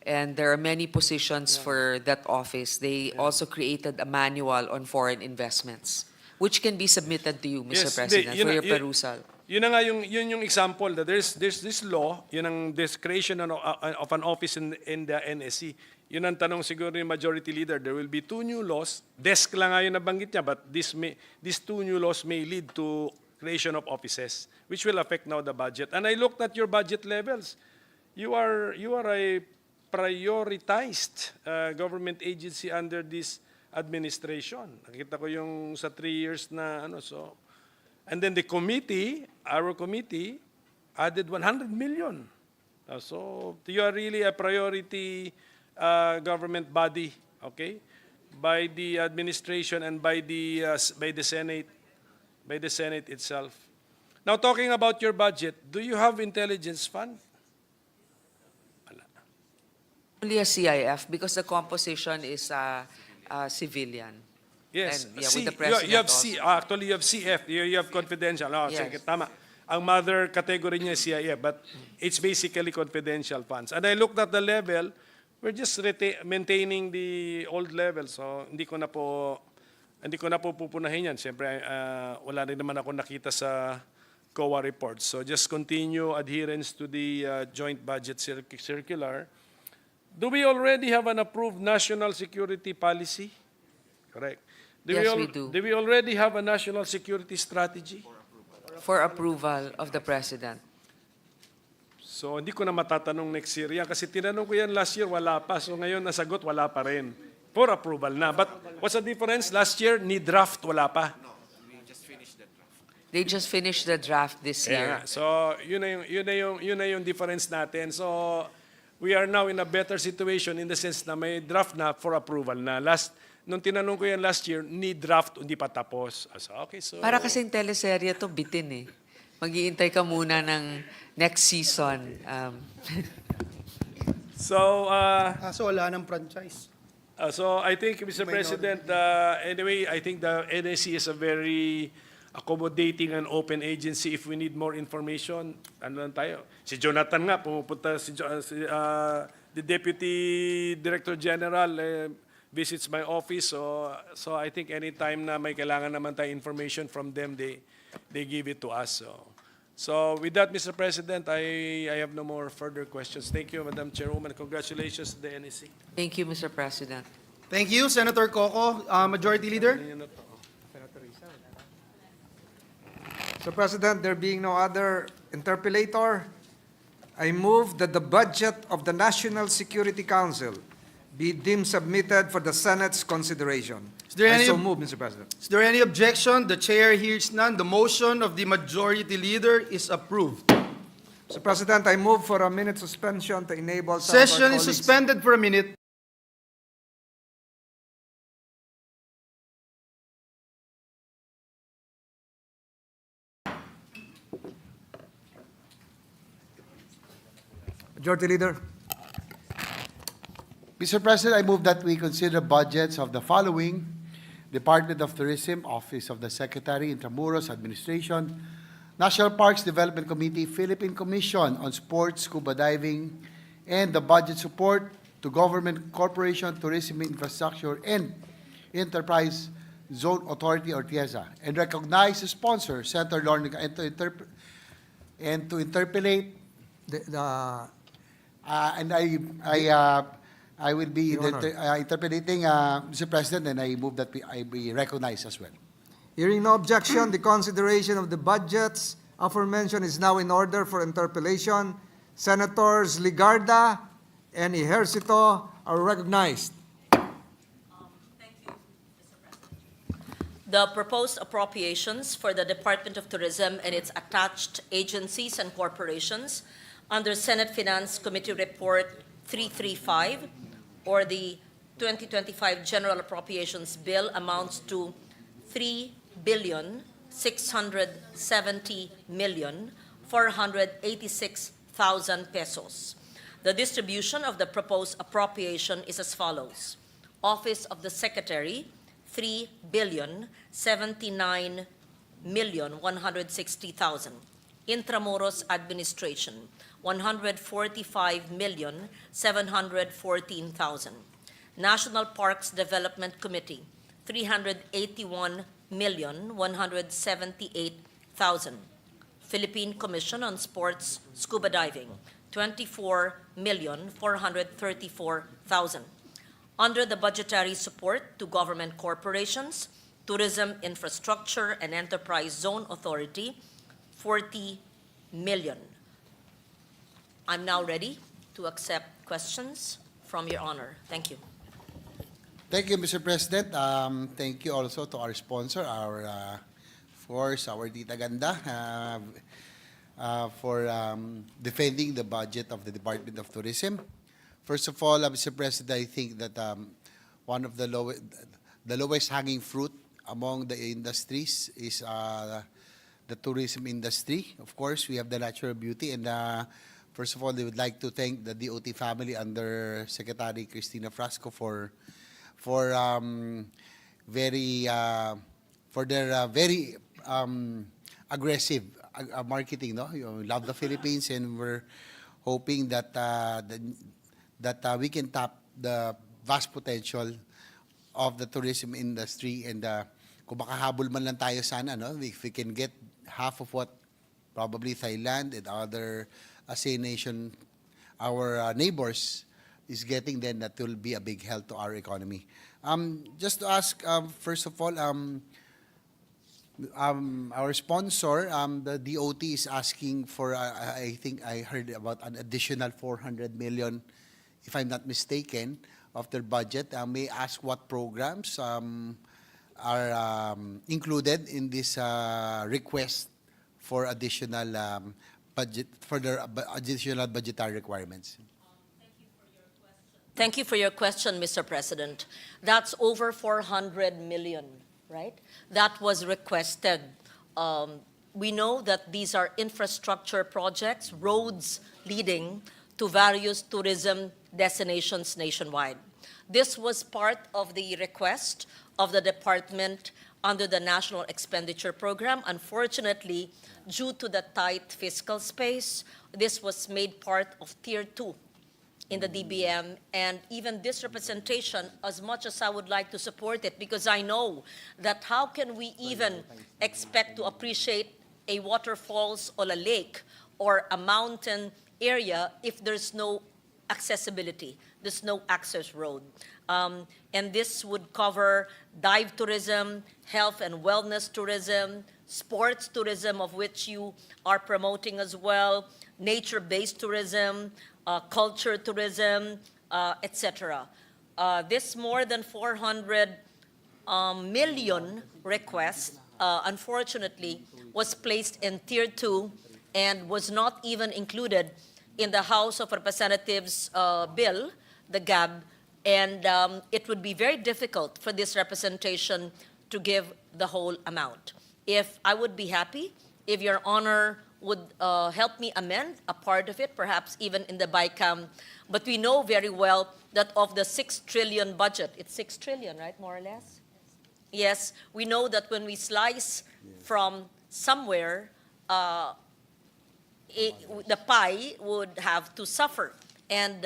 and there are many positions for that office. They also created a manual on foreign investments, which can be submitted to you, Mr. President, for your perusal. Yun na nga yung example that there's this law, yun ang this creation of an office in the NSC. Yun ang tanong siguro ni Majority Leader. There will be 2 new laws. Desk lang nga yung nabanggit niya, but these 2 new laws may lead to creation of offices, which will affect now the budget. And I looked at your budget levels. You are a prioritized government agency under this administration. Nakita ko yung sa 3 years na so. And then the committee, our committee, added 100 million. So you are really a priority government body, okay, by the administration and by the Senate, itself. Now, talking about your budget, do you have intelligence fund? Only a CIF because the composition is civilian. Yes, And, with the president you have also. actually you have CF, you have confidential. Oh, Yes. sige, tama. Ang mother category niya is CIF, but it's basically confidential funds. And I looked at the level, we're just maintaining the old level. So hindi ko na po pupunahin yan. Siyempre, wala rin naman ako nakita sa COA report. So just continue adherence to the joint budget circular. Do we already have an approved national security policy? Correct. Yes, we do. Do we already have a national security strategy? For approval of the president. So hindi ko na matatanong next year yan kasi tinanong ko yan last year, wala pa. So ngayon nasagot, wala pa rin. For approval na. But what's the difference? Last year, ni draft, wala pa. They just finished the draft this year. Yeah. So yun na yung difference natin. So we are now in a better situation in the sense na may draft na for approval na. Nung tinanong ko yan last year, ni draft, hindi pa tapos. So, okay, so... Para kasing teleserye to, bitin eh. Mag-iintay ka muna ng next season. So, So wala ng franchise. so I think, Mr. President, anyway, I think the NSC is a very accommodating and open agency. If we need more information, ano lang tayo? Si Jonathan nga, pumupunta the Deputy Director General, visits my office. So I think anytime na may kailangan naman tayo information from them, they give it to us. So with that, Mr. President, I have no more further questions. Thank you, Madam Chairwoman. Congratulations to the NSC. Thank you, Mr. President. Thank you, Senator Coco. Majority Leader? Mr. President, there being no other interpellator, I move that the budget of the National Security Council be deemed submitted for the Senate's consideration. there I any- so move, Mr. President. Is there any objection? The chair hears none. The motion of the Majority Leader is approved. Mr. President, I move for a minute suspension to enable some of our Session is colleagues- suspended for a minute. Majority Leader. Mr. President, I move that we consider budgets of the following: Department of Tourism, Office of the Secretary, Intramuros Administration, National Parks Development Committee, Philippine Commission on Sports, Scuba Diving, and the budget support to Government Corporation, Tourism Infrastructure, and Enterprise Zone Authority, or TIEZA, and recognize the sponsor, Senator Lornica, and to interpolate And I will be Your Honor. interpreting, Mr. President, and I move that I be recognized as well. Hearing no objection, the consideration of the budgets aforementioned is now in order for interpellation. Senators Ligarda and Ejercito are recognized. The proposed appropriations for the Department of Tourism and its attached agencies and corporations under Senate Finance Committee Report 335, or the 2025 General Appropriations Bill, amounts to 3,670,486,000 pesos. The distribution of the proposed appropriation is as follows: Office of the Secretary, 3,079,160,000. Intramuros Administration, 145,714,000. National Parks Development Committee, 381,178,000. Philippine Commission on Sports Scuba Diving, 24,434,000. Under the budgetary support to government corporations, Tourism Infrastructure and Enterprise Zone Authority, 40 million. I'm now ready to accept questions from Your Honor. Thank you. Thank you, Mr. President. Thank you also to our sponsor, our Tita Ganda, for defending the budget of the Department of Tourism. First of all, Mr. President, I think that one of the lowest hanging fruit among the industries is the tourism industry. Of course, we have the natural beauty, and first of all, they would like to thank the DOT family under Secretary Cristina Frasco for their very aggressive marketing. No, you love the Philippines, and we're hoping that we can tap the vast potential of the tourism industry, and kung makahabol man lang tayo sana, no, if we can get half of what probably Thailand and other ASEAN nation, our neighbors, is getting, then that will be a big help to our economy. Just to ask, first of all, our sponsor, the DOT, is asking for, I think I heard about an additional 400 million, if I'm not mistaken, of their budget. May I ask what programs are included in this request for additional budget, for their additional budgetary requirements? Thank you for your question, Mr. President. That's over 400 million, right? That was requested. We know that these are infrastructure projects, roads leading to various tourism destinations nationwide. This was part of the request of the department under the National Expenditure Program. Unfortunately, due to the tight fiscal space, this was made part of Tier 2 in the DBM, and even this representation, as much as I would like to support it, because I know that how can we even expect to appreciate a waterfalls or a lake or a mountain area if there's no accessibility, there's no access road. And this would cover dive tourism, health and wellness tourism, sports tourism, of which you are promoting as well, nature-based tourism, culture tourism, etc. This more than 400 million request, unfortunately, was placed in Tier 2 and was not even included in the House of Representatives bill, the GAB, and it would be very difficult for this representation to give the whole amount. If I would be happy if Your Honor would help me amend a part of it, perhaps even in the BICAM. But we know very well that of the 6 trillion budget, it's 6 trillion, right, more or less? Yes, we know that when we slice from somewhere, the pie would have to suffer. And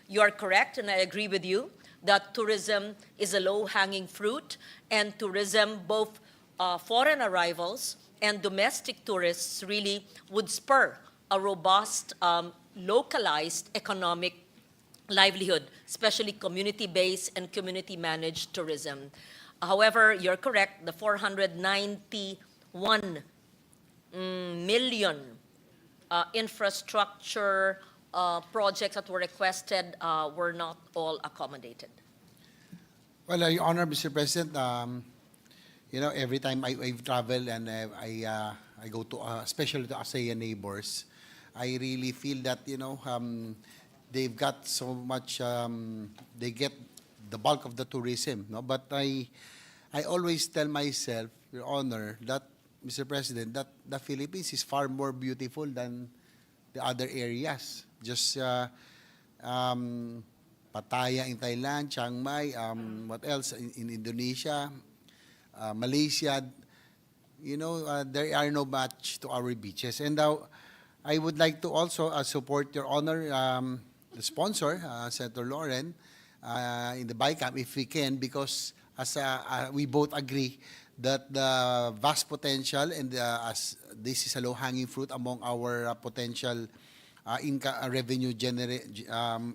you are correct, and I agree with you, that tourism is a low-hanging fruit, and tourism, both foreign arrivals and domestic tourists, really would spur a robust localized economic livelihood, especially community-based and community-managed tourism. However, you're correct, the 491 million infrastructure projects that were requested were not all accommodated. Well, Your Honor, Mr. President, every time I travel and I go to, especially to ASEAN neighbors, I really feel that, they've got so much, they get the bulk of the tourism, no? But I always tell myself, Your Honor, that, Mr. President, that the Philippines is far more beautiful than the other areas. Just Pattaya in Thailand, Chiang Mai, what else, in Indonesia, Malaysia, there are no match to our beaches. And I would like to also support Your Honor, the sponsor, Senator Lauren, in the BICAM, if we can, because as we both agree that the vast potential and as this is a low-hanging fruit among our potential income revenue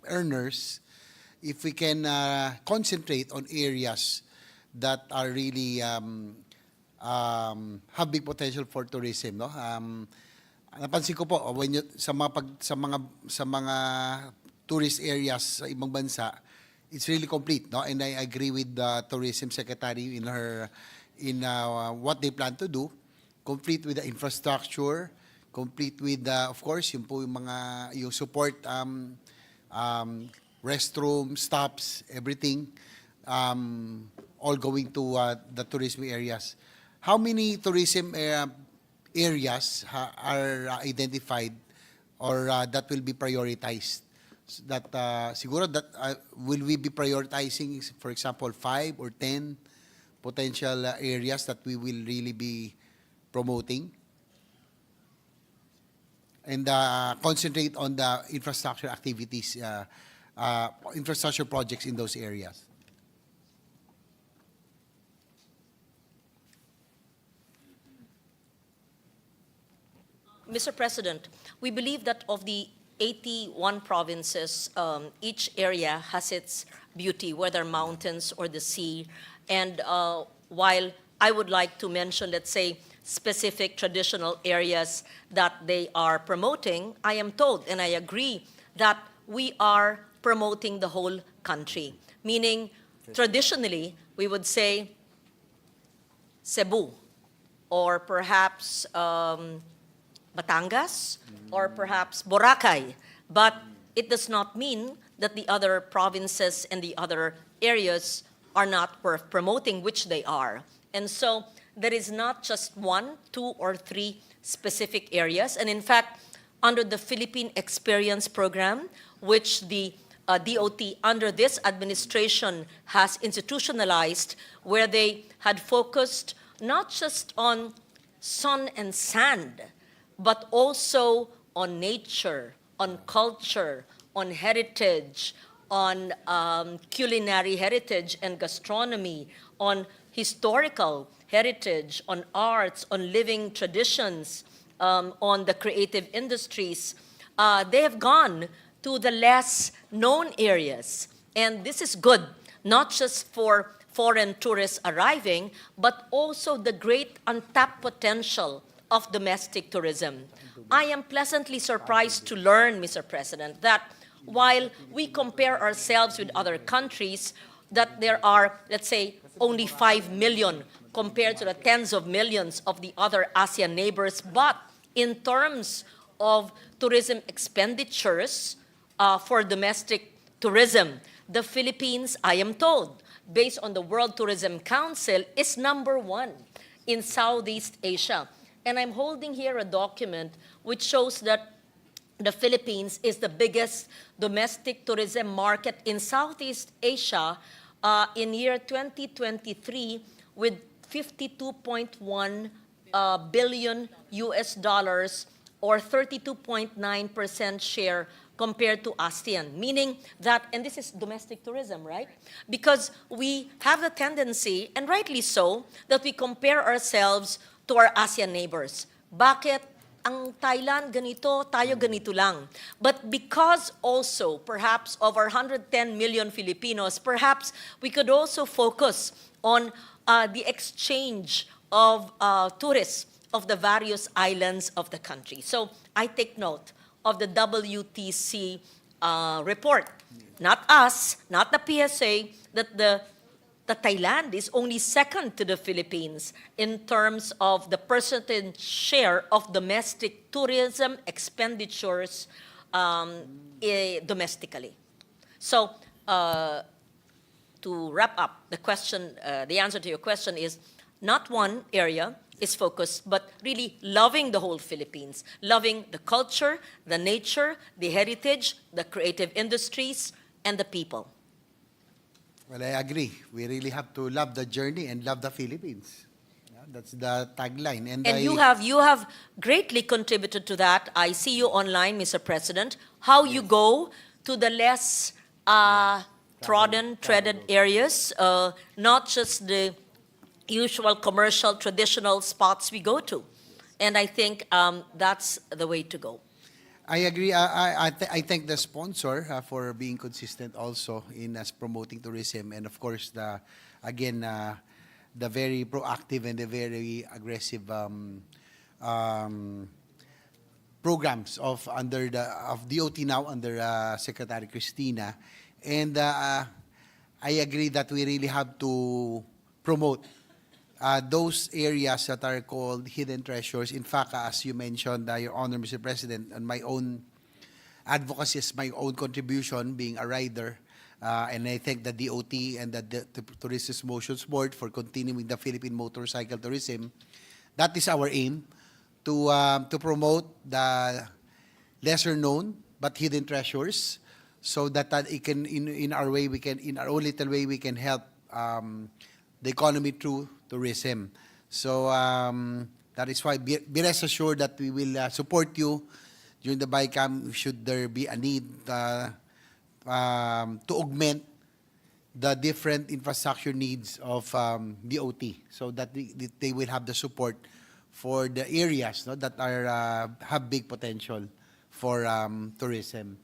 earners, if we can concentrate on areas that are really have big potential for tourism, no? Napansin ko po when sa mga tourist areas sa ibang bansa, it's really complete, no? And I agree with the tourism secretary in what they plan to do, complete with the infrastructure, complete with of course yung support restroom, stops, everything, all going to the tourism areas. How many tourism areas are identified or that will be prioritized? That siguro that will we be prioritizing, for example, 5 or 10 potential areas that we will really be promoting, and concentrate on the infrastructure activities, infrastructure projects in those areas. Mr. President, we believe that of the 81 provinces, each area has its beauty, whether mountains or the sea. And while I would like to mention, let's say, specific traditional areas that they are promoting, I am told, and I agree, that we are promoting the whole country. Meaning, traditionally, we would say Cebu, or perhaps Batangas, or perhaps Boracay. But it does not mean that the other provinces and the other areas are not worth promoting, which they are. And so there is not just 1, 2, or 3 specific areas. And in fact, under the Philippine Experience Program, which the DOT under this administration has institutionalized, where they had focused not just on sun and sand, but also on nature, on culture, on heritage, on culinary heritage and gastronomy, on historical heritage, on arts, on living traditions, on the creative industries. They have gone to the less known areas. And this is good, not just for foreign tourists arriving, but also the great untapped potential of domestic tourism. I am pleasantly surprised to learn, Mr. President, that while we compare ourselves with other countries, that there are, let's say, only 5 million compared to the tens of millions of the other ASEAN neighbors, but in terms of tourism expenditures for domestic tourism, the Philippines, I am told, based on the World Tourism Council, is #1 in Southeast Asia. And I'm holding here a document which shows that the Philippines is the biggest domestic tourism market in Southeast Asia in year 2023, with $52.1 billion or 32.9% share compared to ASEAN, meaning that, and this is domestic tourism, right? Because we have the tendency, and rightly so, that we compare ourselves to our ASEAN neighbors. Bakit? ang Thailand ganito, tayo ganito lang. But because also, perhaps, of our 110 million Filipinos, perhaps we could also focus on the exchange of tourists of the various islands of the country. So I take note of the WTC report. Not us, not the PSA, that the Thailand is only second to the Philippines in terms of the percentage share of domestic tourism expenditures domestically. So, to wrap up, the answer to your question is not one area is focused, but really loving the whole Philippines, loving the culture, the nature, the heritage, the creative industries, and the people. Well, I agree. We really have to love the journey and love the Philippines. Yeah, that's the tagline. And you have greatly contributed to that. I see you online, Mr. President, how you go to the less treaded areas, not just the usual commercial, traditional spots we go to. And I think that's the way to go. I agree. I thank the sponsor for being consistent also in us promoting tourism, and of course the very proactive and the very aggressive programs of DOT now under Secretary Cristina, and I agree that we really have to promote those areas that are called hidden treasures. In fact, as you mentioned, Your Honor, Mr. President, and my own advocacy is my own contribution being a rider, and I thank the DOT and the Tourism Motions Board for continuing the Philippine motorcycle tourism. That is our aim, to promote the lesser known but hidden treasures, so that it can, in our own little way, we can help the economy through tourism. So that is why be rest assured that we will support you during the BICAM should there be a need to augment the different infrastructure needs of DOT, so that they will have the support for the areas that are have big potential for tourism.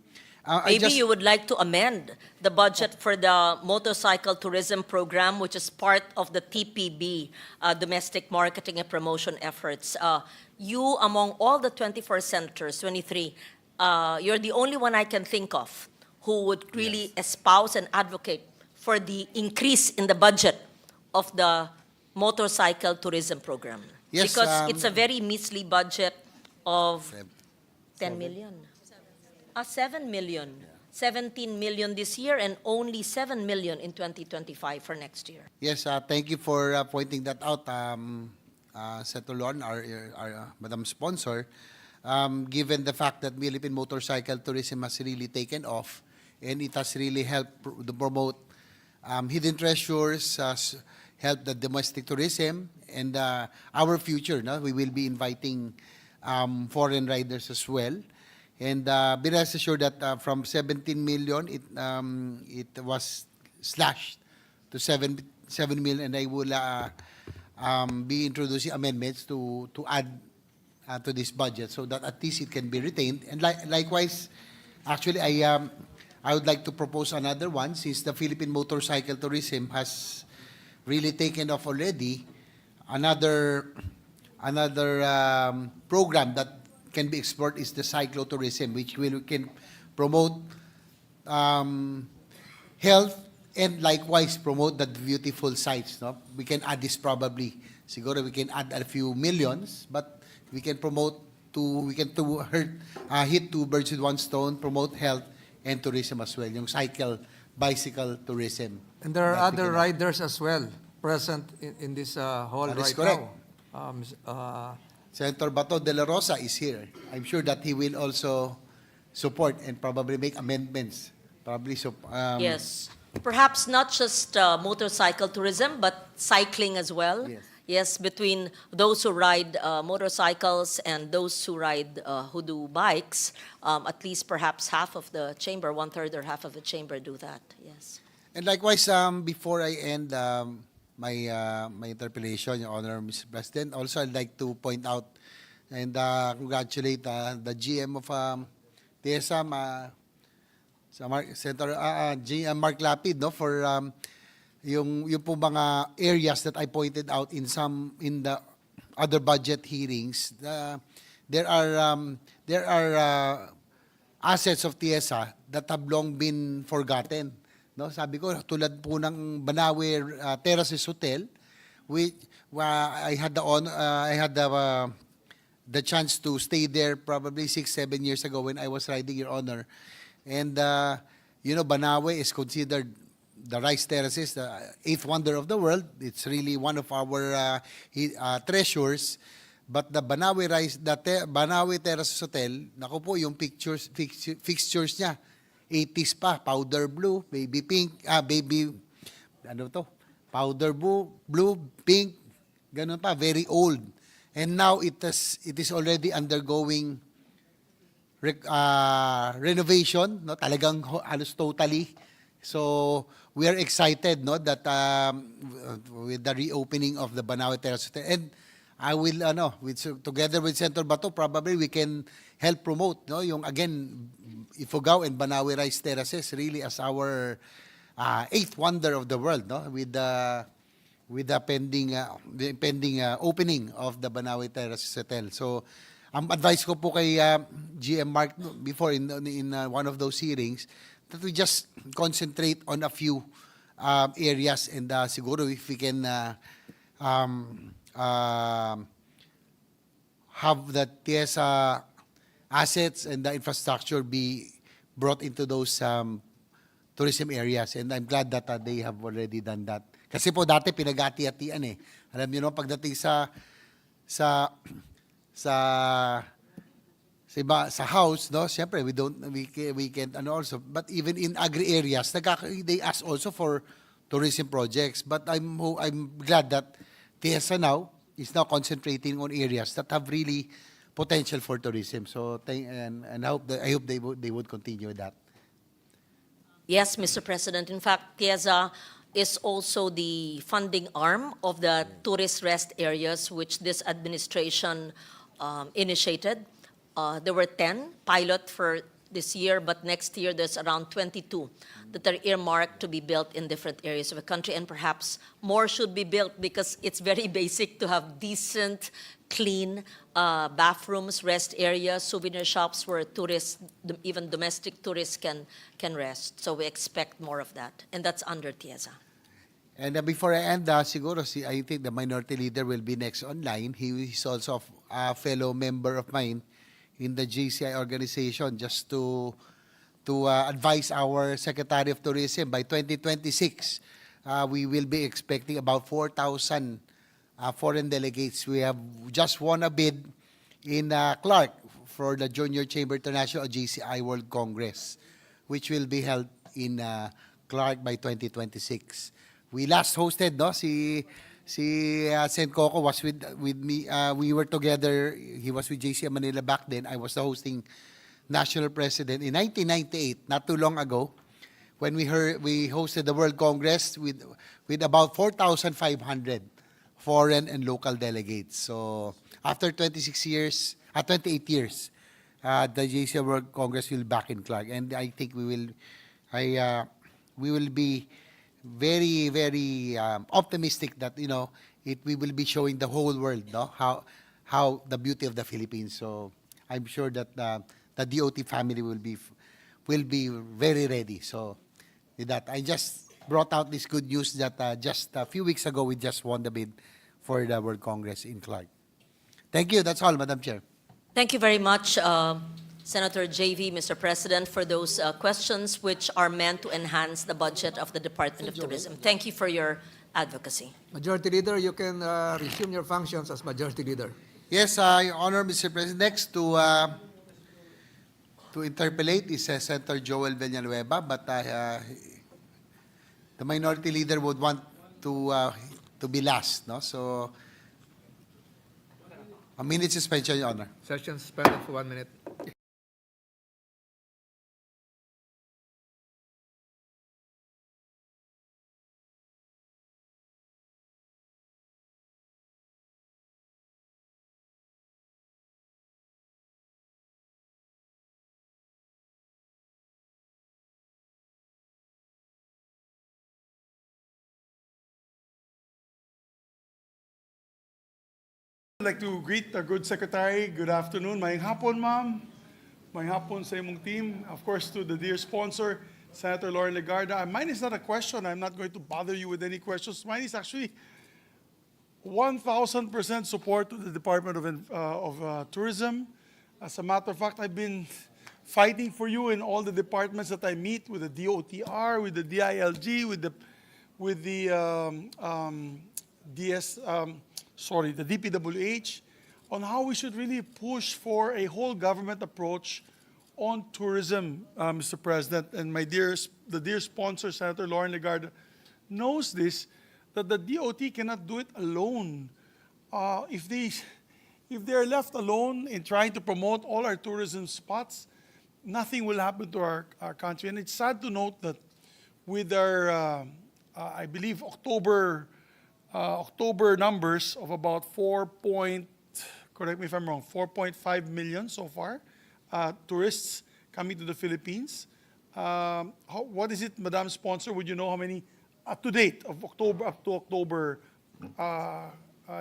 Maybe you would like to amend the budget for the motorcycle tourism program, which is part of the TPB, domestic marketing and promotion efforts. You, among all the 24 senators, 23, you're the only one I can think of who would really espouse and advocate for the increase in the budget of the motorcycle tourism program. Yes, because it's a very measly budget of 10 million. 7 million. 17 million this year and only 7 million in 2025 for next year. Yes, thank you for pointing that out, Senator Lon, our Madam Sponsor. Given the fact that Philippine motorcycle tourism has really taken off, and it has really helped to promote hidden treasures, help the domestic tourism, and our future. No? We will be inviting foreign riders as well. And be rest assured that from 17 million, it was slashed to 7 million, and I will be introducing amendments to add to this budget so that at least it can be retained. And likewise, actually, I would like to propose another one, since the Philippine motorcycle tourism has really taken off already. Another program that can be explored is the cyclotourism, which can promote health and likewise promote the beautiful sites. No? We can add this probably. Siguro we can add a few millions, but we can promote hit two birds with one stone, promote health and tourism as well. Yung bicycle tourism. And there are other riders as well present in this hall That is right correct. now. Senator Bato de la Rosa is here. I'm sure that he will also support and probably make amendments. Yes. Perhaps not just motorcycle tourism, but cycling as well. Yes. Yes, between those who ride motorcycles and those who do bikes, at least perhaps half of the chamber, 1/3 or half of the chamber do that. Yes. And likewise, before I end my interpellation, Your Honor, Mr. President, also I'd like to point out and congratulate the GM of TESA, Senator GM Mark Lapid, no, for yung po mga areas that I pointed out in the other budget hearings. There are assets of TIESA that have long been forgotten. No, sabi ko tulad po ng Banawe Terraces Hotel, which I had the chance to stay there probably 6-7 years ago when I was riding, Your Honor. And Banawe is considered the rice terraces, the eighth wonder of the world. It's really one of our treasures. But the Banawe Terraces Hotel, naku po, yung fixtures niya, 80s pa, powder blue, baby pink, powder blue, pink, ganun pa, very old. And now it is already undergoing renovation, no, talagang halos totally. So we are excited, no, that with the reopening of the Banawe Terrace Hotel. And I will together with Senator Bato, probably we can help promote, no, yung again Ifugao and Banawe Rice Terraces really as our eighth wonder of the world, no, with the pending opening of the Banawe Terraces Hotel. So ang advice ko po kay GM Mark before in one of those hearings that we just concentrate on a few areas, and siguro if we can have the TIESA assets and the infrastructure be brought into those tourism areas. And I'm glad that they have already done that. Kasi po dati pinag-ati-atian eh. Alam niyo no, pagdating sa house, no, siyempre we can't also, but even in agri areas they ask also for tourism projects. But I'm glad that TIESA now is now concentrating on areas that have really potential for tourism. So and I hope they would continue with that. Yes, Mr. President. In fact, TIESA is also the funding arm of the tourist rest areas, which this administration initiated. There were 10 pilot for this year, but next year there's around 22 that are earmarked to be built in different areas of the country, and perhaps more should be built because it's very basic to have decent, clean bathrooms, rest areas, souvenir shops where tourists, even domestic tourists can rest. So we expect more of that, and that's under TIESA. And before I end, siguro I think the minority leader will be next online. He is also a fellow member of mine in the JCI organization, just to advise our Secretary of Tourism. By 2026, we will be expecting about 4,000 foreign delegates. We have just won a bid in Clark for the Junior Chamber International JCI World Congress, which will be held in Clark by 2026. We last hosted, no, si Sen Coco was with me. We were together. He was with JCI Manila back then. I was the hosting national president in 1998, not too long ago, when we hosted the World Congress with about 4,500 foreign and local delegates. So after 28 years, the JCI World Congress will be back in Clark, and I think we will be very, very optimistic that we will be showing the whole world, no, how the beauty of the Philippines. So I'm sure that the DOT family will be very ready. So with that, I just brought out this good news that just a few weeks ago we just won the bid for the World Congress in Clark. Thank you. That's all, Madam Chair. Thank you very much, Senator JV, Mr. President, for those questions which are meant to enhance the budget of the Department of Tourism. Thank you for your advocacy. Majority Leader, you can resume your functions as Majority Leader. Yes, I honor Mr. President. Next to interpellate is Senator Joel Villanueva, but the minority leader would want to be last, no? So a minute suspension, Your Honor. Session suspended for 1 minute. I'd like to greet the good secretary. Good afternoon. Maayong hapon, ma'am. Maayong hapon sa imong team. Of course, to the dear sponsor, Senator Lauren Legarda. Mine is not a question. I'm not going to bother you with any questions. Mine is actually 1,000% support to the Department of Tourism. As a matter of fact, I've been fighting for you in all the departments that I meet, with the DOTR, with the DILG, with the the DPWH, on how we should really push for a whole government approach on tourism, Mr. President. And the dear sponsor, Senator Lauren Legarda, knows this, that the DOT cannot do it alone. If they are left alone in trying to promote all our tourism spots, nothing will happen to our country. And it's sad to note that with our, I believe, October numbers of about correct me if I'm wrong, 4.5 million so far, tourists coming to the Philippines. What is it, Madam Sponsor? Would you know how many up to date of October up to October,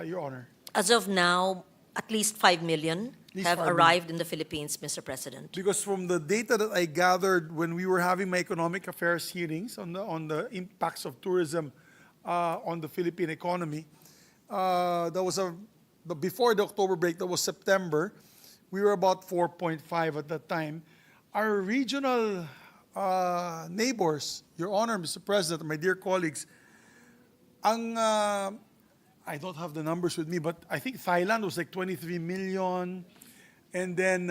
Your Honor? As of now, at least 5 million least have 5 million. arrived in the Philippines, Mr. President. Because from the data that I gathered when we were having my economic affairs hearings on the impacts of tourism on the Philippine economy, before the October break, that was September, we were about 4.5 at that time. Our regional neighbors, Your Honor, Mr. President, my dear colleagues, I don't have the numbers with me, but I think Thailand was like 23 million. And then,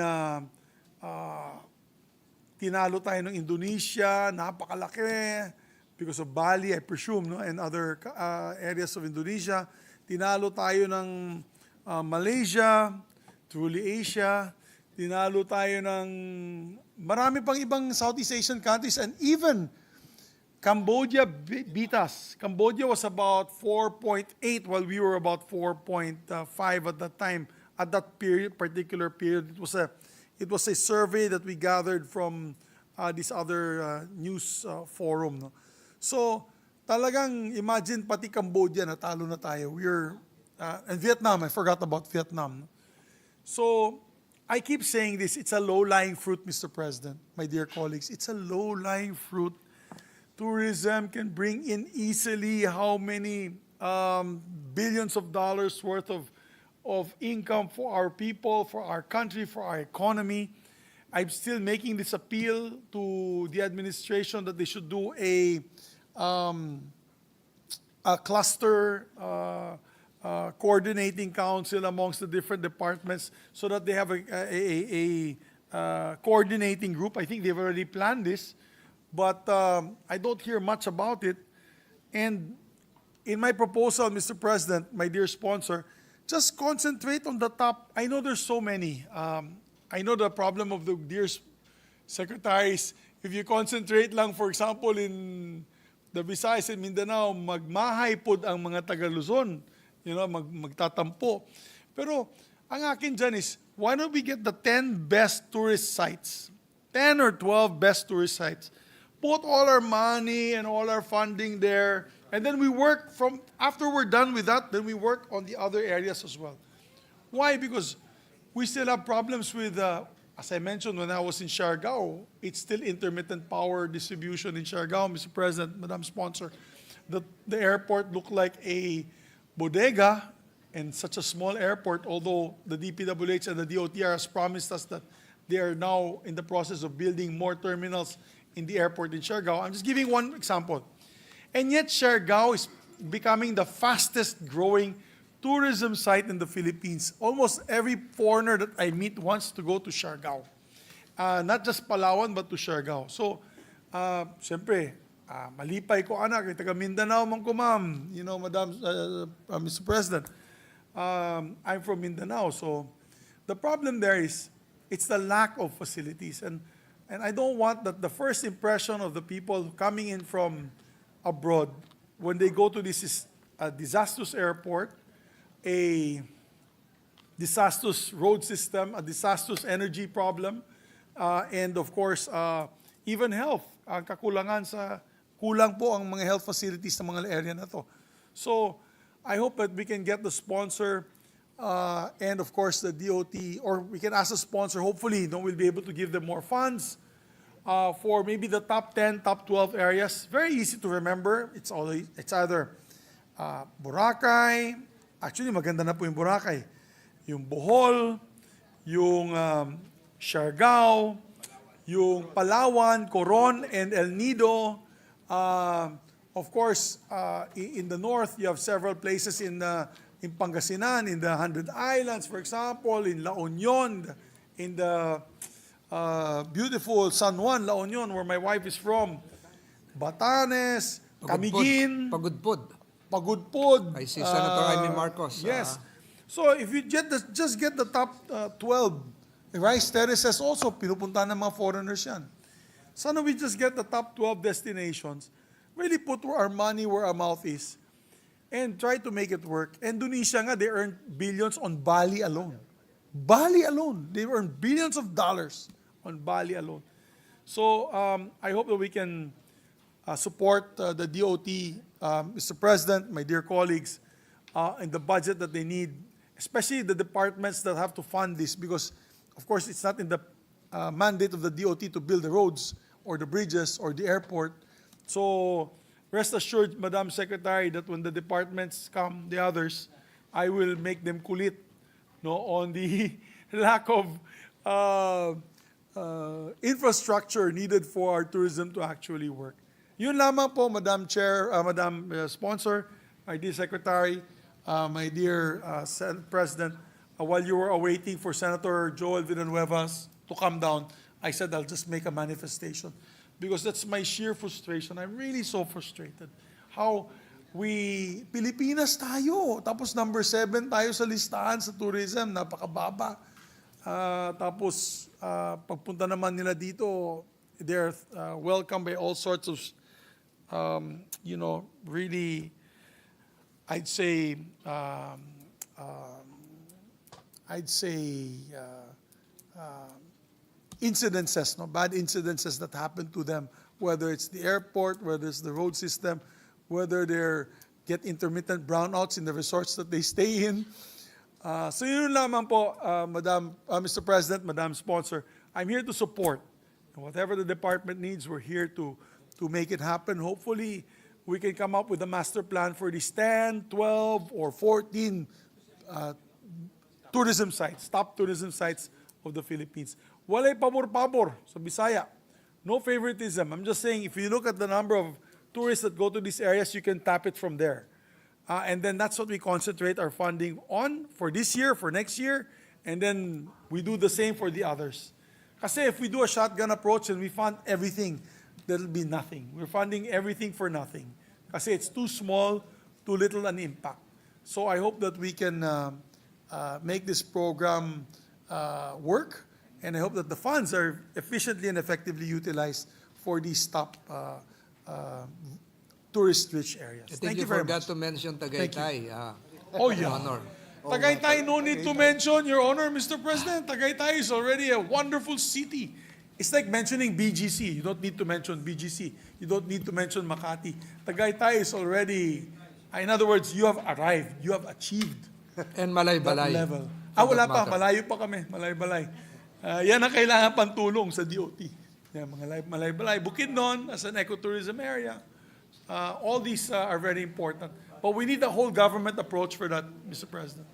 tinalo tayo ng Indonesia, napakalaki, because of Bali, I presume, no? And other areas of Indonesia. Tinalo tayo ng Malaysia, truly Asia. Tinalo tayo ng marami pang ibang Southeast Asian countries, and even Cambodia beat us. Cambodia was about 4.8 while we were about 4.5 at that time. At that particular period, it was a survey that we gathered from this other news forum. No? So talagang imagine, pati Cambodia natalo na tayo. And Vietnam, I forgot about Vietnam. No? So I keep saying this, it's a low-lying fruit, Mr. President, my dear colleagues. It's a low-lying fruit. Tourism can bring in easily how many billions of dollars worth of income for our people, for our country, for our economy. I'm still making this appeal to the administration that they should do a cluster coordinating council amongst the different departments so that they have a coordinating group. I think they've already planned this, but I don't hear much about it. And in my proposal, Mr. President, my dear sponsor, just concentrate on the top. I know there's so many. I know the problem of the dear secretaries. If you concentrate lang, for example, in the Visayas and Mindanao, magmahay pod ang mga taga-Luzon. You know, magtatampo. Pero ang akin dyan is, why don't we get the 10 best tourist sites? 10 or 12 best tourist sites. Put all our money and all our funding there. And then we work after we're done with that, then we work on the other areas as well. Why? Because we still have problems with, as I mentioned when I was in Siargao, it's still intermittent power distribution in Siargao, Mr. President, Madam Sponsor. The airport looked like a bodega and such a small airport, although the DPWH and the DOTR has promised us that they are now in the process of building more terminals in the airport in Siargao. I'm just giving one example. And yet, Siargao is becoming the fastest growing tourism site in the Philippines. Almost every foreigner that I meet wants to go to Siargao. Not just Palawan, but to Siargao. So, siyempre, malipay ko anak, taga Mindanao man ko ma'am. You know, Madam, Mr. President, I'm from Mindanao. So, the problem there is, it's the lack of facilities. And I don't want that the first impression of the people coming in from abroad, when they go to this disastrous airport, a disastrous road system, a disastrous energy problem, and of course, even health. Ang kulang po ang mga health facilities ng mga area na to. So, I hope that we can get the sponsor and of course the DOT, or we can ask a sponsor, hopefully, we'll be able to give them more funds for maybe the top 10, top 12 areas. Very easy to remember. It's either Boracay, actually maganda na po yung Boracay, yung Bohol, yung Siargao, yung Palawan, Coron, and El Nido. Of course, in the north, you have several places in Pangasinan, in the 100 Islands, for example, in La Union, in the beautiful San Juan, La Union, where my wife is from, Batanes, Camiguin, Pagudpod. I see Senator Amy Marcos. Yes. So if you just get the top 12, Rice Terraces also, pinupunta ng mga foreigners yan. Sana we just get the top 12 destinations, really put our money where our mouth is, and try to make it work. Indonesia nga, they earned billions on Bali alone. Bali alone. They earned billions of dollars on Bali alone. So I hope that we can support the DOT, Mr. President, my dear colleagues, in the budget that they need, especially the departments that have to fund this, because, of course, it's not in the mandate of the DOT to build the roads or the bridges or the airport. So rest assured, Madam Secretary, that when the departments come, the others, I will make them kulit on the lack of infrastructure needed for our tourism to actually work. Yun lamang po, Madam Chair, Madam Sponsor, my dear Secretary, my dear Senate President, while you were awaiting for Senator Joel Villanuevas to come down, I said I'll just make a manifestation because that's my sheer frustration. I'm really so frustrated. How Pilipinas tayo, tapos number 7 tayo sa listahan sa tourism, napakababa. Tapos pagpunta naman nila dito, they're welcomed by all sorts of, really, I'd say incidences, bad incidences that happen to them, whether it's the airport, whether it's the road system, whether they get intermittent brownouts in the resorts that they stay in. So yun lamang po, Mr. President, Madam Sponsor, I'm here to support. Whatever the department needs, we're here to make it happen. Hopefully, we can come up with a master plan for these 10, 12, or 14 tourism sites, top tourism sites of the Philippines. Walay pabor-pabor sa Bisaya. No favoritism. I'm just saying, if you look at the number of tourists that go to these areas, you can tap it from there. And then that's what we concentrate our funding on for this year, for next year, and then we do the same for the others. Kasi if we do a shotgun approach and we fund everything, there'll be nothing. We're funding everything for nothing. Kasi it's too small, too little an impact. So I hope that we can make this program work, and I hope that the funds are efficiently and effectively utilized for these top tourist-rich areas. I think Thank you very forgot much. to mention Tagaytay. Oh, yeah. Honor. Tagaytay, no need to mention, Your Honor, Mr. President. Tagaytay is already a wonderful city. It's like mentioning BGC. You don't need to mention BGC. You don't need to mention Makati. Tagaytay is already, in other words, you have arrived. You have achieved And Malay-Balay. that level. for Wala that pa. matter. Malayo pa kami. Malay-Balay. Yan ang kailangan pang tulong sa DOT. Yan, mga Malay-Balay. Bukidnon as an ecotourism area. All these are very important. But we need a whole government approach for that, Mr. President.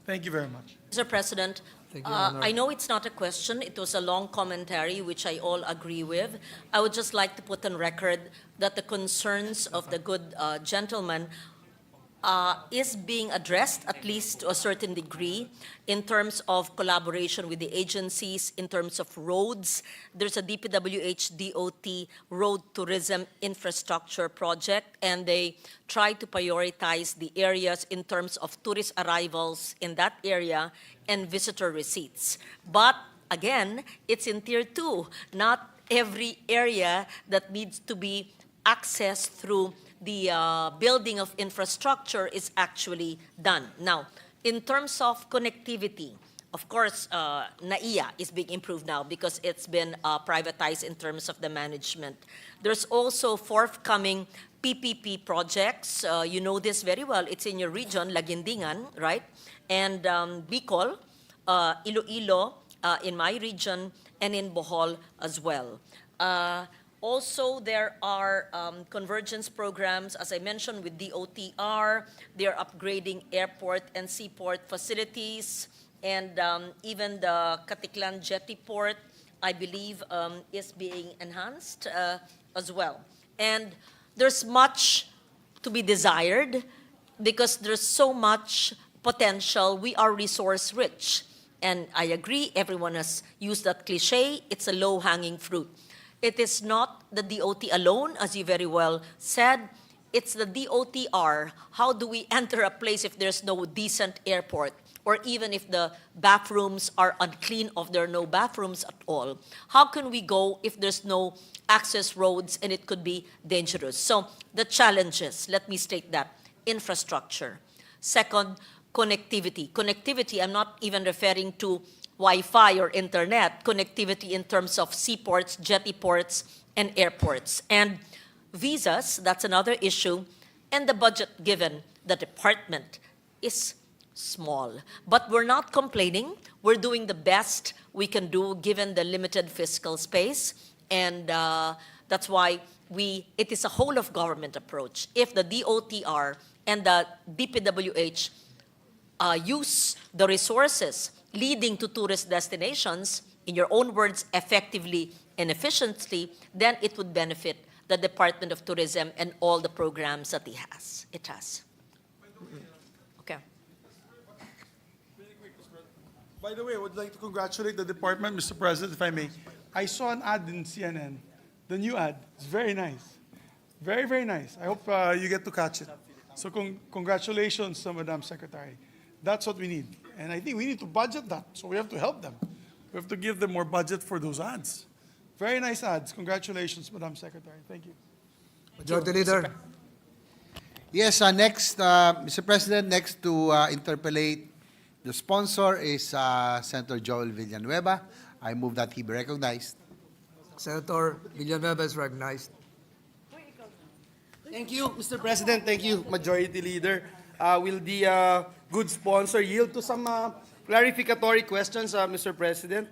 Thank you very much. Mr. President, Thank you, Honor. I know it's not a question. It was a long commentary, which I all agree with. I would just like to put on record that the concerns of the good gentleman is being addressed, at least to a certain degree, in terms of collaboration with the agencies, in terms of roads. There's a DPWH DOT road tourism infrastructure project, and they try to prioritize the areas in terms of tourist arrivals in that area and visitor receipts. But again, it's in Tier 2, not every area that needs to be accessed through the building of infrastructure is actually done. Now, in terms of connectivity, Of course, NAIA is being improved now because it's been privatized in terms of the management. There's also forthcoming PPP projects. You know this very well. It's in your region, Laguindingan, right? And Bicol, Iloilo, in my region, and in Bohol as well. Also, there are convergence programs, as I mentioned, with DOTR. They're upgrading airport and seaport facilities, and even the Katiklan Jetty Port, I believe, is being enhanced as well. And there's much to be desired because there's so much potential. We are resource rich. And I agree, everyone has used that cliche, it's a low-hanging fruit. It is not the DOT alone, as you very well said. It's the DOTR. How do we enter a place if there's no decent airport? Or even if the bathrooms are unclean, or there are no bathrooms at all? How can we go if there's no access roads and it could be dangerous? So the challenges, let me state that. Infrastructure. Second, connectivity. Connectivity, I'm not even referring to Wi-Fi or internet, connectivity in terms of seaports, jetty ports, and airports. And visas, that's another issue. And the budget given the department is small. But we're not complaining. We're doing the best we can do given the limited fiscal space. And that's why it is a whole of government approach. If the DOTR and the DPWH use the resources leading to tourist destinations, in your own words, effectively and efficiently, then it would benefit the Department of Tourism and all the programs that it has. Okay. By the way, I would like to congratulate the department, Mr. President, if I may. I saw an ad in CNN, the new ad. It's very nice. Very, very nice. I hope you get to catch it. So congratulations, Madam Secretary. That's what we need. And I think we need to budget that. So we have to help them. We have to give them more budget for those ads. Very nice ads. Congratulations, Madam Secretary. Thank you. Majority Leader. Yes, next, Mr. President, next to interpellate the sponsor is Senator Joel Villanueva. I move that he be recognized. Senator Villanueva is recognized. Thank you, Mr. President. Thank you, Majority Leader. Will the good sponsor yield to some clarificatory questions, Mr. President?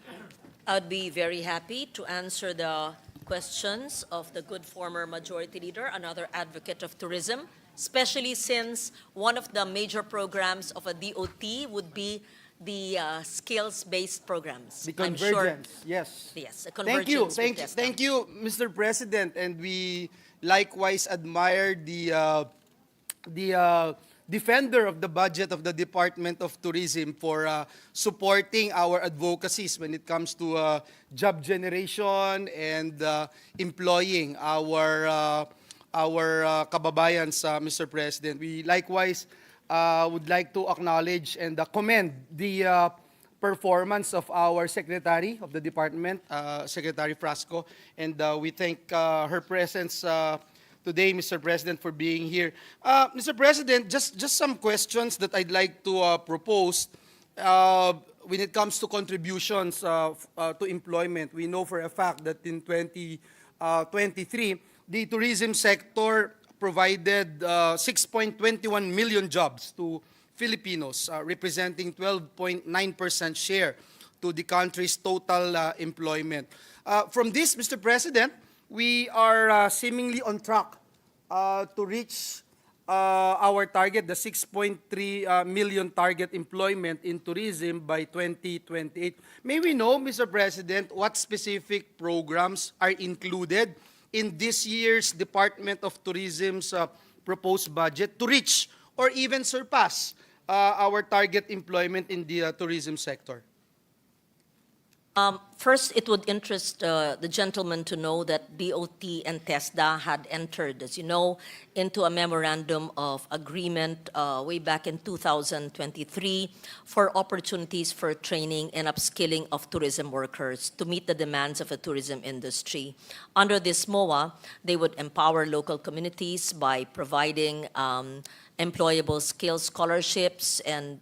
I'd be very happy to answer the questions of the good former Majority Leader, another advocate of tourism, especially since one of the major programs of a DOT would be the skills-based programs. The convergence, yes. Yes, a convergence. Thank you, Mr. President. And we likewise admire the defender of the budget of the Department of Tourism for supporting our advocacies when it comes to job generation and employing our kababayans, Mr. President. We likewise would like to acknowledge and commend the performance of our Secretary of the Department, Secretary Frasco, and we thank her presence today, Mr. President, for being here. Mr. President, just some questions that I'd like to propose when it comes to contributions to employment. We know for a fact that in 2023, the tourism sector provided 6.21 million jobs to Filipinos, representing 12.9% share to the country's total employment. From this, Mr. President, we are seemingly on track to reach our target, the 6.3 million target employment in tourism by 2028. May we know, Mr. President, what specific programs are included in this year's Department of Tourism's proposed budget to reach or even surpass our target employment in the tourism sector? First, it would interest the gentleman to know that DOT and TESDA had entered, as you know, into a memorandum of agreement way back in 2023 for opportunities for training and upskilling of tourism workers to meet the demands of the tourism industry. Under this MOA, they would empower local communities by providing employable skills scholarships and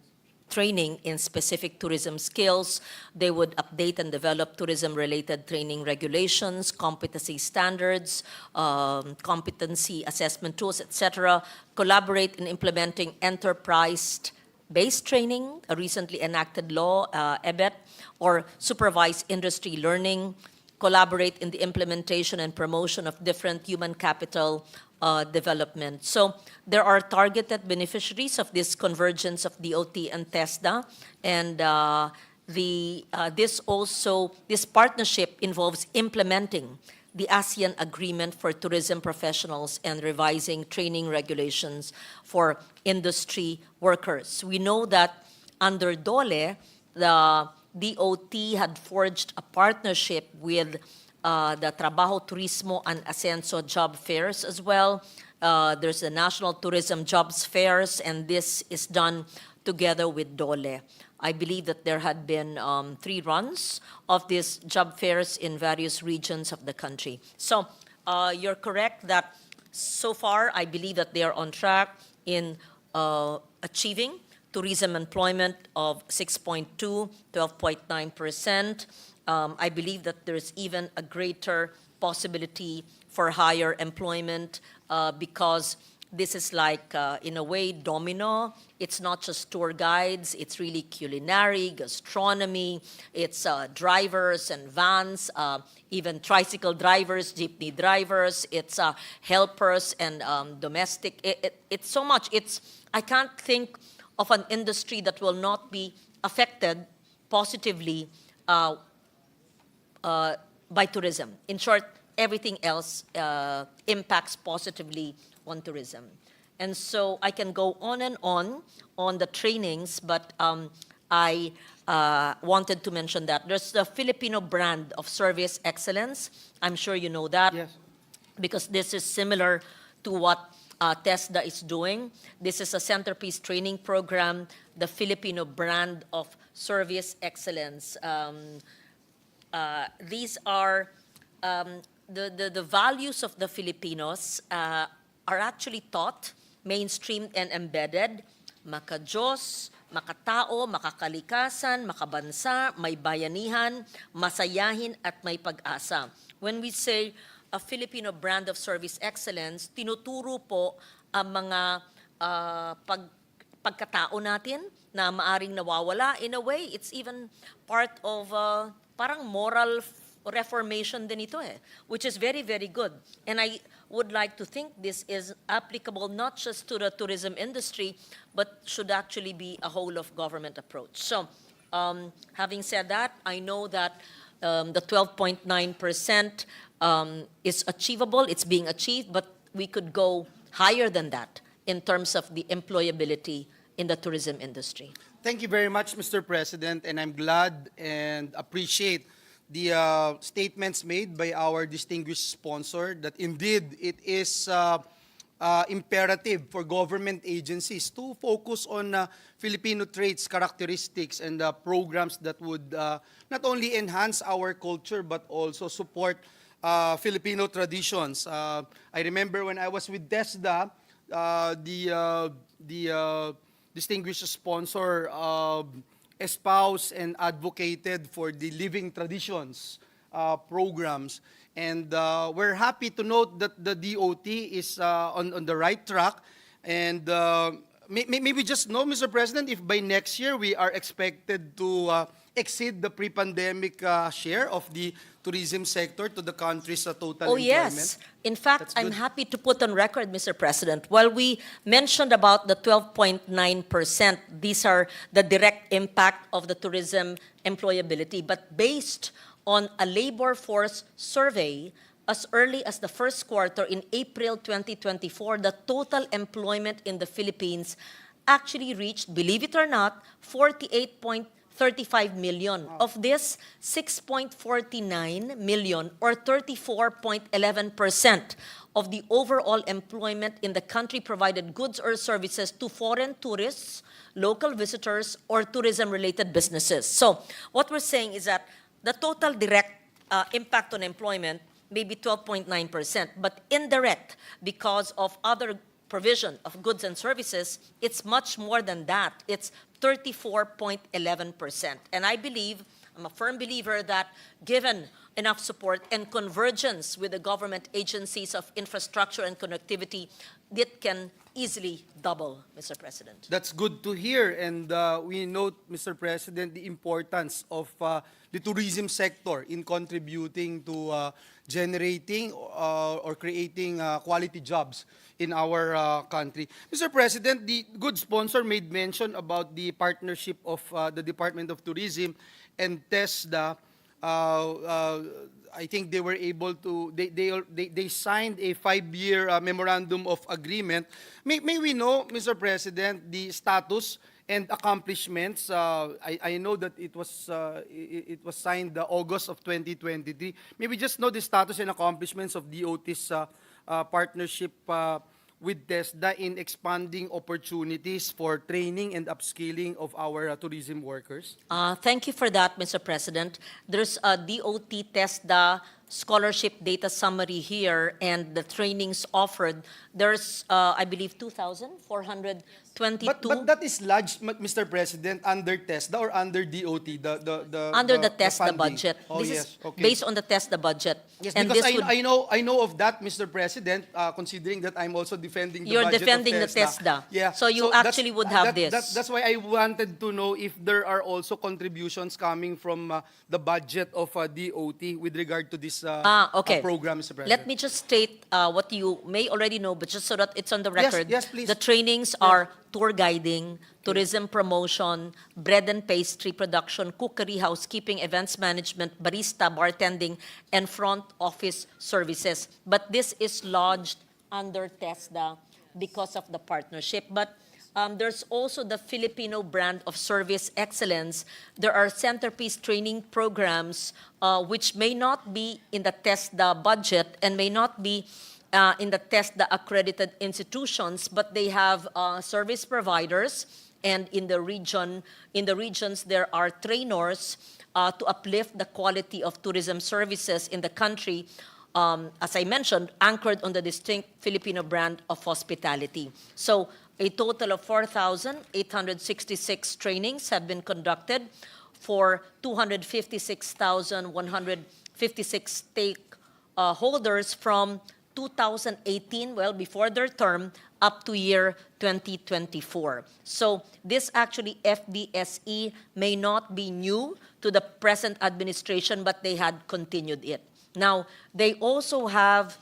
training in specific tourism skills. They would update and develop tourism-related training regulations, competency standards, competency assessment tools, etc. Collaborate in implementing enterprise-based training, a recently enacted law, EBET, or supervise industry learning, collaborate in the implementation and promotion of different human capital development. So there are targeted beneficiaries of this convergence of DOT and TESDA, and this partnership involves implementing the ASEAN Agreement for Tourism Professionals and revising training regulations for industry workers. We know that under DOLE, the DOT had forged a partnership with the Trabajo, Turismo, and Ascenso job fairs as well. There's the National Tourism Jobs Fairs, and this is done together with DOLE. I believe that there had been 3 runs of these job fairs in various regions of the country. So you're correct that so far, I believe that they are on track in achieving tourism employment of 6.2, 12.9%. I believe that there's even a greater possibility for higher employment because this is like, in a way, domino. It's not just tour guides, it's really culinary, gastronomy, it's drivers and vans, even tricycle drivers, jeepney drivers, it's helpers and domestic. It's so much. I can't think of an industry that will not be affected positively by tourism. In short, everything else impacts positively on tourism. And so I can go on and on the trainings, but I wanted to mention that. There's the Filipino brand of service excellence. I'm sure you know that. Yes. Because this is similar to what TESDA is doing. This is a centerpiece training program, the Filipino brand of service excellence. These are the values of the Filipinos are actually taught, mainstreamed and embedded. Maka-Diyos, makatao, makakalikasan, makabansa, may bayanihan, masayahin at may pag-asa. When we say a Filipino brand of service excellence, tinuturo po ang mga pagkatao natin na maaring nawawala. In a way, it's even part of parang moral reformation din ito which is very, very good. And I would like to think this is applicable not just to the tourism industry, but should actually be a whole of government approach. So, having said that, I know that the 12.9% is achievable, it's being achieved, but we could go higher than that in terms of the employability in the tourism industry. Thank you very much, Mr. President, and I'm glad and appreciate the statements made by our distinguished sponsor that indeed it is imperative for government agencies to focus on Filipino traits, characteristics, and programs that would not only enhance our culture but also support Filipino traditions. I remember when I was with TESDA, the distinguished sponsor espoused and advocated for the Living Traditions programs. And we're happy to note that the DOT is on the right track. And maybe just know, Mr. President, if by next year we are expected to exceed the pre-pandemic share of the tourism sector to the country's total employment. Yes. In fact, I'm happy to put on record, Mr. President, while we mentioned about the 12.9%, these are the direct impact of the tourism employability, but based on a labor force survey as early as the first quarter in April 2024, the total employment in the Philippines actually reached, believe it or not, 48.35 million. Of this, 6.49 million or 34.11% of the overall employment in the country provided goods or services to foreign tourists, local visitors, or tourism-related businesses. So what we're saying is that the total direct impact on employment may be 12.9%, but indirect because of other provision of goods and services, it's much more than that. It's 34.11%. And I believe, I'm a firm believer that given enough support and convergence with the government agencies of infrastructure and connectivity, it can easily double, Mr. President. That's good to hear, and we note, Mr. President, the importance of the tourism sector in contributing to generating or creating quality jobs in our country. Mr. President, the good sponsor made mention about the partnership of the Department of Tourism and TESDA. I think they were able to, they signed a 5-year memorandum of agreement. May we know, Mr. President, the status and accomplishments? I know that it was signed August of 2023. May we just know the status and accomplishments of DOT's partnership with TESDA in expanding opportunities for training and upskilling of our tourism workers? Thank you for that, Mr. President. There's a DOT TESDA scholarship data summary here, and the trainings offered. There's, I believe, 2,422. But that is lodged, Mr. President, under TESDA or under DOT? Under the TESDA funding? budget. Oh, This yes. is Okay. based on the TESDA budget. Yes, And because this would- I know of that, Mr. President, considering that I'm also defending the You're budget defending the of TESDA. TESDA. Yeah. So you that's- actually would have this. That's why I wanted to know if there are also contributions coming from the budget of DOT with regard to this Okay. program, Mr. President. Let me just state what you may already know, but just so that it's on the record. Yes, please. The trainings are tour guiding, tourism promotion, bread and pastry production, cookery, housekeeping, events management, barista, bartending, and front office services. But this is lodged under TESDA because of the partnership. But there's also the Filipino brand of service excellence. There are centerpiece training programs which may not be in the TESDA budget and may not be in the TESDA accredited institutions, but they have service providers, and in the regions there are trainers to uplift the quality of tourism services in the country. As I mentioned, anchored on the distinct Filipino brand of hospitality. So a total of 4,866 trainings have been conducted for 256,156 stakeholders from 2018, well, before their term, up to year 2024. So this actually, FDSE, may not be new to the present administration, but they had continued it. Now, they also have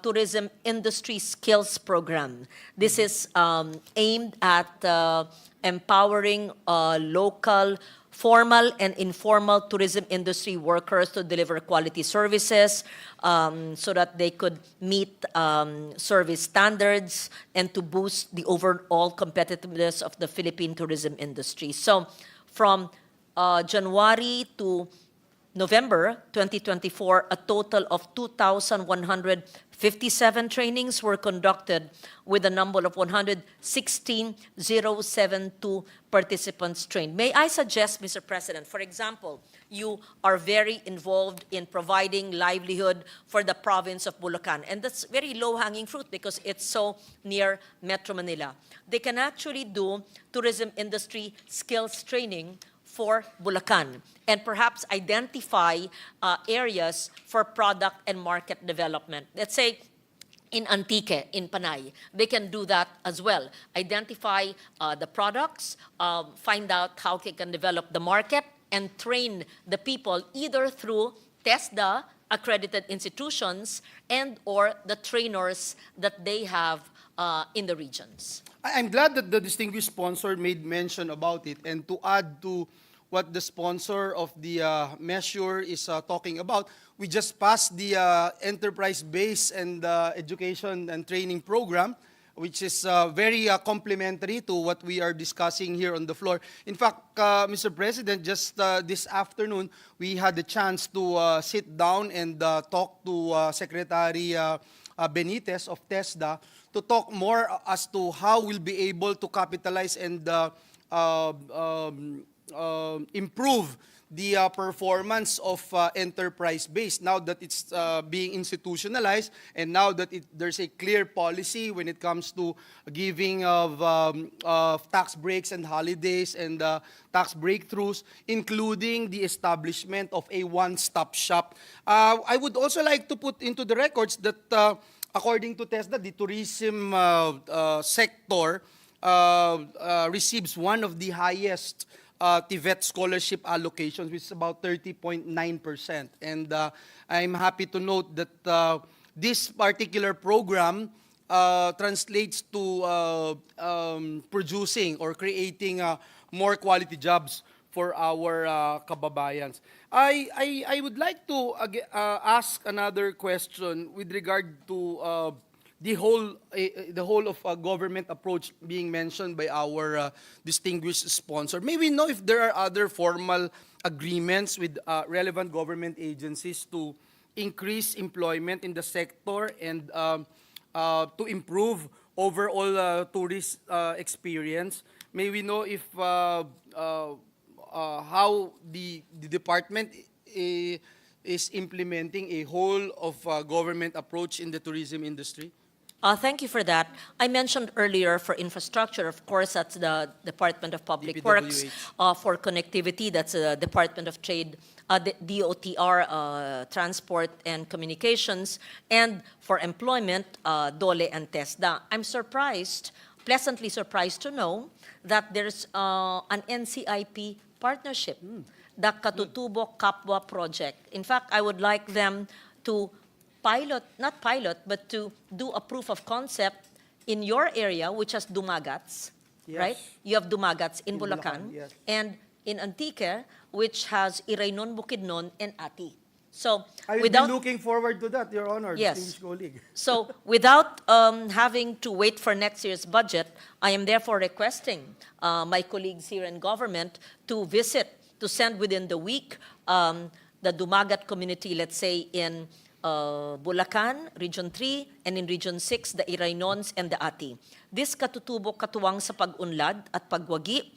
tourism industry skills program. This is aimed at empowering local formal and informal tourism industry workers to deliver quality services so that they could meet service standards and to boost the overall competitiveness of the Philippine tourism industry. So from January to November 2024, a total of 2,157 trainings were conducted with a number of 116,072 participants trained. May I suggest, Mr. President, for example, you are very involved in providing livelihood for the province of Bulacan, and that's very low-hanging fruit because it's so near Metro Manila. They can actually do tourism industry skills training for Bulacan and perhaps identify areas for product and market development. Let's say in Antique, in Panay, they can do that as well. Identify the products, find out how they can develop the market, and train the people either through TESDA accredited institutions and or the trainers that they have in the regions. I'm glad that the distinguished sponsor made mention about it, and to add to what the sponsor of the measure is talking about, we just passed the enterprise-based and education and training program, which is very complementary to what we are discussing here on the floor. In fact, Mr. President, just this afternoon, we had the chance to sit down and talk to Secretary Benitez of TESDA to talk more as to how we'll be able to capitalize and improve the performance of enterprise-based now that it's being institutionalized, and now that there's a clear policy when it comes to giving of tax breaks and holidays and tax breakthroughs, including the establishment of a one-stop shop. I would also like to put into the records that according to TESDA, the tourism sector receives one of the highest TVET scholarship allocations, which is about 30.9%. And I'm happy to note that this particular program translates to producing or creating more quality jobs for our kababayans. I would like to ask another question with regard to the whole of government approach being mentioned by our distinguished sponsor. May we know if there are other formal agreements with relevant government agencies to increase employment in the sector and to improve overall tourist experience? May we know if how the department is implementing a whole of government approach in the tourism industry? Thank you for that. I mentioned earlier for infrastructure, of course, that's the Department of Public DPWH. Works. For connectivity, that's the Department of Trade, the DOTR, Transport and Communications. And for employment, DOLE and TESDA. I'm surprised, pleasantly surprised to know that there's an NCIP partnership, the Katutubo Kapwa project. In fact, I would like them to not pilot, but to do a proof of concept in your area, which has Dumagats, right? You have Dumagats in Bulacan, yes. and in Antique, which has Iraynon, Bukidnon, and Ati. So I will be looking forward to that, Your Honor, Yes. distinguished colleague. So without having to wait for next year's budget, I am therefore requesting my colleagues here in government to visit, to send within the week the Dumagat community, let's say in Bulacan, Region 3, and in Region 6, the Iraynons and the Ati. This Katutubo Katuwang sa Pag-unlad at Pagwagi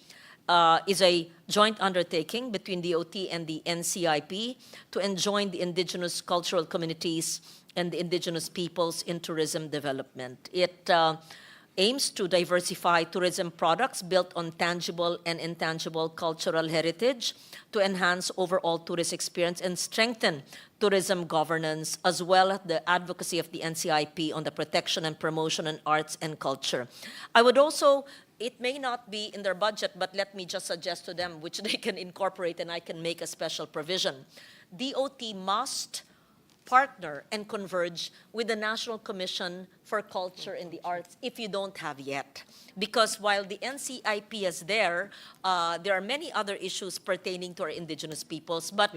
is a joint undertaking between DOT and the NCIP to enjoin the indigenous cultural communities and the indigenous peoples in tourism development. It aims to diversify tourism products built on tangible and intangible cultural heritage to enhance overall tourist experience and strengthen tourism governance, as well as the advocacy of the NCIP on the protection and promotion in arts and culture. I would also, it may not be in their budget, but let me just suggest to them which they can incorporate and I can make a special provision. DOT must partner and converge with the National Commission for Culture and the Arts if you don't have yet. Because while the NCIP is there are many other issues pertaining to our indigenous peoples, but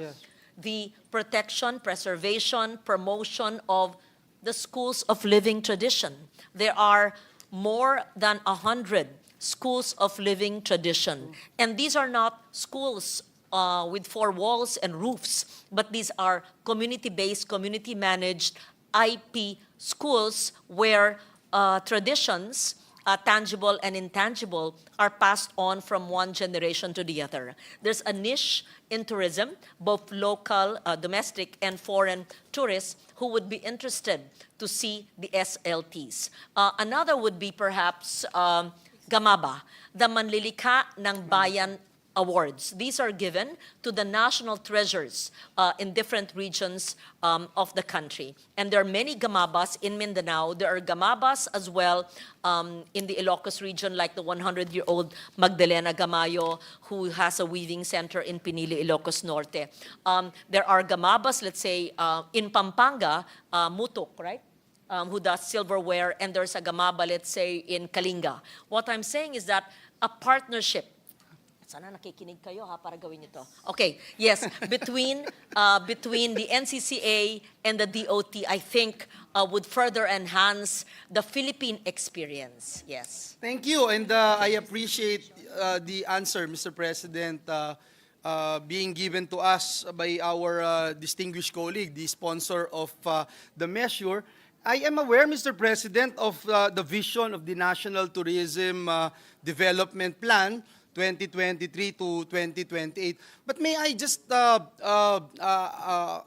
the protection, preservation, promotion of the schools of living tradition. There are more than 100 schools of living tradition. And these are not schools with four walls and roofs, but these are community-based, community-managed IP schools where traditions, tangible and intangible, are passed on from one generation to the other. There's a niche in tourism, both local, domestic, and foreign tourists who would be interested to see the SLTs. Another would be perhaps Gamaba, the Manlilikha ng Bayan Awards. These are given to the national treasures in different regions of the country. And there are many gamabas in Mindanao. There are gamabas as well in the Ilocos region, like the 100-year-old Magdalena Gamayo, who has a weaving center in Pinili, Ilocos Norte. There are gamabas, let's say, in Pampanga, Mutuk, right? Who does silverware, and there's a gamaba, let's say, in Kalinga. What I'm saying is that a partnership, sana nakikinig kayo ha para gawin nyo to. Okay, yes, between the NCCA and the DOT, I think would further enhance the Philippine experience. Yes. Thank you, and I appreciate the answer, Mr. President, being given to us by our distinguished colleague, the sponsor of the measure. I am aware, Mr. President, of the vision of the National Tourism Development Plan 2023 to 2028. But may I just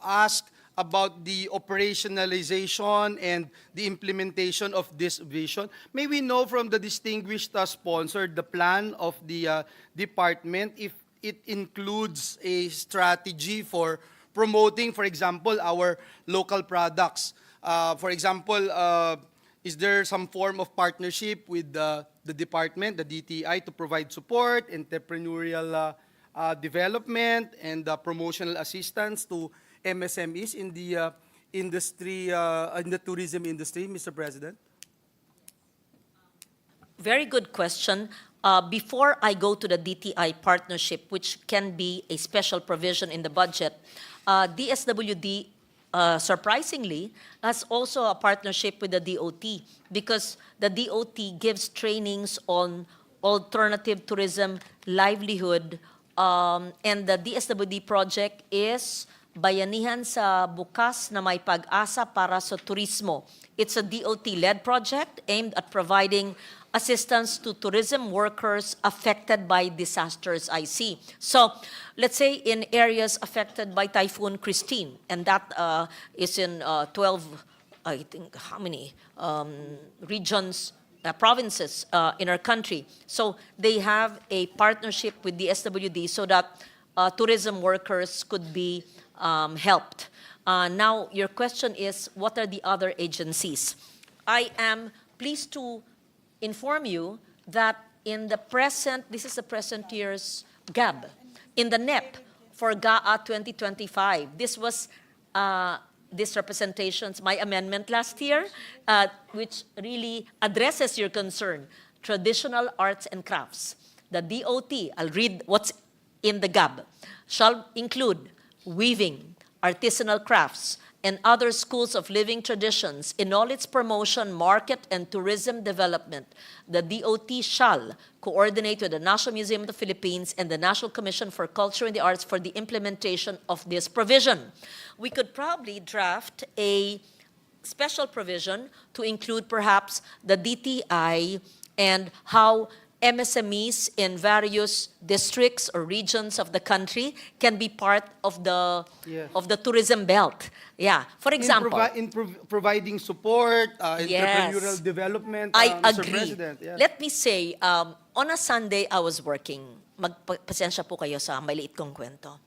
ask about the operationalization and the implementation of this vision? May we know from the distinguished sponsor the plan of the department, if it includes a strategy for promoting, for example, our local products? For example, is there some form of partnership with the department, the DTI, to provide support, entrepreneurial development, and promotional assistance to MSMEs in the industry, in the tourism industry, Mr. President? Very good question. Before I go to the DTI partnership, which can be a special provision in the budget, DSWD, surprisingly, has also a partnership with the DOT, because the DOT gives trainings on alternative tourism, livelihood, and the DSWD project is Bayanihan sa Bukas na May Pag-asa para sa Turismo. It's a DOT-led project aimed at providing assistance to tourism workers affected by disasters, I see. So, let's say in areas affected by Typhoon Christine, and that is in 12, I think, how many regions, provinces in our country. So, they have a partnership with the SWD so that tourism workers could be helped. Now, your question is, what are the other agencies? I am pleased to inform you that in the present, this is the present year's GAB, in the NEP for GAA 2025, this was this representations, my amendment last year, which really addresses your concern, traditional arts and crafts. The DOT, I'll read what's in the GAB, shall include weaving, artisanal crafts, and other schools of living traditions in all its promotion, market, and tourism development. The DOT shall coordinate with the National Museum of the Philippines and the National Commission for Culture and the Arts for the implementation of this provision. We could probably draft a special provision to include perhaps the DTI and how MSMEs in various districts or regions of the country can be part of the tourism belt. Yeah, for example, Providing support, Yes. entrepreneurial development, I Mr. agree. President. Yeah. Let me say, on a Sunday I was working. Magpasensya po kayo sa maliit kong kwento.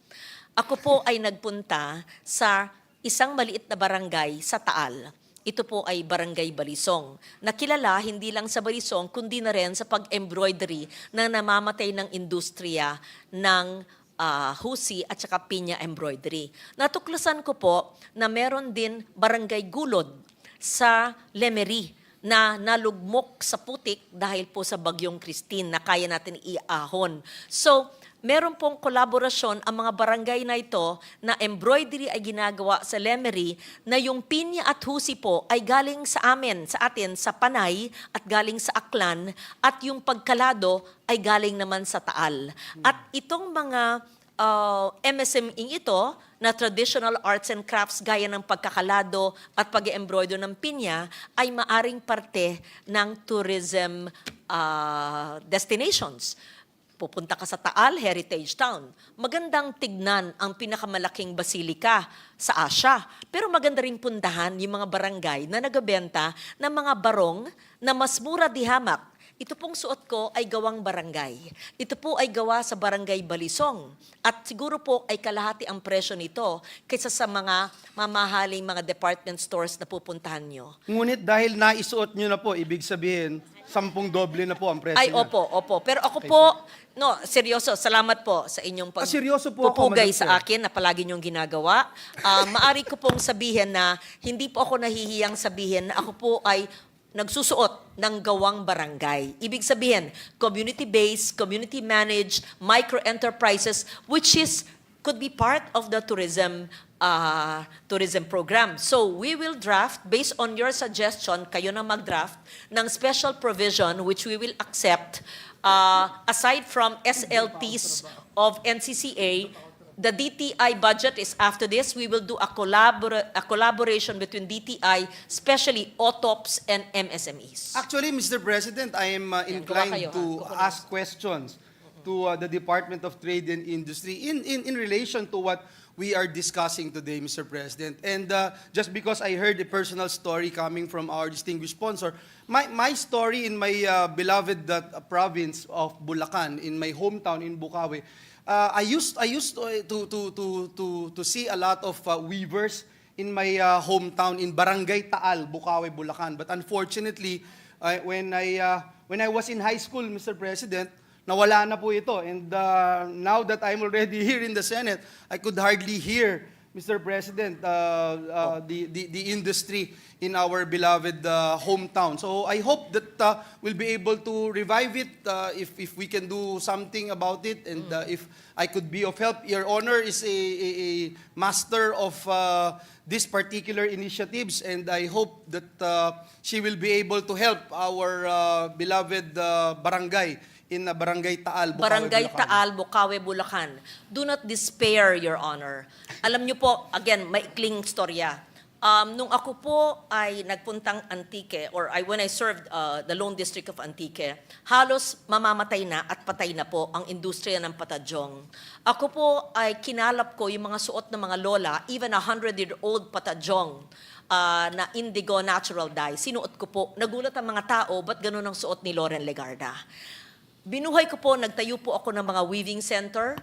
Ako po ay nagpunta sa isang maliit na barangay sa Taal. Ito po ay Barangay Balisong. Nakilala hindi lang sa Balisong, kundi na rin sa pag-embroidery na namamatay ng industriya ng husi at saka pinya embroidery. Natuklasan ko po na meron din Barangay Gulod sa Lemery na nalugmok sa putik dahil po sa Bagyong Christine na kaya natin iahon. So, meron pong kolaborasyon ang mga barangay na ito na embroidery ay ginagawa sa Lemery na yung pinya at husi po ay galing sa atin sa Panay at galing sa Aklan at yung pagkalado ay galing naman sa Taal. At itong mga MSME ito na traditional arts and crafts gaya ng pagkakalado at pag-embroider ng pinya ay maaring parte ng tourism destinations. Pupunta ka sa Taal, Heritage Town. Magandang tignan ang pinakamalaking basilika sa Asia. Pero maganda rin puntahan yung mga barangay na nagabenta ng mga barong na mas mura di hamak. Ito pong suot ko ay gawang barangay. Ito po ay gawa sa Barangay Balisong. At siguro po ay kalahati ang presyo nito kaysa sa mga mamahaling mga department stores na pupuntahan nyo. Ngunit dahil naisuot nyo na po, ibig sabihin, 10 doble na po ang presyo Ay, niya. opo. Pero ako po, no, seryoso, salamat po sa inyong seryoso po ako, pupugay Madam sa Chair. akin na palagi niyong ginagawa. Maari ko pong sabihin na hindi po ako nahihiyang sabihin na ako po ay nagsusuot ng gawang barangay. Ibig sabihin, community-based, community-managed, micro-enterprises, which could be part of the tourism program. So we will draft, based on your suggestion, kayo na mag-draft, ng special provision which we will accept aside from SLTs of NCCA. The DTI budget is after this. We will do a collaboration between DTI, especially OTOPs and MSMEs. Actually, Mr. President, I am inclined to ask questions. to the Department of Trade and Industry in relation to what we are discussing today, Mr. President. And just because I heard a personal story coming from our distinguished sponsor, my story in my beloved province of Bulacan, in my hometown in Bukawi, I used to see a lot of weavers in my hometown in Barangay Taal, Bukawi, Bulacan. But unfortunately, when I was in high school, Mr. President, nawala na po ito. And now that I'm already here in the Senate, I could hardly hear, Mr. President, the industry in our beloved hometown. So I hope that we'll be able to revive it if we can do something about it, and if I could be of help. Your Honor is a master of these particular initiatives, and I hope that she will be able to help our beloved barangay in Barangay Taal, Bukawi, Barangay Bulacan. Taal, Bukawi, Bulacan. Do not despair, Your Honor. Alam niyo po, again, maikling storya. Nung ako po ay nagpuntang Antique, when I served the Lone District of Antique, halos mamamatay na at patay na po ang industriya ng patadyong. Ako po ay kinalap ko yung mga suot ng mga lola, even 100-year-old patadyong, na indigo natural dye. Sinuot ko po. Nagulat ang mga tao, ba't ganun ang suot ni Loren Legarda? Binuhay ko po, nagtayo po ako ng mga weaving center.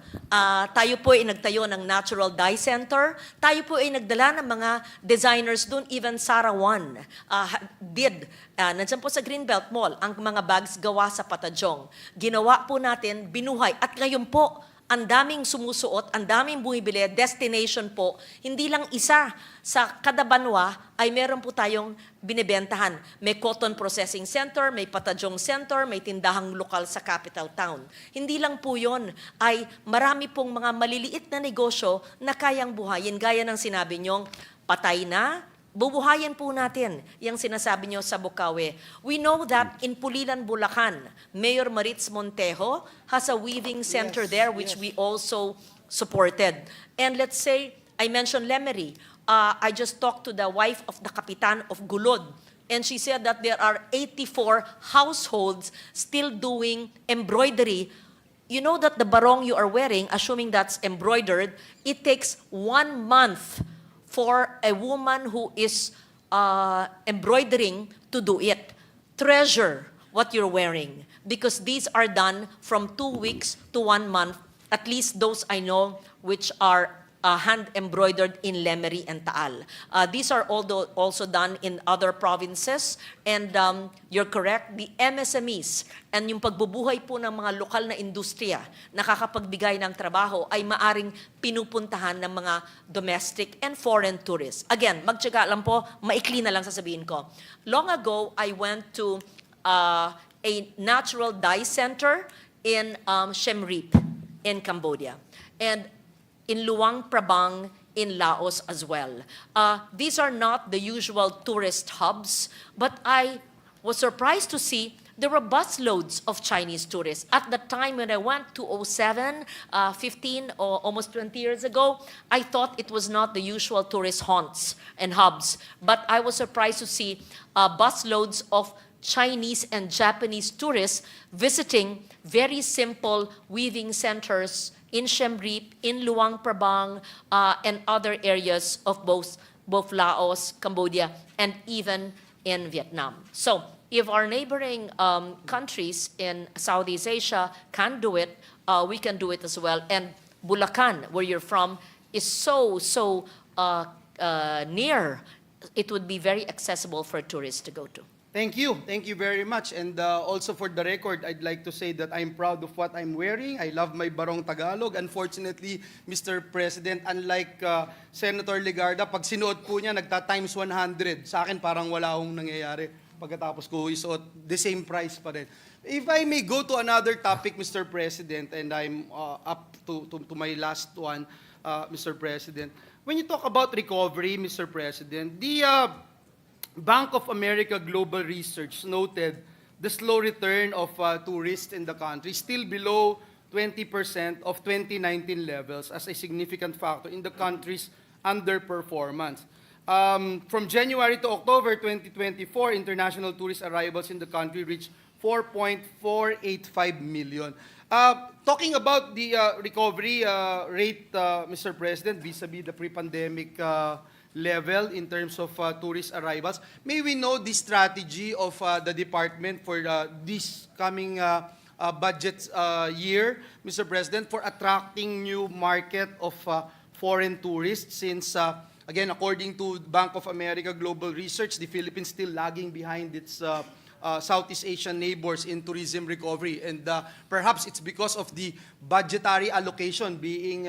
Tayo po ay nagtayo ng natural dye center. Tayo po ay nagdala ng mga designers doon. Even Sarah One nandiyan po sa Greenbelt Mall, ang mga bags gawa sa patadyong. Ginawa po natin, binuhay. At ngayon po, ang daming sumusuot, ang daming bumibili, destination po, hindi lang isa. Sa kada banwa ay meron po tayong binibentahan. May cotton processing center, may patadyong center, may tindahang lokal sa capital town. Hindi lang po yon, ay marami pong mga maliliit na negosyo na kayang buhayin. Gaya ng sinabi nyong, patay na, bubuhayin po natin yung sinasabi nyo sa Bukawi. We know that in Pulilan, Bulacan, Mayor Maritz Montejo has a weaving center there which we also supported. And let's say, I mentioned Lemery. I just talked to the wife of the Kapitan of Gulod, and she said that there are 84 households still doing embroidery. You know that the barong you are wearing, assuming that's embroidered, it takes 1 month for a woman who is embroidering to do it. Treasure what you're wearing, because these are done from 2 weeks to 1 month, at least those I know which are hand-embroidered in Lemery and Taal. These are also done in other provinces, and you're correct, the MSMEs and yung pagbubuhay po ng mga lokal na industriya nakakapagbigay ng trabaho ay maaring pinupuntahan ng mga domestic and foreign tourists. Again, magtiyaga lang po, maikli na lang sasabihin ko. Long ago, I went to a natural dye center in Siem Reap in Cambodia. And in Luang Prabang in Laos as well. These are not the usual tourist hubs, but I was surprised to see there were busloads of Chinese tourists. At the time when I went, 2007, 15 or almost 20 years ago, I thought it was not the usual tourist haunts and hubs, but I was surprised to see busloads of Chinese and Japanese tourists visiting very simple weaving centers in Siem Reap, in Luang Prabang, and other areas of both Laos, Cambodia, and even in Vietnam. So if our neighboring countries in Southeast Asia can do it, we can do it as well. And Bulacan, where you're from, is so near. It would be very accessible for tourists to go to. Thank you. Thank you very much. And also for the record, I'd like to say that I'm proud of what I'm wearing. I love my Barong Tagalog. Unfortunately, Mr. President, unlike Senator Legarda, pag sinuot po niya, nagta-times 100. Sa akin, parang wala akong nangyayari. Pagkatapos ko isuot, the same price pa rin. If I may go to another topic, Mr. President, and I'm up to my last one, Mr. President. When you talk about recovery, Mr. President, the Bank of America Global Research noted the slow return of tourists in the country, still below 20% of 2019 levels, as a significant factor in the country's underperformance. From January to October 2024, international tourist arrivals in the country reached 4.485 million. Talking about the recovery rate, Mr. President, vis-a-vis the pre-pandemic level in terms of tourist arrivals, may we know the strategy of the department for this coming budget year, Mr. President, for attracting new market of foreign tourists since, again, according to Bank of America Global Research, the Philippines still lagging behind its Southeast Asian neighbors in tourism recovery. And perhaps it's because of the budgetary allocation being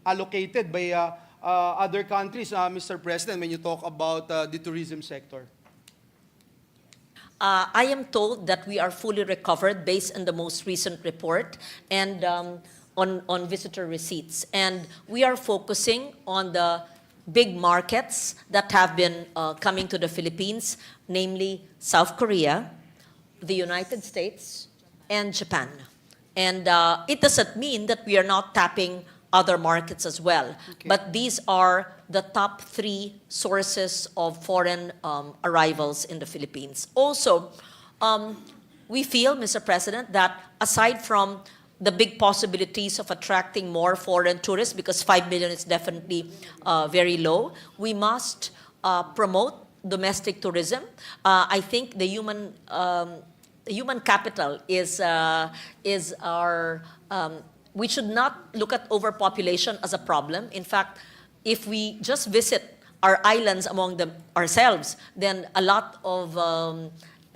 allocated by other countries, Mr. President, when you talk about the tourism sector. I am told that we are fully recovered based on the most recent report and on visitor receipts. And we are focusing on the big markets that have been coming to the Philippines, namely South Korea, the United States, and Japan. And it doesn't mean that we are not tapping other markets as well. Okay. But these are the top 3 sources of foreign arrivals in the Philippines. Also, we feel, Mr. President, that aside from the big possibilities of attracting more foreign tourists, because 5 million is definitely very low, we must promote domestic tourism. I think the human capital is our. We should not look at overpopulation as a problem. In fact, if we just visit our islands among ourselves, then a lot of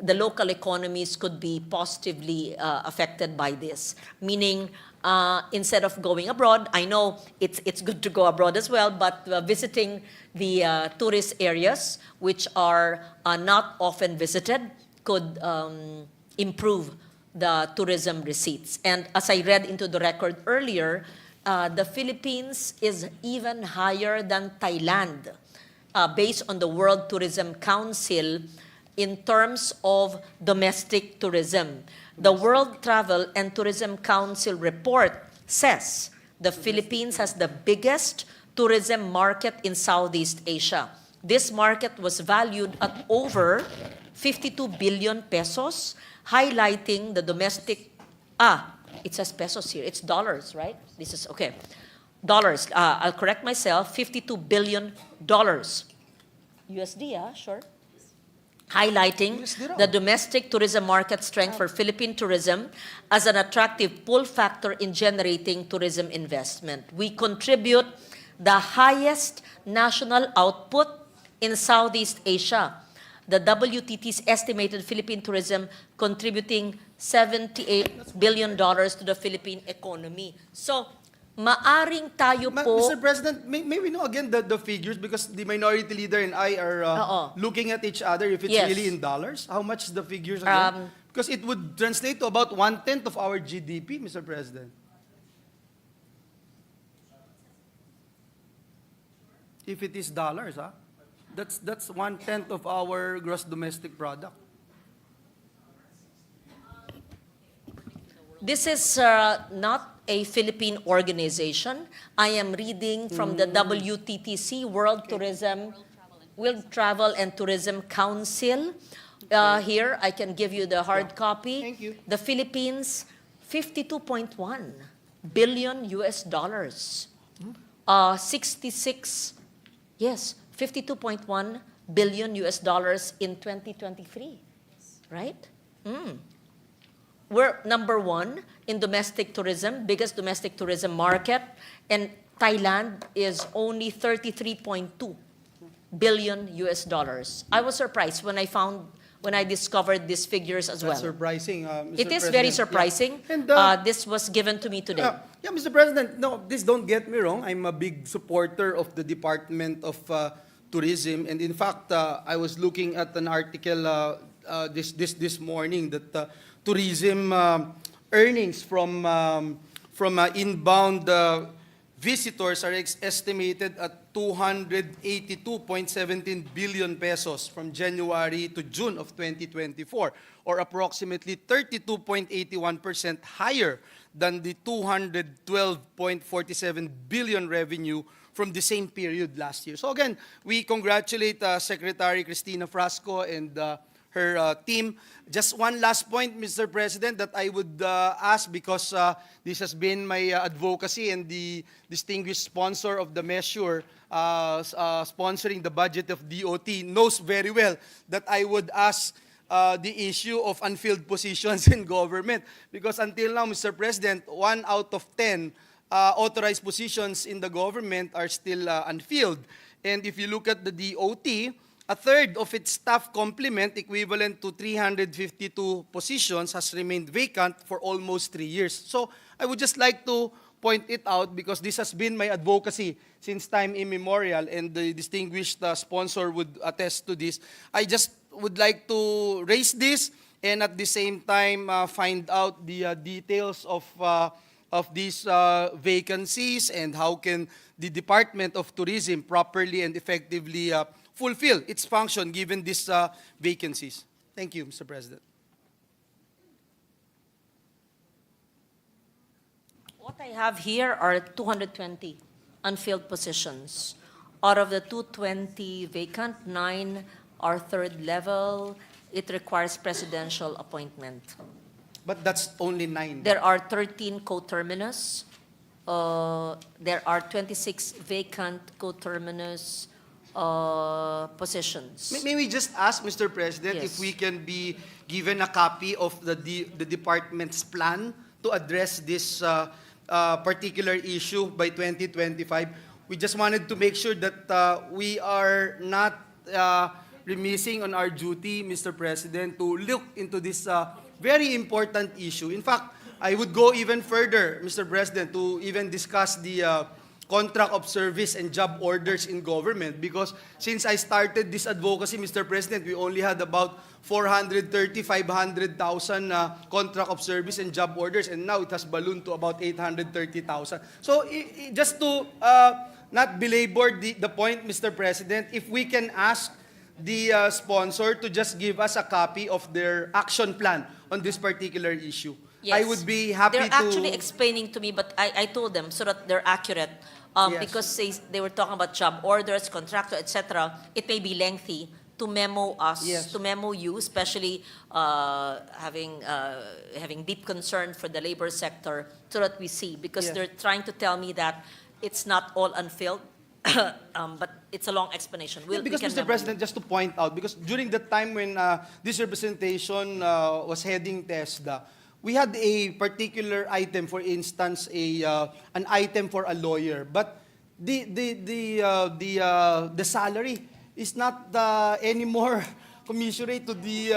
the local economies could be positively affected by this. Meaning, instead of going abroad, I know it's good to go abroad as well, but visiting the tourist areas, which are not often visited, could improve the tourism receipts. And as I read into the record earlier, the Philippines is even higher than Thailand, based on the World Tourism Council in terms of domestic tourism. The World Travel and Tourism Council report says the Philippines has the biggest tourism market in Southeast Asia. This market was valued at over 52 billion pesos, highlighting the domestic, it says pesos here, it's dollars, right? This is, okay, dollars, I'll correct myself, $52 billion. USD, sure. Highlighting the domestic tourism market strength for Philippine tourism as an attractive pull factor in generating tourism investment. We contribute the highest national output in Southeast Asia. The WTT's estimated Philippine tourism contributing $78 billion to the Philippine economy. So, maaring tayo po... Mr. President, may we know again the figures, because the minority leader and I are looking at each other if it's Yes. really in dollars. How much is the figures again? Because it would translate to about 1/10 of our GDP, Mr. President. If it is dollars, that's 1/10 of our gross domestic product. This is not a Philippine organization. I am reading from the WTTC, World Travel and Tourism Council. Here, I can give you the hard copy. Thank you. The Philippines, 52.1 billion US dollars. 52.1 billion US dollars in 2023, right? We're number 1 in domestic tourism, biggest domestic tourism market, and Thailand is only 33.2 billion US dollars. I was surprised when I discovered these figures as well. That's surprising, Mr. It is President. very surprising. Yeah. And, this was given to me today. Yeah, Mr. President, no, please don't get me wrong. I'm a big supporter of the Department of Tourism. And in fact, I was looking at an article this morning that tourism earnings from inbound visitors are estimated at 282.17 billion pesos from January to June of 2024, or approximately 32.81% higher than the 212.47 billion revenue from the same period last year. So again, we congratulate Secretary Cristina Frasco and her team. Just one last point, Mr. President, that I would ask, because this has been my advocacy, and the distinguished sponsor of the measure sponsoring the budget of DOT knows very well that I would ask the issue of unfilled positions in government. Because until now, Mr. President, 1 out of 10 authorized positions in the government are still unfilled. And if you look at the DOT, a third of its staff complement, equivalent to 352 positions, has remained vacant for almost 3 years. So I would just like to point it out, because this has been my advocacy since time immemorial, and the distinguished sponsor would attest to this. I just would like to raise this, and at the same time find out the details of these vacancies, and how can the Department of Tourism properly and effectively fulfill its function given these vacancies. Thank you, Mr. President. What I have here are 220 unfilled positions. Out of the 220 vacant, 9 are third level. It requires presidential appointment. But that's only 9. There are 13 coterminous. There are 26 vacant coterminous positions. May we just ask, Mr. President, Yes. if we can be given a copy of the department's plan to address this particular issue by 2025? We just wanted to make sure that we are not remissing on our duty, Mr. President, to look into this very important issue. In fact, I would go even further, Mr. President, to even discuss the contract of service and job orders in government, because since I started this advocacy, Mr. President, we only had about 430, 500,000 contract of service and job orders, and now it has ballooned to about 830,000. So just to not belabor the point, Mr. President, if we can ask the sponsor to just give us a copy of their action plan on this particular issue. Yes. I would be happy They're to... actually explaining to me, but I told them so that they're accurate. Yes. Because they were talking about job orders, contractor, etc. It may be lengthy to memo us, Yes. to memo you, especially having deep concern for the labor sector, so that we see. Because Yes. they're trying to tell me that it's not all unfilled, but it's a long explanation. Yeah, because, Mr. President, just to point out, because during the time when this representation was heading TESDA, we had a particular item, for instance, an item for a lawyer, but the salary is not anymore commensurate to the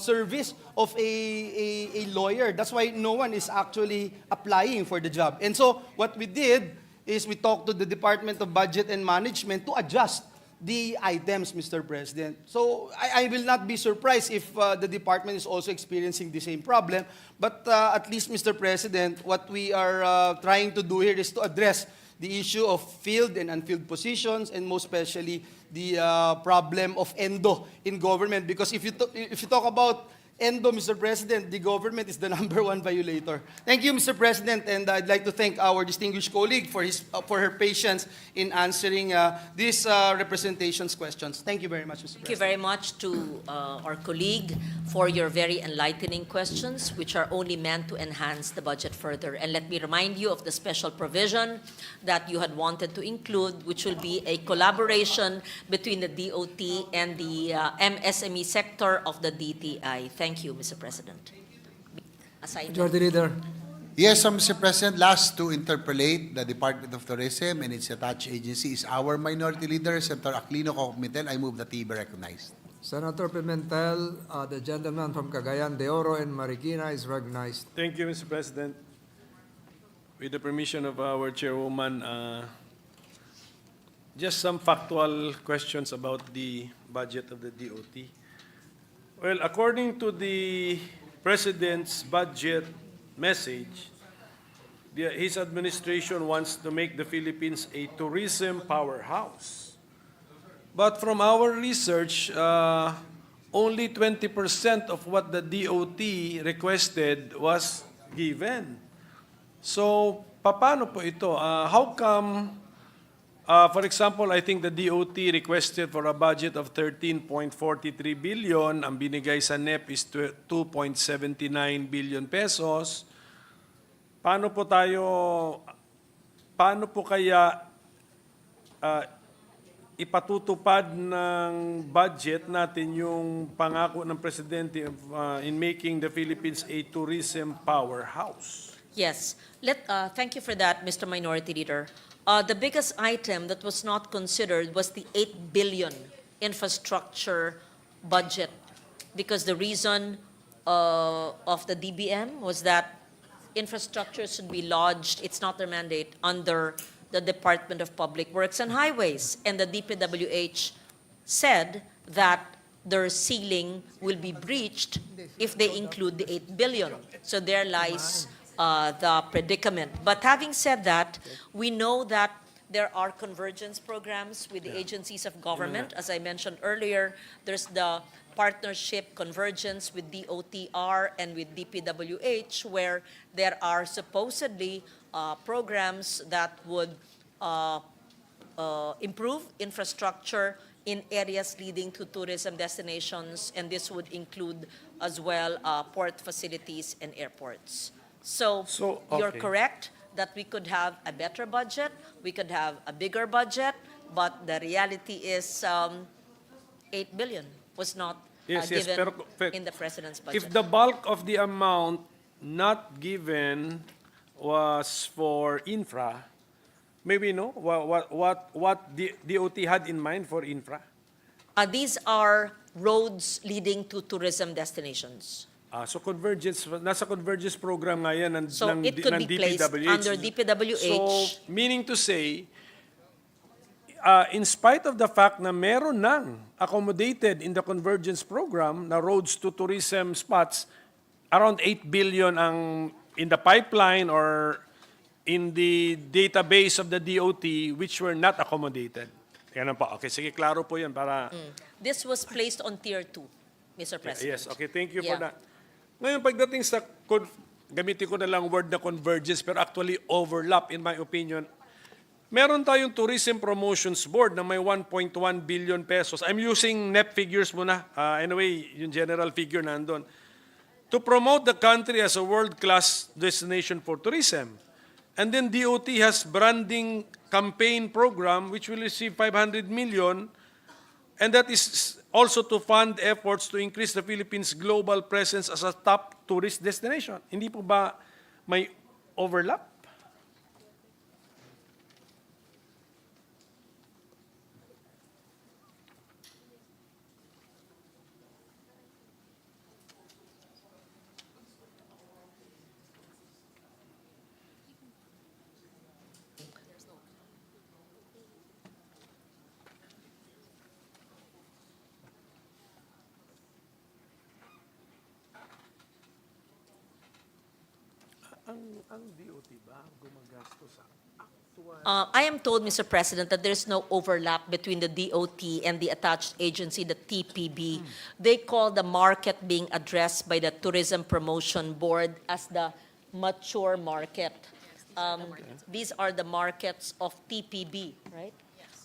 service of a lawyer. That's why no one is actually applying for the job. And so what we did is we talked to the Department of Budget and Management to adjust the items, Mr. President. So I will not be surprised if the department is also experiencing the same problem. But at least, Mr. President, what we are trying to do here is to address the issue of filled and unfilled positions, and most especially the problem of endo in government. Because if you talk about endo, Mr. President, the government is the #1 violator. Thank you, Mr. President, and I'd like to thank our distinguished colleague for her patience in answering these representation's questions. Thank you very much, Mr. Thank you President. very much to our colleague for your very enlightening questions, which are only meant to enhance the budget further. And let me remind you of the special provision that you had wanted to include, which will be a collaboration between the DOT and the MSME sector of the DTI. Thank you, Mr. President. Majority Leader. Yes, Mr. President, last to interpolate the Department of Tourism and its attached agency is our Minority Leader, Senator Aquilino Cocomitel. I move that he be recognized. Senator Pimentel, the gentleman from Cagayan de Oro and Marikina is recognized. Thank you, Mr. President. With the permission of our chairwoman, just some factual questions about the budget of the DOT. Well, according to the President's budget message, his administration wants to make the Philippines a tourism powerhouse. But from our research, only 20% of what the DOT requested was given. So, paano po ito? How come For example, I think the DOT requested for a budget of 13.43 billion. Ang binigay sa NEP is 2.79 billion pesos. Paano po kaya ipatutupad ng budget natin yung pangako ng Presidente in making the Philippines a tourism powerhouse? Yes. Thank you for that, Mr. Minority Leader. The biggest item that was not considered was the 8 billion infrastructure budget, because the reason of the DBM was that infrastructure should be lodged, it's not their mandate, under the Department of Public Works and Highways. And the DPWH said that their ceiling will be breached if they include the 8 billion. So there lies the predicament. But having said that, we know that there are convergence programs with the agencies of government. As I mentioned earlier, there's the partnership convergence with DOTR and with DPWH, where there are supposedly programs that would improve infrastructure in areas leading to tourism destinations, and this would include as well port facilities and airports. So you're okay. correct that we could have a better budget, we could have a bigger budget, but the reality is 8 billion was not given in the President's budget. If the bulk of the amount not given was for infra, maybe no? What the DOT had in mind for infra? These are roads leading to tourism destinations. So convergence, nasa convergence program nga yan So it could be placed DPWH. under DPWH. So, meaning to say, in spite of the fact na meron nang accommodated in the convergence program na roads to tourism spots, around 8 billion ang in the pipeline or in the database of the DOT which were not accommodated. Yan pa. Okay, sige, klaro po yan para... This was placed on Tier 2, Mr. President. Yes, okay, thank you for Yeah. that. Ngayon, pagdating sa, gamitin ko na lang word na convergence, pero actually overlap, in my opinion. Meron tayong Tourism Promotions Board na may 1.1 billion pesos. I'm using NEP figures muna. Anyway, yung general figure nandun. To promote the country as a world-class destination for tourism. And then DOT has branding campaign program which will receive 500 million, and that is also to fund efforts to increase the Philippines' global presence as a top tourist destination. Hindi po ba may overlap? Ang DOT ba gumagastos sa actual... I am told, Mr. President, that there's no overlap between the DOT and the attached agency, the TPB. They call the market being addressed by the Tourism Promotion Board as the mature market. These are the markets of TPB, right?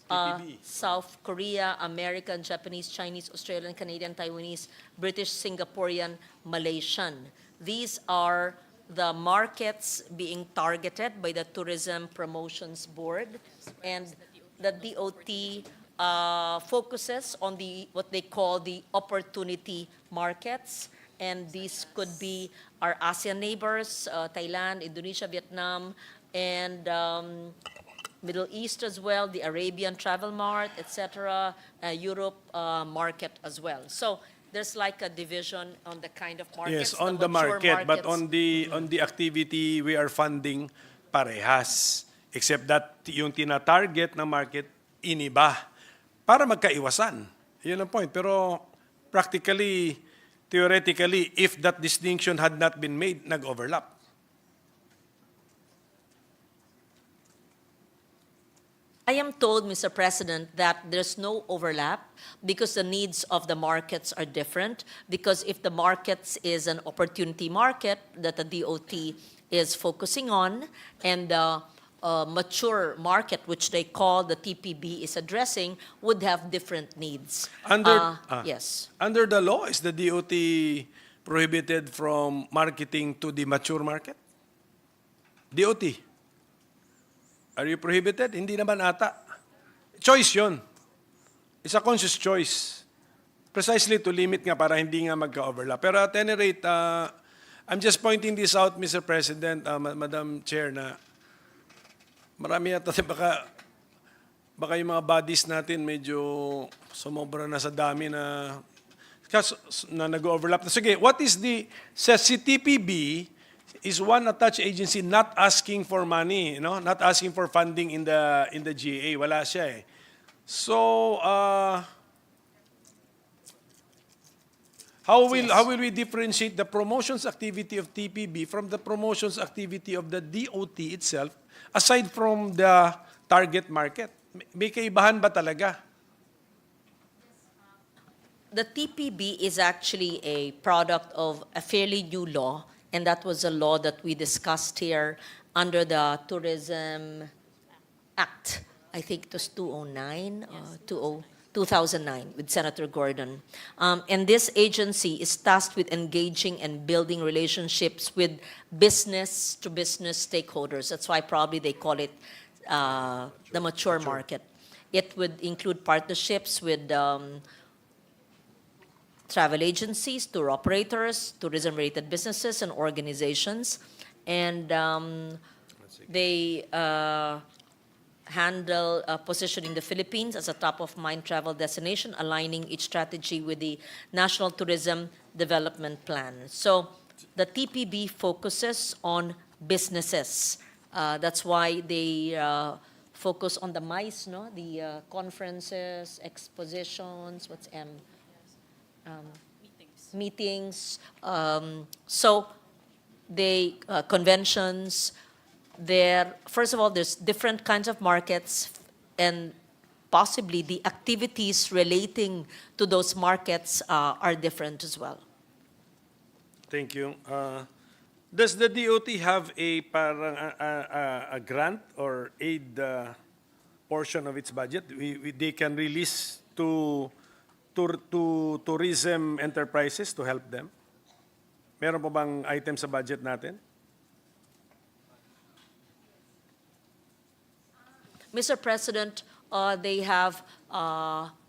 TPB. South Korea, American, Japanese, Chinese, Australian, Canadian, Taiwanese, British, Singaporean, Malaysian. These are the markets being targeted by the Tourism Promotions Board, and the DOT focuses on what they call the opportunity markets, and these could be our ASEAN neighbors, Thailand, Indonesia, Vietnam, and Middle East as well, the Arabian Travel Mart, etc., Europe market as well. So there's like a division on the kind of markets. Yes, on the mature market, but markets. on the activity we are funding parehas. Except that yung tina-target na market iniba para magkaiwasan. Yun ang point. Pero practically, theoretically, if that distinction had not been made, nag-overlap. I am told, Mr. President, that there's no overlap because the needs of the markets are different. Because if the markets is an opportunity market that the DOT is focusing on, and the mature market, which they call the TPB is addressing, would have different needs. Yes. Under the law, is the DOT prohibited from marketing to the mature market? DOT, are you prohibited? Hindi naman ata. Choice yun. It's a conscious choice. Precisely to limit nga para hindi nga magka-overlap. Pero at any rate, I'm just pointing this out, Mr. President, Madam Chair, na marami yata baka yung mga bodies natin medyo sumobra na sa dami na nag-overlap. Sige, what is says si TPB is one attached agency not asking for money, not asking for funding in the GA. Wala siya eh. So, how will we differentiate the promotions activity of TPB from the promotions activity of the DOT itself, aside from the target market? May kaibahan ba talaga? The TPB is actually a product of a fairly new law, and that was a law that we discussed here under the Tourism Act. I think it was 2009 or 2009 with Senator Gordon. And this agency is tasked with engaging and building relationships with business-to-business stakeholders. That's why probably they call it the mature market. It would include partnerships with travel agencies, tour operators, tourism-related businesses, and organizations. And they handle positioning the Philippines as a top-of-mind travel destination, aligning each strategy with the National Tourism Development Plan. So the TPB focuses on businesses. That's why they focus on the MICE, the conferences, expositions, meetings. So they conventions. First of all, there's different kinds of markets, and possibly the activities relating to those markets are different as well. Thank you. Does the DOT have a grant or aid portion of its budget they can release to tourism enterprises to help them? Meron pa bang item sa budget natin? Mr. President, they have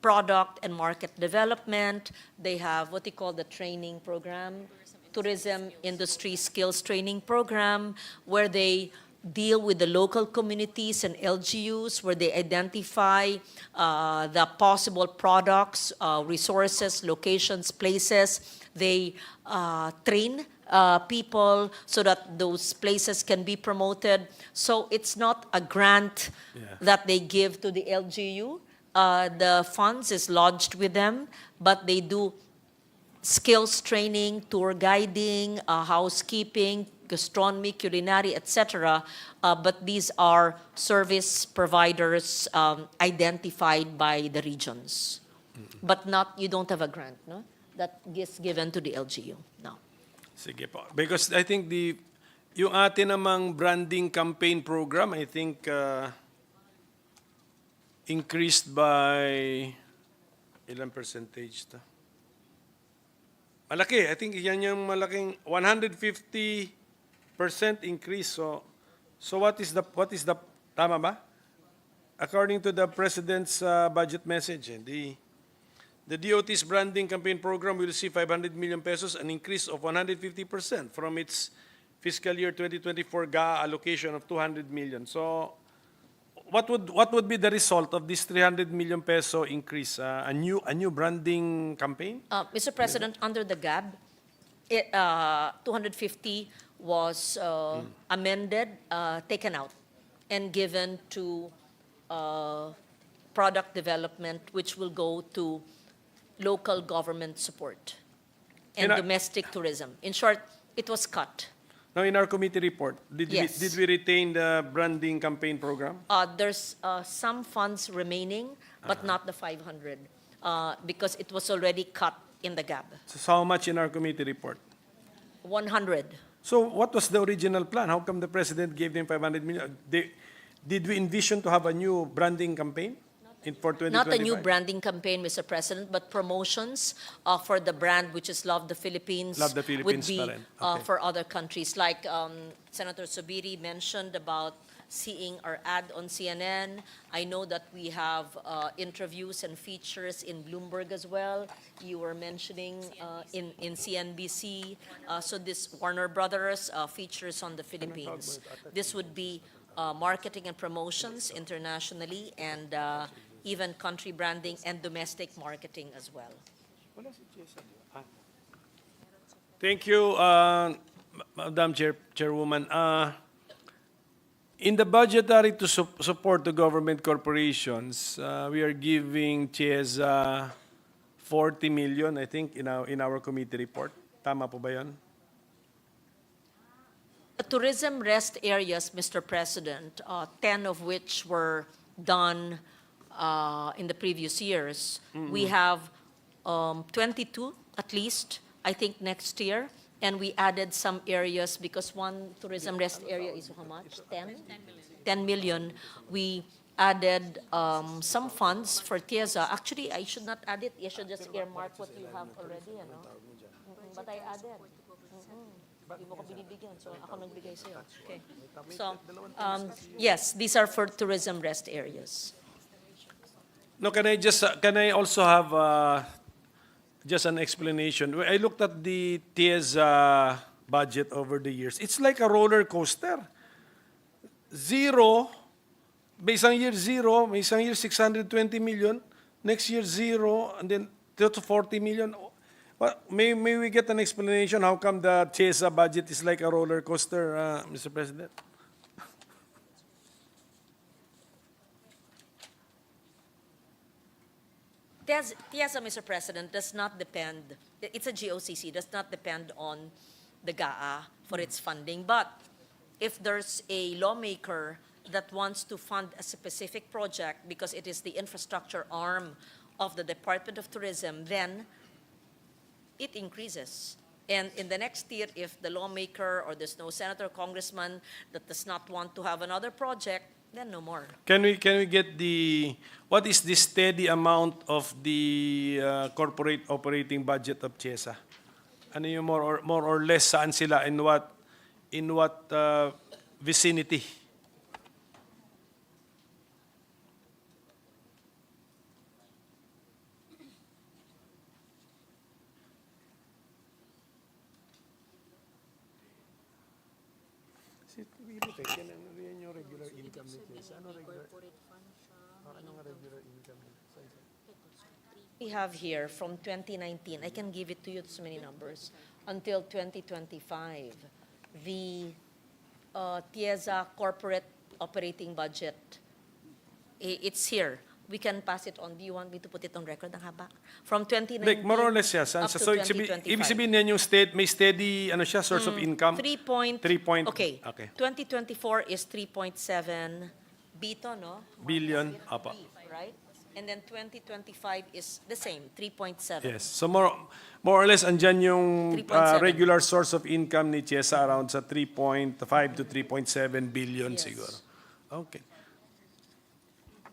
product and market development. They have what they call the training program, tourism industry skills training program, where they deal with the local communities and LGUs, where they identify the possible products, resources, locations, places. They train people so that those places can be promoted. So it's not a grant that they give to the LGU. The funds is lodged with them, but they do skills training, tour guiding, housekeeping, gastronomy, culinary, etc. But these are service providers identified by the regions. But you don't have a grant, no? That is given to the LGU, no. Sige po. Because I think yung atin namang branding campaign program, I think increased by ilang percentage ta? Malaki. I think yan yung malaking 150% increase. So what is the tama ba? According to the President's budget message, the DOT's branding campaign program will receive 500 million pesos, an increase of 150% from its fiscal year 2024 GAA allocation of 200 million. So what would be the result of this 300 million peso increase? A new branding campaign? Mr. President, under the GAB, 250 was amended, taken out, and given to product development, which will go to local government support and domestic tourism. In short, it was cut. Now, in our committee report, did Yes. we retain the branding campaign program? There's some funds remaining, but not the 500, because it was already cut in the GAB. So how much in our committee report? 100. So what was the original plan? How come the President gave them 500 million? Did we envision to have a new branding campaign for 2025? Not a new branding campaign, Mr. President, but promotions for the brand, which is Love the Philippines. Love the Philippines would be pa rin. Okay. for other countries. Like Senator Subiri mentioned about seeing our ad on CNN. I know that we have interviews and features in Bloomberg as well. You were mentioning in CNBC. So this Warner Brothers features on the Philippines. This would be marketing and promotions internationally, and even country branding and domestic marketing as well. Thank you, Madam Chairwoman. In the budgetary to support the government corporations, we are giving CHESA 40 million, I think, in our committee report. Tama po ba yun? The tourism rest areas, Mr. President, 10 of which were done in the previous years. We have 22 at least, I think, next year. And we added some areas because one tourism rest area is how much? 10 million. We added some funds for TIEZA. Actually, I should not add it. You should just earmark what you have already. You know? But I added. Hindi mo ko binibigyan, so ako nagbigay sa'yo. Okay. So, yes, these are for tourism rest areas. No, can I also have just an explanation? I looked at the TIEZA budget over the years. It's like a roller coaster. Zero, may isang year zero, may isang year 620 million, next year zero, and then to 40 million. Well, may we get an explanation how come the TIEZA budget is like a roller coaster, Mr. President? TIEZA, Mr. President, does not depend, it's a GOCC, does not depend on the GAA for its funding. But if there's a lawmaker that wants to fund a specific project because it is the infrastructure arm of the Department of Tourism, then it increases. And in the next year, if the lawmaker or there's no senator or congressman that does not want to have another project, then no more. Can we get what is the steady amount of the corporate operating budget of CHESA? Ano yung more or less saan sila, in what vicinity? We have here from 2019, I can give it to you, so many numbers, until 2025, the TIEZA corporate operating budget, it's here. We can pass it on. Do you want me to put it on record? Ang haba. From 2019 Like, more or less, yes. up to So, 2025. ibig sabihin niyan yung may steady source of income? 3 point, 3 point, okay. okay. 2024 is 3.7 bito, no? Billion, apa. Right? And then 2025 is the same, 3.7. Yes. So more or less andyan yung 3.7. regular source of income ni CHESA around sa 3.5 to 3.7 billion Yes. siguro. Okay.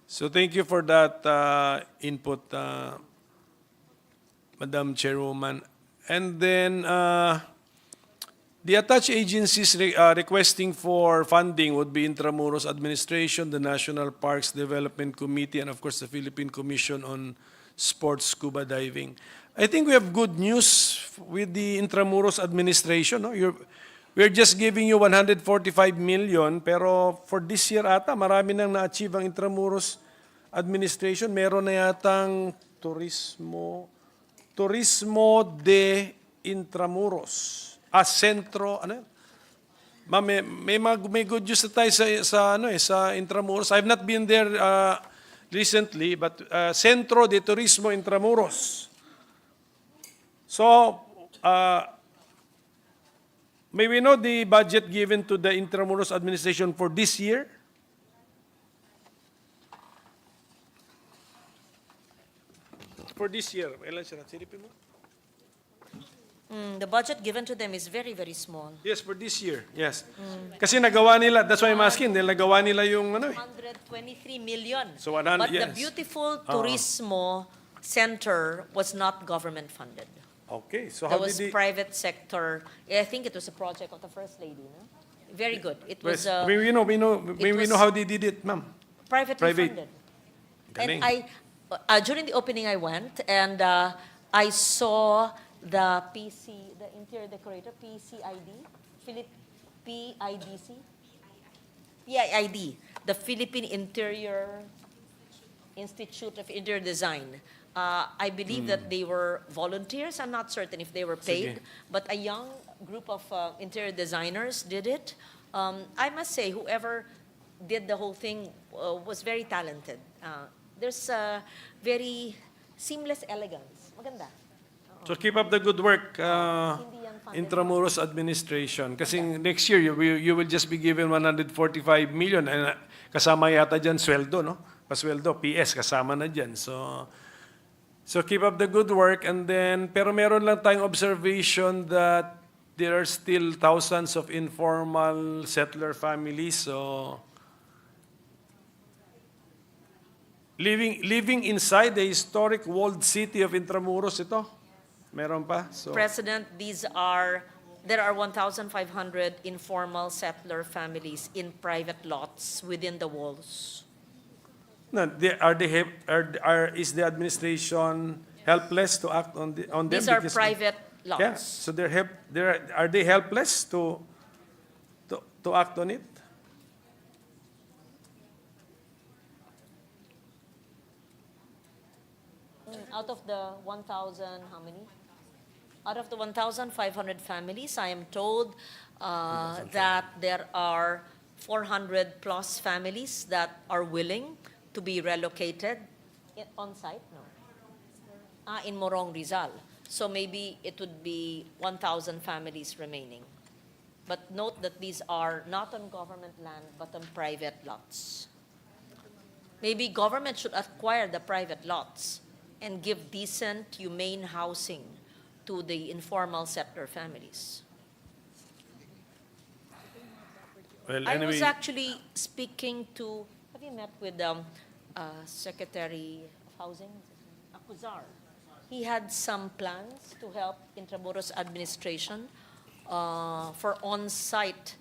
So thank you for that input, Madam Chairwoman. And then the attached agencies requesting for funding would be Intramuros Administration, the National Parks Development Committee, and of course the Philippine Commission on Sports Scuba Diving. I think we have good news with the Intramuros Administration. No? We're just giving you 145 million, pero for this year ata, marami nang na-achieve ang Intramuros Administration. Meron na yatang Turismo de Intramuros. Sentro, ano? May good news na tayo sa Intramuros. I've not been there recently, but Centro de Turismo Intramuros. So, may we know the budget given to the Intramuros administration for this year? For this year, ilan siya? Silipin mo? The budget given to them is very, very small. Yes, for this year. Yes. Kasi nagawa nila, that's why I'm asking, dahil nagawa nila yung ano eh. 123 million. So 100, But the yes. beautiful Turismo Center was not government funded. Okay, so There how was did they... private sector. I think it was a project of the First Lady, no? Very good. It was we know was- how they did it, ma'am. privately private. funded. Galing. And during the opening, I went and I saw the the interior decorator, PCID, PIDC, PIID, the Philippine Interior Institute of Interior Design. I believe that they were volunteers. I'm not certain if they were paid, Sige. but a young group of interior designers did it. I must say, whoever did the whole thing was very talented. There's a very seamless elegance. Maganda. So keep up the good work, Hindi yan funded. Intramuros administration. Kasi next year, you will just be given 145 million. And kasama yata dyan sweldo, no? Pasweldo, PS, kasama na dyan. So keep up the good work. And then, pero meron lang tayong observation that there are still thousands of informal settler families. So living inside the historic walled city of Intramuros, ito. Meron pa? So, President, there are 1,500 informal settler families in private lots within the walls. no, is the administration helpless to act on them? These are Because- private lots. Yeah, so are they helpless to act on it? Out of the 1,000, how many? Out of the 1,500 families, I am told that there are 400 plus families that are willing to be relocated on site. No, in Morong Rizal. So maybe it would be 1,000 families remaining. But note that these are not on government land, but on private lots. Maybe government should acquire the private lots and give decent, humane housing to the informal settler families. Well, I was anyway, actually speaking to, have you met with Secretary of Housing, Acuzar? He had some plans to help Intramuros administration for on-site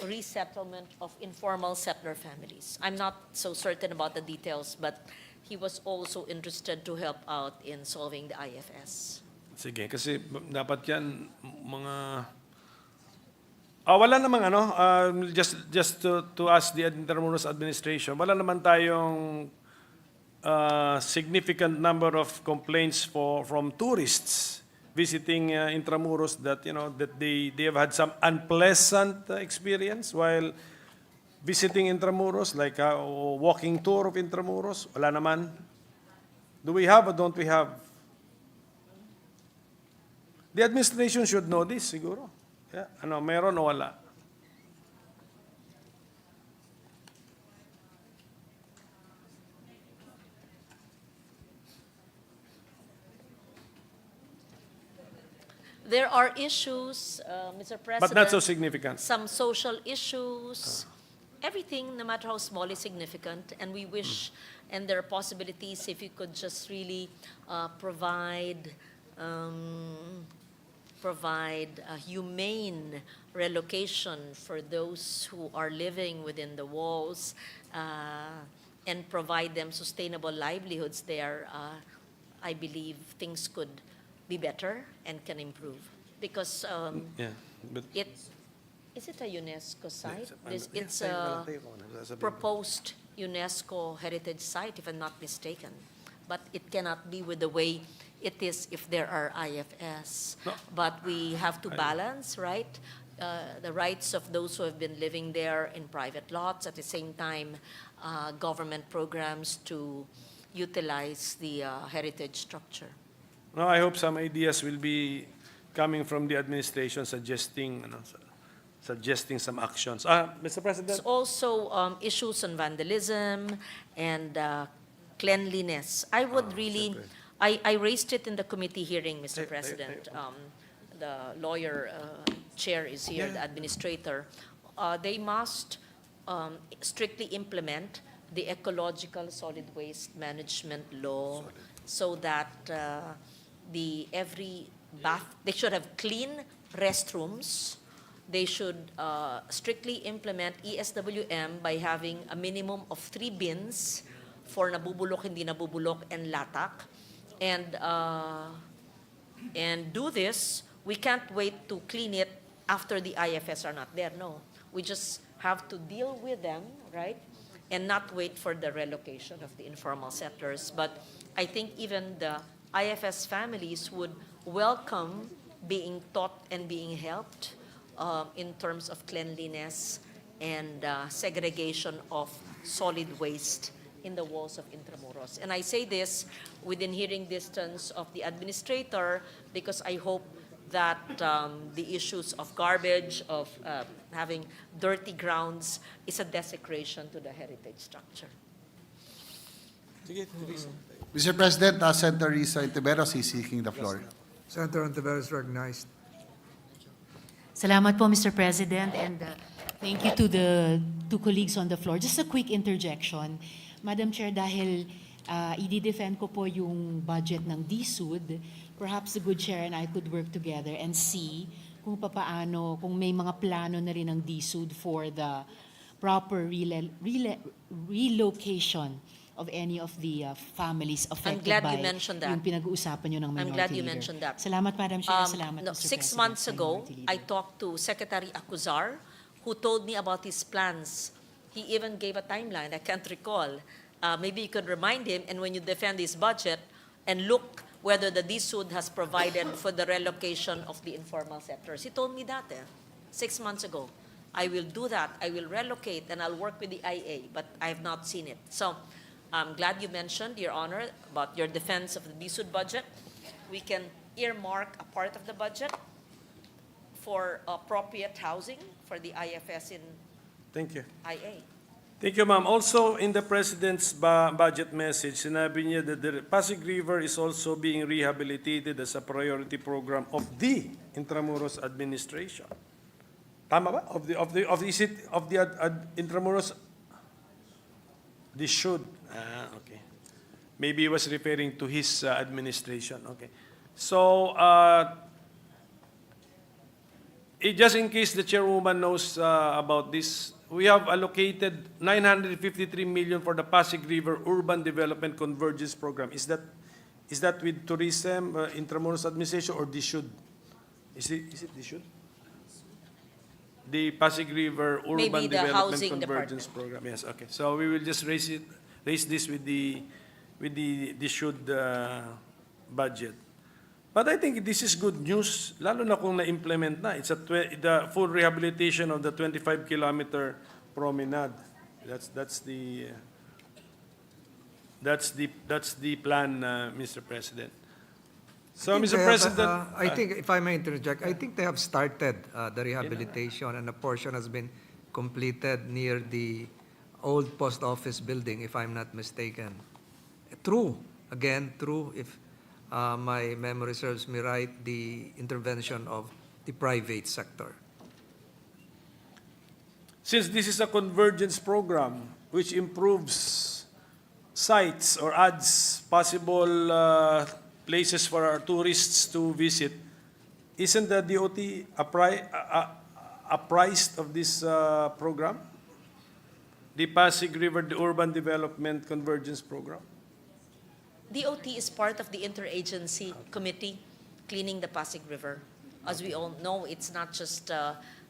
resettlement of informal settler families. I'm not so certain about the details, but he was also interested to help out in solving the IFS. sige, kasi dapat yan mga... wala namang just to ask the Intramuros administration, wala naman tayong significant number of complaints from tourists visiting Intramuros that they have had some unpleasant experience while visiting Intramuros, like a walking tour of Intramuros. Wala naman. Do we have or don't we have? The administration should know this, siguro. Yeah. Meron o wala? There are issues, Mr. President. But not so significant. Some social issues. Everything, no matter how small, is significant. And we wish, and there are possibilities if you could just really provide a humane relocation for those who are living within the walls and provide them sustainable livelihoods there. I believe things could be better and can improve. Because Yeah. But is it a UNESCO site? It's a proposed UNESCO heritage site, if I'm not mistaken. But it cannot be with the way it is if there are IFS. No. But we have to balance, right? The rights of those who have been living there in private lots, at the same time, government programs to utilize the heritage structure. no, I hope some ideas will be coming from the administration suggesting some actions. Mr. There's President? also issues on vandalism and cleanliness. I would really, I raised it in the committee hearing, Mr. President. the lawyer chair is here, the administrator, they must strictly implement the ecological solid waste management law so that they should have clean restrooms. They should strictly implement ESWM by having a minimum of 3 bins for nabubulok, hindi nabubulok, and latak. And do this, we can't wait to clean it after the IFS are not there. No, we just have to deal with them, right? And not wait for the relocation of the informal settlers. But I think even the IFS families would welcome being taught and being helped in terms of cleanliness and segregation of solid waste in the walls of Intramuros. And I say this within hearing distance of the administrator because I hope that the issues of garbage, of having dirty grounds, is a desecration to the heritage structure. Mr. President, Senator Risa Intiveros is seeking the floor. Senator Ontiveros recognized. Salamat po, Mr. President, and thank you to the two colleagues on the floor. Just a quick interjection. Madam Chair, dahil i-defend ko po yung budget ng DSUD, perhaps the good chair and I could work together and see kung papaano, kung may mga plano na rin ng DSUD for the proper relocation of any of the families affected glad by you mentioned that. yung pinag-uusapan nyo ng Minority I'm glad you Leader. mentioned that. Salamat, Madam Chair. Salamat, No, Mr. 6 President. months ago, Minority Leader. I talked to Secretary Acuzar, who told me about his plans. He even gave a timeline. I can't recall. Maybe you could remind him, and when you defend his budget, and look whether the DSUD has provided for the relocation of the informal sectors. He told me that 6 months ago. I will do that. I will relocate, and I'll work with the IA, but I have not seen it. So I'm glad you mentioned, Your Honor, about your defense of the DSUD budget. We can earmark a part of the budget for appropriate housing for the IFS in Thank you. IA. Thank you, ma'am. Also, in the President's budget message, sinabi niya that the Pasig River is also being rehabilitated as a priority program of the Intramuros administration. Tama ba? Intramuros? This should. Okay. Maybe he was referring to his administration. Okay. So, just in case the chairwoman knows about this, we have allocated 953 million for the Pasig River Urban Development Convergence Program. Is that with tourism, Intramuros administration, or this should? Is it this should? The Pasig River Urban Maybe the Development housing Convergence Program. Yes. Okay. So we will just raise this with the should budget. But I think this is good news, lalo na kung na-implement na. It's the full rehabilitation of the 25-kilometer promenade. That's the plan, Mr. President. So, Mr. President, I think, if I may interject, I think they have started the rehabilitation, and a portion has been completed near the old post office building, if I'm not mistaken. True, if my memory serves me right, the intervention of the private sector. since this is a convergence program which improves sites or adds possible places for our tourists to visit, isn't the DOT apprised of this program? The Pasig River Urban Development Convergence Program? DOT is part of the interagency committee cleaning the Pasig River. As we all know, it's not just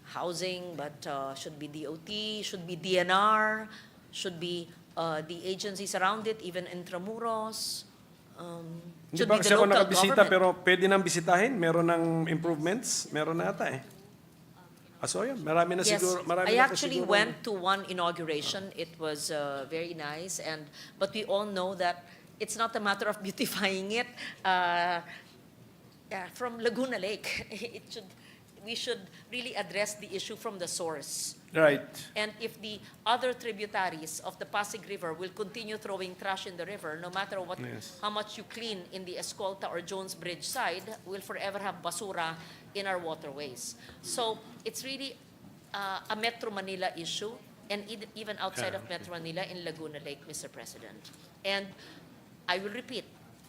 housing, but should be DOT, should be DNR, should be the agencies around it, even Intramuros. Hindi Should ba be kasi the ako local nakabisita government. pero pwede nang bisitahin? Meron ng improvements? Meron na ata eh. So yun, marami na Yes, siguro. Marami I na po actually siguro. went to one inauguration. It was very nice, but we all know that it's not a matter of beautifying it. From Laguna Lake, we should really address the issue from the source. Right. And if the other tributaries of the Pasig River will continue throwing trash in the river, no matter what, Yes. how much you clean in the Escolta or Jones Bridge side, we'll forever have basura in our waterways. So it's really a Metro Manila issue, and even outside of Metro Manila in Laguna Lake, Mr. President. And I will repeat,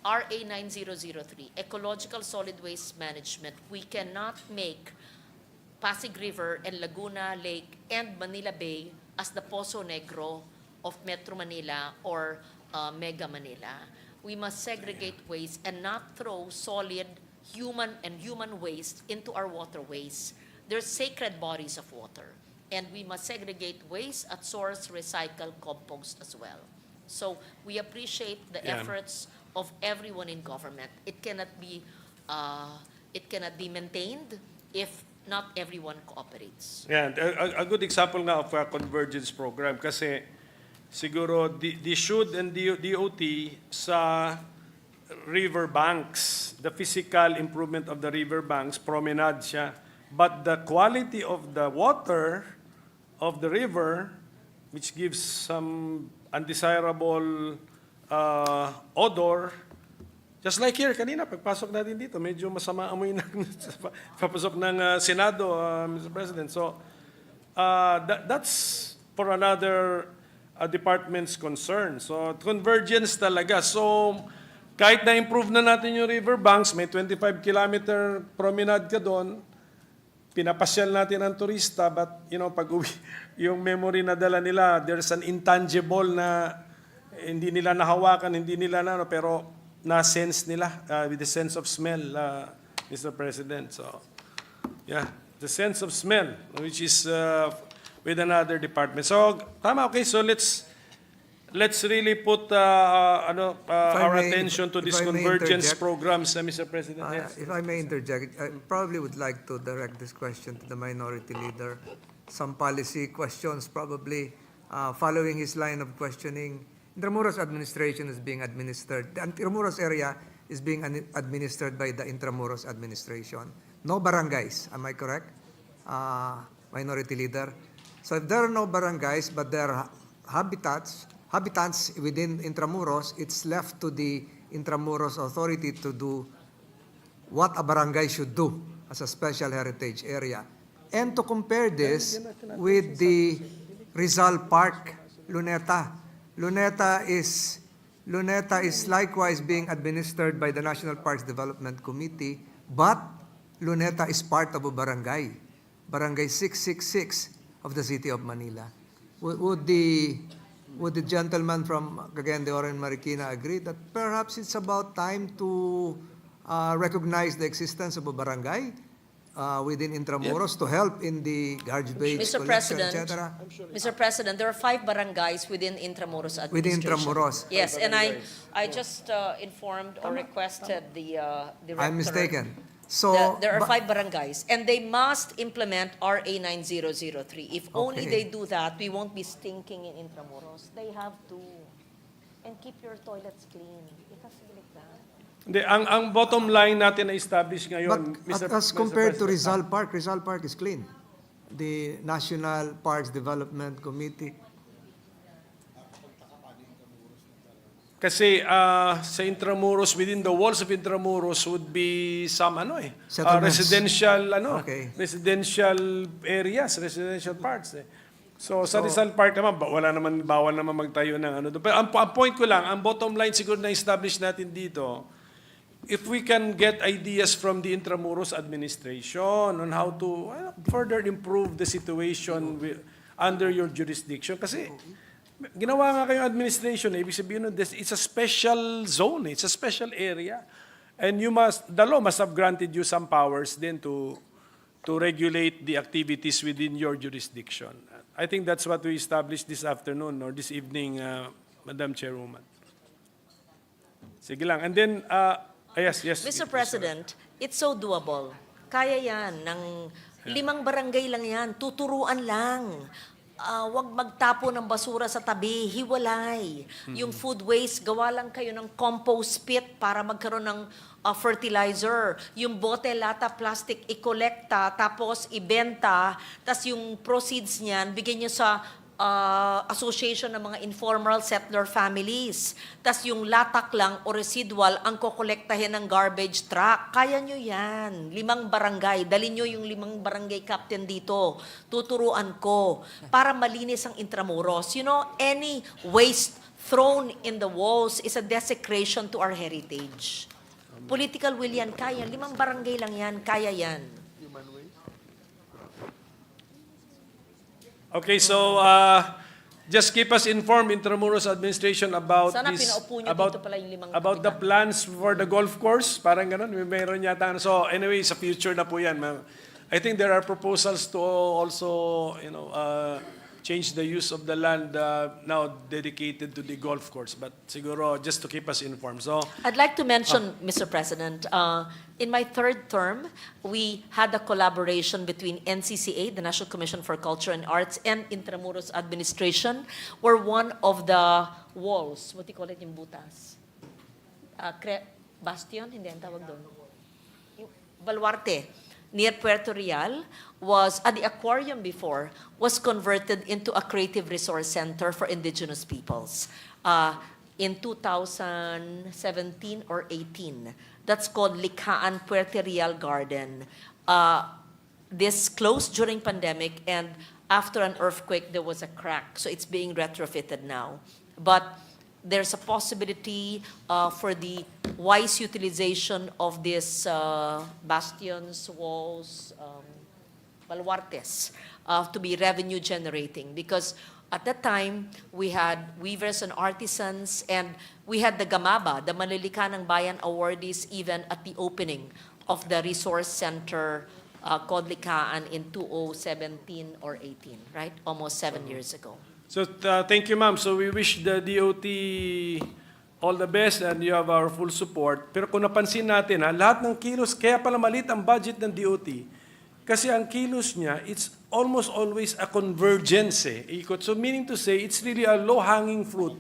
RA 9003, Ecological Solid Waste Management, we cannot make Pasig River and Laguna Lake and Manila Bay as the Pozo Negro of Metro Manila or Mega Manila. We must segregate waste and not throw solid human waste into our waterways. They're sacred bodies of water, and we must segregate waste at source, recycle, compost as well. So we appreciate the efforts of everyone in government. It cannot be maintained if not everyone cooperates. Yeah, a good example nga of a convergence program kasi siguro the should and DOT sa river banks, the physical improvement of the river banks, promenade siya. But the quality of the water of the river, which gives some undesirable odor, just like here, kanina, pagpasok natin dito, medyo masama amoy ng papasok ng Senado, Mr. President. So, that's for another department's concern. So, convergence talaga. So, kahit na-improve na natin yung riverbanks, may 25-kilometer promenade ka doon, pinapasyal natin ang turista, but, pag uwi, yung memory na dala nila, there's an intangible na hindi nila nahawakan, hindi nila pero na-sense nila with the sense of smell, Mr. President. So, yeah, the sense of smell, which is with another department. So, tama, okay, so let's really put our attention to this convergence programs, Mr. President. Yes. If I may interject, I probably would like to direct this question to the minority leader. Some policy questions probably following his line of questioning. Intramuros administration is being administered. The Intramuros area is being administered by the Intramuros administration. No barangays, am I correct? Minority leader. So if there are no barangays, but there are habitants within Intramuros, it's left to the Intramuros authority to do what a barangay should do as a special heritage area. And to compare this with the Rizal Park, Luneta. Luneta is likewise being administered by the National Parks Development Committee, but Luneta is part of a barangay, Barangay 666 of the City of Manila. Would the gentleman from Cagayan de Oro and Marikina agree that perhaps it's about time to recognize the existence of a barangay within Intramuros to help in the garbage collection, etc.? Mr. President, there are 5 barangays within Intramuros administration. Within Intramuros. Yes, and I just informed or requested the director. I'm mistaken. So There are 5 barangays, and they must implement RA 9003. If only Okay. they do that, we won't be stinking in Intramuros. They have to. And keep your toilets clean. It has to be like that. Hindi, ang bottom line natin na establish But ngayon, as compared to Rizal Park is clean. The National Parks Development Committee. Kasi sa Intramuros, within the walls of Intramuros would be some Settlements. residential Okay. residential areas, residential parts. So sa Rizal Park naman bawal naman magtayo ng doon. Pero ang point ko lang, ang bottom line siguro na establish natin dito, if we can get ideas from the Intramuros administration on how to further improve the situation under your jurisdiction. Kasi ginawa nga kayong administration, ibig sabihin it's a special zone, it's a special area. And the law must have granted you some powers then to regulate the activities within your jurisdiction. I think that's what we established this afternoon or this evening, Madam Chairwoman. Sige lang. And then, yes. Mr. President, it's so doable. Kaya yan. Ng 5 barangay lang yan. Tuturuan lang. wag magtapo ng basura sa tabi, hiwalay. Yung food waste, gawa lang kayo ng compost pit para magkaroon ng fertilizer. Yung bote, lata, plastic, i-collecta, tapos ibenta, tapos yung proceeds niyan, bigyan nyo sa association ng mga informal settler families. Tas yung latak lang o residual ang kokolektahin ng garbage truck. Kaya nyo yan. 5 barangay. Dali nyo yung 5 barangay captain dito. Tuturuan ko para malinis ang Intramuros. You know, any waste thrown in the walls is a desecration to our heritage. Political will yan. Kaya. 5 barangay lang yan. Kaya yan. Okay, so just keep us informed, Intramuros administration, about Sana this, pinaupo nyo about, dito pala yung 5 about the kapitan. plans for the golf course. Parang ganun, may mayroon yata. So anyway, sa future na po yan, ma'am. I think there are proposals to also, change the use of the land now dedicated to the golf course. But siguro, just to keep us informed. So, I'd like to mention, Mr. President, in my 3rd term, we had a collaboration between NCCA, the National Commission for Culture and Arts, and Intramuros Administration, where one of the walls, what do you call it, yung butas? Bastion? Hindi ang tawag doon. Yung Baluarte, near Puerto Real, was, the aquarium before, was converted into a creative resource center for indigenous peoples in 2017 or 18. That's called Likhaan Puerto Real Garden. This closed during pandemic, and after an earthquake, there was a crack. So it's being retrofitted now. But there's a possibility for the wise utilization of these bastions, walls, baluartes, to be revenue generating. Because at that time, we had weavers and artisans, and we had the Gamaba, the Manlilikanang Bayan awardees, even at the opening of the resource center called Likaan in 2017 or 18, right? Almost 7 years ago. so thank you, ma'am. So we wish the DOT all the best and you have our full support. Pero kung napansin natin, lahat ng kilos, kaya pala maliit ang budget ng DOT, kasi ang kilos niya, it's almost always a convergence, ikot. So meaning to say, it's really a low-hanging fruit.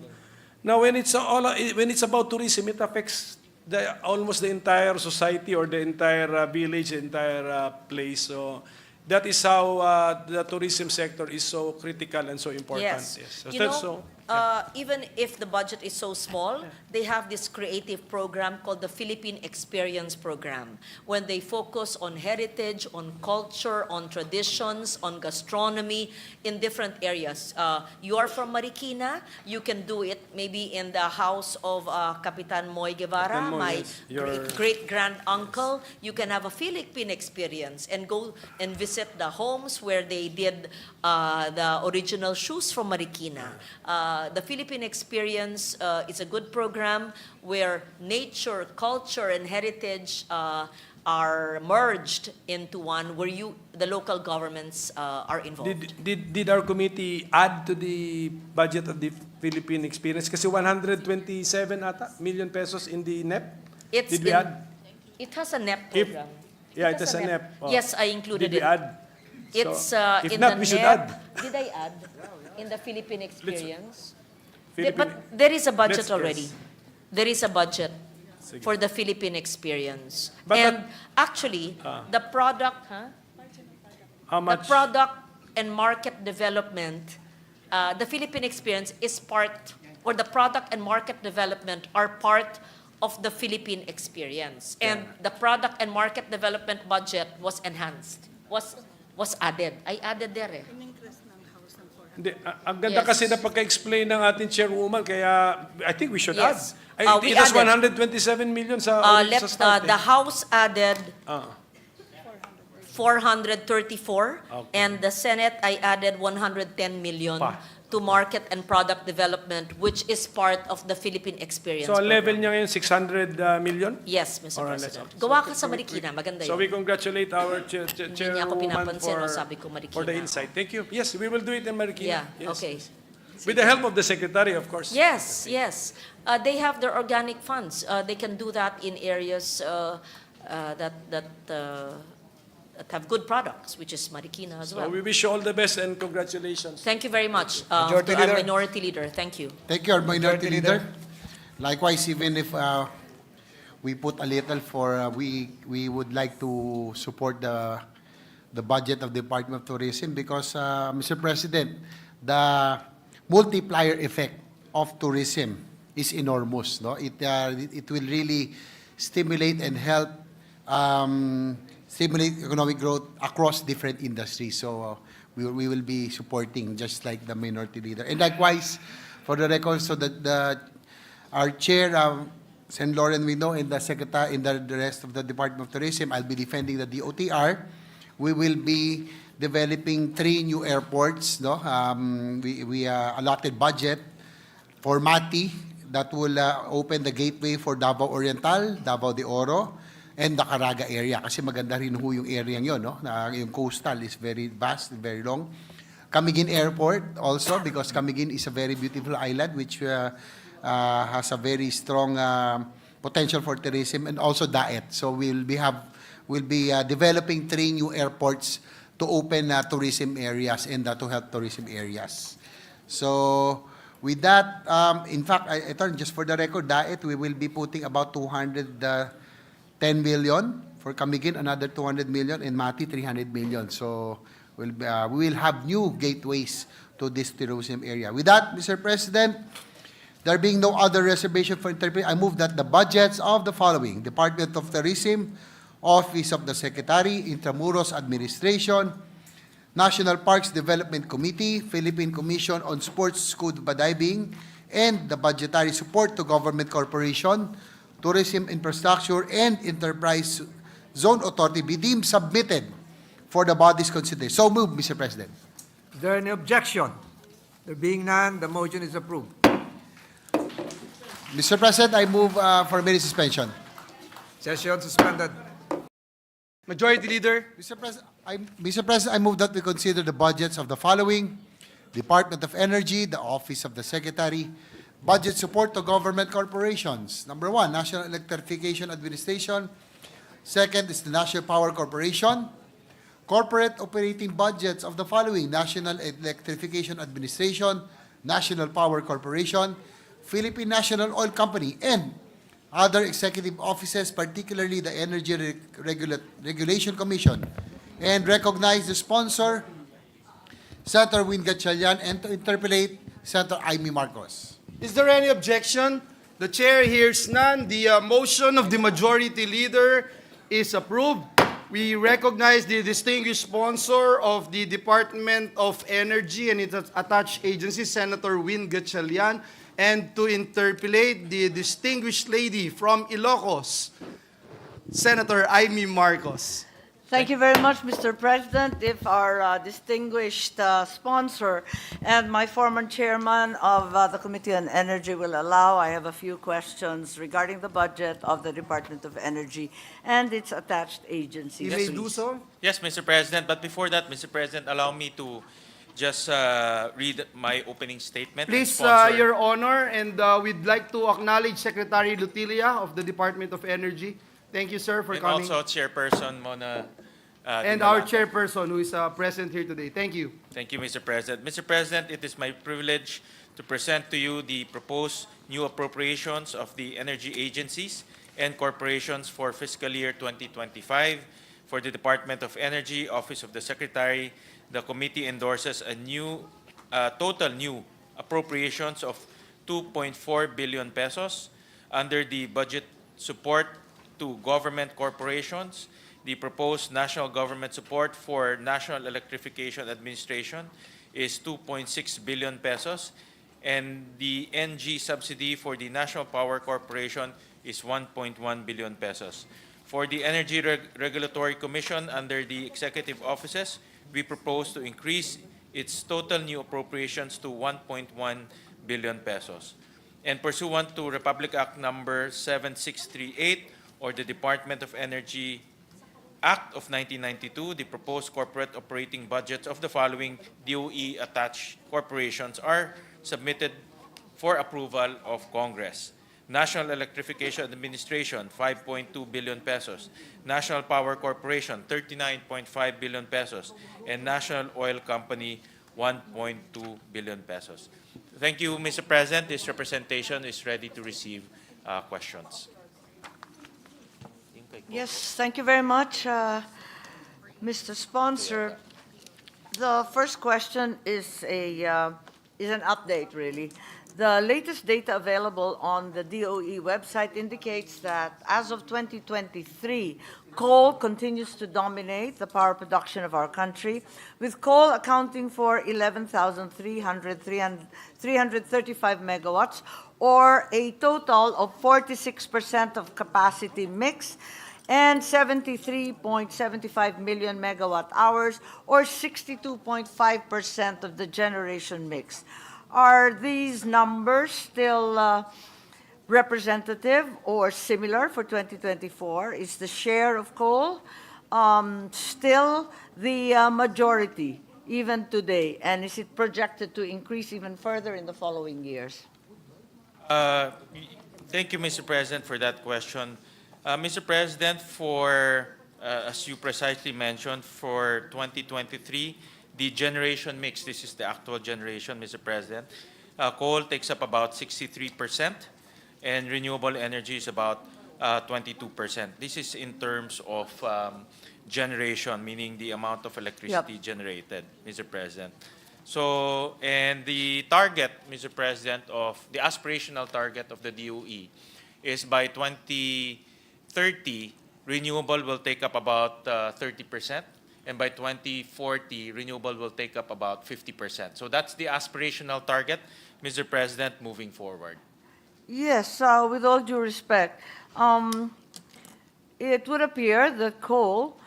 Now, when it's about tourism, it affects almost the entire society or the entire village, the entire place. So that is how the tourism sector is so critical and so important. Yes. So You that's know, so. even if the budget is so small, they have this creative program called the Philippine Experience Program, when they focus on heritage, on culture, on traditions, on gastronomy in different areas. You are from Marikina, you can do it maybe in the house of Capitan Moy Guevara, Capitan Moy, my yes. Your- great-grand-uncle. You can have a Philippine experience and go and visit the homes where they did the original shoes from Marikina. The Philippine Experience is a good program where nature, culture, and heritage are merged into one, where the local governments are involved. Did our committee add to the budget of the Philippine Experience? Kasi 127 million pesos in the NEP? Did we add? It has a NEP If- program. Yeah, it has a NEP. Oh. Yes, I included Did we it. add? It's So, if in not, the we should NEP. add. Did I add in the Philippine Experience? Philippine- But there is a budget Let's already. guess. There is a budget Sige. for the Philippine Experience. But And actually, the product, How the much? product and market development, the Philippine Experience is part, or the product and market development are part of the Philippine Experience. And the product and market development budget was enhanced, was added. I added there eh. Hindi, ang ganda Yes. kasi na pagka-explain ng ating chairwoman, kaya I think we should Yes. add. We It has added. 127 million sa start. The House added Ah. 434, Okay. and the Senate, I added 110 million Pa. to market and product development, which is part of the Philippine Experience So ang level program. niya ngayon, 600 million? Yes, Mr. Alright, President. let's- Gawa ka sa Marikina, maganda So we yun. congratulate our niya ako chairwoman pinapansin, no? Sabi ko, for the Marikina. insight. Thank you. Yes, we will do it in Marikina. Yeah, Yes. okay. With the help of the secretary, of course. Yes, yes. They have their organic funds. They can do that in areas that that have good products, which is Marikina as So well. we wish you all the best and congratulations. Thank you very much Majority to our Leader. Minority Leader. Thank you. Thank you, our Minority Majority Leader. Leader. Likewise, even if we put a little for, we would like to support the budget of the Department of Tourism because, Mr. President, the multiplier effect of tourism is enormous. No, it will really stimulate and help stimulate economic growth across different industries. So we will be supporting just like the Minority Leader. And likewise, for the record, so that our chair, Sen. Lauren Wino, and the secretary, and the rest of the Department of Tourism, I'll be defending the DOTR. We will be developing 3 new airports. No, we allotted budget for MATI that will open the gateway for Davao Oriental, Davao de Oro, and the Caraga area. Kasi maganda rin ho yung area yun, no? Yung coastal is very vast and very long. Camiguin Airport also, because Camiguin is a very beautiful island which has a very strong potential for tourism, and also Daet. So we'll be developing 3 new airports to open tourism areas and to help tourism areas. So with that, in fact, ito just for the record, Daet, we will be putting about 210 million for Camiguin, another 200 million, and Mati 300 million. So we will have new gateways to this tourism area. With that, Mr. President, there being no other reservation for interpretation, I move that the budgets of the following: Department of Tourism, Office of the Secretary, Intramuros Administration, National Parks Development Committee, Philippine Commission on Sports Scuba Diving, and the budgetary support to government corporation, tourism infrastructure, and enterprise zone authority be deemed submitted for the body's consideration. So moved, Mr. President. Is there any objection? There being none, the motion is approved. Mr. President, I move for immediate suspension. Session suspended. Majority Leader. Mr. President, I move that we consider the budgets of the following: Department of Energy, the Office of the Secretary, budget support to government corporations. Number 1, National Electrification Administration. Second is the National Power Corporation. Corporate operating budgets of the following: National Electrification Administration, National Power Corporation, Philippine National Oil Company, and other executive offices, particularly the Energy Regulation Commission, and recognize the sponsor, Senator Win Gatchalian, and to interpellate Senator Amy Marcos. Is there any objection? The chair hears none. The motion of the Majority Leader is approved. We recognize the distinguished sponsor of the Department of Energy and its attached agency, Senator Win Gatchalian, and to interpellate the distinguished lady from Ilocos, Senator Amy Marcos. Thank you very much, Mr. President. If our distinguished sponsor and my former chairman of the Committee on Energy will allow, I have a few questions regarding the budget of the Department of Energy and its attached agencies. You may do so. Yes, Mr. President, but before that, Mr. President, allow me to just read my opening statement. Please, Sponsor- Your Honor, and we'd like to acknowledge Secretary Lutilia of the Department of Energy. Thank you, sir, for and coming. also Chairperson Mona And Dinala. our chairperson who is present here today. Thank you. Thank you, Mr. President. Mr. President, it is my privilege to present to you the proposed new appropriations of the energy agencies and corporations for fiscal year 2025. For the Department of Energy, Office of the Secretary, the committee endorses a total new appropriations of 2.4 billion pesos under the budget support to government corporations. The proposed national government support for National Electrification Administration is 2.6 billion pesos, and the NG subsidy for the National Power Corporation is 1.1 billion pesos. For the Energy Regulatory Commission under the executive offices, we propose to increase its total new appropriations to 1.1 billion pesos. And pursuant to Republic Act number 7638, or the Department of Energy Act of 1992, the proposed corporate operating budgets of the following DOE-attached corporations are submitted for approval of Congress. National Electrification Administration, 5.2 billion pesos. National Power Corporation, 39.5 billion pesos. And National Oil Company, 1.2 billion pesos. Thank you, Mr. President. This representation is ready to receive questions. Yes, thank you very much, Mr. Sponsor. The first question is an update, really. The latest data available on the DOE website indicates that as of 2023, coal continues to dominate the power production of our country, with coal accounting for 11,335 megawatts, or a total of 46% of capacity mix, and 73.75 million megawatt hours, or 62.5% of the generation mix. Are these numbers still representative or similar for 2024? Is the share of coal still the majority even today? And is it projected to increase even further in the following years? Thank you, Mr. President, for that question. Mr. President, as you precisely mentioned, for 2023, the generation mix, this is the actual generation, Mr. President, coal takes up about 63%, and renewable energy is about 22%. This is in terms of generation, meaning the amount of electricity generated, Mr. President. So, and the target, Mr. President, of the aspirational target of the DOE is by 2030, renewable will take up about 30%. And by 2040, renewable will take up about 50%. So that's the aspirational target, Mr. President, moving forward. Yes, with all due respect, it would appear that coal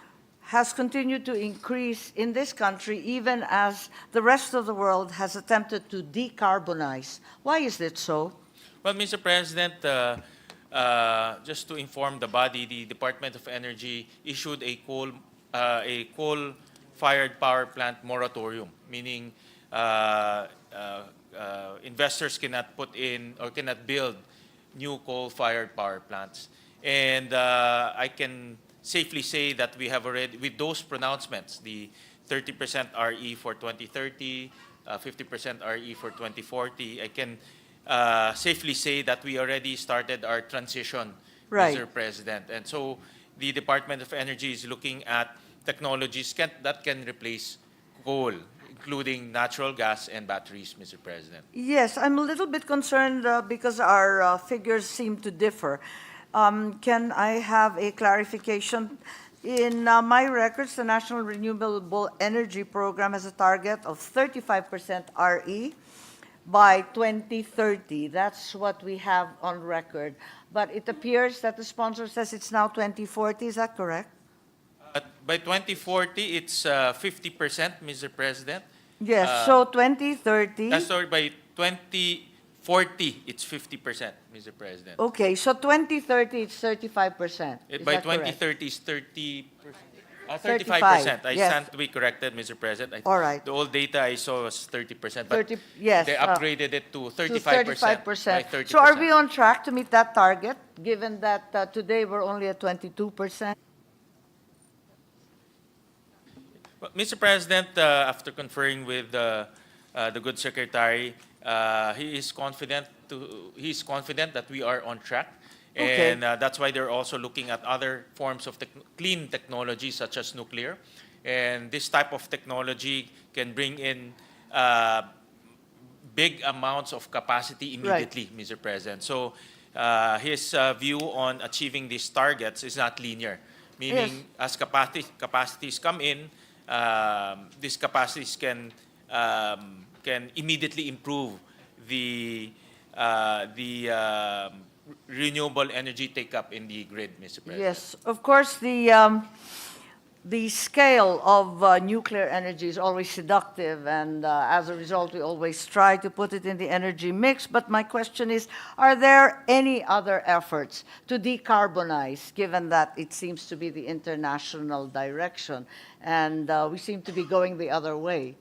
has continued to increase in this country even as the rest of the world has attempted to decarbonize. Why is it so? Well, Mr. President, just to inform the body, the Department of Energy issued a coal-fired power plant moratorium, meaning investors cannot put in or cannot build new coal-fired power plants. And I can safely say that we have already, with those pronouncements, the 30% RE for 2030, 50% RE for 2040, I can safely say that we already started our transition, Mr. President. And so the Department of Energy is looking at technologies that can replace coal, including natural gas and batteries, Mr. President. Yes, I'm a little bit concerned because our figures seem to differ. Can I have a clarification? In my records, the National Renewable Energy Program has a target of 35% RE by 2030. That's what we have on record. But it appears that the sponsor says it's now 2040. Is that correct? By 2040, it's 50%, Mr. President. Yes, so 2030. Sorry, by 2040, it's 50%, Mr. President. Okay, so 2030, it's 35%. By 2030, it's 30%. 35%. I stand to be corrected, Mr. President. All right. The old data I saw was 30%, but yes, they upgraded it to 35%. By 30%. So are we on track to meet that target, given that today we're only at 22%? Well, Mr. President, after conferring with the good secretary, he is confident that we are on track. Okay. And that's why they're also looking at other forms of clean technology, such as nuclear. And this type of technology can bring in big amounts of capacity immediately, Mr. President. So his view on achieving these targets is not linear, meaning as capacities come in, these capacities can immediately improve the renewable energy take-up in the grid, Mr. President. Yes, of course, the scale of nuclear energy is always seductive, and as a result, we always try to put it in the energy mix. But my question is, are there any other efforts to decarbonize, given that it seems to be the international direction, and we seem to be going the other way?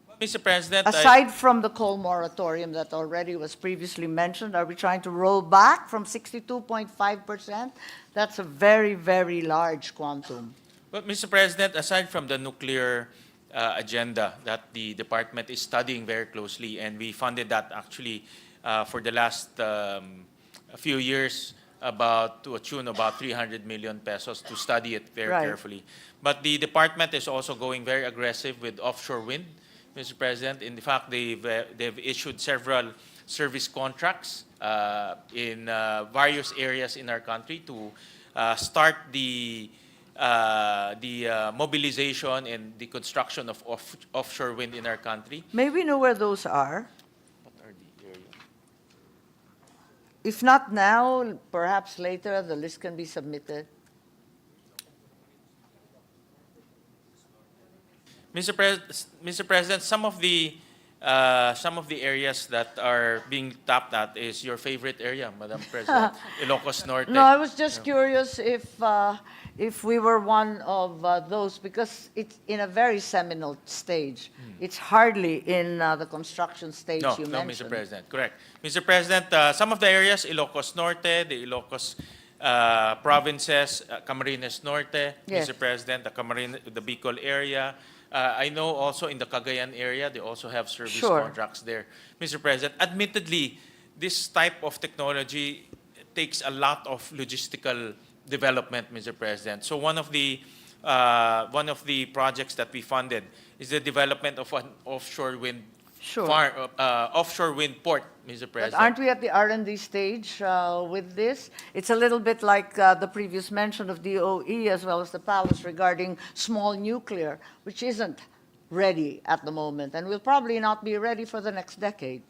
Well, Mr. President, Aside from the coal moratorium that already was previously mentioned, are we trying to roll back from 62.5%? That's a very, very large quantum. Well, Mr. President, aside from the nuclear agenda that the department is studying very closely, and we funded that actually for the last few years to a tune of about 300 million pesos to study it very Right. carefully. But the department is also going very aggressive with offshore wind, Mr. President. In fact, they've issued several service contracts in various areas in our country to start the mobilization and the construction of offshore wind in our country. May we know where those are? What are the areas? If not now, perhaps later, the list can be submitted. Mr. President, some of the areas that are being tapped at is your favorite area, Madam President, Ilocos Norte. No, I was just curious if we were one of those, because it's in a very seminal stage. It's hardly in the construction stage No, you no, mentioned. Mr. President, correct. Mr. President, some of the areas, Ilocos Norte, the Ilocos provinces, Camarines Norte, Yes. Mr. President, the Bicol area. I know also in the Cagayan area, they also have service Sure. contracts there. Mr. President, admittedly, this type of technology takes a lot of logistical development, Mr. President. So one of the projects that we funded is the development of an offshore wind Sure. offshore wind port, Mr. But President. aren't we at the R&D stage with this? It's a little bit like the previous mention of DOE as well as the palace regarding small nuclear, which isn't ready at the moment and will probably not be ready for the next decade.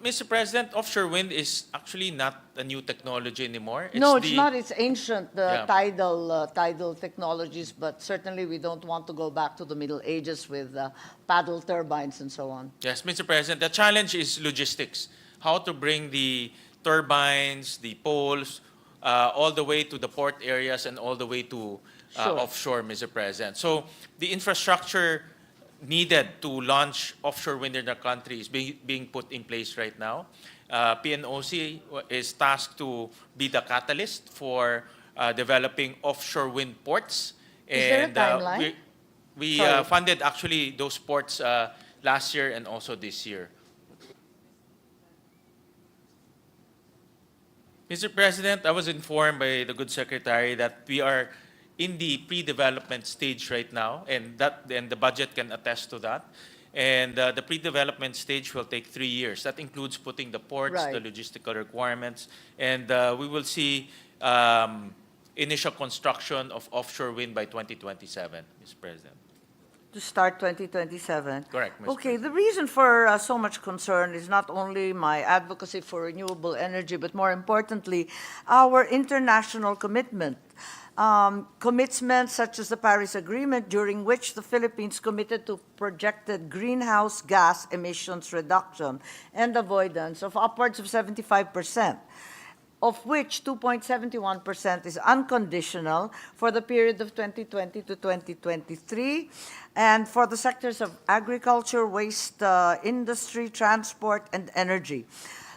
Mr. President, offshore wind is actually not a new technology anymore. No, it's not. It's ancient, Yeah. tidal technologies, but certainly we don't want to go back to the Middle Ages with paddle turbines and so on. Yes, Mr. President, the challenge is logistics. How to bring the turbines, the poles, all the way to the port areas and all the way to Sure. offshore, Mr. President. So the infrastructure needed to launch offshore wind in our country is being put in place right now. PNOC is tasked to be the catalyst for developing offshore wind ports. Is there a timeline? We Sorry. funded actually those ports last year and also this year. Mr. President, I was informed by the good secretary that we are in the pre-development stage right now, and the budget can attest to that. And the pre-development stage will take 3 years. That includes putting the ports, Right. the logistical requirements, and we will see initial construction of offshore wind by 2027, Mr. President. To start 2027. Correct, Ms. Okay, the reason for so much concern is not only my advocacy for renewable energy, but more importantly, our international commitment. Commitments such as the Paris Agreement, during which the Philippines committed to projected greenhouse gas emissions reduction and avoidance of upwards of 75%. Of which 2.71% is unconditional for the period of 2020 to 2023, and for the sectors of agriculture, waste industry, transport, and energy.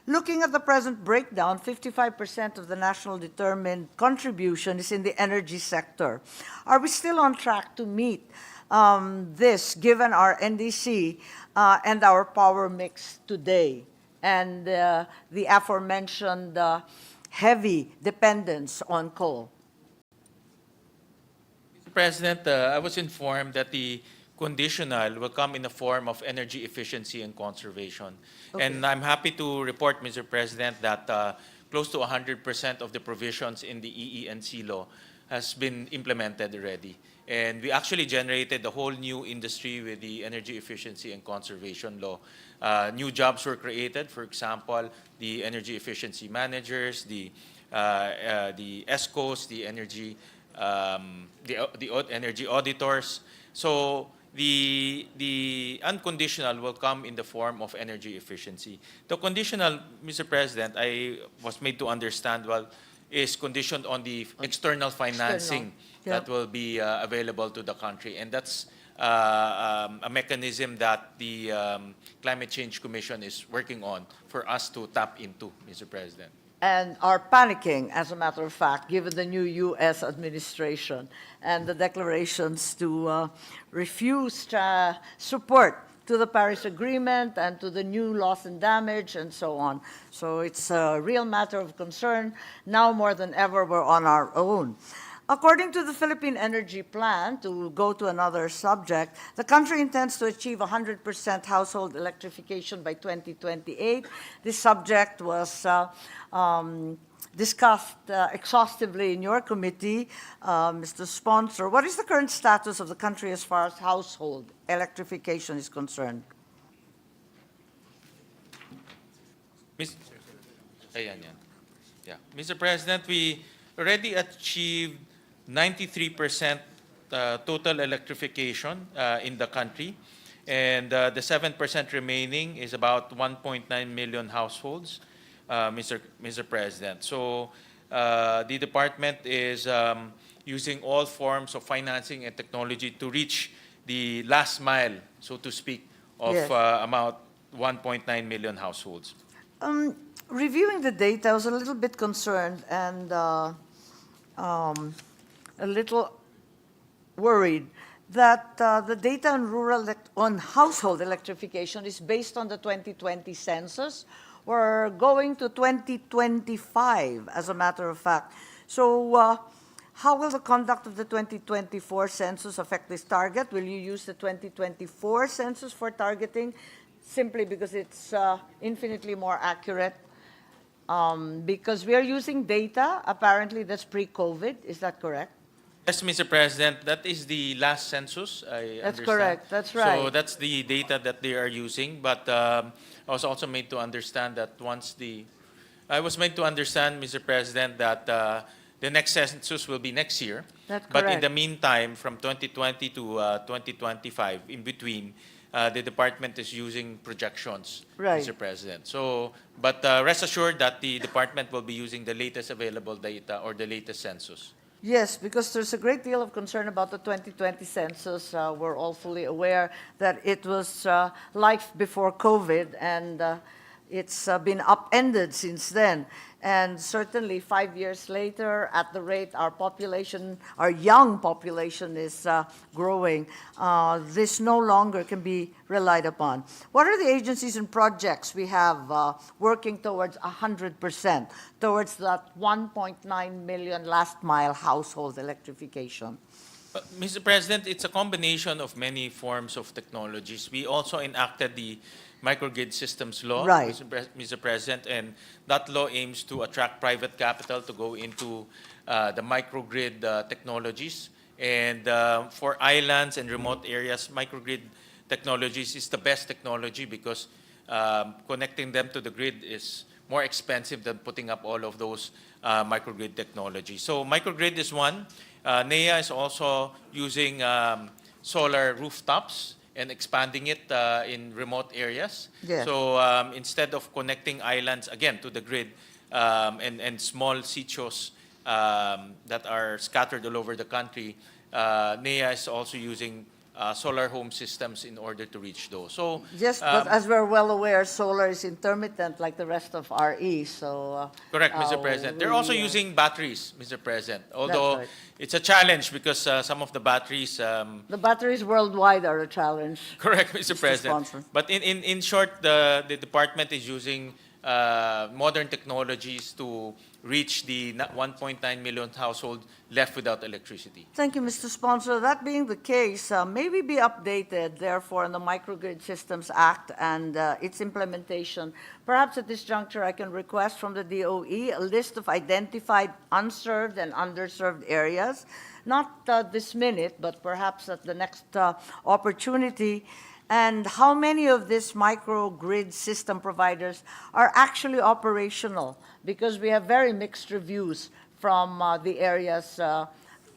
Looking at the present breakdown, 55% of the national determined contribution is in the energy sector. Are we still on track to meet this, given our NDC and our power mix today, and the aforementioned heavy dependence on coal? Mr. President, I was informed that the conditional will come in the form of energy efficiency and conservation. Okay. And I'm happy to report, Mr. President, that close to 100% of the provisions in the EE&C law has been implemented already. And we actually generated a whole new industry with the energy efficiency and conservation law. New jobs were created, for example, the energy efficiency managers, the ESCOs, the energy auditors. So the unconditional will come in the form of energy efficiency. The conditional, Mr. President, I was made to understand, is conditioned on the external financing Yeah. that will be available to the country. And that's a mechanism that the Climate Change Commission is working on for us to tap into, Mr. President. And are panicking, as a matter of fact, given the new U.S. administration and the declarations to refuse support to the Paris Agreement and to the new loss and damage and so on. So it's a real matter of concern. Now more than ever, we're on our own. According to the Philippine Energy Plan, to go to another subject, the country intends to achieve 100% household electrification by 2028. This subject was discussed exhaustively in your committee, Mr. Sponsor. What is the current status of the country as far as household electrification is concerned? Ayan, yan. Yeah. Mr. President, we already achieved 93% total electrification in the country. And the 7% remaining is about 1.9 million households, Mr. President. So the department is using all forms of financing and technology to reach the last mile, so to speak, of Yes. about 1.9 million households. Reviewing the data, I was a little bit concerned and a little worried that the data on on household electrification is based on the 2020 census. We're going to 2025, as a matter of fact. So how will the conduct of the 2024 census affect this target? Will you use the 2024 census for targeting simply because it's infinitely more accurate? Because we are using data, apparently that's pre-COVID, is that correct? Yes, Mr. President, that is the last census, I That's understand. correct, that's right. So that's the data that they are using, but I was also made to understand that I was made to understand, Mr. President, that the next census will be next year. That's But in correct. the meantime, from 2020 to 2025, in between, the department is using projections, Right. Mr. President. So, but rest assured that the department will be using the latest available data or the latest census. Yes, because there's a great deal of concern about the 2020 census. We're all fully aware that it was life before COVID, and it's been upended since then. And certainly 5 years later, at the rate our population, our young population is growing, this no longer can be relied upon. What are the agencies and projects we have working towards 100%, towards that 1.9 million last mile household electrification? Mr. President, it's a combination of many forms of technologies. We also enacted the Microgrid Systems Law, Right. Mr. President, and that law aims to attract private capital to go into the microgrid technologies. And for islands and remote areas, microgrid technologies is the best technology because connecting them to the grid is more expensive than putting up all of those microgrid technologies. So microgrid is one. NEA is also using solar rooftops and expanding it in remote areas. Yes. So instead of connecting islands again to the grid and small sitios that are scattered all over the country, NEA is also using solar home systems in order to reach those. So Yes, but as we're well aware, solar is intermittent like the rest of RE, so... correct, Mr. President. They're also we, using batteries, Mr. President. Although right. it's a challenge because some of the batteries The batteries worldwide are a challenge. correct, Mr. President. Sponsor. But in short, the department is using modern technologies to reach the 1.9 million households left without electricity. Thank you, Mr. Sponsor. That being the case, maybe be updated, therefore, in the Microgrid Systems Act and its implementation. Perhaps at this juncture, I can request from the DOE a list of identified unserved and underserved areas, not this minute, but perhaps at the next opportunity. And how many of these microgrid system providers are actually operational? Because we have very mixed reviews from the areas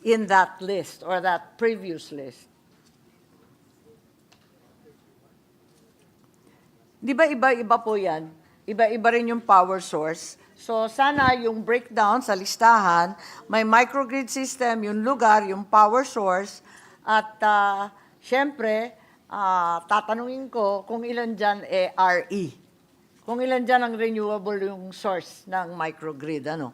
in that list or that previous list. Di ba iba-iba po yan? Iba-iba rin yung power source. So sana yung breakdown sa listahan, may microgrid system, yung lugar, yung power source, at Siyempre, tatanungin ko kung ilan dyan RE. Kung ilan dyan ang renewable yung source ng microgrid, ano?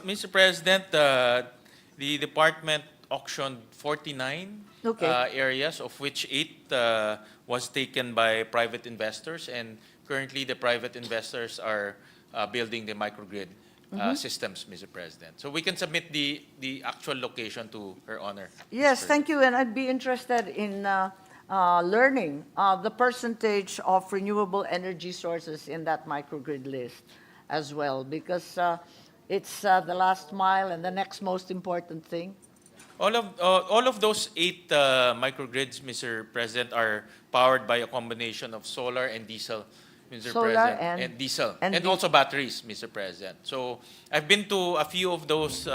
Mr. President, the department auctioned 49 Okay. areas, of which 8 was taken by private investors, and currently the private investors are building the microgrid systems, Mr. President. So we can submit the actual location to Her Honor. Yes, thank you, and I'd be interested in learning the percentage of renewable energy sources in that microgrid list as well, because it's the last mile and the next most important thing. All of those 8 microgrids, Mr. President, are powered by a combination of solar and diesel, Mr. Solar President, and- diesel, and and also batteries, Mr. President. So I've been to a few of those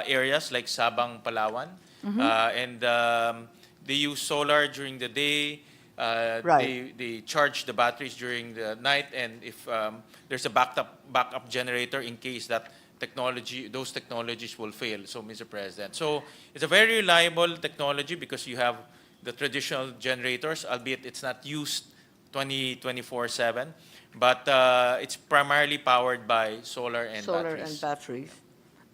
areas like Sabang, Palawan, and they use solar during the day. Right. They charge the batteries during the night, and if there's a backup generator in case that those technologies will fail. So, Mr. President, so it's a very reliable technology because you have the traditional generators, albeit it's not used 24/7, but it's primarily powered by solar and Solar batteries. and batteries.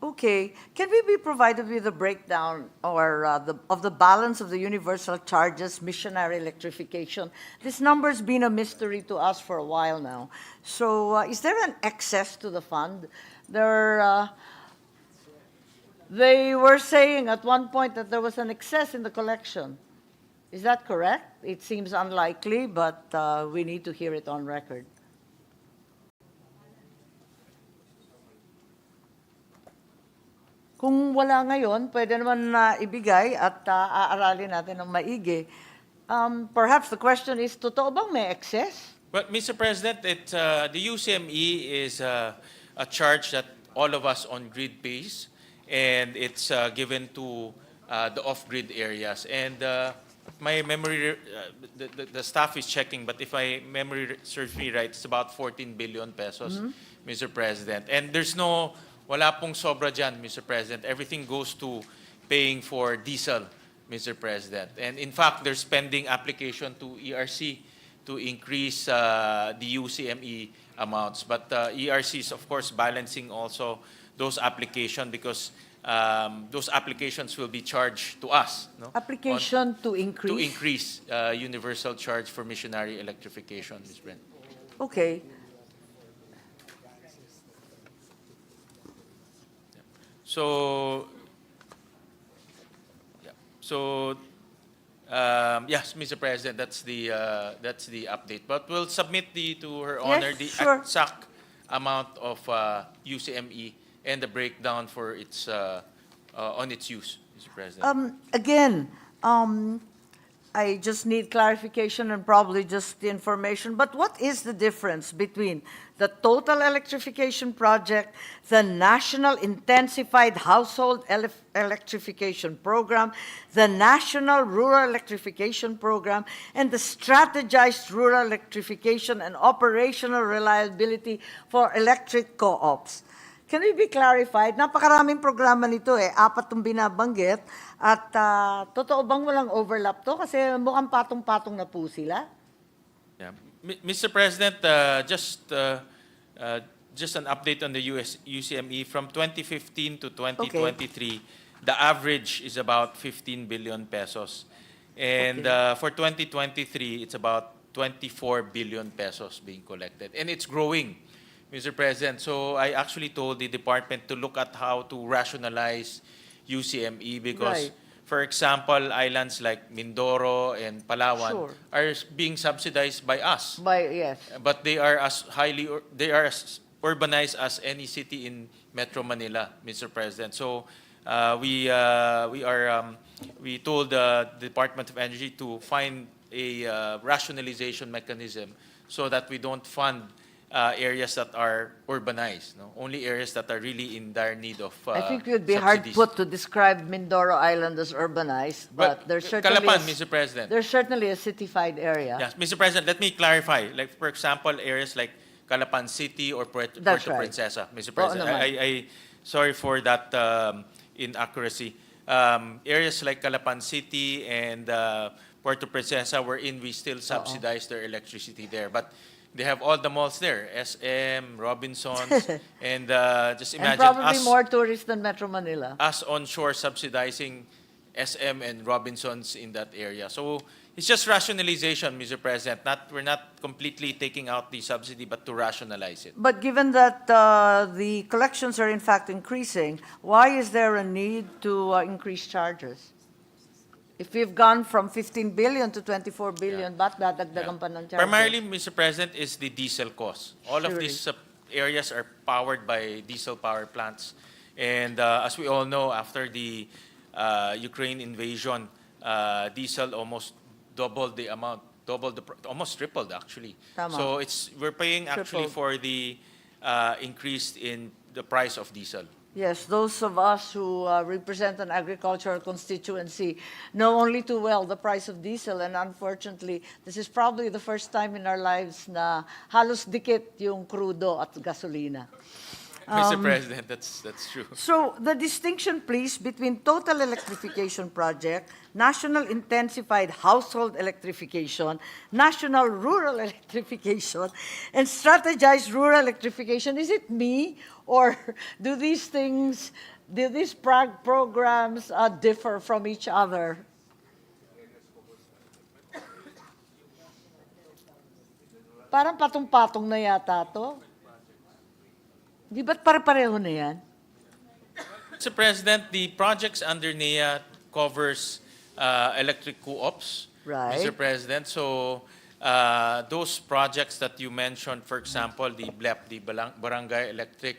Okay, can we be provided with a breakdown or of the balance of the universal charges missionary electrification? This number's been a mystery to us for a while now. So is there an excess to the fund? They were saying at one point that there was an excess in the collection. Is that correct? It seems unlikely, but we need to hear it on record. Kung wala ngayon, pwede naman na ibigay at aaralin natin ng maigi. Perhaps the question is, totoo bang may excess? But, Mr. President, the UCME is a charge that all of us on grid pays, and it's given to the off-grid areas. And my memory, the staff is checking, but if my memory serves me right, it's about 14 billion pesos, Mr. President. And wala pong sobra dyan, Mr. President. Everything goes to paying for diesel, Mr. President. And in fact, there's pending application to ERC to increase the UCME amounts. But ERC is, of course, balancing also those applications because those applications will be charged to us. No? Application to To increase? increase universal charge for missionary electrification, Ms. Brent. Okay. So, yes, Mr. President, that's the update. But we'll submit to Her Honor the sure. exact amount of UCME and the breakdown for its on its use, Mr. President. Again, I just need clarification and probably just the information, but what is the difference between the total electrification project, the National Intensified Household Electrification Program, the National Rural Electrification Program, and the Strategized Rural Electrification and Operational Reliability for Electric Co-ops? Can we be clarified? Napakaraming programa nito 4 itong binabanggit. At totoo bang walang overlap to? Kasi mukhang patong-patong na po sila. Yeah. Mr. President, just an update on the UCME. From 2015 to 2023, the average is about 15 billion pesos. And for 2023, it's about 24 billion pesos being collected. And it's growing, Mr. President. So I actually told the department to look at how to rationalize UCME because, Right. for example, islands like Mindoro and Palawan Sure. are being subsidized by us. Yes. But they are as urbanized as any city in Metro Manila, Mr. President. So we told the Department of Energy to find a rationalization mechanism so that we don't fund areas that are urbanized, no? Only areas that are really in dire need of I think it would be hard subsidies. put to describe Mindoro Island as urbanized, but there's certainly Calapan, Mr. President. there's certainly a cityfied area. Yes, Mr. President, let me clarify. Like, for example, areas like Calapan City or Puerto That's right. Princesa, Mr. Oo President. naman. Sorry for that inaccuracy. areas like Calapan City and Puerto Princesa, wherein we still subsidize their electricity there. But they have all the malls there, SM, Robinsons, and just And imagine probably us, more tourists than Metro Manila. us onshore subsidizing SM and Robinsons in that area. So it's just rationalization, Mr. President. We're not completely taking out the subsidy, but to rationalize it. But given that the collections are in fact increasing, why is there a need to increase charges? If we've gone from 15 billion to 24 billion, ba't dadagdagan pa ng charges? Primarily, Mr. President, is the diesel cost. All of Surely. these areas are powered by diesel power plants. And as we all know, after the Ukraine invasion, diesel almost doubled the amount, almost tripled actually. Tama. So we're paying actually Tripled. for the increase in the price of diesel. Yes, those of us who represent an agricultural constituency know only too well the price of diesel, and unfortunately, this is probably the first time in our lives na halos dikit yung crudo at gasolina. Mr. President, that's true. So the distinction, please, between total electrification project, national intensified household electrification, national rural electrification, and strategized rural electrification. Is it me, or do these programs differ from each other? Parang patong-patong na yata to. Di ba't pare-pareho na yan? Mr. President, the projects under NEA covers electric co-ops, Right. Mr. President. So those projects that you mentioned, for example, the BLEP, the Barangay Electric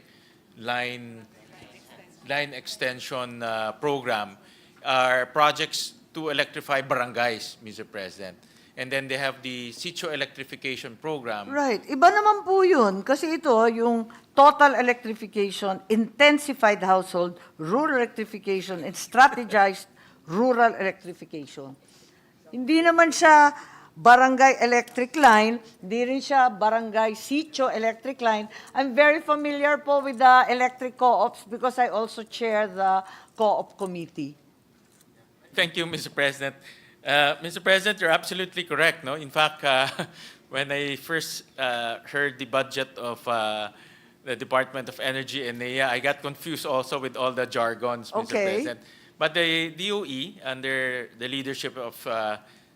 Line Extension Program, are projects to electrify barangays, Mr. President. And then they have the Sitio Electrification Program. Right. Iba naman po yun. Kasi ito, yung total electrification, intensified household, rural electrification, and strategized rural electrification. Hindi naman siya barangay electric line, hindi rin siya barangay sitio electric line. I'm very familiar po with the electric co-ops because I also chair the co-op committee. Thank you, Mr. President. Mr. President, you're absolutely correct. No, in fact, when I first heard the budget of the Department of Energy and NEA, I got confused also with all the jargons, Mr. Okay. President. But the DOE, under the leadership of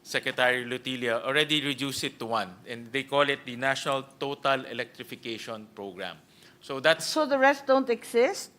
Secretary Lutilia, already reduced it to one, and they call it the National Total Electrification Program. So that's So the rest don't exist?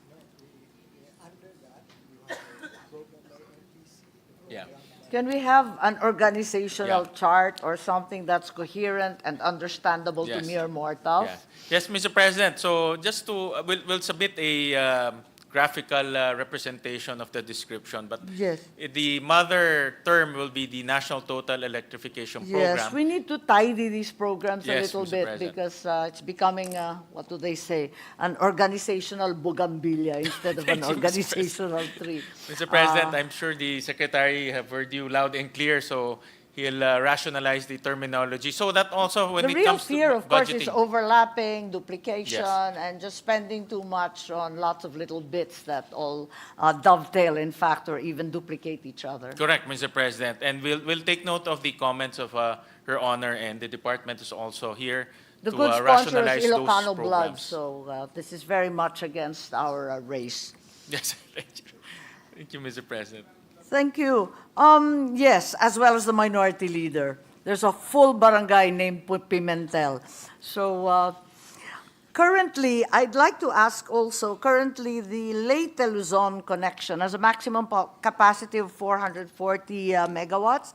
yeah. Can we have an organizational Yeah. chart or something that's coherent and understandable to Yes. mere mortals? Yeah. Yes, Mr. President. So just we'll submit a graphical representation of the description, but Yes. the mother term will be the National Total Electrification Yes, Program. we need to tidy these programs a Yes, little Mr. bit President. because it's becoming, what do they say, an organizational bugambilya instead of an Thank you, Mr. organizational tree. Mr. President, I'm sure the Secretary have heard you loud and clear, so he'll rationalize the terminology so that also when The it real comes fear, to of course, is budgeting. overlapping, duplication, Yes. and just spending too much on lots of little bits that all dovetail, in fact, or even duplicate each other. Correct, Mr. President. And we'll take note of the comments of Her Honor, and the department is also here The to good sponsor rationalize is those Ilocano blood, programs. so this is very much against our race. Yes, thank you. Thank you, Mr. President. Thank you. Yes, as well as the minority leader. There's a full barangay named Pimentel. So currently, I'd like to ask also, currently the Leyte Luzon connection has a maximum capacity of 440 megawatts,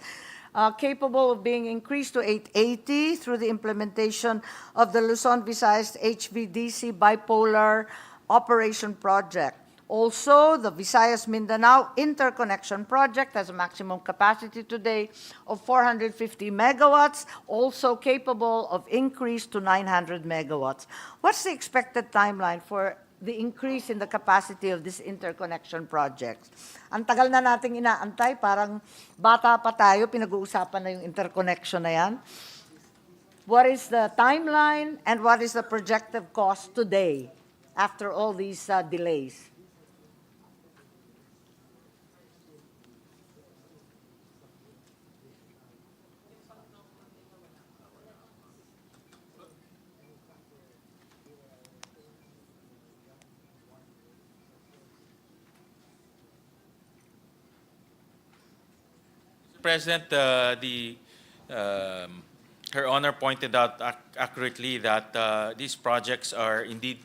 capable of being increased to 880 through the implementation of the Luzon Visayas HVDC bipolar operation project. Also, the Visayas Mindanao Interconnection Project has a maximum capacity today of 450 megawatts, also capable of increase to 900 megawatts. What's the expected timeline for the increase in the capacity of this interconnection projects? Ang tagal na nating inaantay, parang bata pa tayo, pinag-uusapan na yung interconnection na yan. What is the timeline and what is the projected cost today after all these delays? President, Her Honor pointed out accurately that these projects are indeed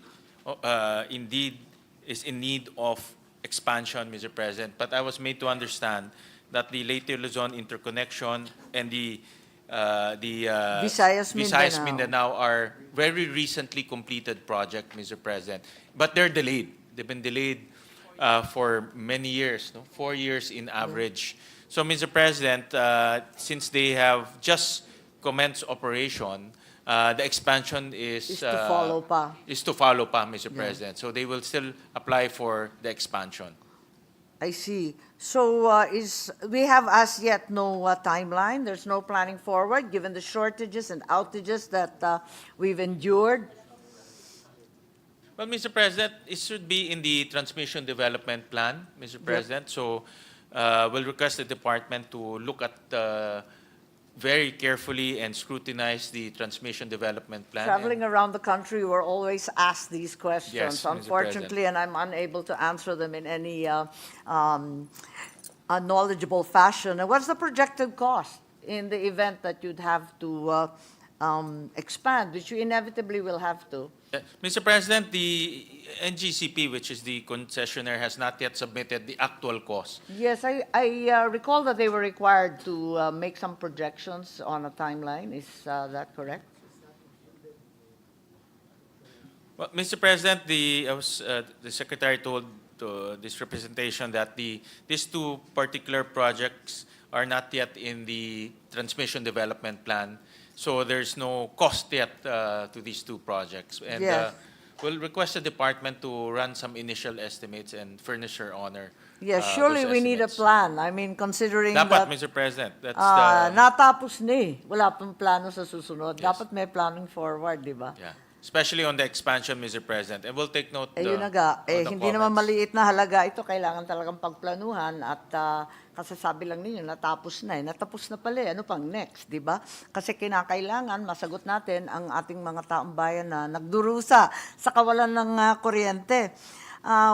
is in need of expansion, Mr. President. But I was made to understand that the Leyte Luzon interconnection and the Visayas Mindanao. Mindanao are very recently completed project, Mr. President. But they're delayed. They've been delayed for many years, no? 4 years in average. So, Mr. President, since they have just commenced operation, the expansion Is to follow pa. is to follow pa, Mr. President. So they will still apply for the expansion. I see. So we have as yet no timeline. There's no planning forward, given the shortages and outages that we've endured. Well, Mr. President, it should be in the transmission development plan, Mr. President. So we'll request the department to look at very carefully and scrutinize the transmission development plan. Traveling around the country, we're always asked these questions, Yes, Mr. unfortunately, and I'm unable to answer them in any knowledgeable fashion. And what's the projected cost in the event that you'd have to expand, which you inevitably will have to? Mr. President, the NGCP, which is the concessionaire, has not yet submitted the actual cost. Yes, I recall that they were required to make some projections on a timeline. Is that correct? Well, Mr. President, the Secretary told this representation that these two particular projects are not yet in the transmission development plan. So there's no cost yet to these two projects. And Yes. we'll request the department to run some initial estimates and furnish Her Honor. Yes, surely those we need a estimates. plan. I mean, considering Dapat, that Mr. President. That's natapos na eh. Wala pang plano sa susunod. Dapat may planning forward, di ba? yeah. Especially on the expansion, Mr. President. And we'll take note Yun na nga. Hindi naman maliit na halaga ito. Kailangan talagang pagplanuhan at kasasabi lang ninyo, natapos na eh. Natapos na pala eh. Ano pang next, di ba? Kasi kinakailangan masagot natin ang ating mga taong bayan na nagdurusa sa kawalan ng kuryente.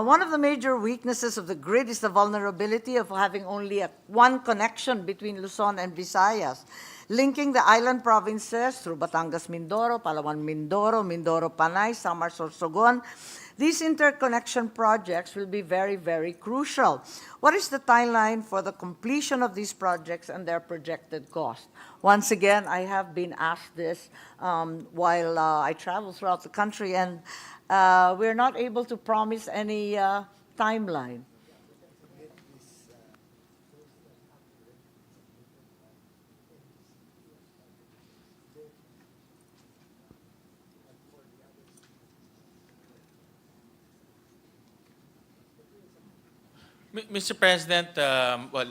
One of the major weaknesses of the grid is the vulnerability of having only one connection between Luzon and Visayas, linking the island provinces through Batangas Mindoro, Palawan Mindoro, Mindoro Panay, Samar Sorsogon. These interconnection projects will be very, very crucial. What is the timeline for the completion of these projects and their projected cost? Once again, I have been asked this while I travel throughout the country, and we're not able to promise any timeline. Mr. President, well,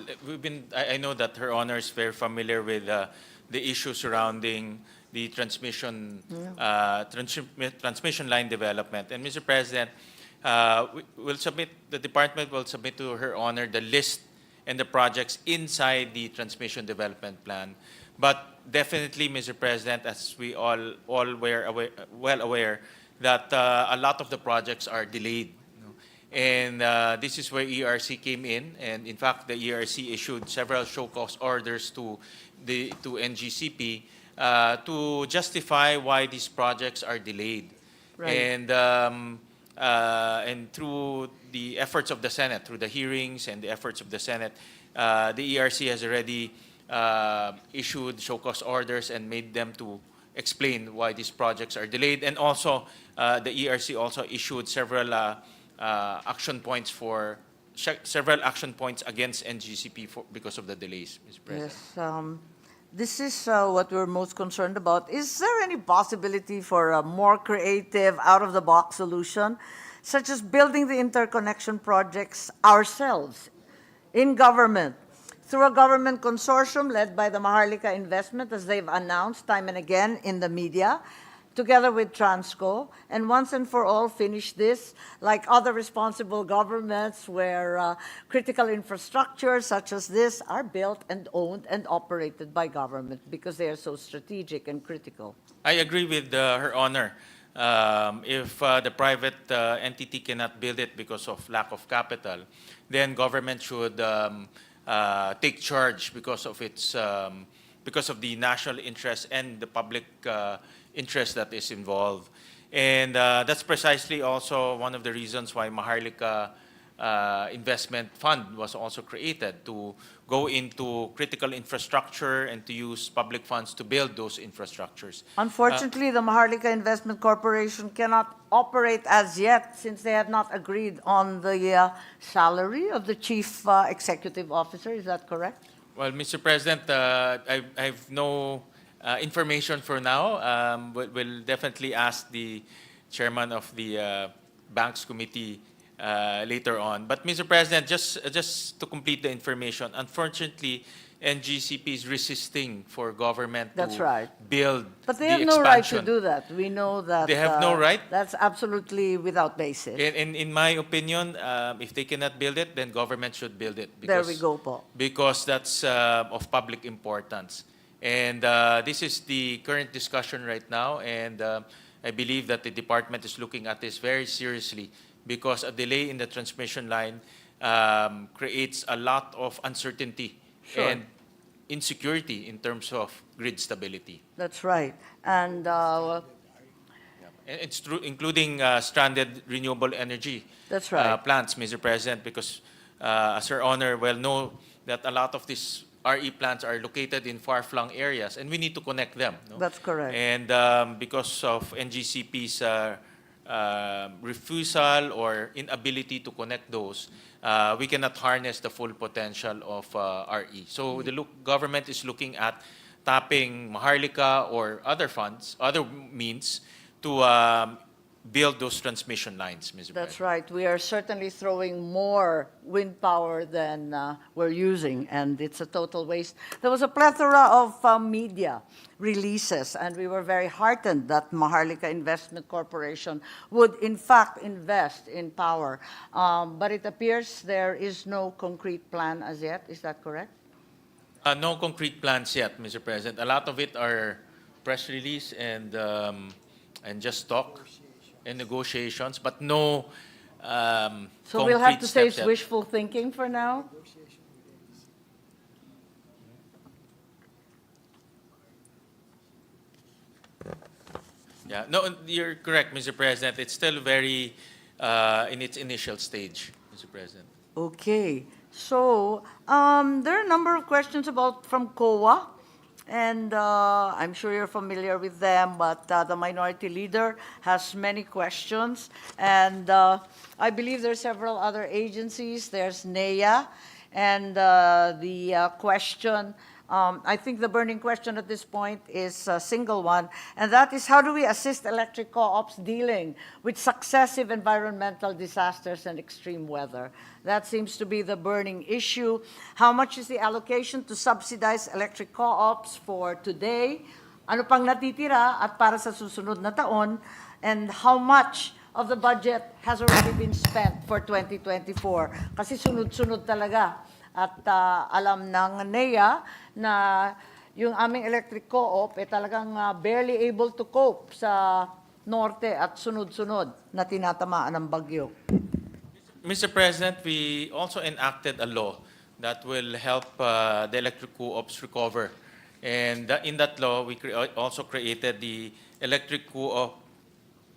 I know that Her Honor is very familiar with the issues surrounding the transmission line development. And Mr. President, the department will submit to Her Honor the list and the projects inside the transmission development plan. But definitely, Mr. President, as we all were well aware, that a lot of the projects are delayed. And this is where ERC came in, and in fact, the ERC issued several show cause orders to NGCP to justify why these projects are delayed. Right. And through the efforts of the Senate, through the hearings and the efforts of the Senate, the ERC has already issued show cause orders and made them to explain why these projects are delayed. And also, the ERC also issued several action points against NGCP because of the delays, Mr. President. Yes, this is what we're most concerned about. Is there any possibility for a more creative, out-of-the-box solution, such as building the interconnection projects ourselves in government, through a government consortium led by the Maharlika Investment, as they've announced time and again in the media, together with Transco, and once and for all finish this like other responsible governments where critical infrastructure such as this are built and owned and operated by government because they are so strategic and critical. I agree with Her Honor. If the private entity cannot build it because of lack of capital, then government should take charge because of its because of the national interest and the public interest that is involved. And that's precisely also one of the reasons why Maharlika Investment Fund was also created, to go into critical infrastructure and to use public funds to build those infrastructures. Unfortunately, the Maharlika Investment Corporation cannot operate as yet since they have not agreed on the salary of the chief executive officer. Is that correct? Well, Mr. President, I have no information for now. We'll definitely ask the chairman of the Banks Committee later on. But, Mr. President, just to complete the information, unfortunately, NGCP is resisting for government That's to right. build But they the have no right to expansion. do that. We know that. They have no right? That's absolutely without basis. In my opinion, if they cannot build it, then government should build it. There we go, po. Because that's of public importance. And this is the current discussion right now, and I believe that the department is looking at this very seriously, because a delay in the transmission line creates a lot of uncertainty Sure. and insecurity in terms of grid stability. That's right. And And it's true, including stranded renewable energy That's right. plants, Mr. President, because as Your Honor well know, that a lot of these RE plants are located in far-flung areas, and we need to connect them. No? that's correct. And because of NGCP's refusal or inability to connect those, we cannot harness the full potential of RE. So the government is looking at tapping Maharlika or other funds, other means, to build those transmission lines, Mr. That's President. right. We are certainly throwing more wind power than we're using, and it's a total waste. There was a plethora of media releases, and we were very heartened that Maharlika Investment Corporation would, in fact, invest in power. But it appears there is no concrete plan as yet. Is that correct? No concrete plans yet, Mr. President. A lot of it are press release and just talk and negotiations, but no So we'll have concrete to say steps it's yet. wishful thinking for now? Yeah, no, you're correct, Mr. President. It's still very in its initial stage, Mr. President. Okay. So there are a number of questions from COA, and I'm sure you're familiar with them, but the minority leader has many questions. And I believe there are several other agencies. There's NEA, and the question, I think the burning question at this point is a single one, and that is, how do we assist electric co-ops dealing with successive environmental disasters and extreme weather? That seems to be the burning issue. How much is the allocation to subsidize electric co-ops for today? Ano pang natitira at para sa susunod na taon? And how much of the budget has already been spent for 2024? Kasi sunod-sunod talaga. At alam ng NEA na yung aming electric co-op talagang barely able to cope sa norte at sunod-sunod na tinatamaan ng bagyo. Mr. President, we also enacted a law that will help the electric co-ops recover. And in that law, we also created the Electric Co-op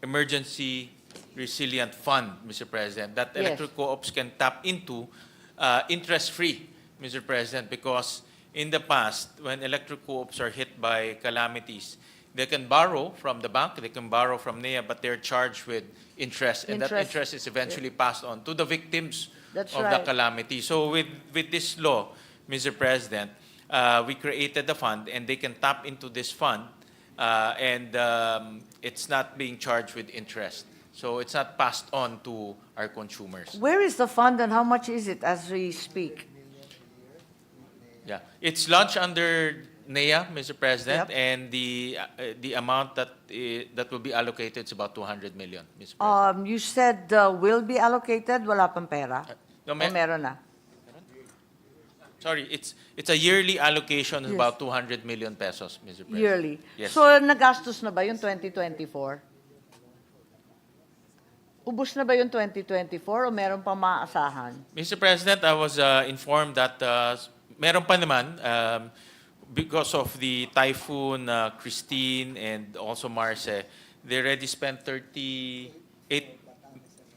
Emergency Resilient Fund, Mr. President, that Yes. electric co-ops can tap into interest-free, Mr. President, because in the past, when electric co-ops are hit by calamities, they can borrow from the bank, they can borrow from NEA, but they're charged with interest, and that Interest. interest is eventually passed on to the victims That's of the right. calamity. So with this law, Mr. President, we created the fund, and they can tap into this fund, and it's not being charged with interest. So it's not passed on to our consumers. Where is the fund and how much is it as we speak? Yeah, it's launched under NEA, Mr. President, Yep. and the amount that will be allocated is about 200 million, Mr. President. You said will be allocated, wala pang pera? No, O meron na? Sorry, it's a yearly allocation of Yes. about 200 million pesos, Mr. President. Yearly. Yes. So nagastos na ba yung 2024? Ubus na ba yung 2024 o meron pang maaasahan? Mr. President, I was informed that meron pa naman because of the typhoon Christine and also Marce, they already spent 38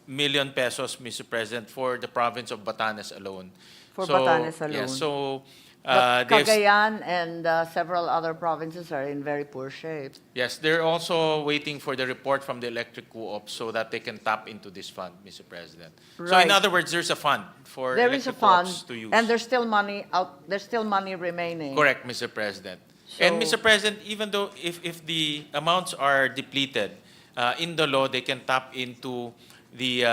million pesos, Mr. President, for the province of Batanes alone. For Batanes alone. Yes, so But they've- Cagayan and several other provinces are in very poor shape. yes, they're also waiting for the report from the electric co-op so that they can tap into this fund, Mr. President. So in Right. other words, there's a fund for There is a electric fund, co-ops to use. and there's still money out, there's still money remaining. Correct, Mr. President. And So- Mr. President, even though if the amounts are depleted, in the law, they can tap into the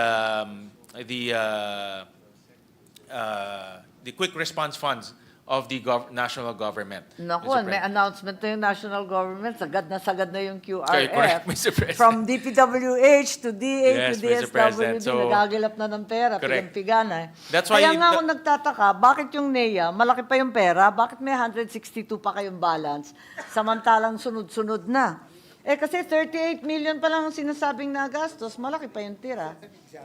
quick response funds of the national government. Naku, Mr. may President. announcement na yung national government, sagad na yung QRF. Correct, Mr. President. From DPWH to DA Yes, to Mr. President. DSWD, So- nagagilap na ng pera, Correct. pigan eh. That's why Kaya it- nga ako nagtataka, bakit yung NEA, malaki pa yung pera, bakit may 162 pa kayong balance, samantalang sunod-sunod na? Eh kasi 38 million pa lang ang sinasabing nagastos, malaki pa yung tira.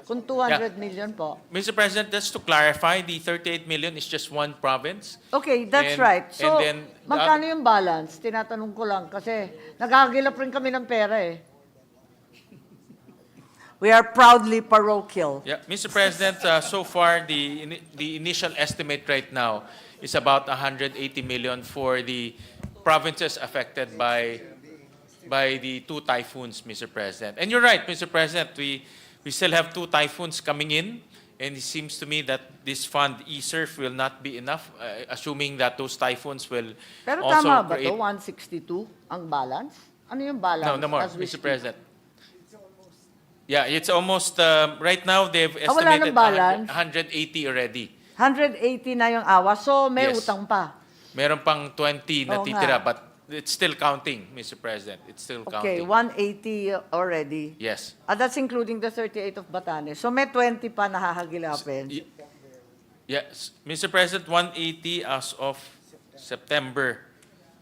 Kung 200 million po. Mr. President, just to clarify, the 38 million is just one province. Okay, that's And- right. So, and then the magkano yung balance? Tinatanong ko lang kasi nagagilap rin kami ng pera eh. We are proudly parochial. Yeah, Mr. President, so far the initial estimate right now is about 180 million for the provinces affected by the two typhoons, Mr. President. And you're right, Mr. President, we still have two typhoons coming in, and it seems to me that this fund, ESURF, will not be enough, assuming that those typhoons will Pero also tama ba create... to 162 ang balance? Ano yung balance? No, no more, as we Mr. speak? President. Yeah, it's almost, right now, they've wala ng estimated balance. 180 already. 180 na yung awa, so may Yes. utang pa. Meron pang 20 na Oo titira, nga. but it's still counting, Mr. President. It's still Okay, counting. 180 already. Yes. That's including the 38 of Batanes. So may 20 pa nahahagilapin. Yes, Mr. President, 180 as of September.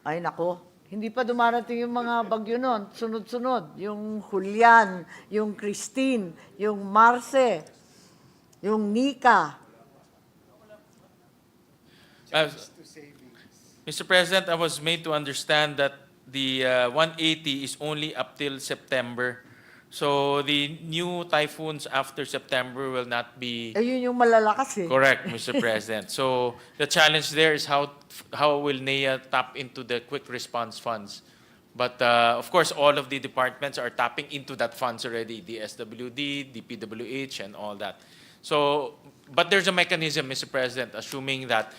Ay nako, hindi pa dumarating yung mga bagyo nun. Sunod-sunod. Yung Julian, yung Christine, yung Marce, yung Nika. Mr. President, I was made to understand that the 180 is only up till September. So the new typhoons after September will not be Ayun yung malalakas eh. correct, Mr. President. So the challenge there is how will NEA tap into the quick response funds. But of course, all of the departments are tapping into that funds already, the SWD, the PWH, and all that. So, but there's a mechanism, Mr. President, assuming that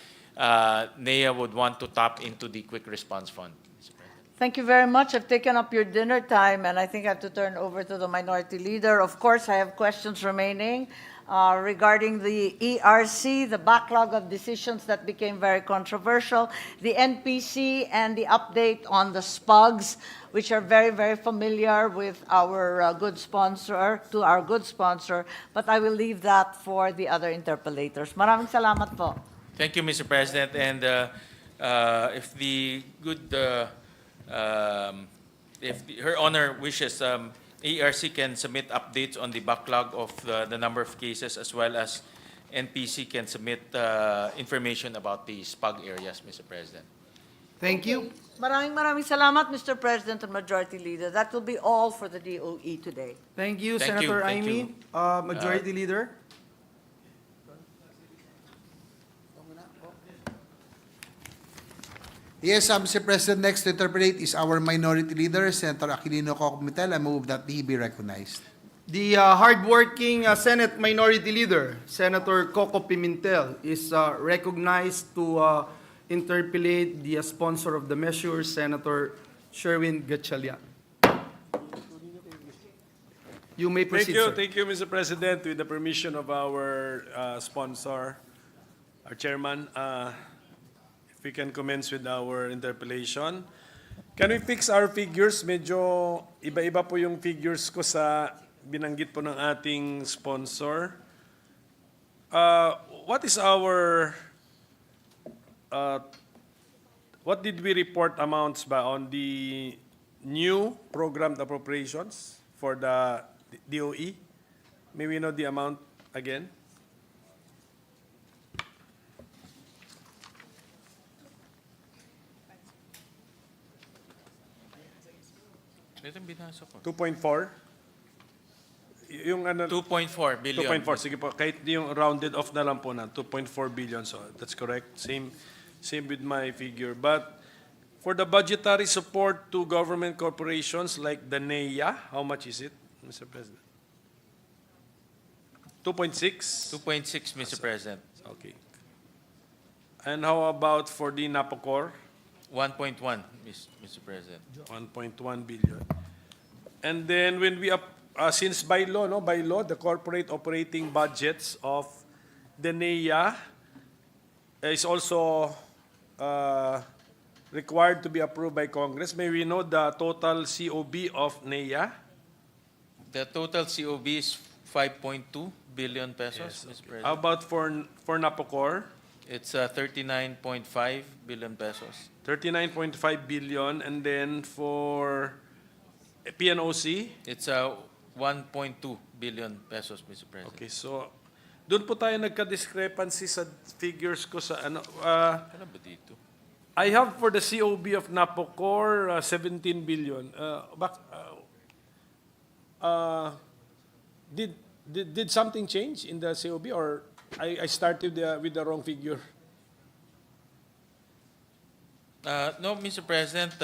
NEA would want to tap into the quick response fund. Mr. President. Thank you very much. I've taken up your dinner time, and I think I have to turn over to the Minority Leader. Of course, I have questions remaining regarding the ERC, the backlog of decisions that became very controversial, the NPC, and the update on the SPUGs, which are very, very familiar with our good sponsor, but I will leave that for the other interpellators. Maraming salamat po. Thank you, Mr. President. And if the good, Her Honor wishes, ERC can submit updates on the backlog of the number of cases, as well as NPC can submit information about the SPUG areas, Mr. President. Thank you. Maraming salamat, Mr. President and Majority Leader. That will be all for the DOE today. Thank you, Thank you, Senator thank Aimee. Majority Leader. Yes, Mr. President, next to interpret is our Minority Leader, Senator Aquilino Cocomitel. I move that he be recognized. The hardworking Senate Minority Leader, Senator Coco Pimentel, is recognized to interpellate the sponsor of the measure, Senator Sherwin Gatchalian. You may proceed, sir. Thank you, Mr. President. With the permission of our sponsor, our chairman, if we can commence with our interpellation. Can we fix our figures? Medyo iba-iba po yung figures ko sa binanggit po ng ating sponsor. What is our, what did we report amounts ba on the new programmed appropriations for the DOE? May we know the amount again? Ito yung binasa ko. 2.4? Yung ano, 2.4 billion. 2.4, sige po. Kahit yung rounded off na lang po na, 2.4 billion. So that's correct. Same with my figure. But for the budgetary support to government corporations like the NEA, how much is it, Mr. President? 2.6? 2.6, Mr. President. Okay. And how about for the NAPOCOR? 1.1, Mr. President. 1.1 billion. And then when we since by law, the corporate operating budgets of the NEA is also required to be approved by Congress. May we know the total COB of NEA? The total COB is 5.2 billion pesos, Mr. President. How about for NAPOCOR? It's 39.5 billion pesos. 39.5 billion. And then for PNOC? It's 1.2 billion pesos, Mr. President. Okay, so doon po tayo nagka-discrepancy sa figures ko sa ano. Ano ba dito? I have for the COB of NAPOCOR 17 billion. Did something change in the COB or I started with the wrong figure? No, Mr. President,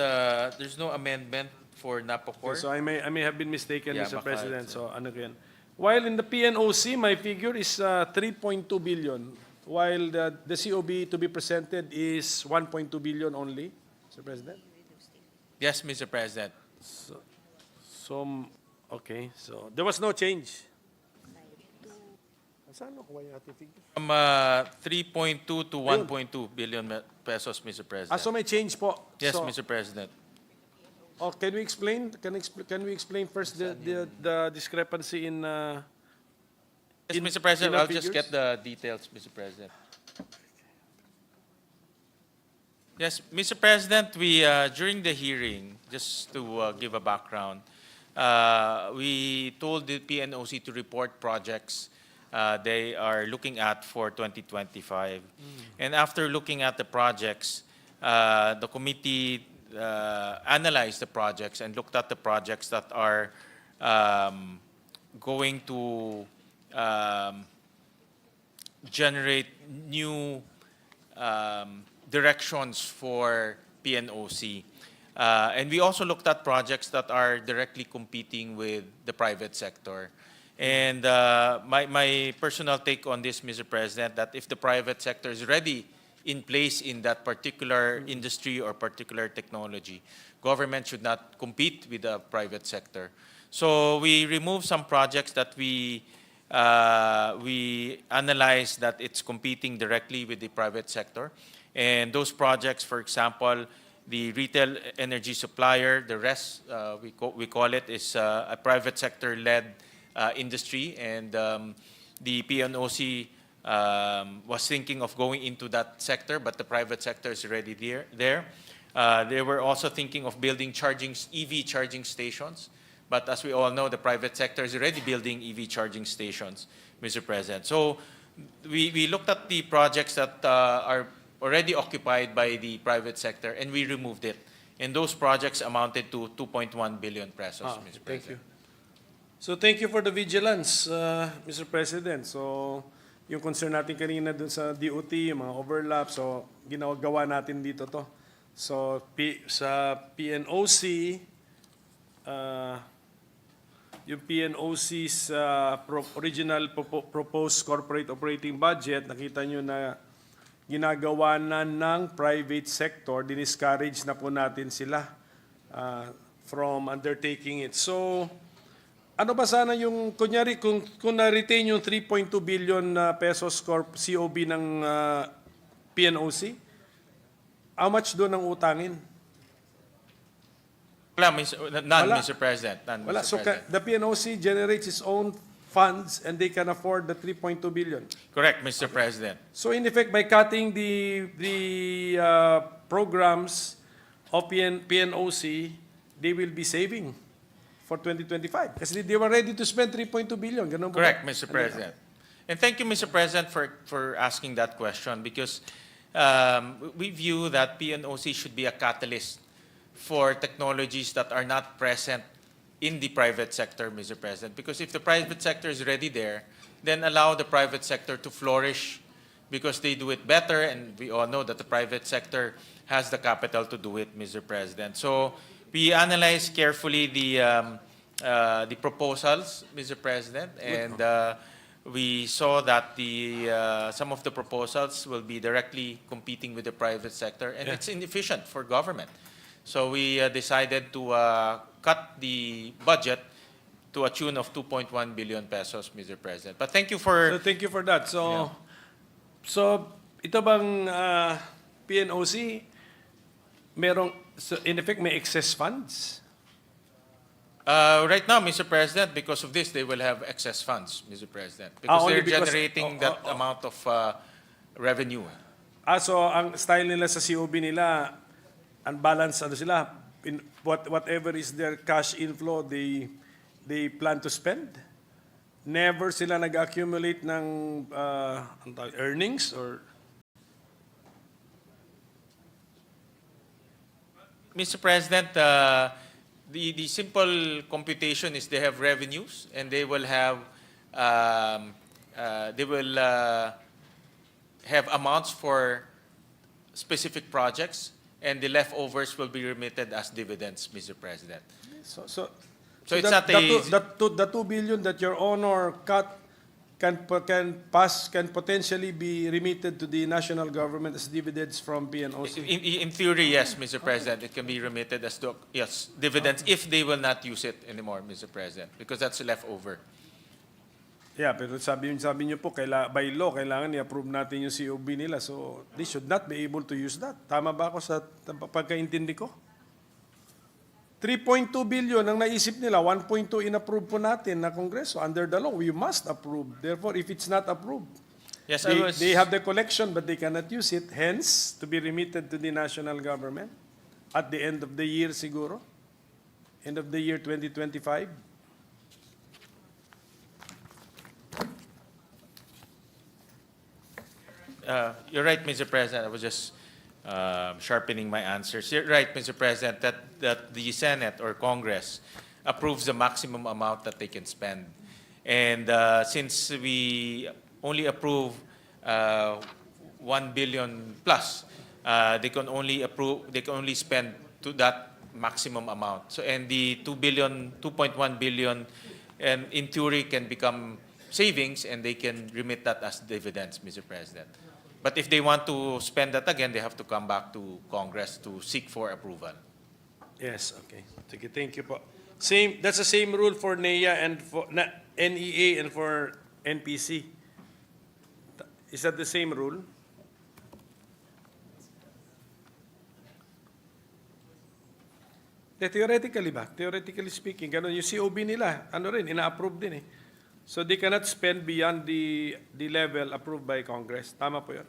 there's no amendment for NAPOCOR. Okay, so I may have been mistaken, Yeah, Mr. baka President. it's, So ano yan? While in the PNOC, my figure is 3.2 billion, while the COB to be presented is 1.2 billion only, Mr. President. Yes, Mr. President. Okay, so there was no change. Saan nakuha yung ating figure? From 3.2 to 1.2 billion pesos, Mr. President. So may change po. Yes, So, Mr. President. can we explain? Can we explain first the discrepancy in? Yes, in- Mr. President, in our I'll just figures? get the details, Mr. President. Yes, Mr. President, we during the hearing, just to give a background, we told the PNOC to report projects they are looking at for 2025. And after looking at the projects, the committee analyzed the projects and looked at the projects that are going to generate new directions for PNOC. And we also looked at projects that are directly competing with the private sector. And my personal take on this, Mr. President, that if the private sector is ready in place in that particular industry or particular technology, government should not compete with the private sector. So we removed some projects that we analyzed that it's competing directly with the private sector. And those projects, for example, the retail energy supplier, the rest, we call it, is a private sector-led industry, and the PNOC was thinking of going into that sector, but the private sector is already there. They were also thinking of building EV charging stations, but as we all know, the private sector is already building EV charging stations, Mr. President. So we looked at the projects that are already occupied by the private sector, and we removed it. And those projects amounted to 2.1 billion pesos, Mr. President. Thank you. So thank you for the vigilance, Mr. President. So yung concern natin kanina dun sa DOT, yung mga overlap, so ginagawa natin dito to. So sa PNOC, yung PNOC's original proposed corporate operating budget, nakita nyo na ginagawa na ng private sector, diniscourage na po natin sila from undertaking it. So, ano ba sana yung, kunyari, kung na-retain yung 3.2 billion pesos COB ng PNOC, how much doon ang utangin? Wala, none, Wala. Mr. President. None, Wala. Mr. So President. the PNOC generates its own funds and they can afford the 3.2 billion. Correct, Mr. President. So in effect, by cutting the programs of PNOC, they will be saving for 2025. Kasi they were ready to spend 3.2 billion. Ganun po ba? Correct, Mr. President. And thank you, Mr. President, for asking that question because we view that PNOC should be a catalyst for technologies that are not present in the private sector, Mr. President. Because if the private sector is already there, then allow the private sector to flourish because they do it better, and we all know that the private sector has the capital to do it, Mr. President. So we analyzed carefully the proposals, Mr. President, and we saw that some of the proposals will be directly competing with the private sector, and it's inefficient for government. So we decided to cut the budget to a tune of 2.1 billion pesos, Mr. President. But thank you for... So thank you for that. So, so ito bang PNOC, so in effect, may excess funds? Right now, Mr. President, because of this, they will have excess funds, Mr. President, because only they're because- generating that amount of revenue. So ang style nila sa COB nila, unbalanced ano sila, in whatever is their cash inflow, they plan to spend? Never sila nag-accumulate ng earnings or... Mr. President, the simple computation is they have revenues and they will have amounts for specific projects, and the leftovers will be remitted as dividends, Mr. President. So it's that, not a... the 2 billion that your honor cut can potentially be remitted to the national government as dividends from PNOC. In theory, yes, Mr. President, it can be remitted as dividends if they will not use it anymore, Mr. President, because that's leftover. Yeah, pero sabi niyo po, by law, kailangan i-approve natin yung COB nila. So, they should not be able to use that. Tama ba ako sa pagkaintindi ko? 3.2 billion ang naisip nila, 1.2 in-approve po natin na Kongreso. Under the law, we must approve. Therefore, if it's not approved, Yes, they have the collection but they cannot use it. Hence, to be remitted to the national government at the end of the year siguro. End of the year 2025. You're right, Mr. President. I was just sharpening my answers. You're right, Mr. President, that the Senate or Congress approves the maximum amount that they can spend. And since we only approve 1 billion plus, they can only spend to that maximum amount. So, and the 2.1 billion, and in theory can become savings, and they can remit that as dividends, Mr. President. But if they want to spend that again, they have to come back to Congress to seek for approval. Yes, okay. Sige, thank you po. That's the same rule for NEA and for NEA and for NPC. Is that the same rule? Theoretically ba? Theoretically speaking, ganun yung COB nila, ano rin, ina-approve din eh. So they cannot spend beyond the level approved by Congress. Tama po yun.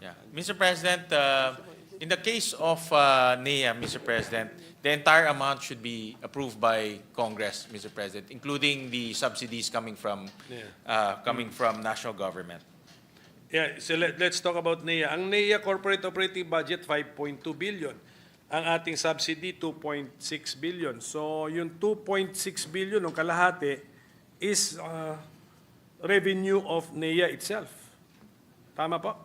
Yeah. Mr. President, in the case of NEA, Mr. President, the entire amount should be approved by Congress, Mr. President, including the subsidies coming from national government. Yeah, so let's talk about NEA. Ang NEA corporate operating budget 5.2 billion. Ang ating subsidy 2.6 billion. So yung 2.6 billion ng kalahati is revenue of NEA itself. Tama po?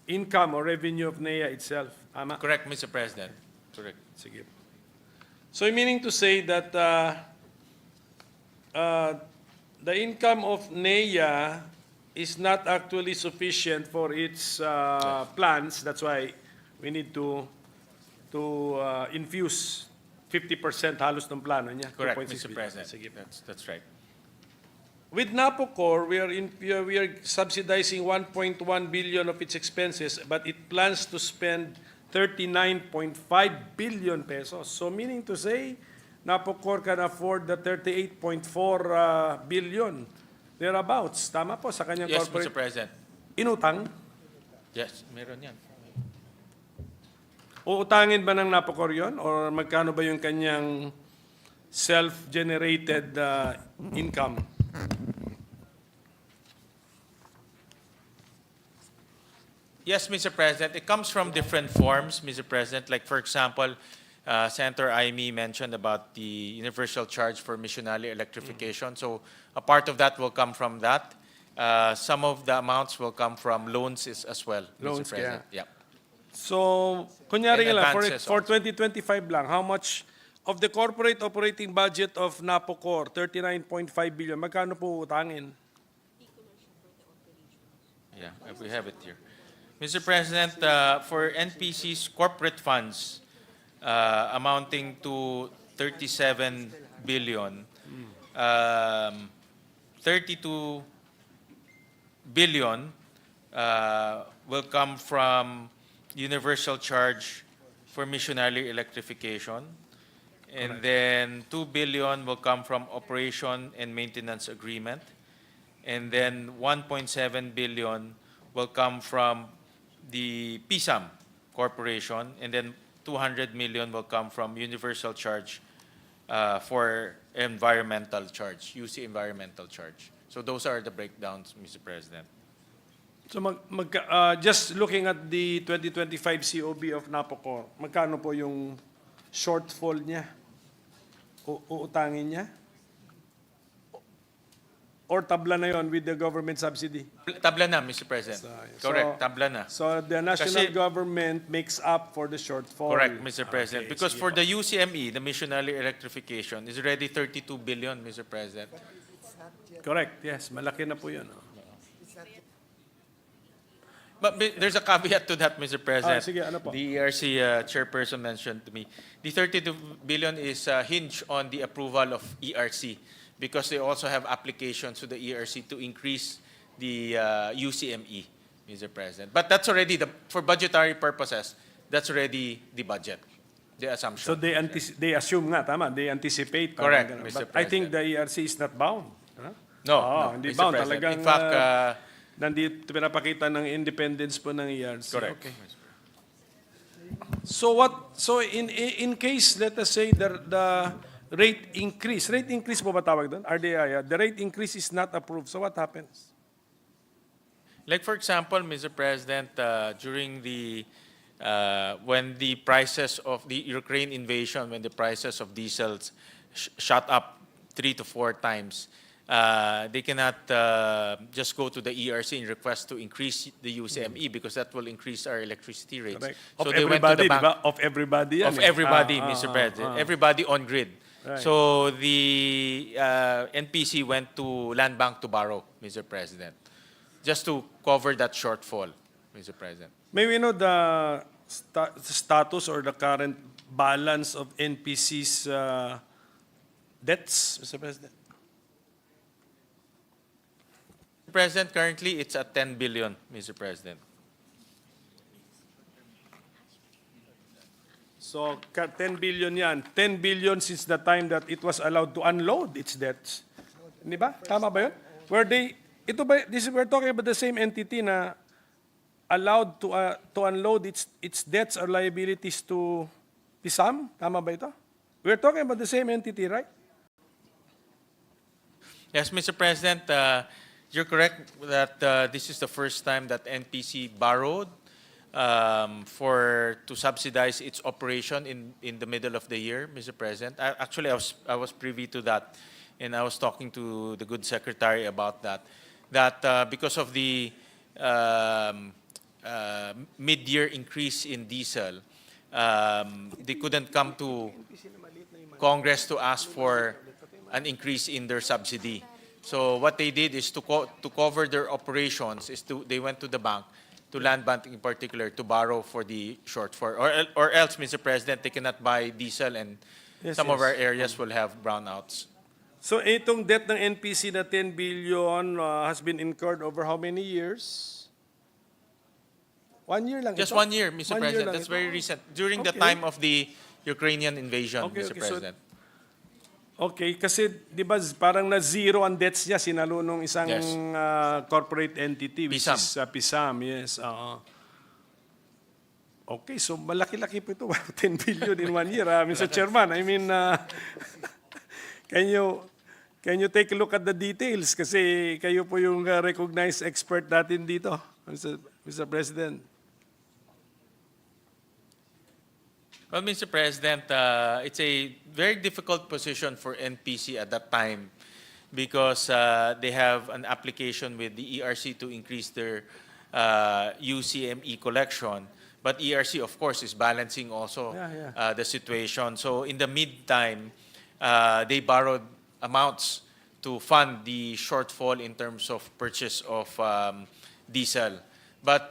Income or revenue of NEA itself. Tama? Correct, Mr. President. Correct. Sige. So meaning to say that the income of NEA is not actually sufficient for its plans. That's why we need to infuse 50% halos ng plano niya. Correct, 2.6 Mr. billion. President. Sige. That's right. With NAPOCOR, we are subsidizing 1.1 billion of its expenses, but it plans to spend 39.5 billion pesos. So meaning to say, NAPOCOR can afford the 38.4 billion thereabouts. Tama po sa kanyang Yes, corporate. Mr. President. Inutang? Yes, meron yan. Uutangin ba ng NAPOCOR yun? Or magkano ba yung kanyang self-generated income? Yes, Mr. President. It comes from different forms, Mr. President. Like, for example, Senator Aimee mentioned about the universal charge for missionary electrification. So a part of that will come from that. Some of the amounts will come from loans as well, Loans, Mr. President. Yeah. So, kunyari And nga lang, advances for also. 2025 lang, how much of the corporate operating budget of NAPOCOR, 39.5 billion, magkano po utangin? Yeah, we have it here. Mr. President, for NPC's corporate funds amounting to 37 billion, 32 billion will come from universal charge for missionary electrification. And then 2 billion will come from operation and maintenance agreement. And then 1.7 billion will come from the PSAM Corporation. And then 200 million will come from universal charge for environmental charge, UC environmental charge. So those are the breakdowns, Mr. President. So just looking at the 2025 COB of NAPOCOR, magkano po yung shortfall niya? Uutangin niya? Or tabla na yon with the government subsidy? Tabla na, Mr. President. Correct, tabla na. So the national Kasi- government makes up for the shortfall. Correct, Mr. President. Okay, Because sige for po. the UCME, the missionary electrification, is already 32 billion, Mr. President. Correct, yes. Malaki na po yun. Oh. But there's a caveat to that, Mr. President. sige, ano po? The ERC chairperson mentioned to me. The 32 billion is hinged on the approval of ERC because they also have applications to the ERC to increase the UCME, Mr. President. But that's already, for budgetary purposes, that's already the budget, the assumption. So they assume nga, tama, they anticipate. parang Correct, ganun. Mr. But I think the ERC is not bound. Huh? No, Oo, no, hindi Mr. bound. President. Talagang, In fact, nandito pinapakita ng independence po ng ERC. correct. Okay. So in case, let us say, the rate increase po ba tawag doon? RDI, the rate increase is not approved. So what happens? Like for example, Mr. President, during the when the prices of the Ukraine invasion, when the prices of diesels shot up 3 to 4 times, they cannot just go to the ERC and request to increase the UCME because that will increase our electricity rates. Correct. So Of they went to everybody, the bank. di ba? Of everybody yan. Of eh. everybody, Mr. President. Everybody on grid. Right. So the NPC went to Land Bank to borrow, Mr. President, just to cover that shortfall, Mr. President. May we know the status or the current balance of NPC's debts, Mr. President? President, currently it's at 10 billion, Mr. President. So, 10 billion yan. 10 billion since the time that it was allowed to unload its debts. Di ba? Tama ba yun? We're talking about the same entity na allowed to unload its debts or liabilities to PSAM? Tama ba ito? We're talking about the same entity, right? Yes, Mr. President, you're correct that this is the first time that NPC borrowed to subsidize its operation in the middle of the year, Mr. President. Actually, I was privy to that, and I was talking to the good secretary about that. That because of the mid-year increase in diesel, they couldn't come to Congress to ask for an increase in their subsidy. So what they did is to cover their operations they went to the bank, to Land Bank in particular, to borrow for the shortfall. Or else, Mr. President, they cannot buy diesel and some of our areas will have brownouts. So, itong debt ng NPC na 10 billion has been incurred over how many years? 1 year lang Just ito? 1 year, Mr. 1 year President. lang That's ito? very recent. During the Okay. time of the Ukrainian invasion, Okay, Mr. okay. So, President. Okay, kasi di ba parang na zero ang debts niya sinalo nung isang Yes. corporate entity which PSAM. is PSAM, yes. Okay, so malaki-laki po ito. 10 billion in 1 year, Mr. Chairman. I mean, Can you take a look at the details? Kasi kayo po yung recognized expert natin dito, Mr. President. Well, Mr. President, it's a very difficult position for NPC at that time because they have an application with the ERC to increase their UCME collection. But ERC, of course, is balancing also the situation. So in the meantime, they borrowed amounts to fund the shortfall in terms of purchase of diesel. But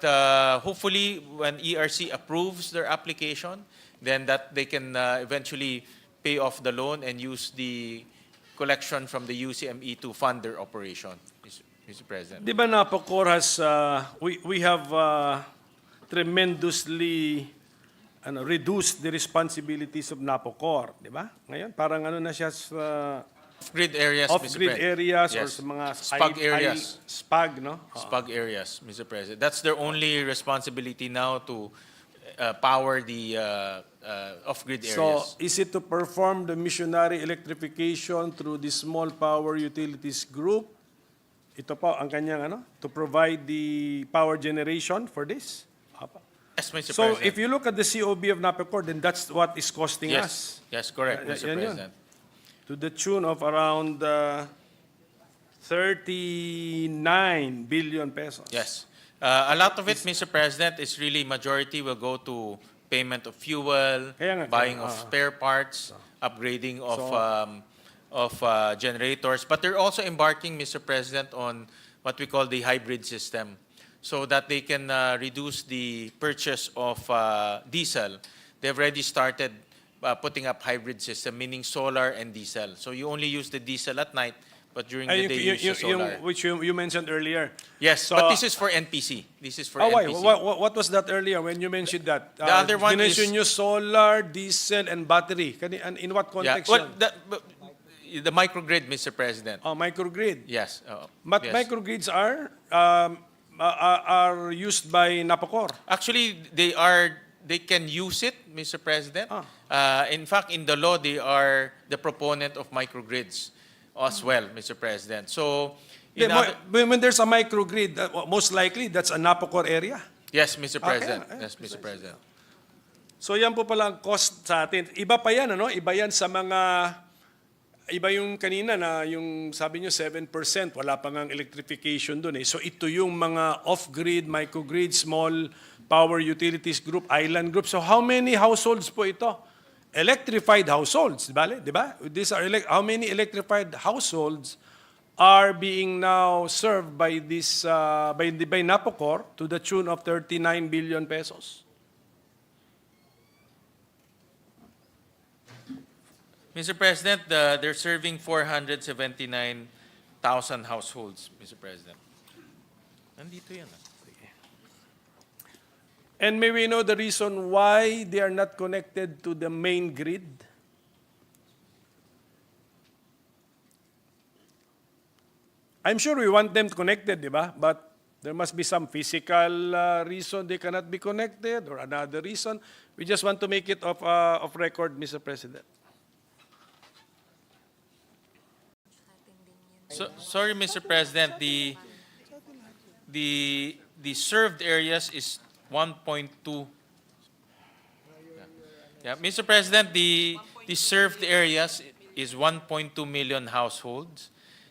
hopefully, when ERC approves their application, then that they can eventually pay off the loan and use the collection from the UCME to fund their operation, Mr. President. Di ba Napocor has, we have tremendously reduced the responsibilities of Napocor, di ba? Ngayon, parang ano na siya sa Off-grid areas, Mr. off-grid President. areas or Yes. sa mga Spag areas. Spag, no? Spag areas, Mr. President. That's their only responsibility now to power the off-grid So, areas. is it to perform the missionary electrification through the small power utilities group? Ito po ang kanyang to provide the power generation for this? Apa. Yes, Mr. So, President. if you look at the COB of Napocor, then that's what is costing us. Yes, correct, Mr. Yan yun. President. To the tune of around 39 billion pesos. Yes. A lot of it, Mr. President, is really majority will go to payment of fuel, Kaya nga, buying of spare parts, upgrading of generators. But they're also embarking, Mr. President, on what we call the hybrid system so that they can reduce the purchase of diesel. They've already started putting up hybrid system, meaning solar and diesel. So you only use the diesel at night, but during the day you use the solar. Which you mentioned earlier. Yes, So- but this is for NPC. This is for Why? NPC. What was that earlier when you mentioned that? The other one is- mentioned you solar, diesel, and battery. And in what Yeah, context? well, yan? the microgrid, Mr. President. Microgrid. Yes. But yes. microgrids are used by Napocor. Actually, they can use it, Mr. President. In fact, in the law, they are the proponent of microgrids as well, Mr. President. So, in other- When there's a microgrid, most likely that's a Napocor area. yes, Mr. President. Okay, Yes, Mr. President. So yan po pala ang cost sa atin. Iba pa yan, Iba yan sa mga, iba yung kanina na yung sabi nyo 7%, wala pa ngang electrification dun eh. So ito yung mga off-grid, microgrid, small power utilities group, island group. So how many households po ito? Electrified households, di ba? These are how many electrified households are being now served by this by Napocor to the tune of 39 billion pesos? Mr. President, they're serving 479,000 households, Mr. President. Nandito yan. And may we know the reason why they are not connected to the main grid? I'm sure we want them connected, di ba? But there must be some physical reason they cannot be connected or another reason. We just want to make it off record, Mr. President. So, sorry, Mr. President, the served areas is 1.2. Yeah, Mr. President, the served areas is 1.2 million households.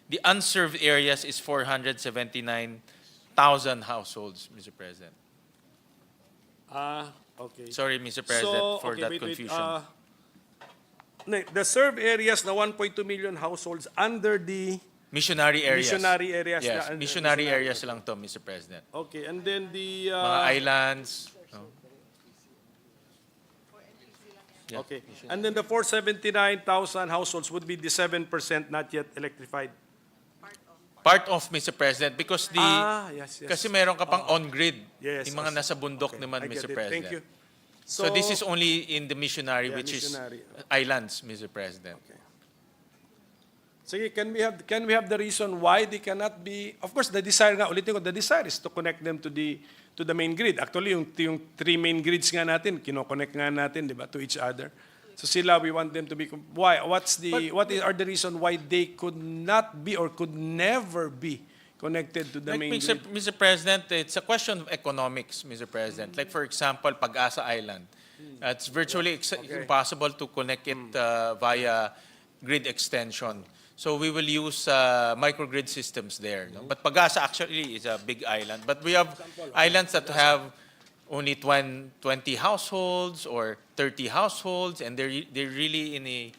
The unserved areas is 479,000 households, Mr. President. Okay. Sorry, Mr. President, for that confusion. The served areas na 1.2 million households under the Missionary areas. missionary areas. Yes, na- missionary areas lang to, Mr. President. Okay, and then the Mga islands. No? Yeah. okay, and then the 479,000 households would be the 7% not yet electrified. Part of, Mr. President, because Yes. kasi meron ka pang on-grid. Yes, Yung mga yes. nasa bundok Okay, naman, I get Mr. it. President. Thank you. So this is only in the missionary, Yeah, which missionary. is islands, Mr. President. Sige, can we have the reason why they cannot be? Of course, the desire nga, ulitin ko, the desire is to connect them to the main grid. Actually, yung three main grids nga natin, kinoconnect nga natin, di ba, to each other. So sila, we want them to be, why? What are the reason why they could not be or could never be connected to the Like main Mr. grid? Mr. President, it's a question of economics, Mr. President. Like for example, Pag-asa Island. It's virtually impossible to connect it via grid extension. So we will use microgrid systems there. No? But Pag-asa actually is a big island. But we have islands that have only 20 households or 30 households, and they're really in a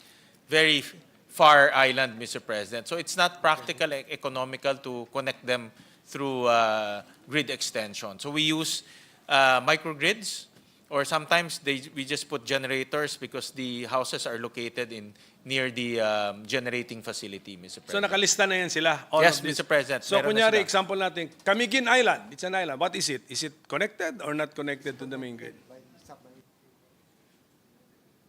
very far island, Mr. President. So it's not practical and economical to connect them through grid extension. So we use microgrids, or sometimes we just put generators because the houses are located near the generating facility, Mr. So President. nakalista na yan sila? All Yes, of this. Mr. President. So Meron na kunyari, sila. example natin, Camiguin Island, it's an island. What is it? Is it connected or not connected to the main grid?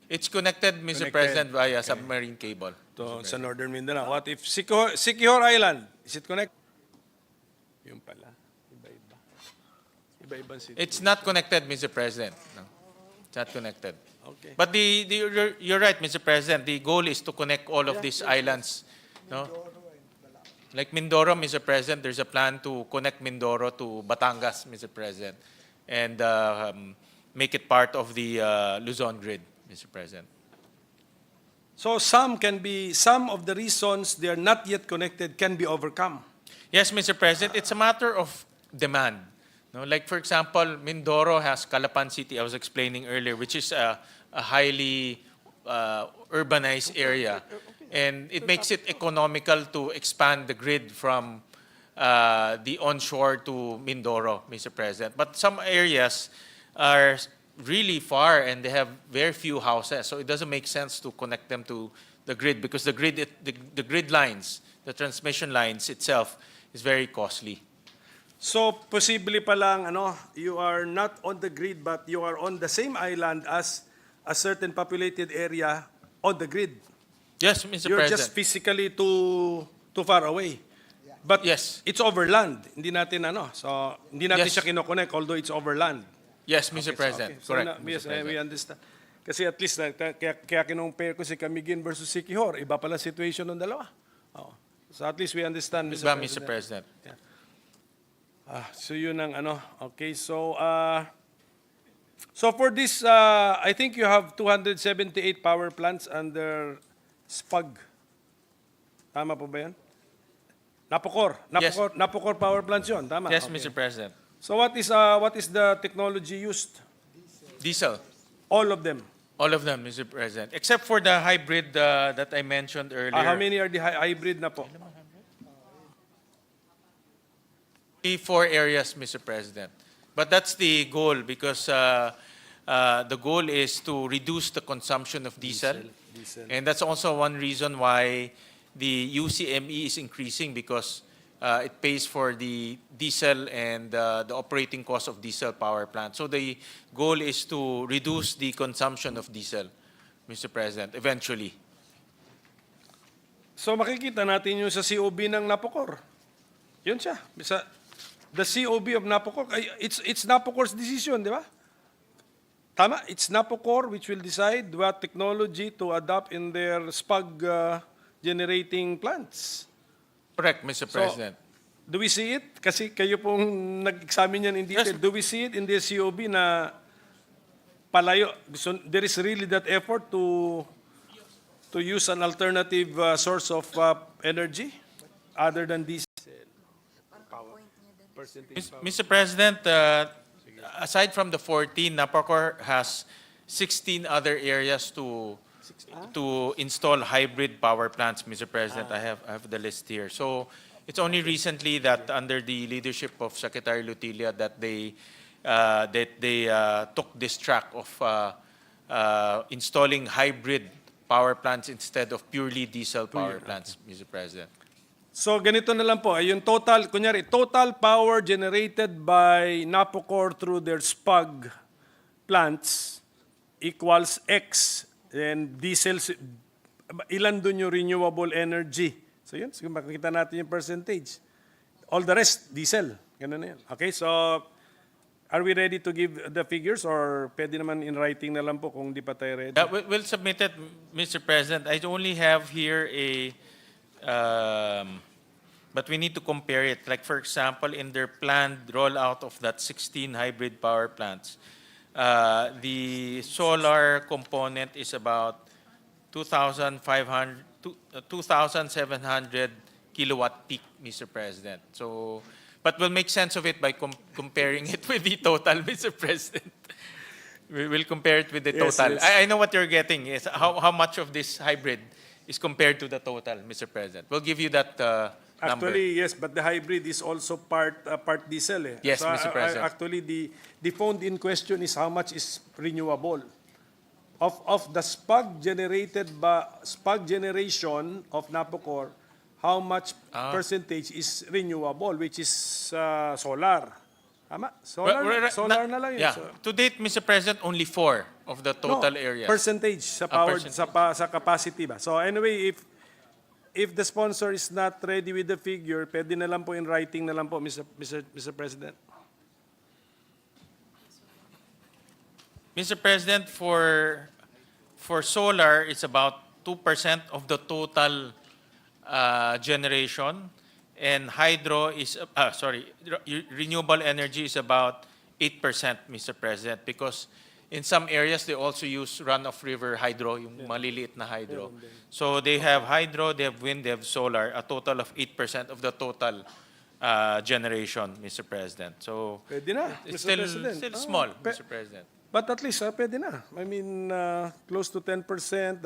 It's connected, Mr. Connected. President, via submarine cable. To, sa Northern Mindanao. What if Siquijor Island, is it connected? Yung pala. Iba-iba. Iba-ibang city. It's not connected, Mr. President. No, it's not connected. Okay. But you're right, Mr. President. The goal is to connect all of these islands. No? Like Mindoro, Mr. President, there's a plan to connect Mindoro to Batangas, Mr. President, and make it part of the Luzon grid, Mr. President. So some of the reasons they are not yet connected can be overcome. Yes, Mr. President, it's a matter of demand. No, like for example, Mindoro has Calapan City, I was explaining earlier, which is a highly urbanized area. And it makes it economical to expand the grid from the onshore to Mindoro, Mr. President. But some areas are really far and they have very few houses. So it doesn't make sense to connect them to the grid because the grid lines, the transmission lines itself is very costly. So possibly pa lang, you are not on the grid but you are on the same island as a certain populated area on the grid. Yes, Mr. You're President. just physically too far away. But Yes. it's overland. Hindi natin hindi natin Yes. siya kinoconnect although it's overland. Yes, Mr. President. So Correct. Mr. yes, President. we understand. Kasi at least kaya kinompare ko si Camiguin versus Siquijor, iba pala situation ng dalawa. Oo. So at least we understand, Mr. Iba, President. Mr. President. So yun ang Okay, so for this, I think you have 278 power plants under SPAG. Tama po ba yan? Napocor. Yes. Napocor power plants yun. Tama? Yes, Okay. Mr. President. So what is the technology used? Diesel. All of them. All of them, Mr. President. Except for the hybrid that I mentioned earlier. How many are the hybrid na po? 4 areas, Mr. President. But that's the goal because the goal is to reduce the consumption of diesel. And that's also one reason why the UCME is increasing because it pays for the diesel and the operating cost of diesel power plant. So the goal is to reduce the consumption of diesel, Mr. President, eventually. So makikita natin yung sa COB ng Napocor. Yun siya. The COB of Napocor, it's Napocor's decision, di ba? Tama, it's Napocor which will decide what technology to adopt in their SPAG generating plants. Correct, Mr. President. Do we see it? Kasi kayo pong nag-examine yan in detail. Yes. Do we see it in the COB na palayo? So there is really that effort to use an alternative source of energy other than diesel? Mr. President, aside from the 14, Napocor has 16 other areas to install hybrid power plants, Mr. President. I have the list here. So it's only recently that under the leadership of Secretary Lutilia that they took this track of installing hybrid power plants instead of purely diesel power plants, Mr. President. So ganito na lang po, yung total power generated by Napocor through their SPAG plants equals X, and diesel, ilan dun yung renewable energy. So yun, so makikita natin yung percentage. All the rest, diesel. Ganun na yan. Okay, so Are we ready to give the figures or pwede naman in writing na lang po kung di pa tayo ready? We'll submit it, Mr. President. I only have here but we need to compare it. Like, for example, in their planned rollout of that 16 hybrid power plants, the solar component is about 2,700 kilowatt peak, Mr. President. So, but we'll make sense of it by comparing it with the total, Mr. President. We will compare it with the Yes, total. yes. I know what you're getting is how much of this hybrid is compared to the total, Mr. President. We'll give you that number. Actually, yes, but the hybrid is also part diesel. Eh. Yes, Mr. President. Actually, the fund in question is how much is renewable. Of the SPAG generation of Napocor, how much percentage is renewable, which is solar. Tama? Solar na lang yun. Yeah. So- To date, Mr. President, only 4 of the total No, areas. percentage sa power percentage. sa capacity ba. So anyway, if the sponsor is not ready with the figure, pwede na lang po in writing na lang po, Mr. President. Mr. President, for solar, it's about 2% of the total generation, and hydro is renewable energy is about 8%, Mr. President, because in some areas they also use run-of-river hydro, yung maliliit na hydro. So they have hydro, they have wind, they have solar, a total of 8% of the total generation, Mr. President. So Pwede na, it's Mr. President. still small, Mr. President. But at least, pwede na. I mean, close to 10%,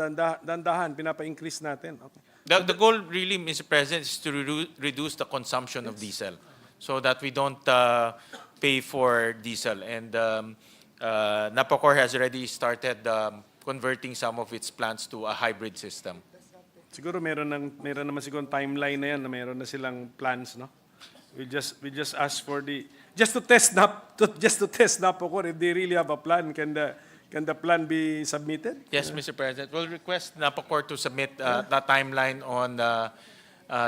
dandahan, pinapa-increase natin. Okay. The goal really, Mr. President, is to reduce the consumption of diesel so that we don't pay for diesel. And Napocor has already started converting some of its plants to a hybrid system. Siguro meron naman siguro timeline na yan na meron na silang plans, no? We just ask for just to test Napocor if they really have a plan. Can the plan be submitted? Yes, Mr. President. We'll request Napocor to submit the timeline on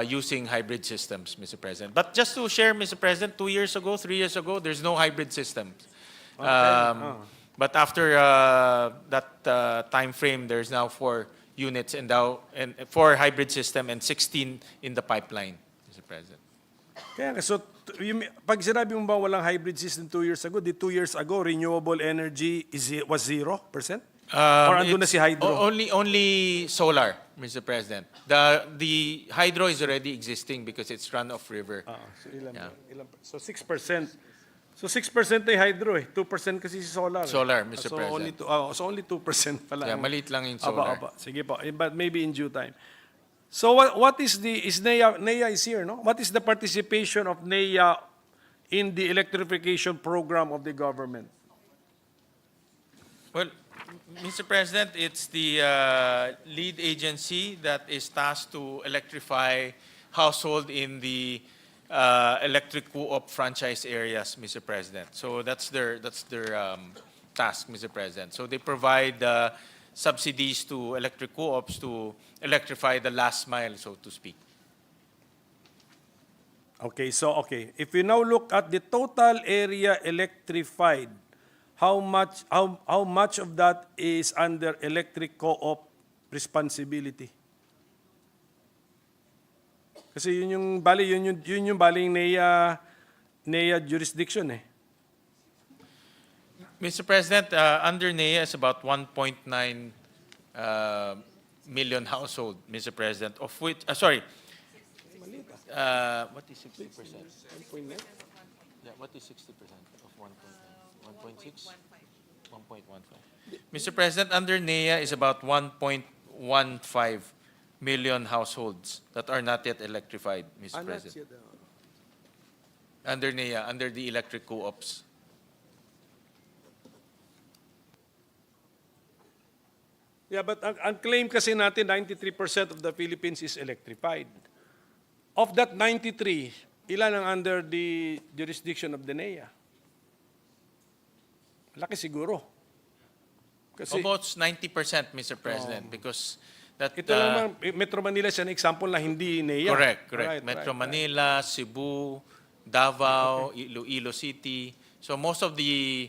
using hybrid systems, Mr. President. But just to share, Mr. President, 2 years ago, 3 years ago, there's no hybrid system. But after that time frame, there's now 4 units and 4 hybrid system and 16 in the pipeline, Mr. President. Kaya, so, pag sinabi mo ba walang hybrid system 2 years ago, 2 years ago, renewable energy was 0%? Or andun na si hydro? Only solar, Mr. President. The hydro is already existing because it's run off river. So ilan? Yeah. So 6%. So 6% ay hydro eh. 2% kasi si solar. Solar, Mr. So President. only 2% pala. Yeah, maliit lang yung solar. Aba. Sige po. But maybe in due time. So what is NEA is here, no? What is the participation of NEA in the electrification program of the government? Well, Mr. President, it's the lead agency that is tasked to electrify household in the electric co-op franchise areas, Mr. President. So that's their task, Mr. President. So they provide subsidies to electric co-ops to electrify the last mile, so to speak. Okay, if we now look at the total area electrified, how much of that is under electric co-op responsibility? Kasi yun yung bali NEA jurisdiction eh. Mr. President, under NEA is about 1.9 million household, Mr. President, of which, what is 60%? 1.9? Yeah, what is 60% of 1.9? 1.6? 1.15. Mr. President, under NEA is about 1.15 million households that are not yet electrified, Mr. President. Under NEA, under the electric co-ops. Yeah, but ang claim kasi natin, 93% of the Philippines is electrified. Of that 93, ilan ang under the jurisdiction of the NEA? Laki siguro. Kasi, Almost 90%, Mr. President, because that... ito lang Metro Manila is an example na hindi NEA. Correct. Right, Metro right. Manila, Cebu, Davao, Iloilo City, So most of the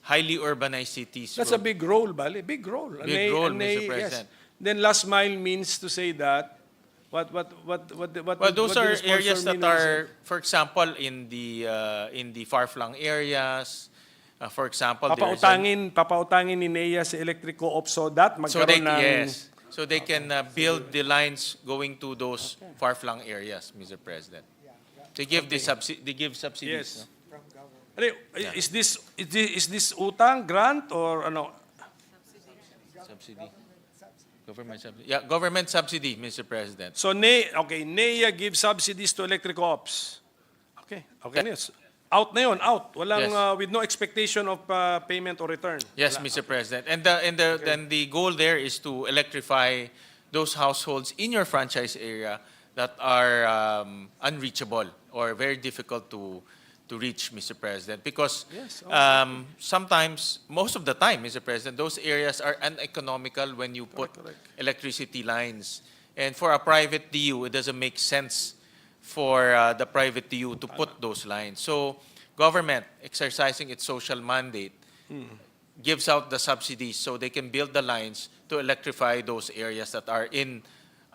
highly urbanized cities. That's a big role, Bali. Big role. Big role, Mr. Yes. President. Then last mile means to say that what Well, those what are the sponsor areas that mean when he are, for example, in the far-flung areas. For example, there's papautangin ni NEA sa electric co-op so that so they, magkaroon ng yes, so they can build the lines going to those far-flung areas, Mr. President. They give they give subsidies. Yes. Ano, is this utang, grant, or ano? Subsidy. Government subsidy. Yeah, government subsidy, Mr. President. So NEA gives subsidies to electric co-ops. Okay, yes. Out na yun, out. Walang, Yes. with no expectation of payment or return. Yes, Wala. Mr. President. And then the goal there is to electrify those households in your franchise area that are unreachable or very difficult to reach, Mr. President. Because Yes, sometimes, most of the time, Mr. President, those areas are uneconomical when you put Correct. electricity lines. And for a private DU, it doesn't make sense for the private DU to put those lines. So government, exercising its social mandate, gives out the subsidies so they can build the lines to electrify those areas that are in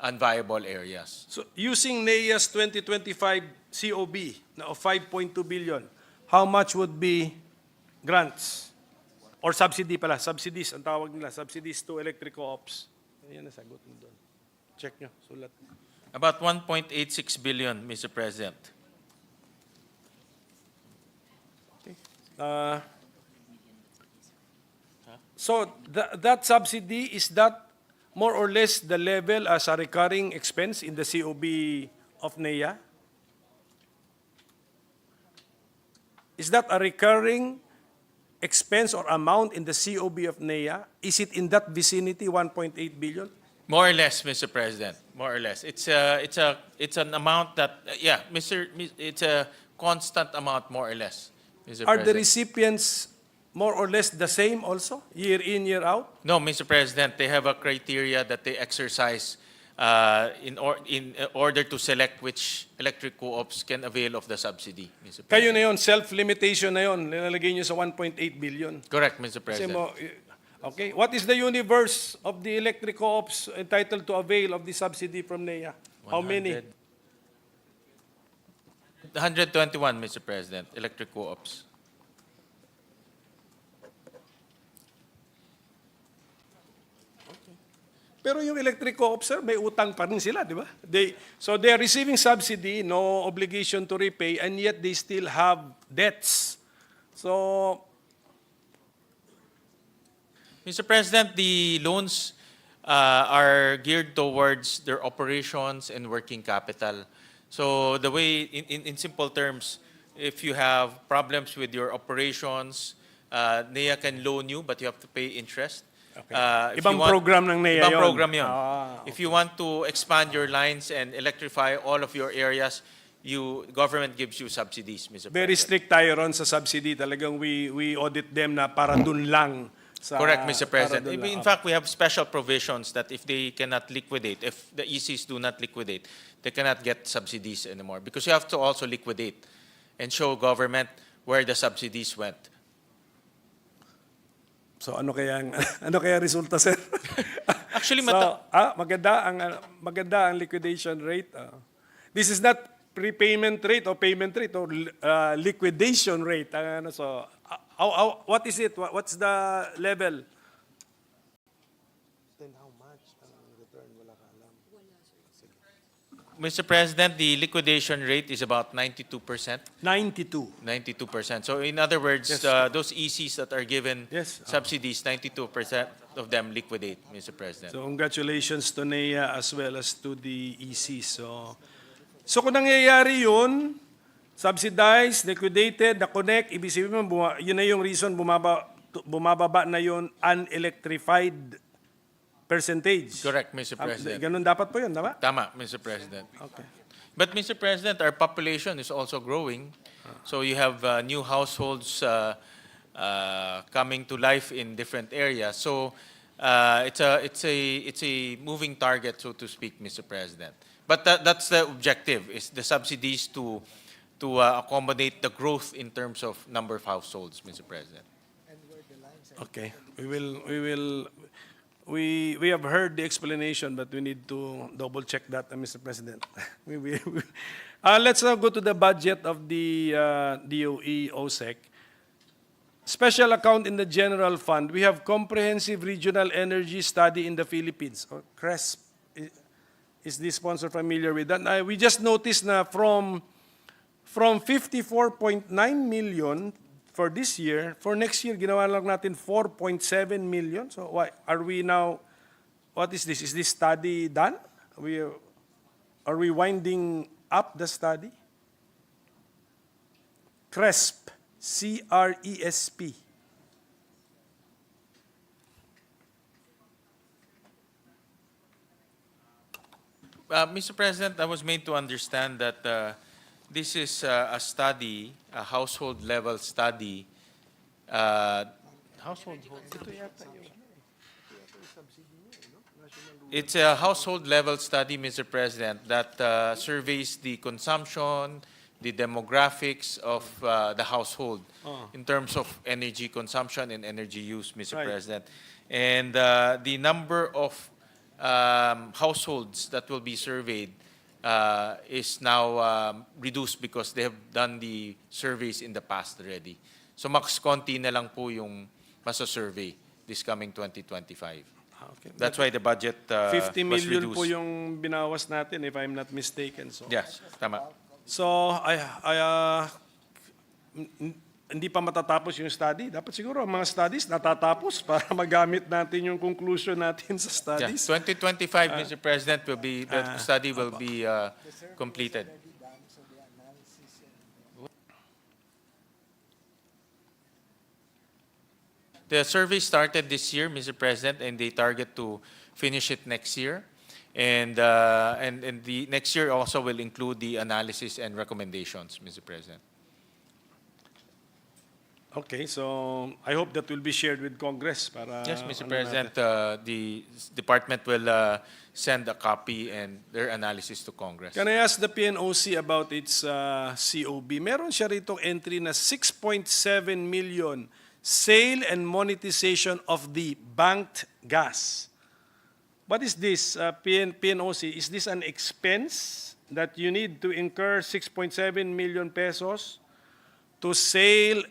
unviable areas. So using NEA's 2025 COB na of 5.2 billion, how much would be grants? Or subsidy pala, subsidies, ang tawag nila, subsidies to electric co-ops. Yan ang sagot mo doon. Check nyo, sulat. About 1.86 billion, Mr. President. So that subsidy, is that more or less the level as a recurring expense in the COB of NEA? Is that a recurring expense or amount in the COB of NEA? Is it in that vicinity, 1.8 billion? More or less, Mr. President. More or less. It's an amount that it's a constant amount, more or less, Mr. Are the President. recipients more or less the same also, year in, year out? No, Mr. President, they have a criteria that they exercise in order to select which electric co-ops can avail of the subsidy, Mr. President. Kayo na yun, self-limitation na yun, nilalagay nyo sa 1.8 billion. Correct, Mr. Kasi President. okay, what is the universe of the electric co-ops entitled to avail of the subsidy from NEA? How many? 121, Mr. President, electric co-ops. Pero yung electric co-op, sir, may utang pa rin sila, di ba? So they are receiving subsidy, no obligation to repay, and yet they still have debts. So, Mr. President, the loans are geared towards their operations and working capital. So the way, in simple terms, if you have problems with your operations, NEA can loan you, but you have to pay interest. okay. If Ibang you want- program ng NEA Ibang yun. program yun. Ah, If you want to expand your lines and electrify all of your areas, government gives you subsidies, Mr. very President. strict tayo ron sa subsidy. Talagang we audit them na para dun lang. Correct, Mr. President. para dun lang. In fact, we have special provisions that if they cannot liquidate, if the ECs do not liquidate, they cannot get subsidies anymore. Because you have to also liquidate and show government where the subsidies went. So ano kaya resulta, sir? Actually, maganda ang liquidation rate. This is not prepayment rate or payment rate or liquidation rate. So what is it? What's the level? Then how much return? Wala ka alam. Mr. President, the liquidation rate is about 92%. 92. 92%. So in other words, Yes. those ECs that are given Yes. subsidies, 92% of them liquidate, Mr. President. So congratulations to NEA as well as to the EC. So kung nangyayari yun, subsidized, liquidated, na-connect, ibig sabihin mo, yun na yung reason bumababa na yun unelectrified percentage. Correct, Mr. President. Ganun dapat po yun, tama? Tama, Mr. President. Okay. But Mr. President, our population is also growing. So you have new households coming to life in different areas. So it's a moving target, so to speak, Mr. President. But that's the objective: is the subsidies to to accommodate the growth in terms of number of households, Mr. President. Okay, we have heard the explanation, but we need to double check that, Mr. President. Let's now go to the budget of the DOE OSEC. Special account in the general fund. We have Comprehensive Regional Energy Study in the Philippines, or CRESP. Is this sponsor familiar with that? We just noticed na from 54.9 million for this year, for next year, ginawa lang natin 4.7 million. So why are we now, what is this? Is this study done? Are we winding up the study? CRESP, C-R-E-S-P. Mr. President, I was made to understand that this is a study, a household level study. It's a household level study, Mr. President, that surveys the consumption, the demographics of the household in terms of energy consumption and energy use, Mr. Right. President. And the number of households that will be surveyed is now reduced because they have done the surveys in the past already. So mas konti na lang po yung masa-survey this coming 2025. Okay. That's why the budget 50 was million reduced. po yung binawas natin, if I'm not mistaken. So, Yes, tama. so hindi pa matatapos yung study. Dapat siguro ang mga studies natatapos para magamit natin yung conclusion natin sa Yeah, studies. 2025, Mr. President, will be the study will be completed. The survey started this year, Mr. President, and they target to finish it next year. And the next year also will include the analysis and recommendations, Mr. President. Okay, so I hope that will be shared with Congress para Yes, Mr. ano President, natin. the department will send a copy and their analysis to Congress. Can I ask the PNOC about its COB? Meron siya rito entry na 6.7 million sale and monetization of the banked gas. What is this, PNOC? Is this an expense that you need to incur 6.7 million pesos to sell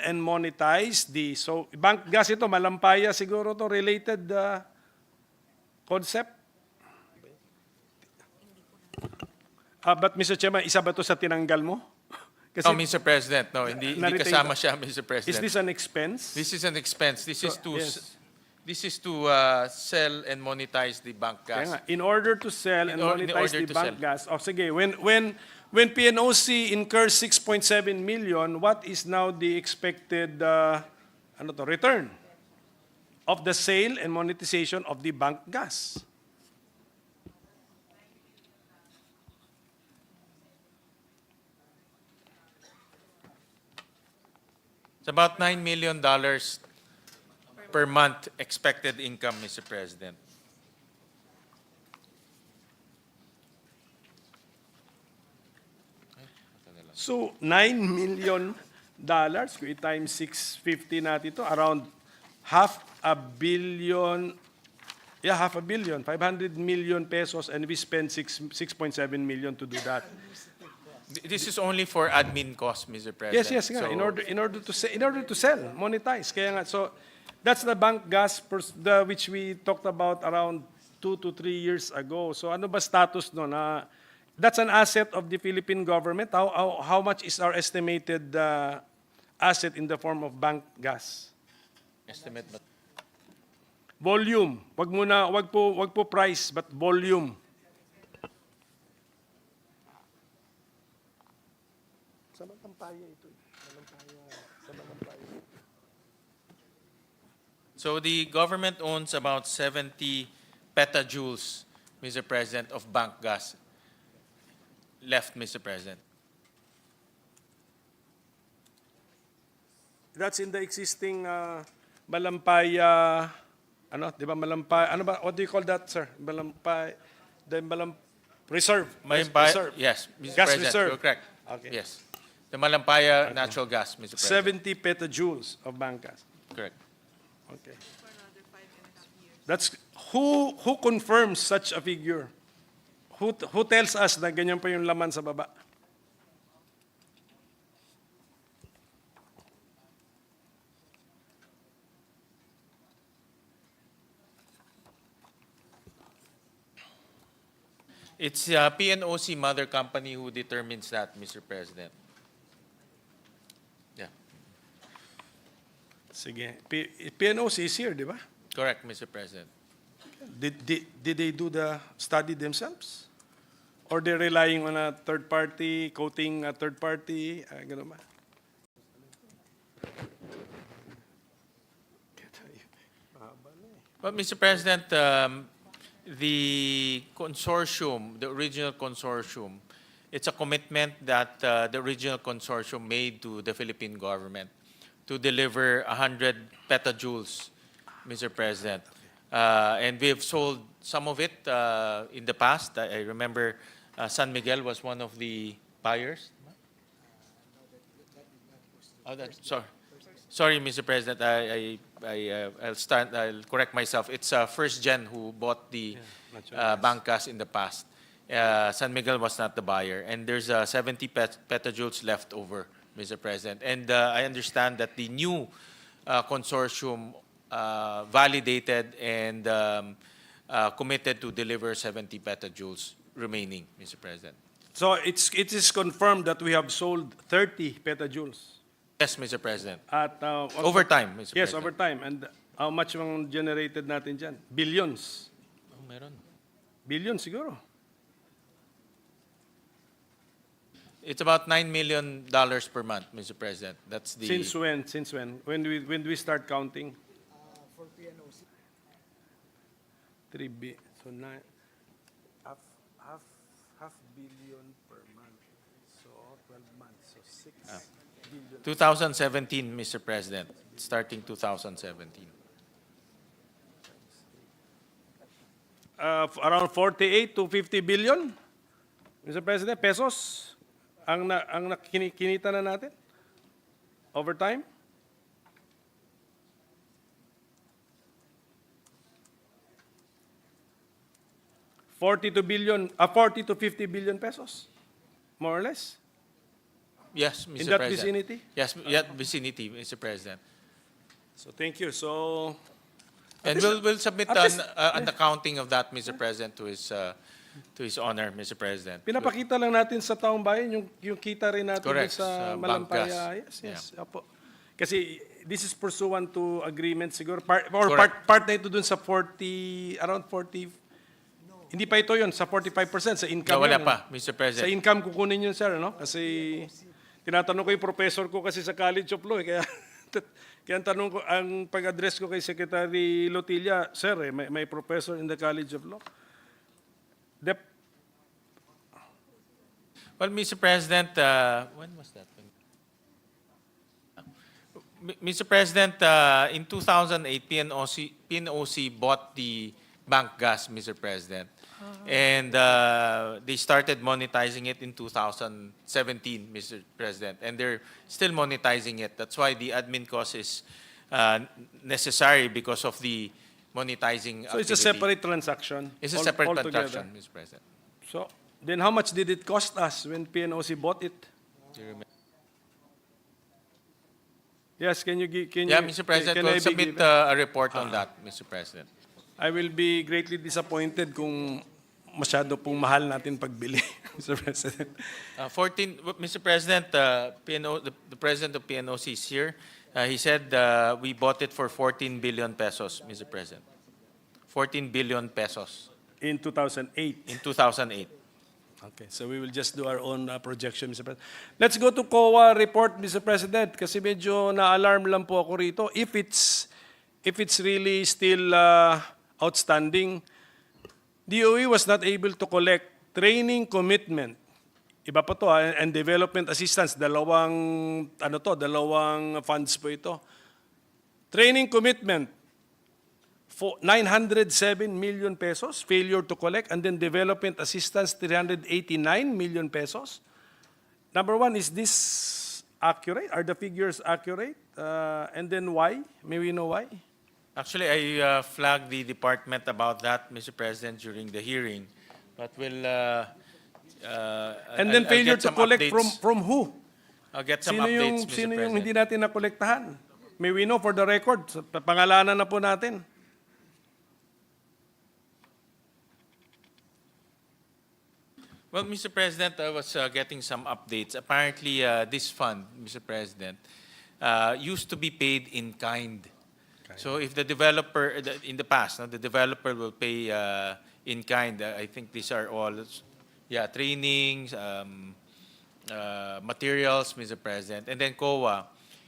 and monetize the bank gas? Ito malampaya siguro to related concept. But Mr. Chairman, isa ba to sa tinanggal mo? No, Mr. President, no, hindi Na-retain kasama ba? siya, Mr. President. Is this an expense? This is an expense. This is to yes. this is to sell and monetize the bank gas. Kaya nga, in order to sell and In monetize order the to bank sell. gas, sige, when PNOC incurs 6.7 million, what is now the expected return of the sale and monetization of the bank gas? It's about $9 million per month expected income, Mr. President. So, $9 million, kung i-times 650 natin ito, around half a billion, 500 million pesos, and we spend 6.7 million to do that. This is only for admin costs, Mr. President. Yes, nga. So, In order to sell, monetize. Kaya nga, so that's the bank gas which we talked about around 2 to 3 years ago. So ano ba status no na that's an asset of the Philippine government? How much is our estimated asset in the form of bank gas? estimate ba? Volume. Wag po price, but volume. So the government owns about 70 petajoules, Mr. President, of bank gas left, Mr. President. That's in the existing Malampaya, di ba Malampaya, what do you call that, sir? Reserve. May Reserve. yes, Mr. Gas President, reserve. you're correct. Okay. Yes. The Malampaya natural gas, Mr. President. 70 petajoules of bank gas. Correct. Okay. That's who confirms such a figure? Who tells us na ganyan pa yung laman sa baba? It's PNOC mother company who determines that, Mr. President. Yeah, Sige. PNOC is here, di ba? correct, Mr. President. Did they do the study themselves? Or they're relying on a third party, quoting a third party, ganun ba? But, Mr. President, the consortium, the original consortium, it's a commitment that the original consortium made to the Philippine government to deliver 100 petajoules, Mr. President. And we've sold some of it in the past. I remember San Miguel was one of the buyers. Sorry, Mr. President. I'll correct myself. It's First Gen who bought the bank gas in the past. San Miguel was not the buyer, and there's 70 petajoules left over, Mr. President. And I understand that the new consortium validated and committed to deliver 70 petajoules remaining, Mr. President. So it is confirmed that we have sold 30 petajoules. Yes, Mr. President. At, Over time, Mr. Yes, President. over time. And how much ang generated natin dyan? Billions. Oh, meron. Billions siguro. It's about $9 million per month, Mr. President. That's the... Since when? Since when? When do we start counting? For PNOC. 3 billion. So half billion per month. So 12 months. So 6 billion. 2017, Mr. President. Starting 2017. Around 48 to 50 billion, Mr. President, pesos ang kinita na natin over time. $40 to 50 billion pesos, more or less. Yes, Mr. In that President. vicinity? Yes, that vicinity, Mr. President. So thank you. So And we'll submit at least- an accounting of that, Mr. President, to his honor, Mr. President. pinapakita lang natin sa taong bayan yung kita rin natin Correct, dun sa sa bank Malampaya. gas. Yes, yes. Apo. Kasi this is pursuant to agreement siguro part Correct. part na ito dun sa 40 around 40. Hindi pa ito yon sa 45% sa income. Wala yun, pa, Mr. Sa President. income kukunin yun, sir, no? Kasi tinatanong ko yung professor ko kasi sa College of Law, kaya kaya ang tanong ko, ang pag-address ko kay Secretary Lotilla, sir, may professor in the College of Law. Well, Mr. President, when was that? Mr. President, in 2008, PNOC bought the bank gas, Mr. President. And they started monetizing it in 2017, Mr. President. And they're still monetizing it. That's why the admin cost is necessary because of the monetizing So it's a activity. separate transaction. It's a all- separate altogether. transaction, Mr. President. So then how much did it cost us when PNOC bought it? Do you remember? Yes, can you Yeah, Mr. President, we'll submit a report on that, Mr. President. I will be greatly disappointed kung masyado pong mahal natin pagbili, Mr. President. 14, Mr. President, the president of PNOC is here. He said we bought it for 14 billion pesos, Mr. President. 14 billion pesos In 2008. in 2008. Okay, so we will just do our own projection, Mr. President. Let's go to COA report, Mr. President, kasi medyo na-alarm lang po ako rito. If it's really still outstanding, DOE was not able to collect training commitment. Iba pa to, and development assistance, dalawang funds po ito. Training commitment, 907 million pesos, failure to collect, and then development assistance, 389 million pesos. Number one, is this accurate? Are the figures accurate? And then why? May we know why? Actually, I flagged the department about that, Mr. President, during the hearing, but we'll. And then I'll failure get to some collect updates. from who? I'll get some Sino yung, updates, Mr. sino yung President. hindi natin nakolektahan? May we know for the record, pangalanan na po natin. Well, Mr. President, I was getting some updates. Apparently, this fund, Mr. President, used to be paid in kind. So if the developer, in the past, no, the developer will pay in kind. I think these are all, trainings, materials, Mr. President. And then COA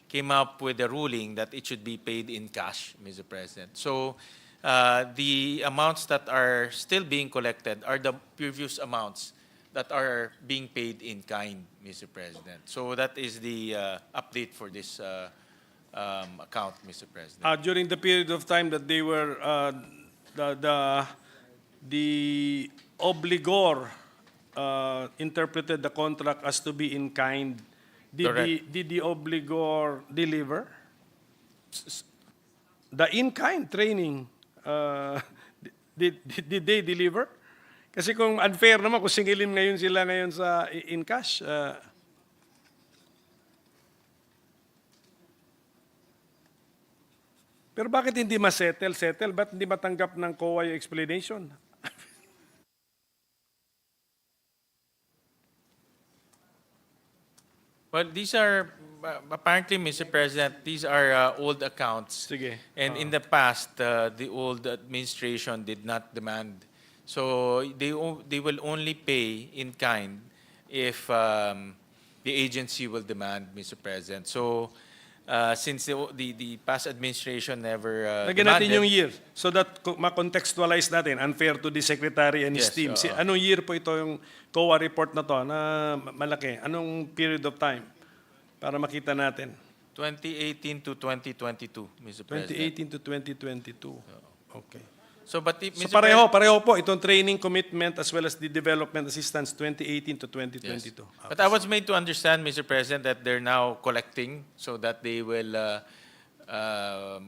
came up with a ruling that it should be paid in cash, Mr. President. So the amounts that are still being collected are the previous amounts that are being paid in kind, Mr. President. So that is the update for this account, Mr. President. During the period of time that they were, the obligor interpreted the contract as to be in kind. Correct. Did the obligor deliver? The in-kind training, did they deliver? Kasi kung unfair naman, kung singilin ngayon sila ngayon sa in cash, pero bakit hindi ma-settle? Ba't hindi matanggap ng COA yung explanation? Well, these are, apparently, Mr. President, these are old accounts. Sige. And in the past, the old administration did not demand. So they will only pay in kind if the agency will demand, Mr. President. So since the past administration never Lagyan natin demanded, yung year so that ma-contextualize natin, unfair to the Secretary and his Yes, team. oo. Anong year po ito yung COA report na to na malaki? Anong period of time para makita natin? 2018 to 2022, Mr. President. 2018 to 2022. Okay. So, but So Mr. pareho po itong training commitment as well as the development assistance 2018 to 2022. But I was made to understand, Mr. President, that they're now collecting so that they will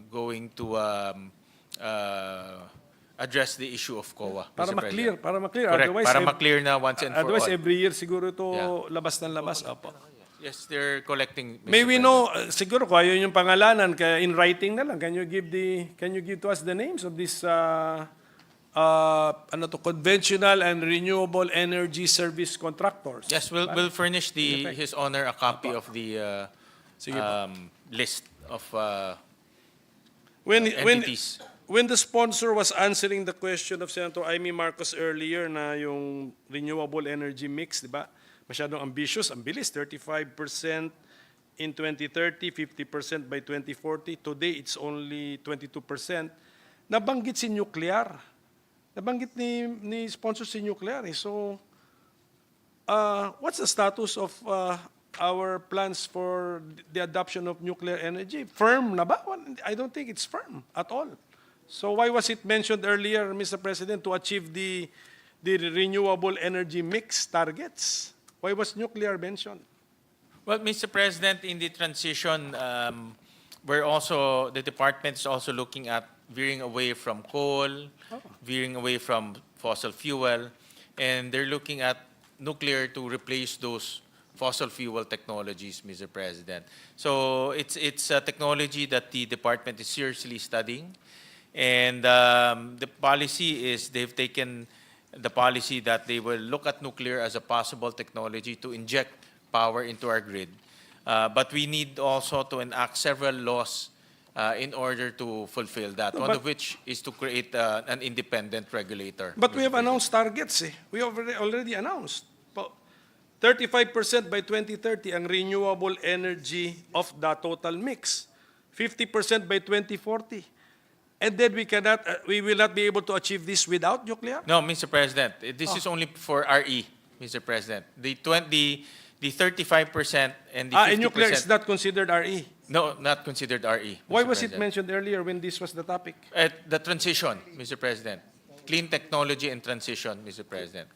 going to address the issue of COA. Para Mr. ma-clear, President. para ma-clear. Correct. Otherwise, Para ma-clear na once and for otherwise, all. every year siguro ito Yeah. labas ng labas. Opo. Yes, they're collecting, Mr. May we President. know, siguro kung ayaw yung pangalanan, kaya in writing na lang, can you give to us the names of this conventional and renewable energy service contractors? Yes, we'll furnish His Honor a copy of the Sige po. list of When entities. when the sponsor was answering the question of Senator Amy Marcos earlier na yung renewable energy mix, di ba? Masyadong ambitious, ang bilis, 35% in 2030, 50% by 2040. Today, it's only 22%. Nabanggit si nuclear. Nabanggit ni sponsor si nuclear. So, what's the status of our plans for the adoption of nuclear energy? Firm na ba? I don't think it's firm at all. So why was it mentioned earlier, Mr. President, to achieve the renewable energy mix targets? Why was nuclear mentioned? Well, Mr. President, in the transition, the department is also looking at veering away from coal, veering away from fossil fuel, and they're looking at nuclear to replace those fossil fuel technologies, Mr. President. So it's a technology that the department is seriously studying, and the policy is they've taken the policy that they will look at nuclear as a possible technology to inject power into our grid. But we need also to enact several laws in order to fulfill that, one of which is to create an independent regulator. But we have announced targets. We already announced. 35% by 2030 ang renewable energy of the total mix. 50% by 2040. And then we will not be able to achieve this without nuclear? No, Mr. President, this is only for RE, Mr. President. The 35% and the 50%. And nuclear is not considered RE. No, not considered RE. Why Mr. was it President. mentioned earlier when this was the topic? The transition, Mr. President. Clean technology and transition, Mr. President.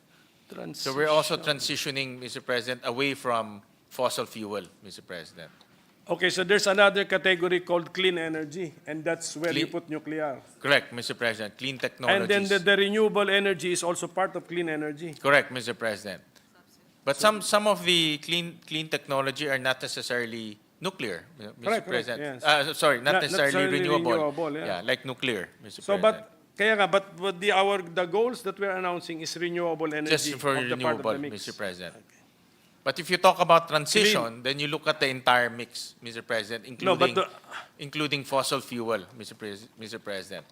So we're also transitioning, Mr. President, away from fossil fuel, Mr. President. Okay, so there's another category called clean energy, and that's where you Clean- put nuclear. Correct, Mr. President. Clean And technologies. then the renewable energy is also part of clean energy. Correct, Mr. President. But some of the clean technology are not necessarily nuclear, Mr. Correct, President. yes. Sorry, not necessarily renewable. renewable, yeah. Yeah, like nuclear, Mr. So, President. but kaya nga, but the goals that we're announcing is renewable energy. Just for of the part of renewable, the mix. Mr. President. But if you talk about transition, then you look at the entire mix, Mr. President, No, but including including fossil fuel, Mr. President.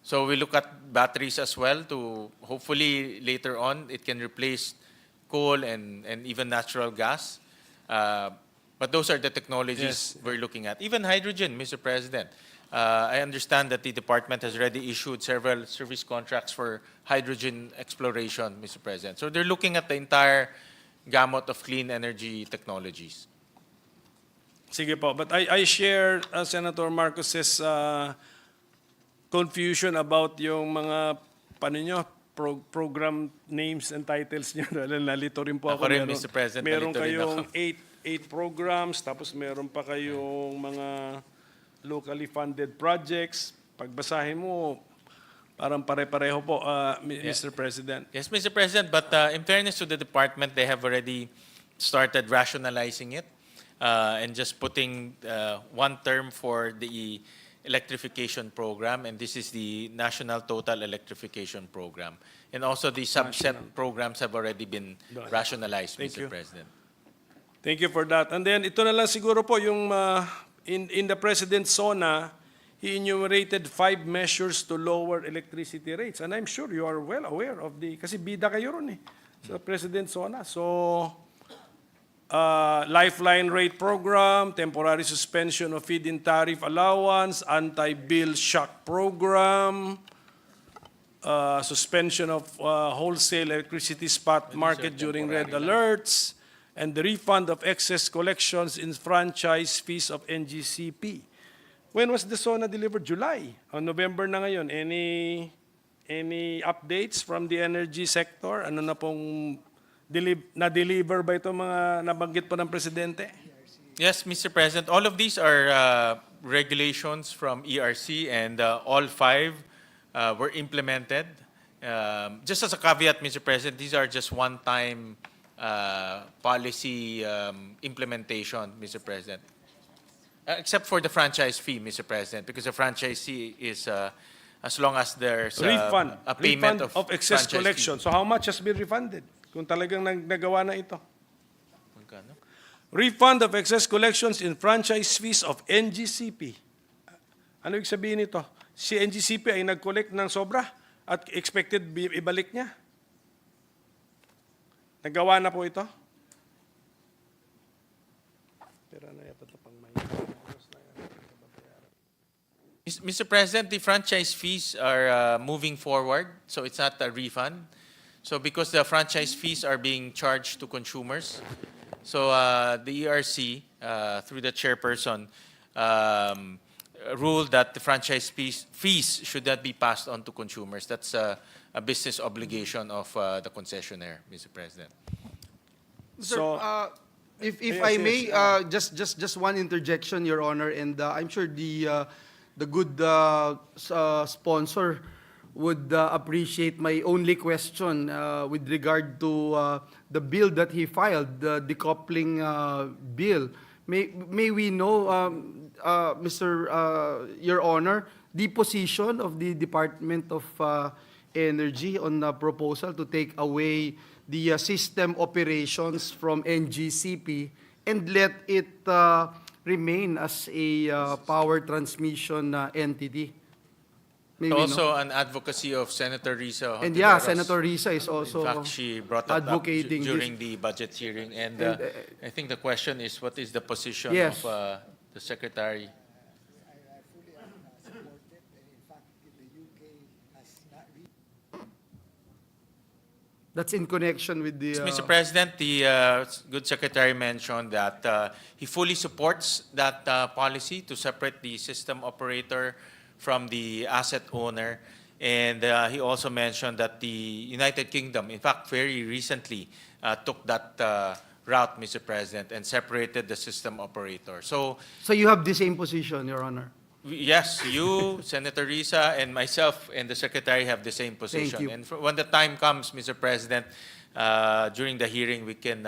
So we look at batteries as well to hopefully later on it can replace coal and even natural gas. But those are the technologies Yes. we're looking at. Even hydrogen, Mr. President. I understand that the department has already issued several service contracts for hydrogen exploration, Mr. President. So they're looking at the entire gamut of clean energy technologies. Sige po, but I share Senator Marcos's confusion about yung mga program names and titles niyo. Nalito rin po Ako ako. rin, Mr. President, Meron nalito rin kayong ako. eight programs, tapos meron pa kayong mga locally funded projects. Pagbasahin mo, parang pare-pareho po, Mr. President. Yes, Mr. President, but in fairness to the department, they have already started rationalizing it and just putting one term for the electrification program, and this is the National Total Electrification Program. And also the subset programs have already been rationalized, Thank Mr. you. President. Thank you for that. And then ito na lang siguro po yung in the President's SONA, he enumerated 5 measures to lower electricity rates. And I'm sure you are well aware of kasi bida kayo ron sa President's SONA. So, lifeline rate program, temporary suspension of feed-in tariff allowance, anti-bill shock program, suspension of wholesale electricity spot market during red alerts, and the refund of excess collections in franchise fees of NGCP. When was the SONA delivered? July. On November na ngayon. Any updates from the energy sector? Ano na pong na-deliver ba ito mga nabanggit po ng Presidente? Yes, Mr. President, all of these are regulations from ERC, and all 5 were implemented. Just as a caveat, Mr. President, these are just one-time policy implementation, Mr. President. Except for the franchise fee, Mr. President, because the franchise fee is as long as there's Refund. a payment Refund of excess franchise collection. fee. So how much has been refunded? Kung talagang nagawa na ito. Magkano? Refund of excess collections in franchise fees of NGCP. Ano ibig sabihin nito? Si NGCP ay nag-collect ng sobra at expected ibalik niya. Nagawa na po ito? Mr. President, the franchise fees are moving forward, so it's not a refund. So because the franchise fees are being charged to consumers, so the ERC, through the chairperson, ruled that the franchise fees should not be passed on to consumers. That's a business obligation of the concessionaire, Mr. President. Sir, So- if Yes, I may, yes. just one interjection, Your Honor, and I'm sure the good sponsor would appreciate my only question with regard to the bill that he filed, the decoupling bill. May we know, Your Honor, the position of the Department of Energy on the proposal to take away the system operations from NGCP and let it remain as a power transmission entity? May we know? Also an advocacy of Senator Risa. And yeah, Hontiveros. Senator Risa is also In fact, she brought that up advocating during this. the budget hearing. And And, I think the question is, what is the position Yes. of the Secretary? That's in connection with the... Mr. President, the good secretary mentioned that he fully supports that policy to separate the system operator from the asset owner. And he also mentioned that the United Kingdom, in fact, very recently took that route, Mr. President, and separated the system operator. So So you have the same position, Your Honor. yes, you, Senator Risa, and myself and the Secretary have the same position. you. And when the time comes, Mr. President, during the hearing, we can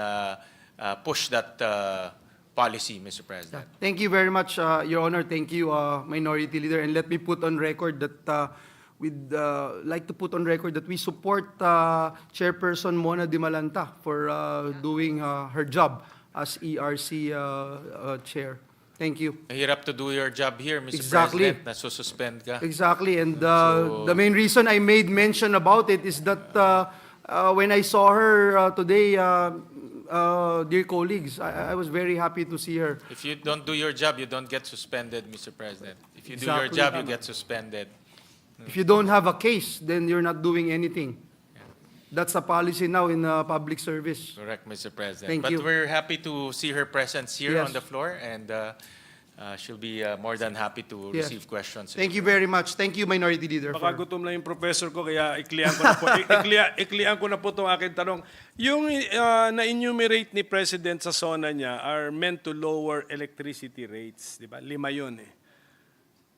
push that policy, Mr. President. Thank you very much, Your Honor. Thank you, Minority Leader. And let me put on record that we'd like to put on record that we support Chairperson Mona Dimalanta for doing her job as ERC Chair. Thank you. Mahirap to do your job here, Mr. Exactly. President. Nasususpend ka. Exactly. And So- the main reason I made mention about it is that when I saw her today, dear colleagues, I was very happy to see her. If you don't do your job, you don't get suspended, Mr. President. If you do your Exactly. job, you get suspended. If you don't have a case, then you're not doing anything. That's a policy now in public service. Correct, Mr. President. Thank But you. we're happy to see her presence here Yes. on the floor, and she'll be more than happy to Yes. receive questions. Thank you very much. Thank you, Minority Leader. Baka for- gutom lang yung professor ko, kaya iklian ko na po. Iklian ko na po itong aking tanong. Yung na-enumerate ni President sa SONA niya are meant to lower electricity rates. Di ba? 5 yun eh.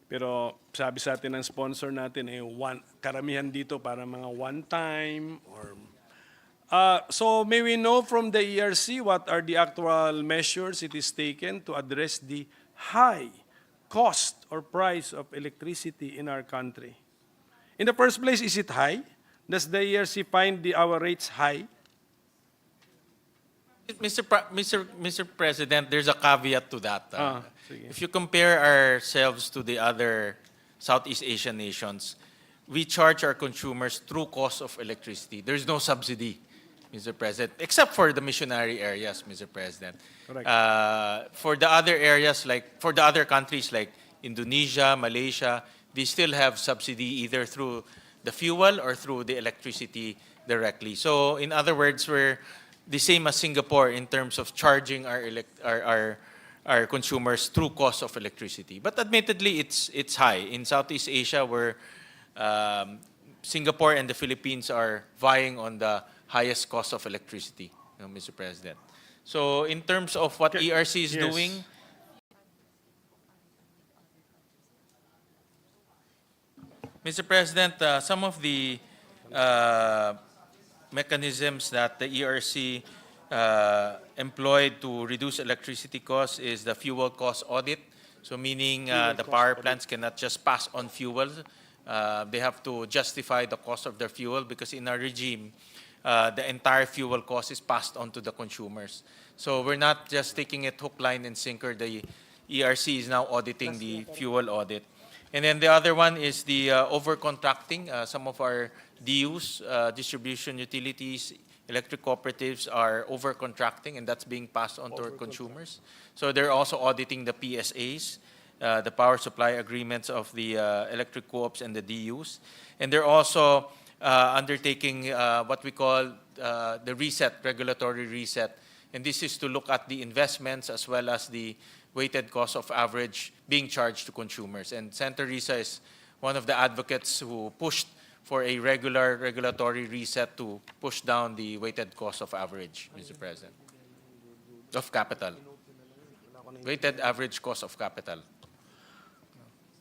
Pero sabi sa atin ng sponsor natin, karamihan dito para mga one time or... so may we know from the ERC what are the actual measures it is taken to address the high cost or price of electricity in our country? In the first place, is it high? Does the ERC find our rates high? Mr. President, there's a caveat to that. Sige. If you compare ourselves to the other Southeast Asian nations, we charge our consumers true cost of electricity. There's no subsidy, Mr. President, except for the missionary areas, Mr. President. Correct. For the other areas, for the other countries like Indonesia, Malaysia, they still have subsidy either through the fuel or through the electricity directly. So in other words, we're the same as Singapore in terms of charging our consumers true cost of electricity. But admittedly, it's high. In Southeast Asia, where Singapore and the Philippines are vying on the highest cost of electricity, Mr. President. So in terms of what ERC is Yes. doing, Mr. President, some of the mechanisms that the ERC employed to reduce electricity costs is the fuel cost audit. So meaning the power plants cannot just pass on fuel. They have to justify the cost of their fuel because in our regime, the entire fuel cost is passed on to the consumers. So we're not just taking it hook, line, and sinker. The ERC is now auditing the fuel audit. And then the other one is the overcontracting. Some of our DUs, distribution utilities, electric cooperatives are overcontracting, and that's being passed on to our consumers. So they're also auditing the PSAs, the power supply agreements of the electric co-ops and the DUs. And they're also undertaking what we call the reset, regulatory reset. And this is to look at the investments as well as the weighted cost of average being charged to consumers. And Senator Risa is one of the advocates who pushed for a regular regulatory reset to push down the weighted cost of average, Mr. President, of capital. Weighted average cost of capital.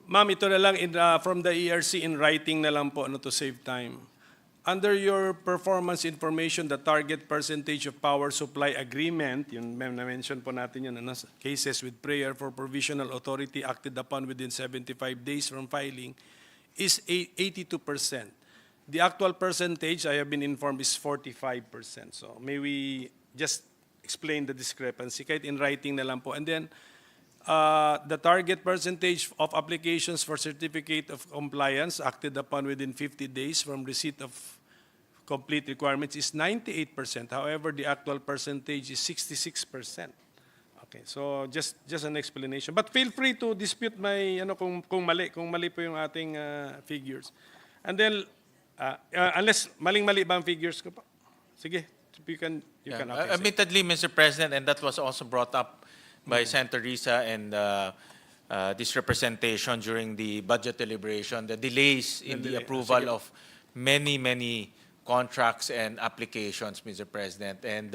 Ma'am, ito na lang from the ERC in writing na lang po to save time. Under your performance information, the target percentage of power supply agreement, yun na-mention po natin yun, cases with prayer for provisional authority acted upon within 75 days from filing, is 82%. The actual percentage, I have been informed, is 45%. So may we just explain the discrepancy, kahit in writing na lang po. And then, the target percentage of applications for certificate of compliance acted upon within 50 days from receipt of complete requirements is 98%. However, the actual percentage is 66%. Okay, so just an explanation. But feel free to dispute my kung mali po yung ating figures. And then unless maling-mali ba ang figures ko po? Sige, you can okay, say. Admittedly, Mr. President, and that was also brought up by Senator Risa and this representation during the budget deliberation, the delays in the approval of many contracts and applications, Mr. President. And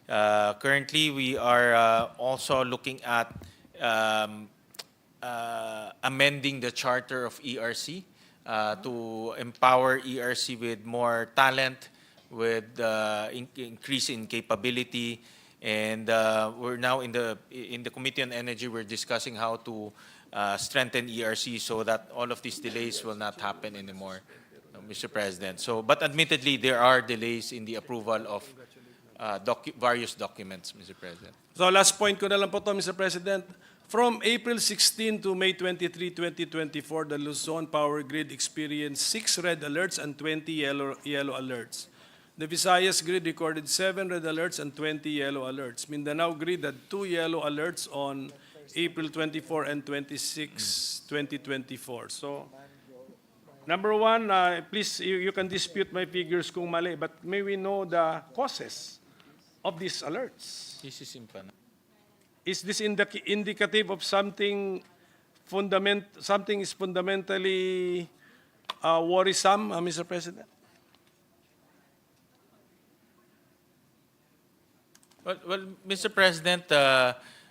Currently, we are also looking at amending the charter of ERC to empower ERC with more talent, with increase in capability, and we're now in the Committee on Energy. We're discussing how to strengthen ERC so that all of these delays will not happen anymore, Mr. President. So, but admittedly, there are delays in the approval of various documents, Mr. President. So last point ko na lang po to, Mr. President. From April 16 to May 23, 2024, the Luzon Power Grid experienced 6 red alerts and 20 yellow alerts. The Visayas Grid recorded 7 red alerts and 20 yellow alerts. Mindanao Grid had 2 yellow alerts on April 24 and 26, 2024. So, number one, please, you can dispute my figures kung mali, but may we know the causes of these alerts? This is important. Is this indicative of something is fundamentally worrisome, Mr. President? Well, Mr. President,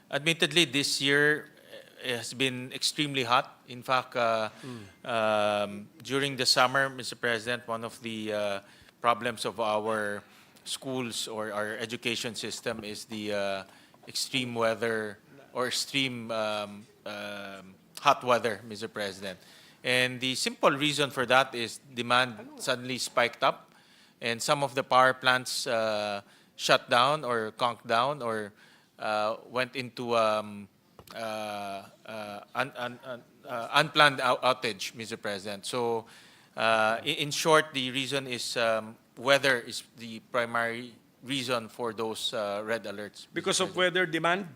admittedly, this year has been extremely hot. In fact, during the summer, Mr. President, one of the problems of our schools or our education system is the extreme weather or extreme hot weather, Mr. President. And the simple reason for that is demand suddenly spiked up, and some of the power plants shut down or conked down or went into unplanned outage, Mr. President. So, in short, the reason is weather is the primary reason for those red alerts. Because of weather demand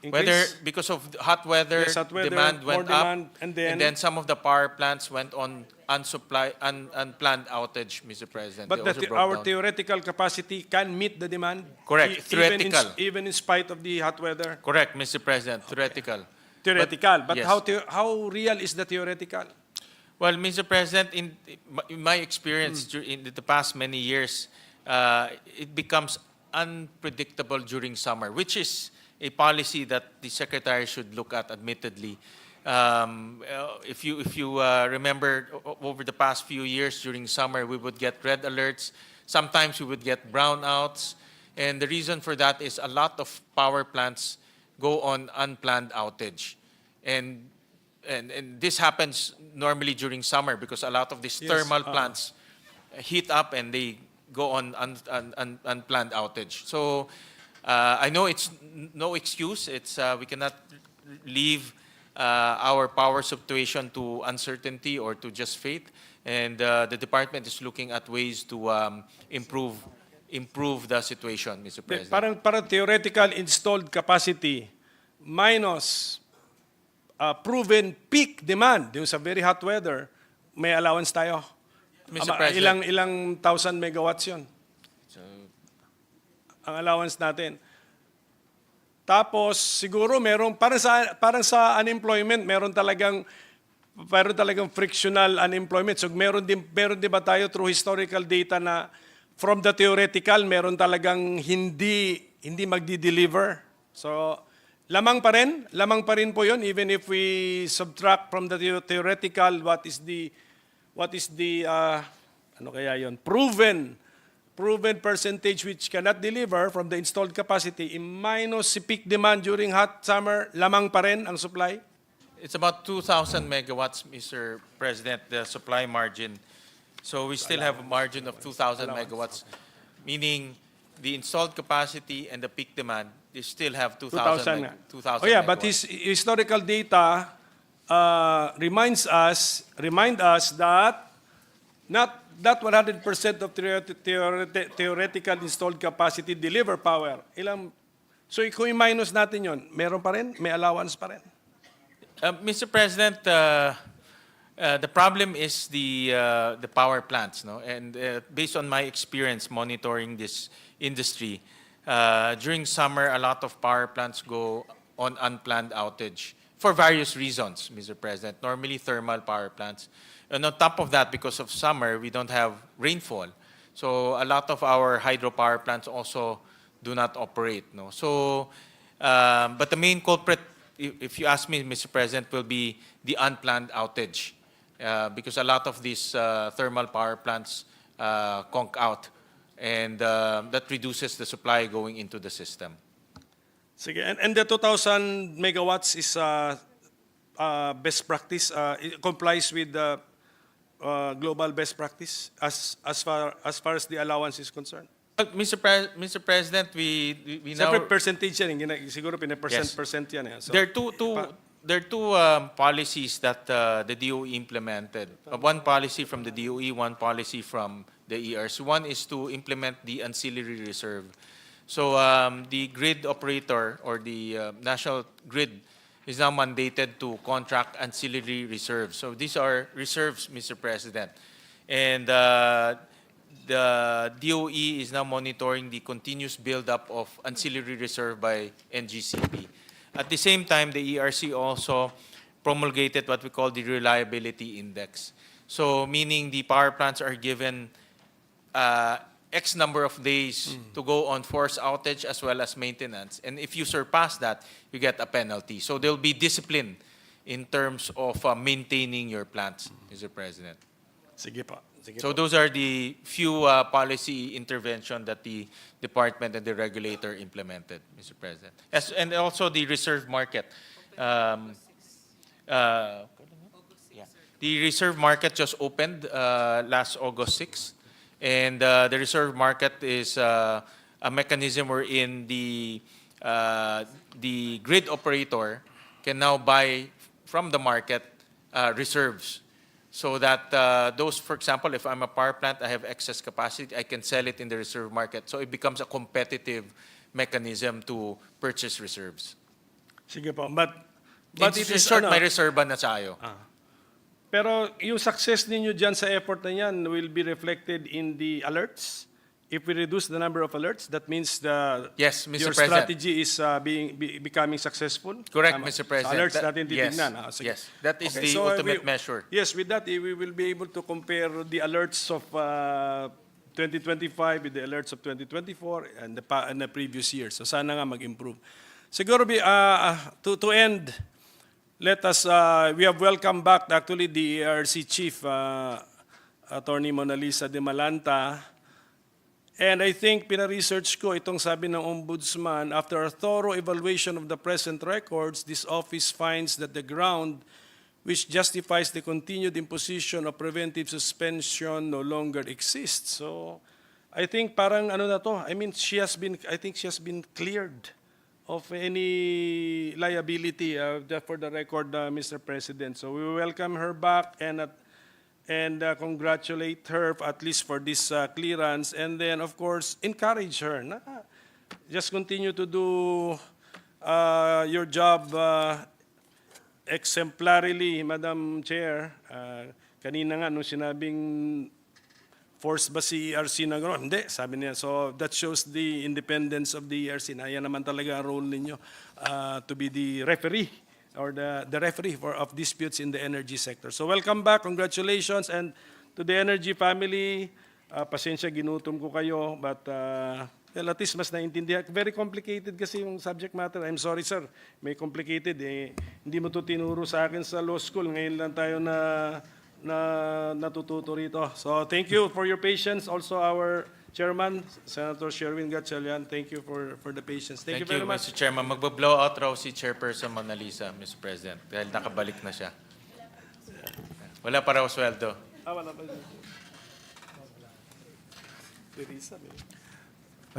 Weather, increase? because of hot weather, Yes, hot weather, demand more went demand, up, and then some of the power plants went on unplanned outage, Mr. President. But They also broke our down. theoretical capacity can meet the demand? Correct. Theoretical. Even in spite of the hot weather? Correct, Mr. President. Theoretical. Theoretical. But yes. how real is the theoretical? Well, Mr. President, in my experience in the past many years, it becomes unpredictable during summer, which is a policy that the Secretary should look at, admittedly. If you remember, over the past few years during summer, we would get red alerts. Sometimes we would get brownouts. And the reason for that is a lot of power plants go on unplanned outage. And this happens normally during summer because a lot of these Yes, thermal plants heat up and they go on unplanned outage. So I know it's no excuse. It's we cannot leave our power situation to uncertainty or to just fate. And the department is looking at ways to improve the situation, Mr. President. Parang theoretical installed capacity minus proven peak demand yung sa very hot weather, may allowance tayo. Mr. President. Ilang thousand megawatts yun? Ang allowance natin. Tapos siguro merong parang sa unemployment meron talagang frictional unemployment. So meron din ba tayo through historical data na from the theoretical meron talagang hindi magdi-deliver. So lamang pa rin po 'yon even if we subtract from the theoretical what is the ano kaya 'yon? Proven percentage which cannot deliver from the installed capacity minus si peak demand during hot summer, lamang pa rin ang supply? It's about 2,000 megawatts, Mr. President, the supply margin. So we still have a margin of 2,000 megawatts, meaning the installed capacity and the peak demand, they still have 2,000 Oh yeah, but his historical data remind us that not 100% of theoretical installed capacity deliver power. So kung i-minus natin yon, meron pa rin? May allowance pa rin? Mr. President, the problem is the power plants, no? And based on my experience monitoring this industry, during summer, a lot of power plants go on unplanned outage for various reasons, Mr. President. Normally thermal power plants. And on top of that, because of summer, we don't have rainfall. So a lot of our hydropower plants also do not operate. No? So, but the main culprit, if you ask me, Mr. President, will be the unplanned outage. Because a lot of these thermal power plants conk out, and that reduces the supply going into the system. Sige, and the 2,000 megawatts is best practice, it complies with the global best practice as far as the allowance is concerned. Mr. President, we now... Siyempre percentage yan, siguro Yes. percent yan. So, There are two policies that the DOE implemented. One policy from the DOE, one policy from the ERC. One is to implement the ancillary reserve. So the grid operator or the national grid is now mandated to contract ancillary reserves. So these are reserves, Mr. President. And the DOE is now monitoring the continuous buildup of ancillary reserve by NGCP. At the same time, the ERC also promulgated what we call the reliability index. So meaning the power plants are given X number of days to go on forced outage as well as maintenance. And if you surpass that, you get a penalty. So there'll be discipline in terms of maintaining your plants, Mr. President. sige pa. Sige So po. those are the few policy intervention that the department and the regulator implemented, Mr. President. And also the reserve market. Yeah. The reserve market just opened last August 6th. And the reserve market is a mechanism wherein the grid operator can now buy from the market reserves. So that those, for example, if I'm a power plant, I have excess capacity, I can sell it in the reserve market. So it becomes a competitive mechanism to purchase reserves. Sige po. But In it is short, may reserva na tayo. Pero yung success ninyo dyan sa effort na yan will be reflected in the alerts. If we reduce the number of alerts, that means Yes, Mr. your President. strategy is becoming successful. Correct, Tama. Mr. Sa President. alerts That- natin yes, titignan. Sige. yes. That is Okay, the so ultimate measure. Yes, with that, we will be able to compare the alerts of 2025 with the alerts of 2024 and the previous years. So sana nga mag-improve. Siguro, to end, let us, we have welcomed back actually the ERC Chief, Attorney Mona Lisa de Malanta. And I think pina-research ko itong sabi ng Ombudsman, after a thorough evaluation of the present records, this office finds that the ground which justifies the continued imposition of preventive suspension no longer exists. So I think parang ano na to, I mean I think she has been cleared of any liability for the record, Mr. President. So we welcome her back and congratulate her at least for this clearance, and then of course encourage her na just continue to do your job exemplarily, Madam Chair. Kanina nga nung sinabing forced ba si ERC na gano'n? Hindi, sabi niya. So that shows the independence of the ERC na yan naman talaga ang role ninyo to be the referee or the referee of disputes in the energy sector. So welcome back, congratulations, and to the energy family, pasensya ginutom ko kayo, but well, at least mas naintindihan. Very complicated kasi yung subject matter. I'm sorry sir, may complicated. Hindi mo to tinuro sa akin sa law school. Ngayon lang tayo natututo rito. So thank you for your patience. Also our Chairman, Senator Sherwin Gatchalian, thank you for the patience. Thank you very much. Mr. Chairman. Magbo-blow out raw si Chairperson Mona Lisa, Mr. President, dahil nakabalik na siya. Wala pa raw sweldo. Wala pa.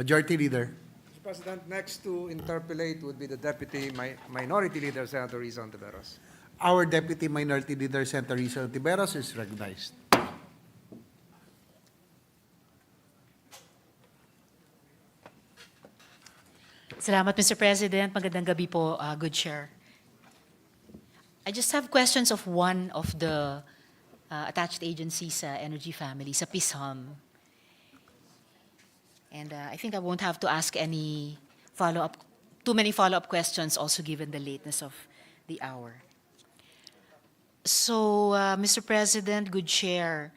Majority Leader. Mr. President, next to interpolate would be the Deputy Minority Leader, Senator Risa Ontiveros. Our Deputy Minority Leader, Senator Risa Ontiveros, is recognized. Salamat, Mr. President. Magandang gabi po, good chair. I just have questions of one of the attached agencies sa energy family, sa PISHAM. And I think I won't have to ask any too many follow-up questions, also given the lateness of the hour. So, Mr. President, good chair,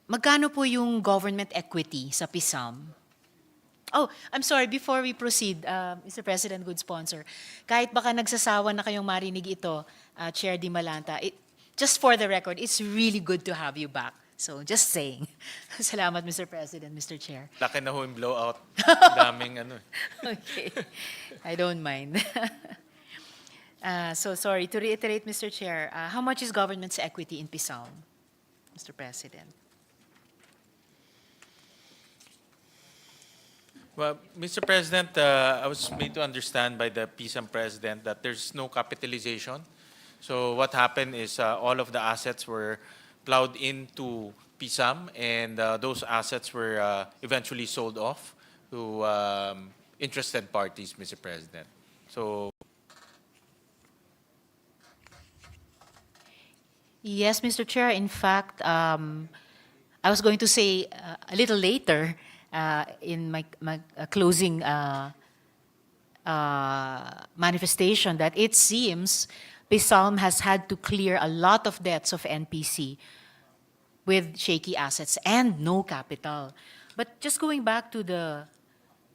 magkano po yung government equity sa PISHAM? Oh, I'm sorry, before we proceed, Mr. President, good sponsor, kahit baka nagsasawa na kayong marinig ito, Chair Di Malanta, just for the record, it's really good to have you back. So, just saying. Salamat, Mr. President, Mr. Chair. Laki na ho yung blowout. Daming ano. Okay, I don't mind. So, sorry, to reiterate, Mr. Chair, how much is government's equity in PISALM, Mr. President? Well, Mr. President, I was made to understand by the PSAM president that there's no capitalization. So what happened is all of the assets were plowed into PSAM, and those assets were eventually sold off to interested parties, Mr. President. So Yes, Mr. Chair. In fact, I was going to say a little later in my closing manifestation that it seems PISALM has had to clear a lot of debts of NPC with shaky assets and no capital. But just going back to the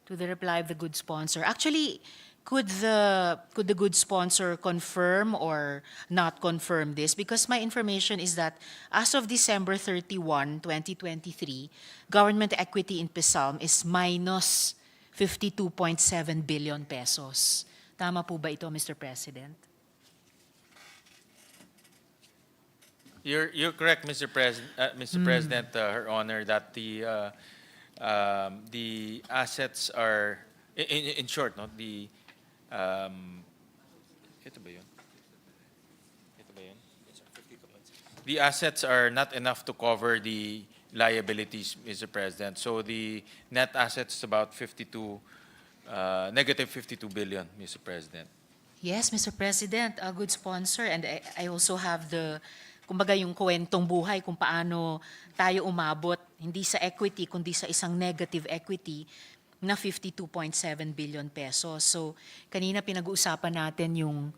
reply of the good sponsor, actually, could the good sponsor confirm or not confirm this? Because my information is that as of December 31, 2023, government equity in PISALM is minus 52.7 billion pesos. Tama po ba ito, Mr. President? you're correct, Mr. President, Her Honor, that the assets are, in short, no, ito ba yun? Ito ba yun? The assets are not enough to cover the liabilities, Mr. President. So the net assets is about negative 52 billion, Mr. President. Yes, Mr. President, a good sponsor. And I also have kumbaga yung kwentong buhay kung paano tayo umabot, hindi sa equity, kundi sa isang negative equity na 52.7 billion pesos. So, kanina pinag-uusapan natin yung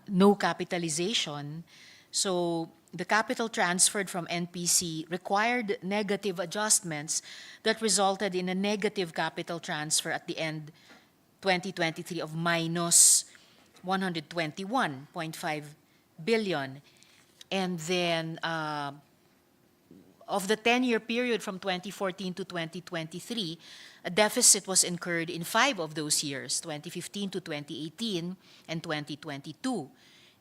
no capitalization. So, the capital transferred from NPC required negative adjustments that resulted in a negative capital transfer at the end 2023 of minus 121.5 billion. And then, of the 10-year period from 2014 to 2023, a deficit was incurred in 5 of those years, 2015 to 2018 and 2022.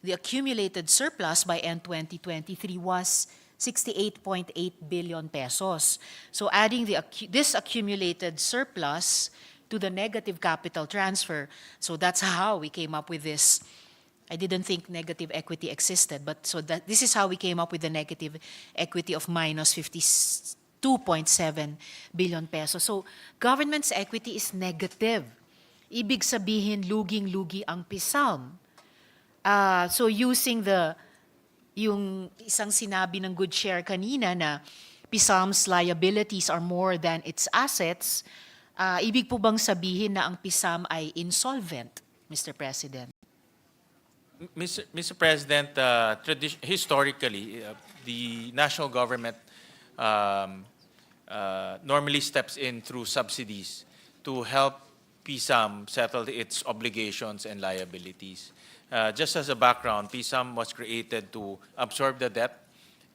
The accumulated surplus by end 2023 was 68.8 billion pesos. So adding this accumulated surplus to the negative capital transfer, so that's how we came up with this. I didn't think negative equity existed, but this is how we came up with the negative equity of minus 52.7 billion pesos. So government's equity is negative. Ibig sabihin, luging-lugi ang PISALM. So using yung isang sinabi ng good share kanina na PISALM's liabilities are more than its assets, ibig po bang sabihin na ang PISALM ay insolvent, Mr. President? Mr. President, historically, the national government normally steps in through subsidies to help PSAM settle its obligations and liabilities. Just as a background, PSAM was created to absorb the debt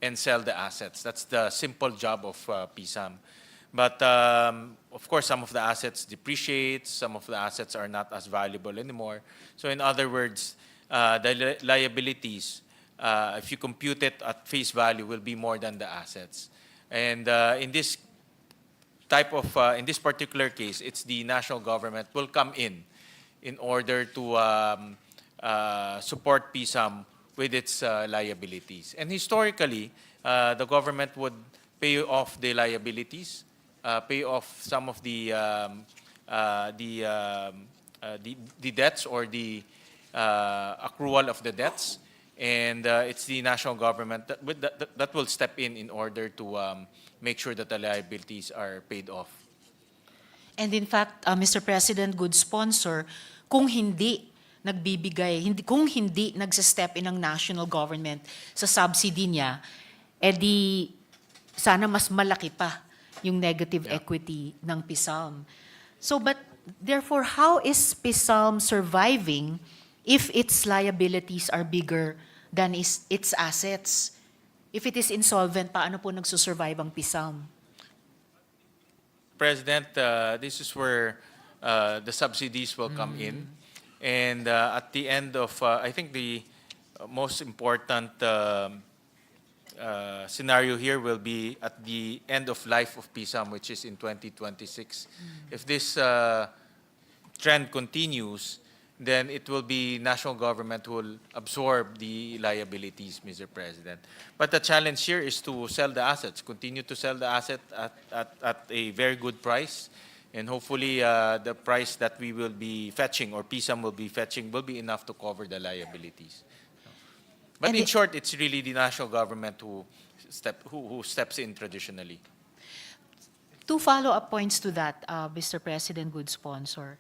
and sell the assets. That's the simple job of PSAM. But of course, some of the assets depreciate, some of the assets are not as valuable anymore. So in other words, the liabilities, if you compute it at face value, will be more than the assets. And in this particular case, it's the national government will come in order to support PSAM with its liabilities. And historically, the government would pay off the liabilities, pay off some of the debts or the accrual of the debts, and it's the national government that will step in order to make sure that the liabilities are paid off. And in fact, Mr. President, good sponsor, kung hindi nagsa-step in ang national government sa subsidy niya, edi sana mas malaki pa yung negative equity ng PISAM. So, but therefore, how is PISAM surviving if its liabilities are bigger than its assets? If it is insolvent, paano po nagsusurvive ang PISAM? President, this is where the subsidies will come in. And at the end of, I think the most important scenario here will be at the end of life of PISAM, which is in 2026. If this trend continues, then it will be national government who will absorb the liabilities, Mr. President. But the challenge here is to sell the assets, continue to sell the asset at a very good price. And hopefully the price that we will be fetching or PISAM will be fetching will be enough to cover the liabilities. But And in it- short, it's really the national government who steps in traditionally. Two follow-up points to that, Mr. President, good sponsor.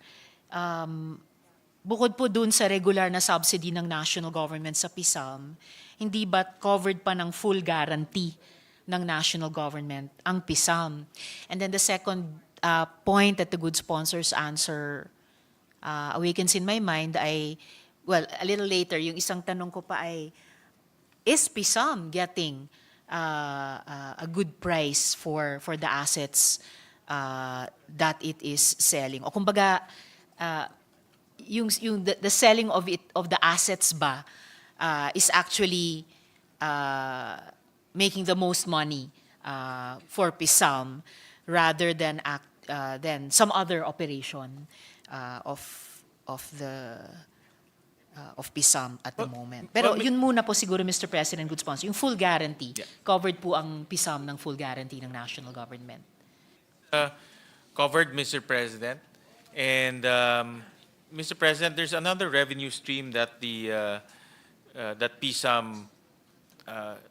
Bukod po dun sa regular na subsidy ng national government sa PISAM, hindi ba covered pa ng full guarantee ng national government ang PISAM? And then the second point that the good sponsor's answer awakens in my mind ay, well, a little later, yung isang tanong ko pa ay, is PISAM getting a good price for the assets that it is selling? O kumbaga, the selling of the assets ba is actually making the most money for PISAM rather than some other operation of PISAM at the moment. Pero yun muna po siguro, Mr. President, good sponsor, yung full guarantee. Covered po ang PISAM ng full guarantee ng national government. Covered, Mr. President. And Mr. President, there's another revenue stream that that PISAM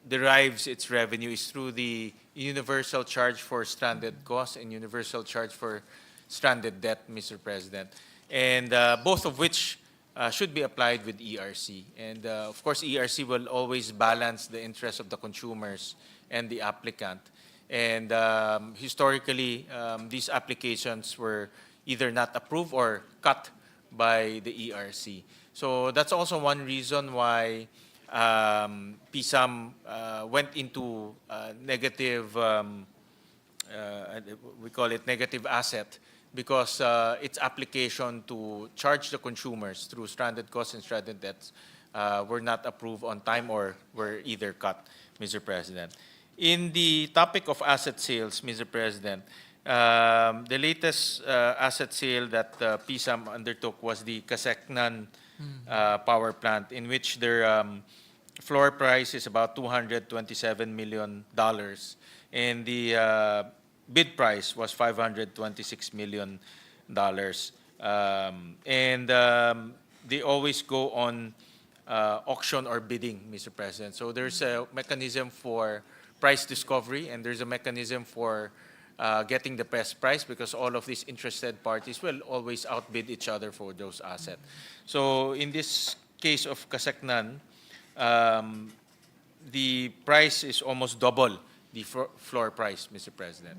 derives its revenue is through the universal charge for stranded costs and universal charge for stranded debt, Mr. President. And both of which should be applied with ERC. And of course, ERC will always balance the interests of the consumers and the applicant. And historically, these applications were either not approved or cut by the ERC. So that's also one reason why PISAM went into negative, we call it negative asset, because its application to charge the consumers through stranded costs and stranded debts were not approved on time or were either cut, Mr. President. In the topic of asset sales, Mr. President, the latest asset sale that PISAM undertook was the Kaseknan power plant, in which their floor price is about $227 million, and the bid price was $526 million. They always go on auction or bidding, Mr. President. So there's a mechanism for price discovery, and there's a mechanism for getting the best price, because all of these interested parties will always outbid each other for those assets. So in this case of Kaseknan, the price is almost double the floor price, Mr. President.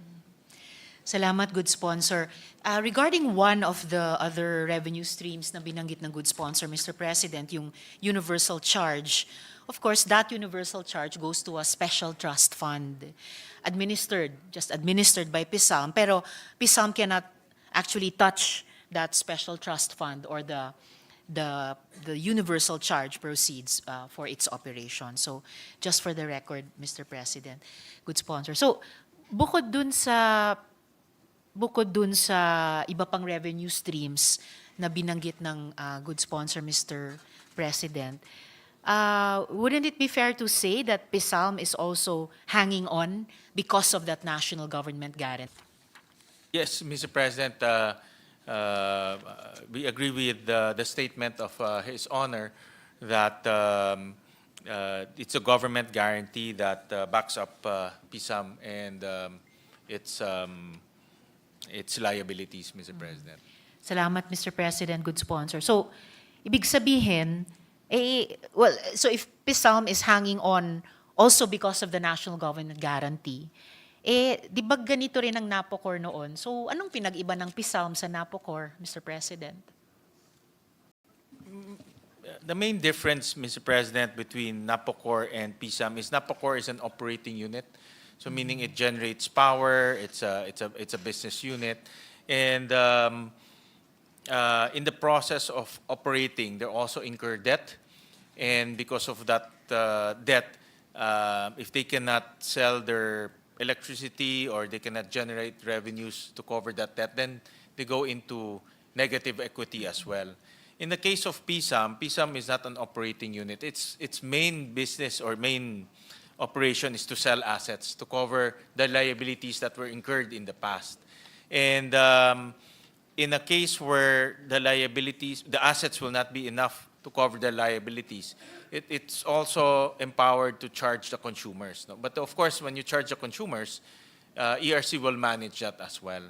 Salamat, good sponsor. Regarding one of the other revenue streams na binanggit ng good sponsor, Mr. President, yung universal charge, of course, that universal charge goes to a special trust fund just administered by PISAM, pero PISAM cannot actually touch that special trust fund or the universal charge proceeds for its operation. So, just for the record, Mr. President, good sponsor. So, bukod dun sa iba pang revenue streams na binanggit ng good sponsor, Mr. President, wouldn't it be fair to say that PISAM is also hanging on because of that national government guarantee? Yes, Mr. President, we agree with the statement of His Honor that it's a government guarantee that backs up PISAM and its liabilities, Mr. President. Salamat, Mr. President, good sponsor. So, ibig sabihin, so if PISAM is hanging on also because of the national government guarantee, Di ba ganito rin ang Napocor noon? So, anong pinag-iba ng PISALM sa Napocor, Mr. President? The main difference, Mr. President, between Napocor and PSAM is Napocor is an operating unit. So meaning it generates power, it's a business unit. And in the process of operating, they also incur debt. And because of that debt, if they cannot sell their electricity or they cannot generate revenues to cover that debt, then they go into negative equity as well. In the case of PSAM, PSAM is not an operating unit. Its main business or main operation is to sell assets to cover the liabilities that were incurred in the past. And in a case where the assets will not be enough to cover the liabilities, it's also empowered to charge the consumers. No? But of course, when you charge the consumers, ERC will manage that as well.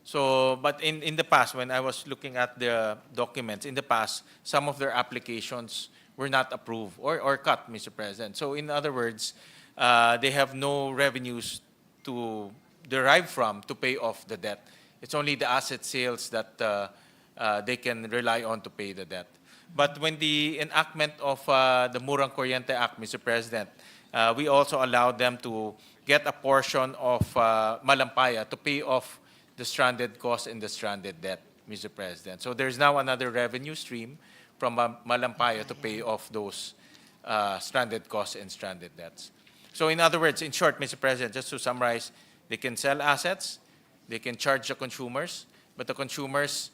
So, but in the past, when I was looking at the documents, in the past, some of their applications were not approved or cut, Mr. President. So in other words, they have no revenues to derive from to pay off the debt. It's only the asset sales that they can rely on to pay the debt. But when the enactment of the Murang Kuryente Act, Mr. President, we also allowed them to get a portion of Malampaya to pay off the stranded cost and the stranded debt, Mr. President. So there's now another revenue stream from Malampaya to pay off those stranded costs and stranded debts. So in other words, in short, Mr. President, just to summarize, they can sell assets, they can charge the consumers, but the consumers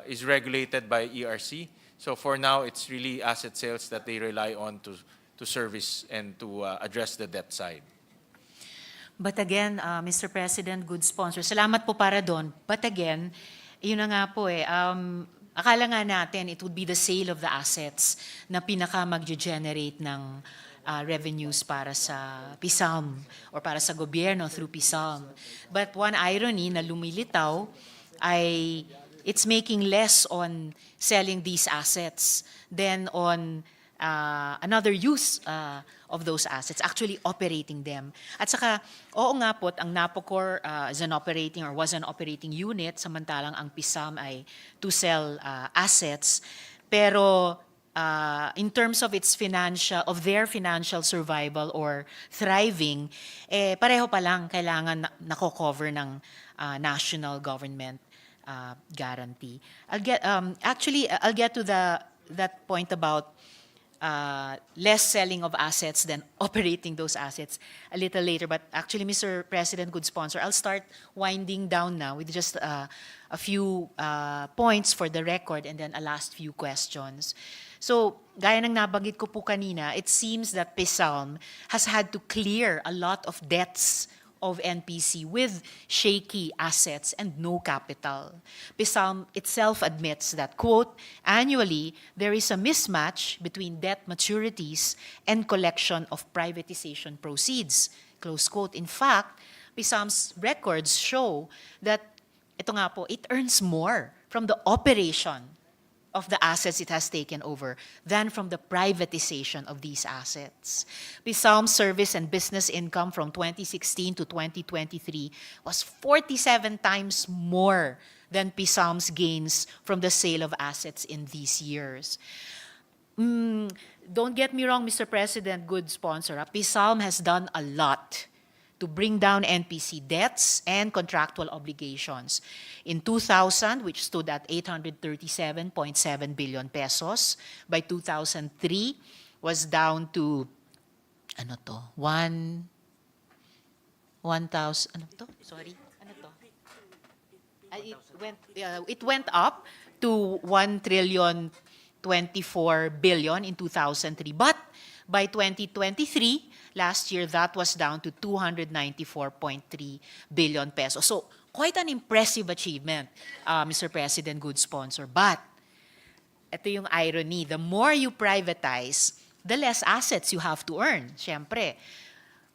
is regulated by ERC. So for now, it's really asset sales that they rely on to service and to address the debt side. But again, Mr. President, good sponsor. Salamat po para doon. But again, yun na nga po akala nga natin it would be the sale of the assets na pinaka mag-generate ng revenues para sa PISALM or para sa gobyerno through PISALM. But one irony na lumilitaw ay it's making less on selling these assets than on another use of those assets, actually operating them. At saka, oo nga po, ang Napocor is an operating or was an operating unit, samantalang ang PISAM ay to sell assets. Pero in terms of their financial survival or thriving, pareho pa lang kailangan nako-cover ng national government guarantee. I'll get to that point about less selling of assets than operating those assets a little later. But actually, Mr. President, good sponsor, I'll start winding down now with just a few points for the record and then a last few questions. So, gaya ng nabanggit ko po kanina, it seems that PISALM has had to clear a lot of debts of NPC with shaky assets and no capital. PISALM itself admits that, quote, annually, there is a mismatch between debt maturities and collection of privatization proceeds, close quote. In fact, PISALM's records show that, ito nga po, it earns more from the operation of the assets it has taken over than from the privatization of these assets. PISALM's service and business income from 2016 to 2023 was 47 times more than PISALM's gains from the sale of assets in these years. Don't get me wrong, Mr. President, good sponsor. PISALM has done a lot to bring down NPC debts and contractual obligations. In 2000, which stood at 837.7 billion pesos, by 2003 was down to 1,000 it went up to 1,024 billion in 2003, but by 2023, last year, that was down to 294.3 billion pesos. So, quite an impressive achievement, Mr. President, good sponsor. But, ito yung irony, the more you privatize, the less assets you have to earn, syempre.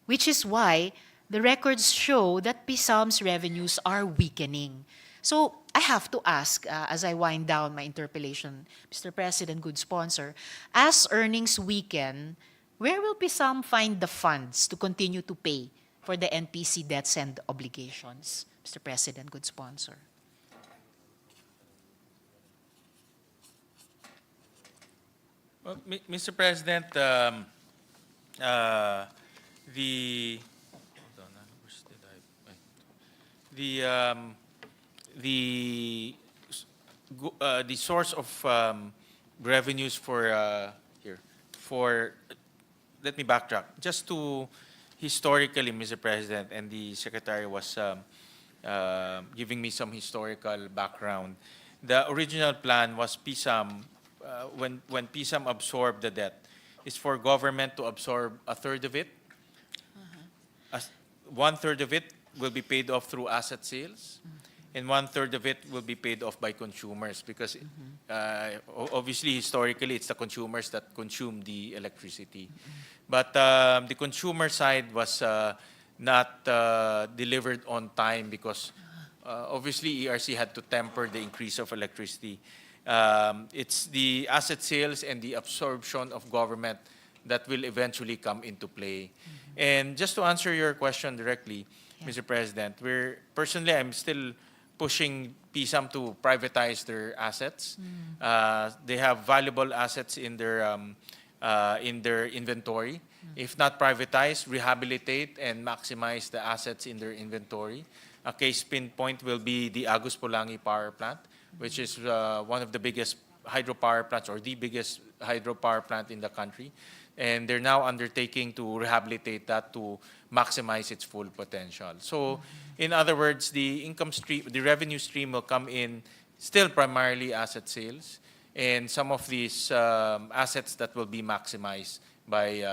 Which is why the records show that PISALM's revenues are weakening. So, I have to ask, as I wind down my interpellation, Mr. President, good sponsor, as earnings weaken, where will PISALM find the funds to continue to pay for the NPC debts and obligations, Mr. President, good sponsor. Well, Mr. President, the hold on, where's did I- the source of revenues for here for let me backtrack just to historically, Mr. President, and the Secretary was giving me some historical background. The original plan was PSAM, when PSAM absorbed the debt, is for government to absorb a third of it. One third of it will be paid off through asset sales, and one third of it will be paid off by consumers because obviously historically it's the consumers that consume the electricity. But the consumer side was not delivered on time because obviously ERC had to temper the increase of electricity. It's the asset sales and the absorption of government that will eventually come into play. And just to answer your question directly, Mr. President, I'm still pushing PSAM to privatize their assets. They have valuable assets in their inventory. If not privatize, rehabilitate and maximize the assets in their inventory. A case pinpoint will be the Agus Pulangi power plant, which is one of the biggest hydropower plants or the biggest hydropower plant in the country. And they're now undertaking to rehabilitate that to maximize its full potential. So, in other words, the income stream, the revenue stream will come in still primarily asset sales, and some of these assets that will be maximized by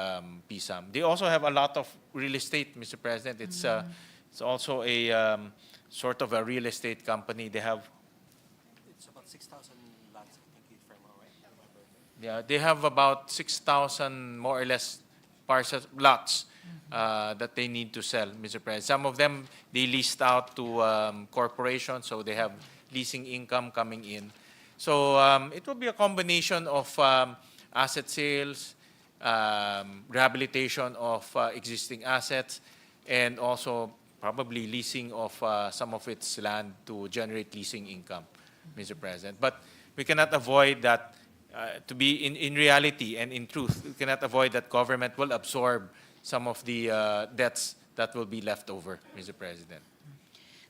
PSAM. They also have a lot of real estate, Mr. President. It's also a sort of a real estate company. They have about 6,000 lots, I think, if I'm all right. Yeah, they have about 6,000 more or less parcels, lots that they need to sell, Mr. President. Some of them they leased out to corporations, so they have leasing income coming in. So it will be a combination of asset sales, rehabilitation of existing assets, and also probably leasing of some of its land to generate leasing income, Mr. President. But we cannot avoid that. To be in reality and in truth, we cannot avoid that government will absorb some of the debts that will be left over, Mr. President.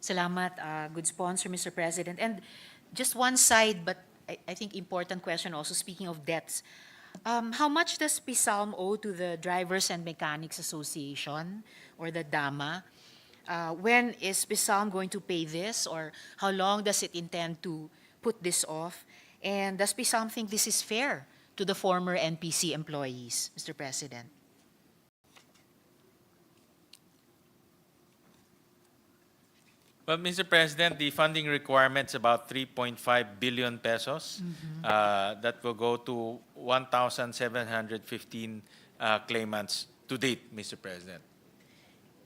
Salamat, good sponsor, Mr. President. And just one side, but I think important question also, speaking of debts. How much does PSALM owe to the Drivers and Mechanics Association or the DAMA? When is PSALM going to pay this, or how long does it intend to put this off? And does PSALM think this is fair to the former NPC employees, Mr. President? Well, Mr. President, the funding requirement is about 3.5 billion pesos. That will go to 1,715 claimants to date, Mr. President.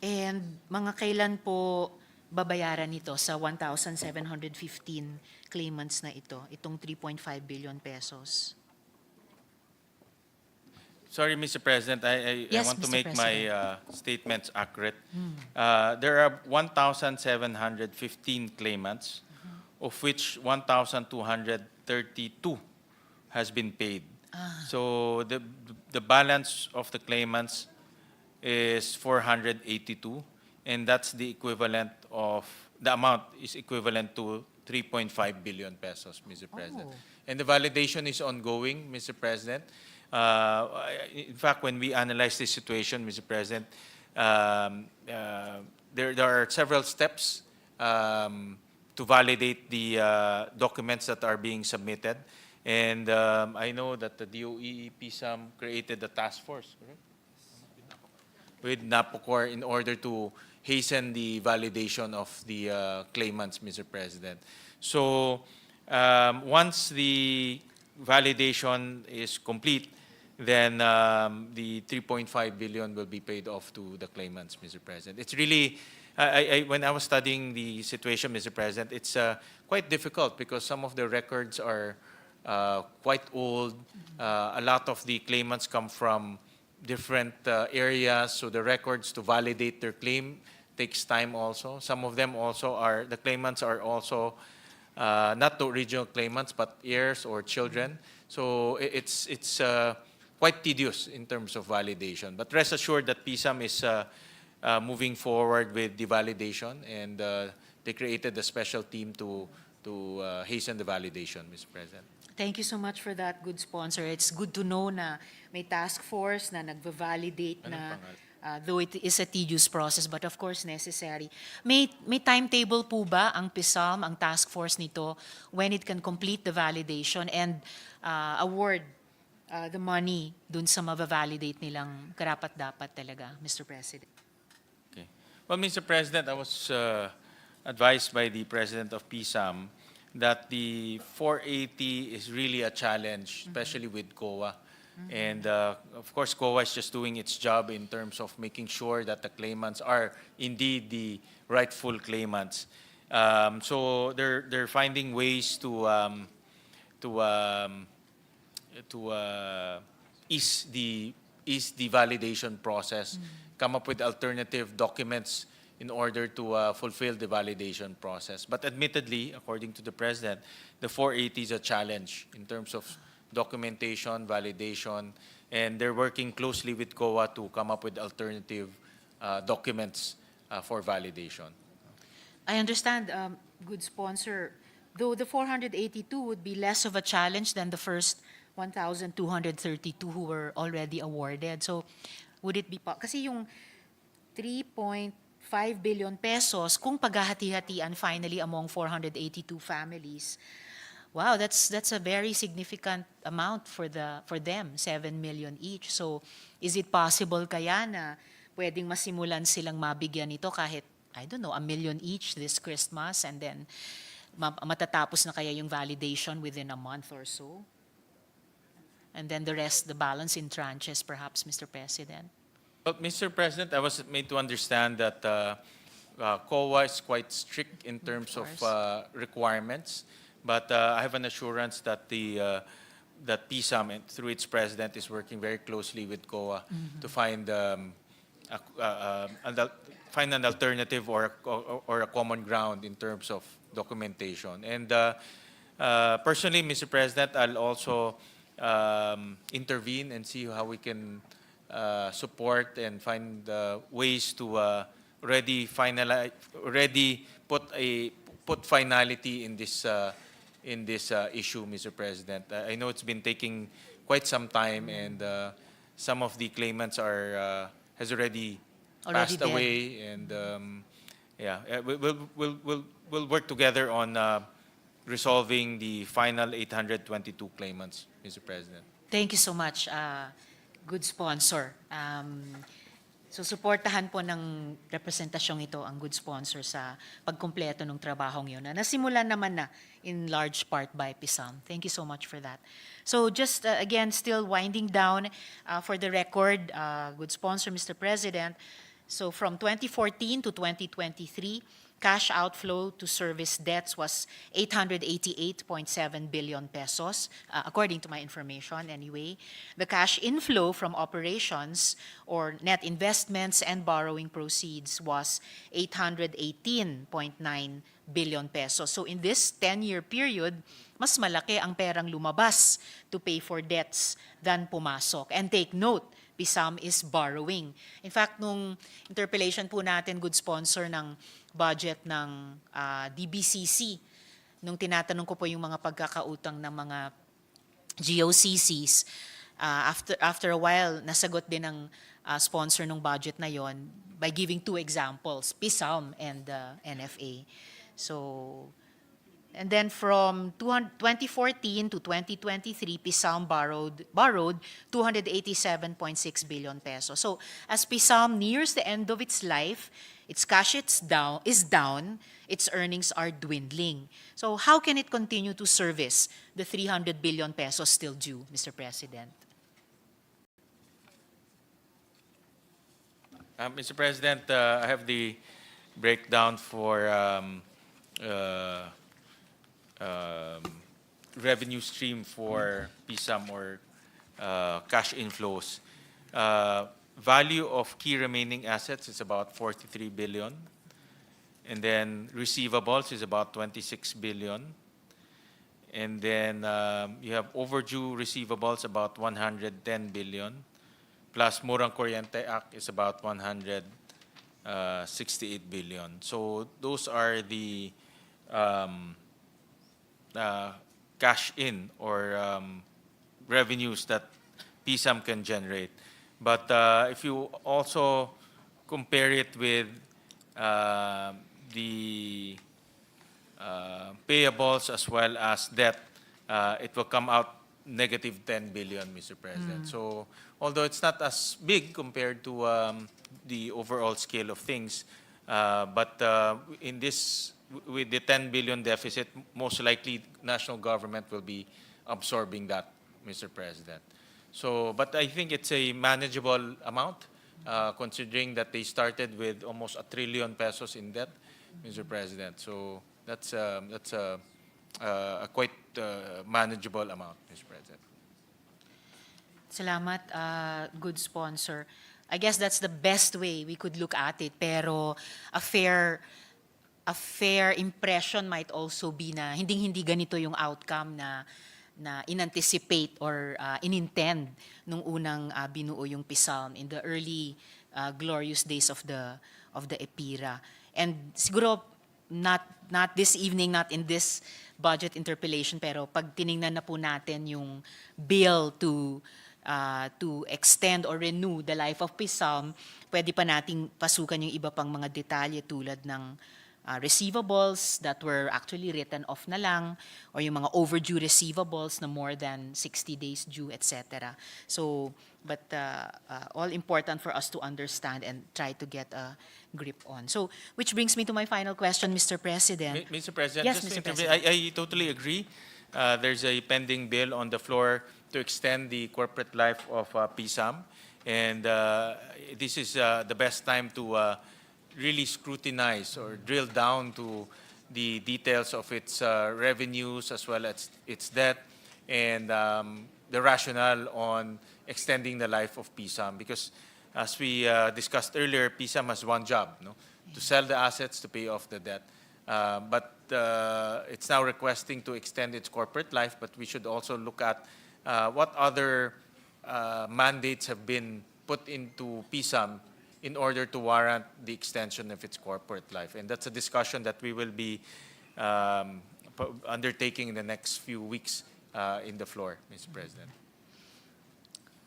And mga kailan po babayaran ito sa 1,715 claimants na ito, itong 3.5 billion pesos? Sorry, Mr. President, I Yes, want to Mr. make President. my statements accurate. There are 1,715 claimants, of which 1,232 has been paid. So the balance of the claimants is 482, and that's the equivalent of, the amount is equivalent to 3.5 billion pesos, Mr. President. And the validation is ongoing, Mr. President. In fact, when we analyze this situation, Mr. President, there are several steps to validate the documents that are being submitted. And I know that the DOE PSAM created a task force, correct? With NAPOCOR in order to hasten the validation of the claimants, Mr. President. So once the validation is complete, then the 3.5 billion will be paid off to the claimants, Mr. President. It's really, when I was studying the situation, Mr. President, it's quite difficult because some of the records are quite old. A lot of the claimants come from different areas, so the records to validate their claim takes time also. Some of them also are, the claimants are also not the original claimants, but heirs or children. So it's quite tedious in terms of validation. But rest assured that PSAM is moving forward with the validation, and they created a special team to hasten the validation, Mr. President. Thank you so much for that, good sponsor. It's good to know na may task force na nagva-validate na, though it is a tedious process, but of course necessary. May timetable po ba ang PSAM, ang task force nito, when it can complete the validation and award the money dun sa mabavalidate nilang karapat-dapat talaga, Mr. President? Okay. Well, Mr. President, I was advised by the President of PSAM that the 480 is really a challenge, especially with COA. And of course, COA is just doing its job in terms of making sure that the claimants are indeed the rightful claimants. So they're finding ways to ease the validation process, come up with alternative documents in order to fulfill the validation process. But admittedly, according to the President, the 480 is a challenge in terms of documentation, validation, and they're working closely with COA to come up with alternative documents for validation. I understand, good sponsor, though the 482 would be less of a challenge than the first 1,232 who were already awarded. So would it be, kasi yung 3.5 billion pesos, kung paghahati-hatian finally among 482 families, wow, that's a very significant amount for them, 7 million each. So is it possible kaya na pwedeng masimulan silang mabigyan nito kahit, I don't know, 1 million each this Christmas, and then matatapos na kaya yung validation within a month or so? And then the rest, the balance in tranches perhaps, Mr. President? Well, Mr. President, I was made to understand that COA is quite strict in terms of requirements, but I have an assurance that that PSAM, through its president, is working very closely with COA to find an alternative or a common ground in terms of documentation. And personally, Mr. President, I'll also intervene and see how we can support and find ways to already put finality in this issue, Mr. President. I know it's been taking quite some time, and some of the claimants has already passed dead. away, and we'll work together on resolving the final 822 claimants, Mr. President. Thank you so much, good sponsor. So suportahan po ng representasyong ito ang good sponsor sa pagkumpleto ng trabahong yun na nasimulan naman na in large part by PSAM. Thank you so much for that. So just again, still winding down for the record, good sponsor, Mr. President. So from 2014 to 2023, cash outflow to service debts was 888.7 billion pesos, according to my information anyway. The cash inflow from operations or net investments and borrowing proceeds was 818.9 billion pesos. So in this 10-year period, mas malaki ang perang lumabas to pay for debts than pumasok. And take note, PSAM is borrowing. In fact, nung interpellation po natin, good sponsor, ng budget ng DBCC, nung tinatanong ko po yung mga pagkakautang ng mga GOCCs, after a while, nasagot din ng sponsor ng budget na yon by giving two examples, PSAM and NFA. So, and then from 2014 to 2023, PSAM borrowed 287.6 billion pesos. So as PSAM nears the end of its life, its cash is down, its earnings are dwindling. So how can it continue to service the 300 billion pesos still due, Mr. President? Mr. President, I have the breakdown for revenue stream for PSAM or cash inflows. value of key remaining assets is about 43 billion. And then receivables is about 26 billion. And then you have overdue receivables about 110 billion. Plus Murang Kuryente Act is about 168 billion. So those are the cash in or revenues that PSAM can generate. But if you also compare it with the payables as well as debt, it will come out negative 10 billion, Mr. President. So although it's not as big compared to the overall scale of things, but in this, with the 10 billion deficit, most likely national government will be absorbing that, Mr. President. So, but I think it's a manageable amount, considering that they started with almost 1 trillion pesos in debt, Mr. President. So that's a quite manageable amount, Mr. President. Salamat, good sponsor. I guess that's the best way we could look at it. Pero a fair impression might also be na hindi ganito yung outcome na in-anticipate or in-intend nung unang binuo yung PSALM in the early glorious days of the EPIRA. And siguro not this evening, not in this budget interpellation, pero pag tiningnan na po natin yung bill to extend or renew the life of PSALM, pwede pa nating pasukan yung iba pang mga detalye tulad ng receivables that were actually written off na lang, or yung mga overdue receivables na more than 60 days due, etc. So, but all important for us to understand and try to get a grip on. So, which brings me to my final question, Mr. President. Mr. President, Yes, just Mr. to intervene, President. I totally agree. There's a pending bill on the floor to extend the corporate life of PSAM. And this is the best time to really scrutinize or drill down to the details of its revenues as well as its debt and the rationale on extending the life of PSAM. Because as we discussed earlier, PSAM has one job, no? To sell the assets to pay off the debt. But it's now requesting to extend its corporate life, but we should also look at what other mandates have been put into PSAM in order to warrant the extension of its corporate life. And that's a discussion that we will be undertaking in the next few weeks in the floor, Mr. President.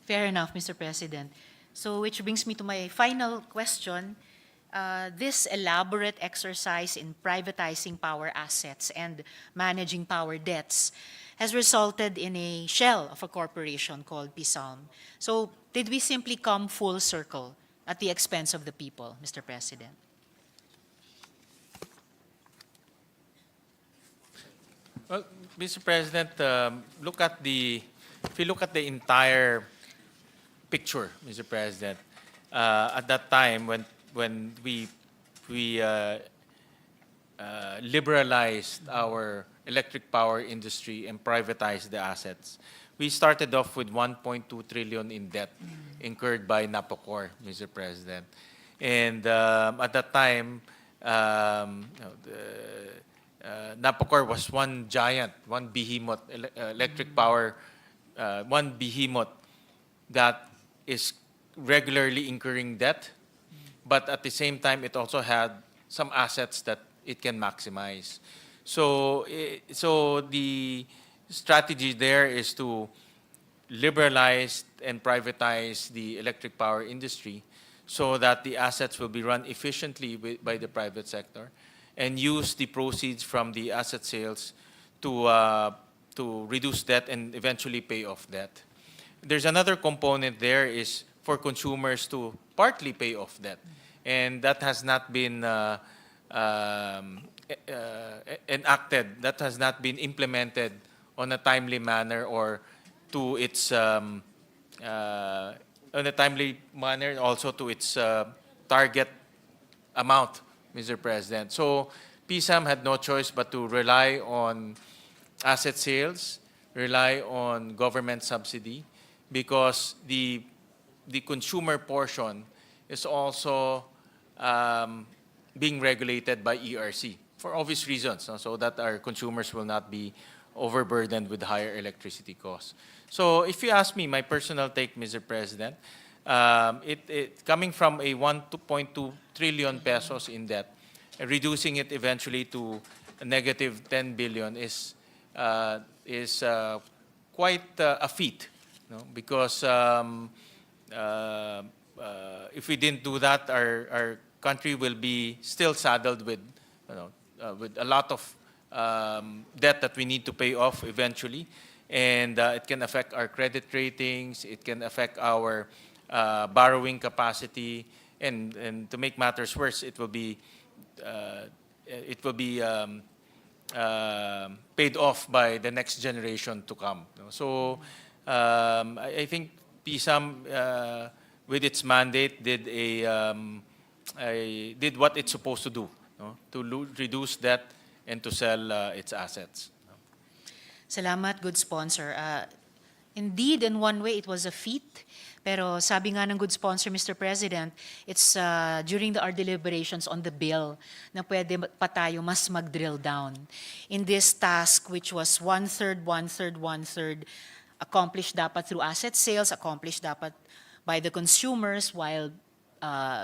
Fair enough, Mr. President. So, which brings me to my final question. This elaborate exercise in privatizing power assets and managing power debts has resulted in a shell of a corporation called PSALM. So, did we simply come full circle at the expense of the people, Mr. President? Well, Mr. President, if you look at the entire picture, Mr. President, at that time when we liberalized our electric power industry and privatized the assets, we started off with 1.2 trillion in debt incurred by Napocor, Mr. President. And at that time, Napocor was one giant, one behemoth, electric power, one behemoth that is regularly incurring debt, but at the same time, it also had some assets that it can maximize. So the strategy there is to liberalize and privatize the electric power industry so that the assets will be run efficiently by the private sector and use the proceeds from the asset sales to reduce debt and eventually pay off debt. There's another component there is for consumers to partly pay off debt, and that has not been enacted, that has not been implemented on a timely manner or to its on a timely manner also to its target amount, Mr. President. So PSAM had no choice but to rely on asset sales, rely on government subsidy, because the the consumer portion is also being regulated by ERC for obvious reasons, no? So that our consumers will not be overburdened with higher electricity costs. So if you ask me, my personal take, Mr. President, it coming from a 1.2 trillion pesos in debt, reducing it eventually to a negative 10 billion is quite a feat, no? Because if we didn't do that, our country will be still saddled with, with a lot of debt that we need to pay off eventually, and it can affect our credit ratings. It can affect our borrowing capacity, and to make matters worse, it will be paid off by the next generation to come, no? So I think PSAM, with its mandate, did what it's supposed to do, no? To reduce debt and to sell its assets. Salamat, good sponsor. Indeed, in one way, it was a feat. Pero sabi nga ng good sponsor, Mr. President, it's during our deliberations on the bill na pwede pa tayo mas mag-drill down in this task, which was one-third accomplished dapat through asset sales, accomplished dapat by the consumers while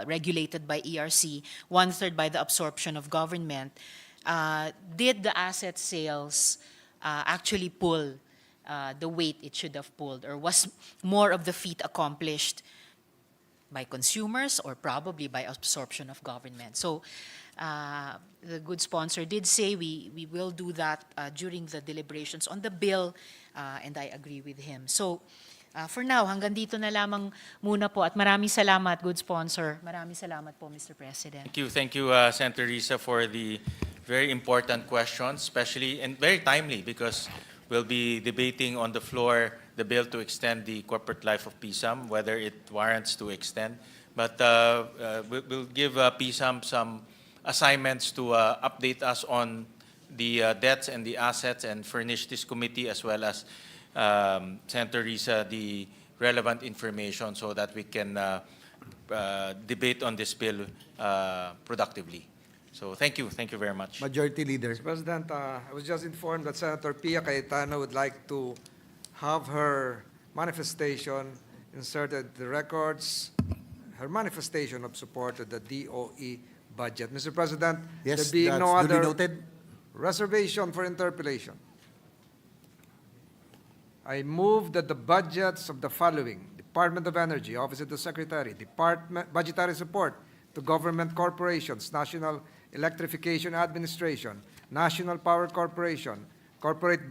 regulated by ERC, one-third by the absorption of government. Did the asset sales actually pull the weight it should have pulled, or was more of the feat accomplished by consumers or probably by absorption of government? So the good sponsor did say we will do that during the deliberations on the bill, and I agree with him. So for now, hanggang dito na lamang muna po, at maraming salamat, good sponsor. Maraming salamat po, Mr. President. Thank you, Senator Risa, for the very important questions, especially, and very timely, because we'll be debating on the floor the bill to extend the corporate life of PSAM, whether it warrants to extend. But we'll give PSAM some assignments to update us on the debts and the assets, and furnish this committee as well as Senator Risa the relevant information so that we can debate on this bill productively. So thank you very much. Majority Leader. Mr. President, I was just informed that Senator Pia Cayetano would like to have her manifestation inserted in the records, her manifestation of support to the DOE budget. Mr. President, Yes, there being that's no duly other noted. reservation for interpellation, I move that the budgets of the following: Department of Energy, Office of the Secretary, Budgetary Support to Government Corporations, National Electrification Administration, National Power Corporation, Corporate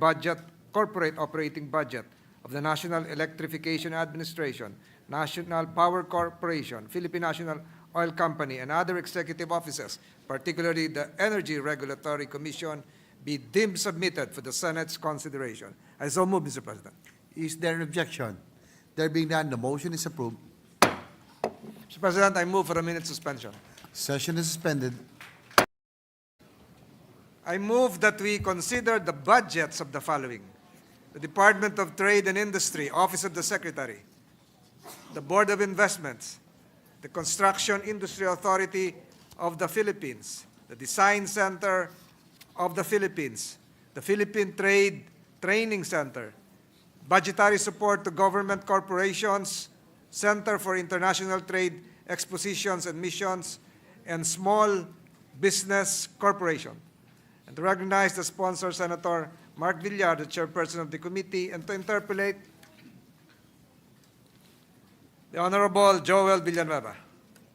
Operating Budget of the National Electrification Administration, National Power Corporation, Philippine National Oil Company, and other executive offices, particularly the Energy Regulatory Commission, be deemed submitted for the Senate's consideration. I so move, Mr. President. Is there an objection? There being none, the motion is approved. Mr. President, I move for a minute suspension. Session is suspended. I move that we consider the budgets of the following: the Department of Trade and Industry, Office of the Secretary, the Board of Investments, the Construction Industry Authority of the Philippines, the Design Center of the Philippines, the Philippine Trade Training Center, budgetary support to government corporations, Center for International Trade Expositions and Missions, and Small Business Corporation. And to recognize the sponsor, Senator Mark Villar, the chairperson of the committee, and to interpellate the Honorable Joel Villanueva.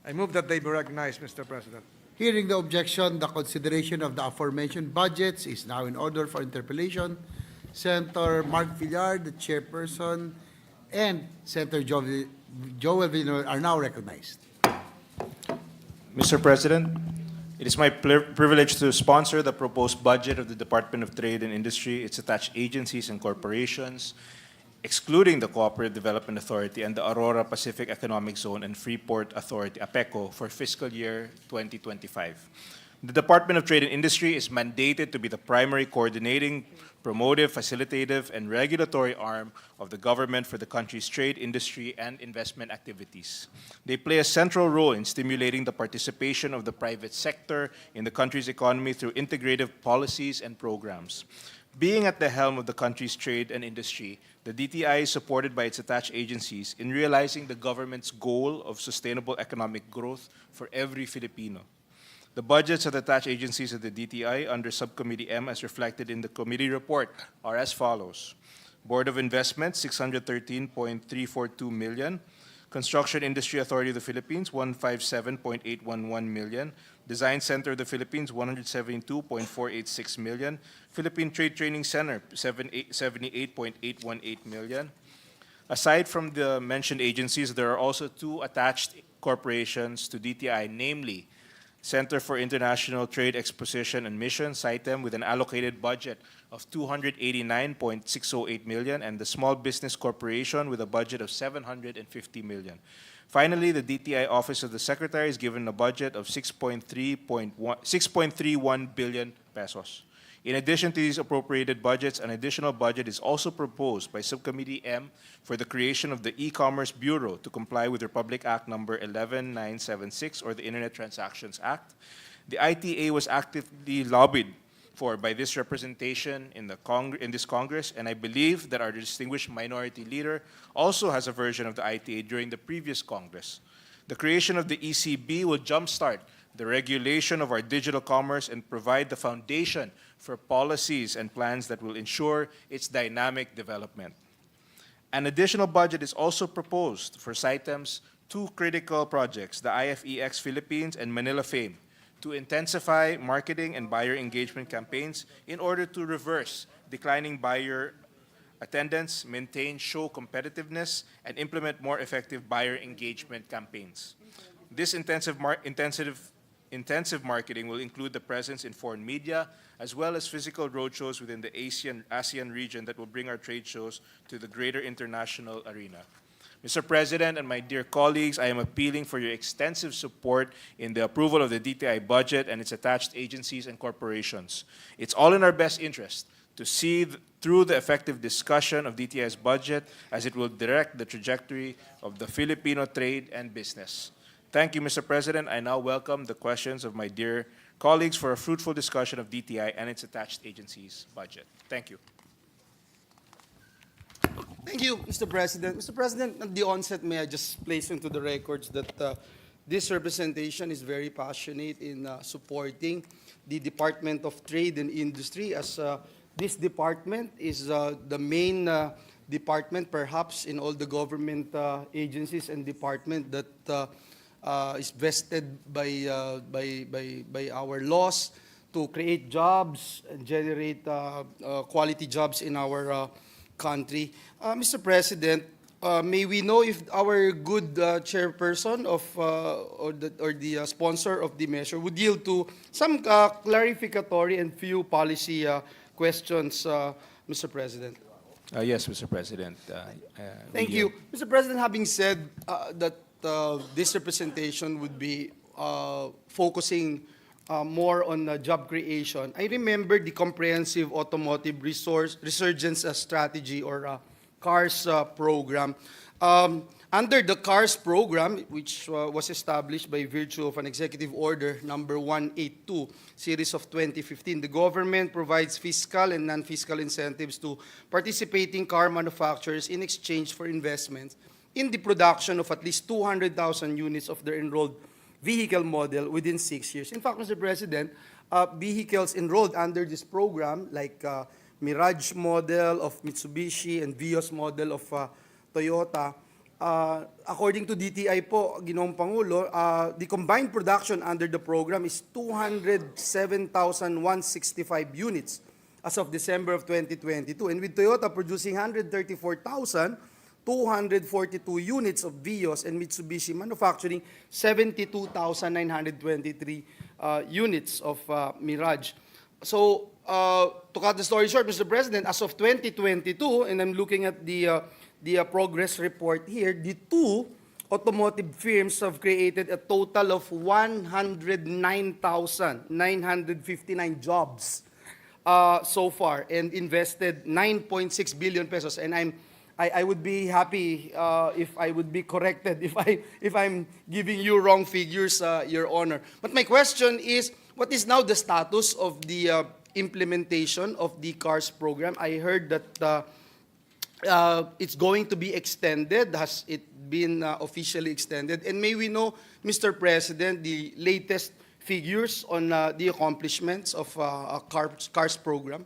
I move that they be recognized, Mr. President. Hearing the objection, the consideration of the aforementioned budgets is now in order for interpellation. Senator Mark Villar, the chairperson, and Senator Joel Villanueva are now recognized. Mr. President, it is my privilege to sponsor the proposed budget of the Department of Trade and Industry, its attached agencies and corporations, excluding the Cooperative Development Authority and the Aurora Pacific Economic Zone and Freeport Authority, APECO, for fiscal year 2025. The Department of Trade and Industry is mandated to be the primary coordinating, promotive, facilitative, and regulatory arm of the government for the country's trade, industry, and investment activities. They play a central role in stimulating the participation of the private sector in the country's economy through integrative policies and programs. Being at the helm of the country's trade and industry, the DTI is supported by its attached agencies in realizing the government's goal of sustainable economic growth for every Filipino. The budgets of the attached agencies of the DTI under Subcommittee M, as reflected in the committee report, are as follows. Board of Investment, 613.342 million. Construction Industry Authority of the Philippines, 157.811 million. Design Center of the Philippines, 172.486 million. Philippine Trade Training Center, 78.818 million. Aside from the mentioned agencies, there are also two attached corporations to DTI, namely Center for International Trade Exposition and Mission, CITEM, with an allocated budget of 289.608 million, and the Small Business Corporation with a budget of 750 million. Finally, the DTI Office of the Secretary is given a budget of 6.31 billion pesos. In addition to these appropriated budgets, an additional budget is also proposed by Subcommittee M for the creation of the E-Commerce Bureau to comply with Republic Act number 11976 or the Internet Transactions Act. The ITA was actively lobbied for by this representation in this Congress, and I believe that our distinguished minority leader also has a version of the ITA during the previous Congress. The creation of the ECB will jumpstart the regulation of our digital commerce and provide the foundation for policies and plans that will ensure its dynamic development. An additional budget is also proposed for CITEM's two critical projects, the IFEX Philippines and Manila Fame, to intensify marketing and buyer engagement campaigns in order to reverse declining buyer attendance, maintain show competitiveness, and implement more effective buyer engagement campaigns. This intensive marketing will include the presence in foreign media, as well as physical roadshows within the ASEAN region that will bring our trade shows to the greater international arena. Mr. President and my dear colleagues, I am appealing for your extensive support in the approval of the DTI budget and its attached agencies and corporations. It's all in our best interest to see through the effective discussion of DTI's budget, as it will direct the trajectory of the Filipino trade and business. Thank you, Mr. President. I now welcome the questions of my dear colleagues for a fruitful discussion of DTI and its attached agencies' budget. Thank you. Thank you, Mr. President. Mr. President, at the onset, may I just place into the records that this representation is very passionate in supporting the Department of Trade and Industry, as this department is the main department, perhaps, in all the government agencies and department that is vested by our laws to create jobs and generate quality jobs in our country. Mr. President, may we know if our good chairperson of or the sponsor of the measure would yield to some clarificatory and few policy questions, Mr. President? Yes, Mr. President. Thank you. Mr. President, having said that this representation would be focusing more on job creation, I remember the Comprehensive Automotive Resurgence Strategy, or CARS program. Under the CARS program, which was established by virtue of an Executive Order number 182, series of 2015, the government provides fiscal and non-fiscal incentives to participating car manufacturers in exchange for investments in the production of at least 200,000 units of their enrolled vehicle model within 6 years. In fact, Mr. President, vehicles enrolled under this program, like Mirage model of Mitsubishi and Vios model of Toyota, according to DTI po, Ginoong Pangulo, the combined production under the program is 207,165 units as of December of 2022, and with Toyota producing 134,242 units of Vios and Mitsubishi manufacturing 72,923 units of Mirage. So, to cut the story short, Mr. President, as of 2022, and I'm looking at the progress report here, the two automotive firms have created a total of 109,959 jobs so far and invested 9.6 billion pesos. And I would be happy if I would be corrected if I'm giving you wrong figures, Your Honor. But my question is, what is now the status of the implementation of the CARS program? I heard that it's going to be extended. Has it been officially extended? And may we know, Mr. President, the latest figures on the accomplishments of CARS program?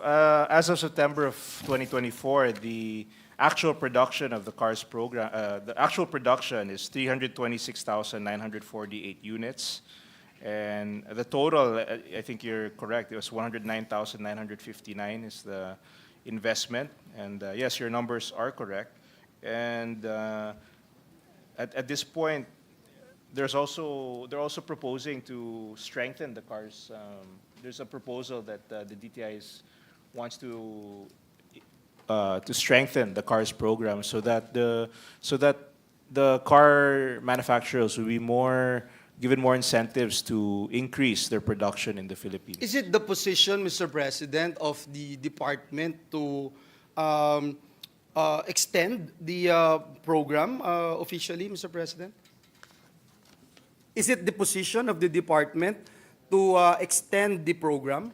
As of September of 2024, the actual production of the CARS program, the actual production is 326,948 units. And the total, I think you're correct, it was 109,959 is the investment. And yes, your numbers are correct. And at this point, they're also proposing to strengthen the CARS. There's a proposal that the DTI wants to strengthen the CARS program so that the car manufacturers will be given more incentives to increase their production in the Philippines. Is it the position, Mr. President, of the department to extend the program officially, Mr. President? Is it the position of the department to extend the program?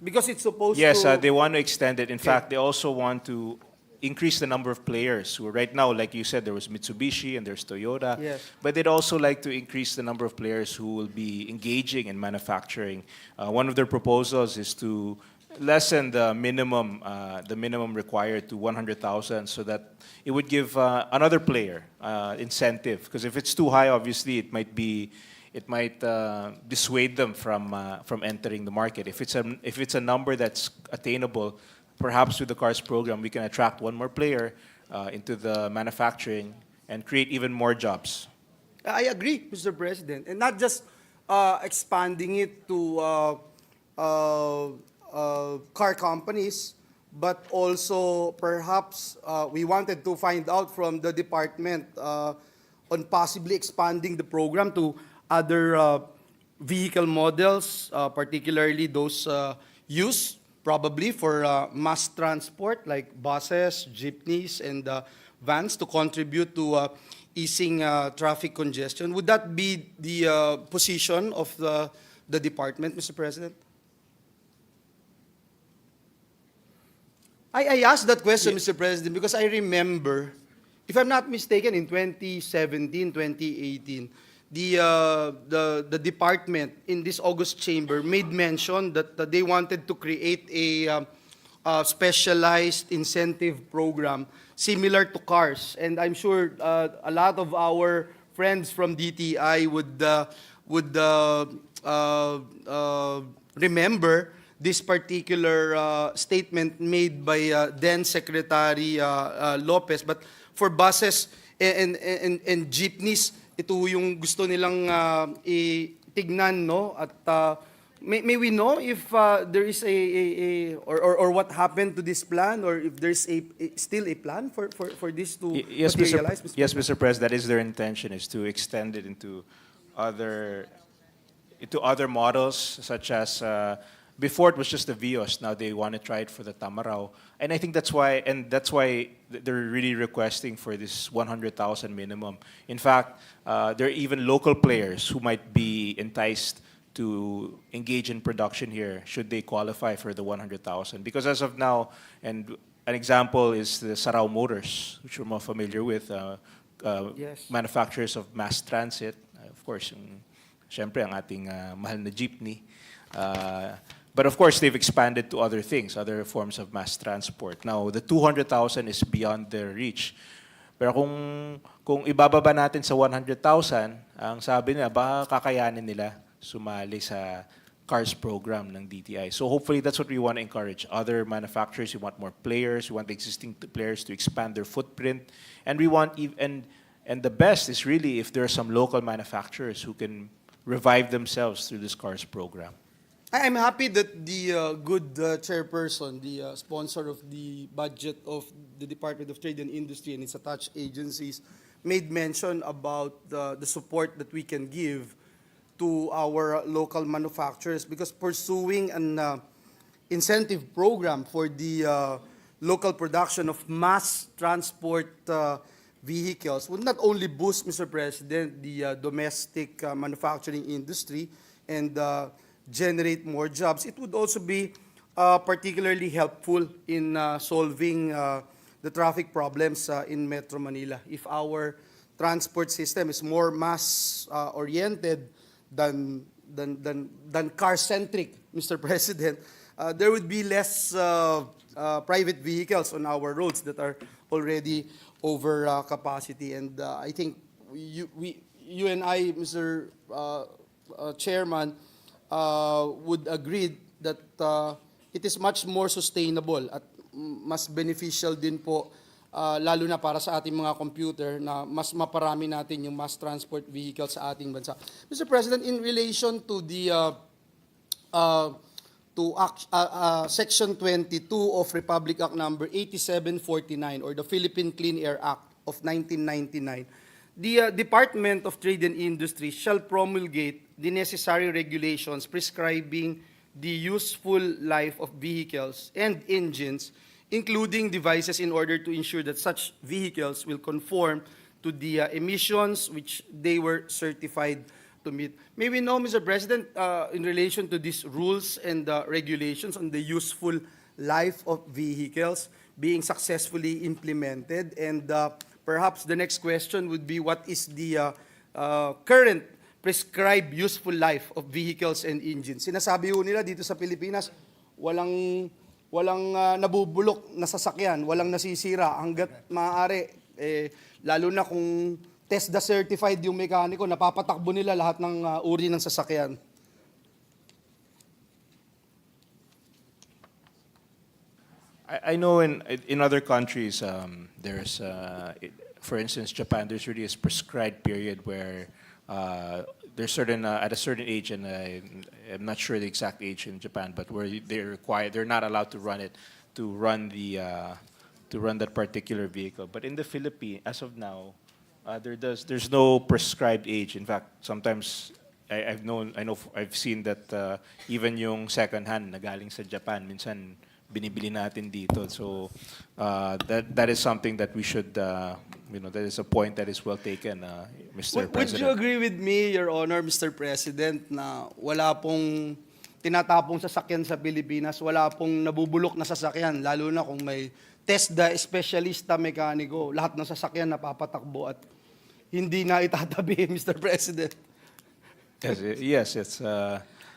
Because it's supposed Yes, to... they want to extend it. In fact, they also want to increase the number of players. Who right now, like you said, there was Mitsubishi and there's Toyota. Yes. But they'd also like to increase the number of players who will be engaging in manufacturing. One of their proposals is to lessen the minimum required to 100,000 so that it would give another player incentive. Because if it's too high, obviously it might dissuade them from entering the market. If it's a number that's attainable, perhaps with the CARS program, we can attract one more player into the manufacturing and create even more jobs. I agree, Mr. President. And not just expanding it to car companies, but also perhaps we wanted to find out from the department on possibly expanding the program to other vehicle models, particularly those used probably for mass transport like buses, jeepneys, and vans to contribute to easing traffic congestion. Would that be the position of the department, Mr. President? I asked that question, Mr. President, because I remember, if I'm not mistaken, in 2017, 2018, the department in this August chamber made mention that they wanted to create a specialized incentive program similar to CARS. And I'm sure a lot of our friends from DTI would remember this particular statement made by then Secretary Lopez. But for buses and jeepneys, ito yung gusto nilang itignan, no? At may we know if there is or what happened to this plan, or if there's still a plan for this to materialize? Yes, Mr. President, that is their intention, is to extend it into other models, such as before it was just the Vios. Now they want to try it for the Tamarao, and I think that's why they're really requesting for this 100,000 minimum. In fact, there are even local players who might be enticed to engage in production here should they qualify for the 100,000. Because as of now, and an example is the Sarao Motors, which we're more familiar with, Yes. manufacturers of mass transit, of course, syempre ang ating mahal na jeepney. But of course, they've expanded to other things, other forms of mass transport. Now, the 200,000 is beyond their reach. Pero kung ibababa natin sa 100,000, ang sabi nila, baka kakayanin nila sumali sa CARS program ng DTI. So hopefully that's what we want to encourage. Other manufacturers, we want more players, we want the existing players to expand their footprint. And we want, and the best is really if there are some local manufacturers who can revive themselves through this CARS program. I'm happy that the good chairperson, the sponsor of the budget of the Department of Trade and Industry and its attached agencies, made mention about the support that we can give to our local manufacturers, because pursuing an incentive program for the local production of mass transport vehicles would not only boost, Mr. President, the domestic manufacturing industry and generate more jobs, it would also be particularly helpful in solving the traffic problems in Metro Manila. If our transport system is more mass oriented than car-centric, Mr. President, there would be less private vehicles on our roads that are already over capacity. And I think you and I, Mr. Chairman, would agree that it is much more sustainable at mas beneficial din po, lalo na para sa ating mga computer, na mas maparami natin yung mass transport vehicle sa ating bansa. Mr. President, in relation to the Section 22 of Republic Act Number 8749, or the Philippine Clean Air Act of 1999, the Department of Trade and Industry shall promulgate the necessary regulations prescribing the useful life of vehicles and engines, including devices, in order to ensure that such vehicles will conform to the emissions which they were certified to meet. May we know, Mr. President, in relation to these rules and regulations on the useful life of vehicles being successfully implemented? And perhaps the next question would be, what is the current prescribed useful life of vehicles and engines? Sinasabi ho nila dito sa Pilipinas, walang nabubulok na sasakyan, walang nasisira hanggat maaari. Lalo na kung TESDA certified yung mekaniko, napapatakbo nila lahat ng uri ng sasakyan. I know in other countries, there's, for instance, Japan, there's really a prescribed period where there's certain, at a certain age, and I'm not sure the exact age in Japan, but where they're not allowed to run it, to run that particular vehicle. But in the Philippines, as of now, there's no prescribed age. In fact, sometimes I've seen that even yung second hand na galing sa Japan, minsan binibili natin dito. So that is something that we should, that is a point that is well taken, Mr. President. Would you agree with me, Your Honor, Mr. President, na wala pong tinatapong sasakyan sa Pilipinas, wala pong nabubulok na sasakyan, lalo na kung may TESDA espesyalista mekaniko, lahat ng sasakyan napapatakbo at hindi na itatabi, Mr. President? Yes, it's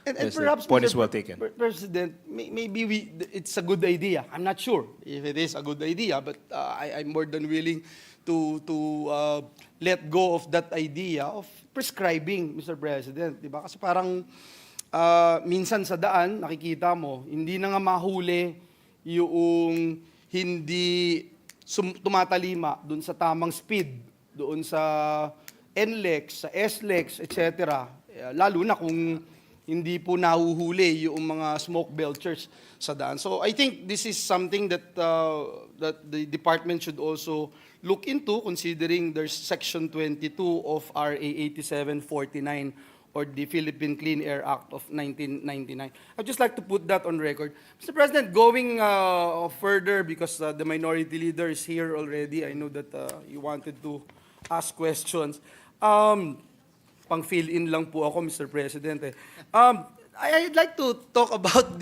And yes, perhaps, the point Mr. is well taken. President, maybe it's a good idea. I'm not sure if it is a good idea, but I'm more than willing to let go of that idea of prescribing, Mr. President. Diba? Kasi parang minsan sa daan, nakikita mo, hindi na nga mahuli yung hindi tumatalima dun sa tamang speed, doon sa NLEX, sa SLEX, etc. Lalo na kung hindi po nahuhuli yung mga smoke belchers sa daan. So I think this is something that the department should also look into, considering there's Section 22 of RA 8749, or the Philippine Clean Air Act of 1999. I'd just like to put that on record. Mr. President, going further, because the minority leader is here already, I know that you wanted to ask questions. Pang-fill in lang po ako, Mr. President. I'd like to talk about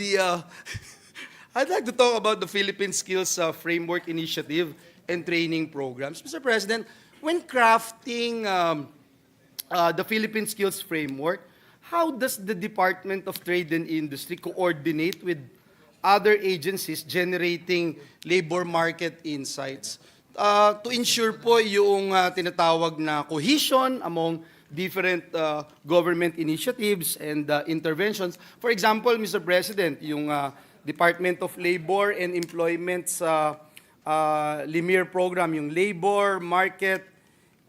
the Philippine Skills Framework Initiative and training programs. Mr. President, when crafting the Philippine Skills Framework, how does the Department of Trade and Industry coordinate with other agencies generating labor market insights to ensure po yung tinatawag na cohesion among different government initiatives and interventions? For example, Mr. President, yung Department of Labor and Employment's LIMIR program, yung Labor Market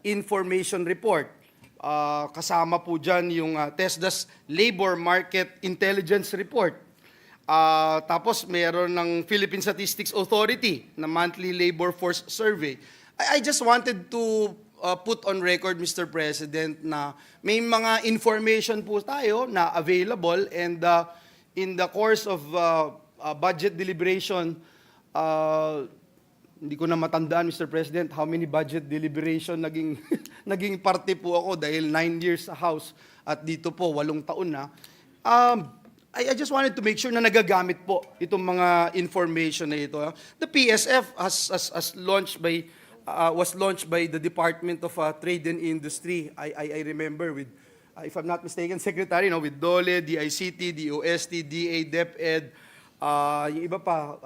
Information Report, Kasama po dyan yung TESDA's Labor Market Intelligence Report. Tapos meron ng Philippine Statistics Authority na monthly labor force survey. I just wanted to put on record, Mr. President, na may mga information po tayo na available, and in the course of budget deliberation, hindi ko na matandaan, Mr. President, how many budget deliberation naging naging parte po ako dahil 9 years sa House at dito po 8 taon na. I just wanted to make sure na nagagamit po itong mga information na ito. The PSF has launched by was launched by the Department of Trade and Industry. I remember with, if I'm not mistaken, Secretary, with DOLE, DICT, DOST, DA, DepEd, yung iba pa,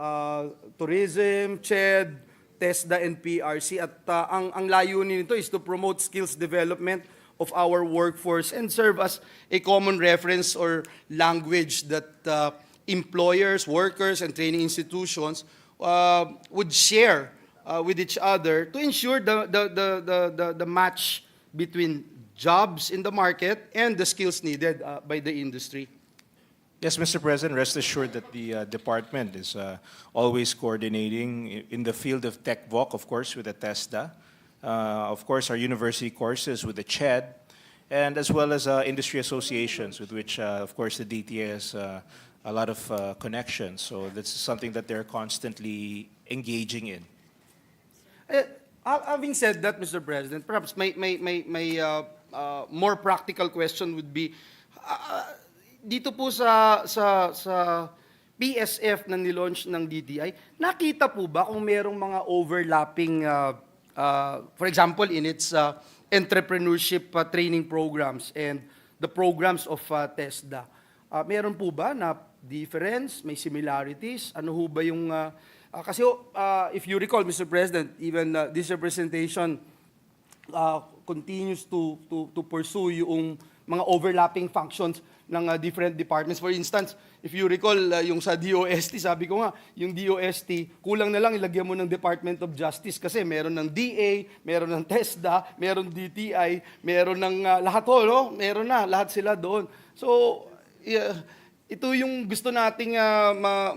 Tourism, CHED, TESDA, and PRC. At ang layunin nito is to promote skills development of our workforce and serve as a common reference or language that employers, workers, and training institutions would share with each other to ensure the match between jobs in the market and the skills needed by the industry. Yes, Mr. President, rest assured that the department is always coordinating in the field of TechVoc, of course, with the TESDA, of course, our university courses with the CHED, and as well as industry associations with which, of course, the DTA has a lot of connections. So this is something that they're constantly engaging in. Having said that, Mr. President, perhaps my more practical question would be, dito po sa PSF na nilaunch ng DTI, nakita po ba kung merong mga overlapping, for example, in its entrepreneurship training programs and the programs of TESDA? Meron po ba na difference, may similarities? Ano ho ba yung... kasi if you recall, Mr. President, even this representation continues to pursue yung mga overlapping functions ng different departments. For instance, if you recall, yung sa DOST, sabi ko nga, yung DOST, kulang na lang ilagyan mo ng Department of Justice kasi meron ng DA, meron ng TESDA, meron DTI, meron ng lahat ho, no? Meron na, lahat sila doon. So, ito yung gusto nating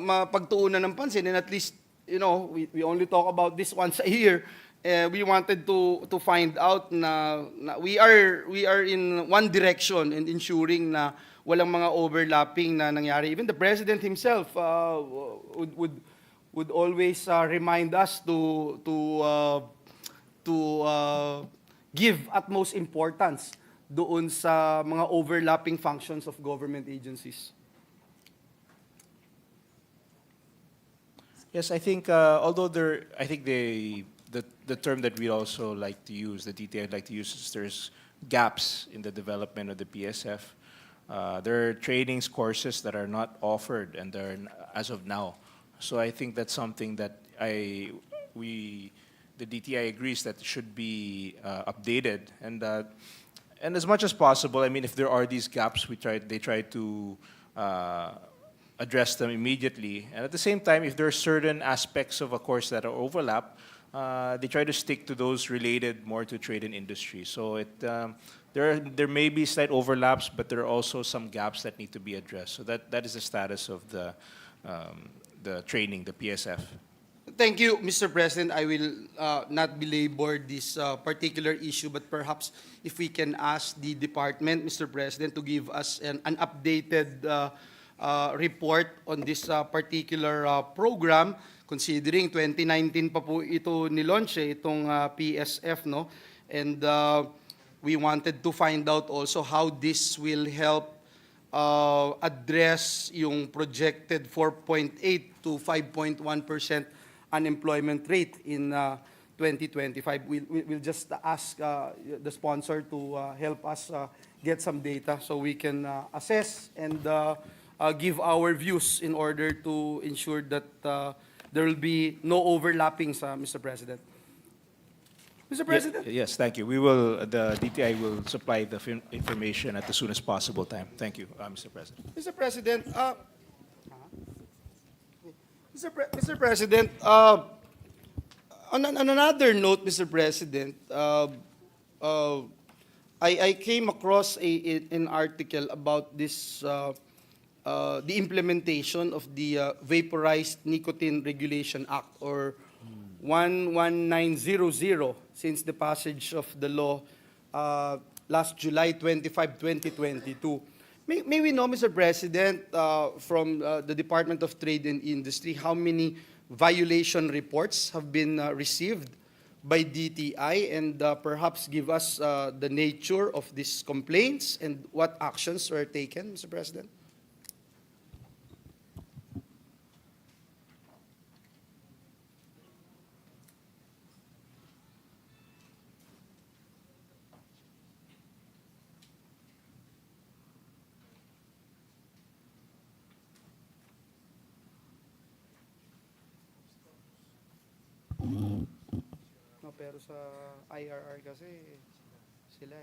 mapagtuunan ng pansin, and at least, we only talk about this once a year. We wanted to find out na we are in one direction in ensuring na walang mga overlapping na nangyari. Even the President himself would always remind us to give utmost importance doon sa mga overlapping functions of government agencies. Yes, I think although I think the term that we also like to use, the DTA I'd like to use, is there's gaps in the development of the PSF. There are trainings, courses that are not offered, and they're as of now. So I think that's something that the DTI agrees that should be updated, and as much as possible. I mean, if there are these gaps, they try to address them immediately, and at the same time, if there are certain aspects of a course that are overlap, they try to stick to those related more to trade and industry. So there may be slight overlaps, but there are also some gaps that need to be addressed. So that is the status of the training, the PSF. Thank you, Mr. President. I will not belabor this particular issue, but perhaps if we can ask the department, Mr. President, to give us an updated report on this particular program, considering 2019 pa po ito nilaunch, itong PSF, no? And we wanted to find out also how this will help address yung projected 4.8 to 5.1% unemployment rate in 2025. We'll just ask the sponsor to help us get some data so we can assess and give our views in order to ensure that there will be no overlappings, Mr. President. Mr. President? Yes, thank you. The DTI will supply the information at the soonest possible time. Thank you, Mr. President. Mr. President, Mr. President, on another note, Mr. President, I came across an article about this, the implementation of the Vaporized Nicotine Regulation Act, or 11900, since the passage of the law last July 25, 2022. May we know, Mr. President, from the Department of Trade and Industry, how many violation reports have been received by DTI, and perhaps give us the nature of these complaints and what actions were taken, Mr. President? No, pero sa IRR kasi sila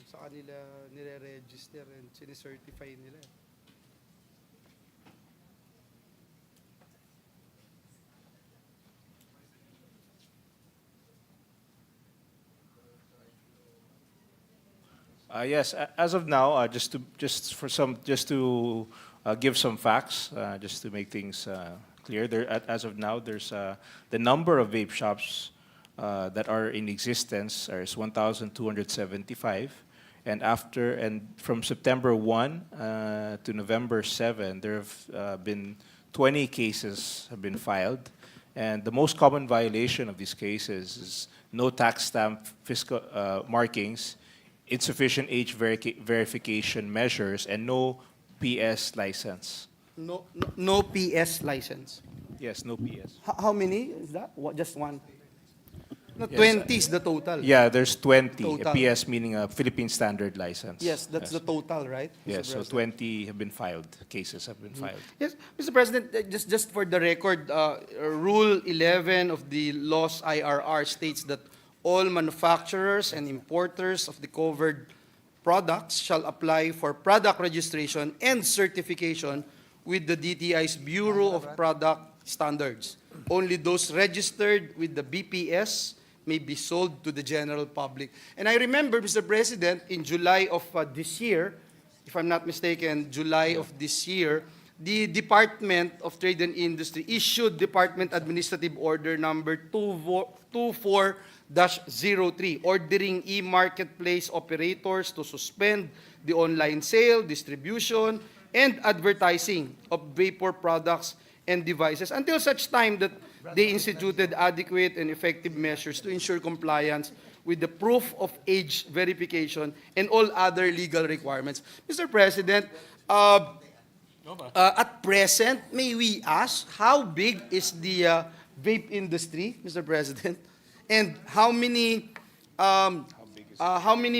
sa kanila nire-register and sinicertify nila. Yes, as of now, just to give some facts, just to make things clear. As of now, there's the number of vape shops that are in existence is 1,275, and from September 1 to November 7, there have been 20 cases have been filed, and the most common violation of these cases is no tax stamp fiscal markings, insufficient age verification measures, and no PS license. No PS license. Yes, no PS. How many is that? What, just one? No, Yes, 20 is the total. Yeah, there's 20. Total. A PS meaning a Philippine Standard License. Yes, that's the total, right? Yes, Mr. so President? 20 have been filed. Cases have been filed. Yes, Mr. President, just for the record, Rule 11 of the LAW's IRR states that all manufacturers and importers of the covered products shall apply for product registration and certification with the DTI's Bureau of Product Standards. Only those registered with the BPS may be sold to the general public. And I remember, Mr. President, in July of this year, if I'm not mistaken, July of this year, the Department of Trade and Industry issued Department Administrative Order number 24-03, ordering e-marketplace operators to suspend the online sale, distribution, and advertising of vapor products and devices until such time that they instituted adequate and effective measures to ensure compliance with the proof of age verification and all other legal requirements. Mr. President, at present, may we ask how big is the vape industry, Mr. President, and how many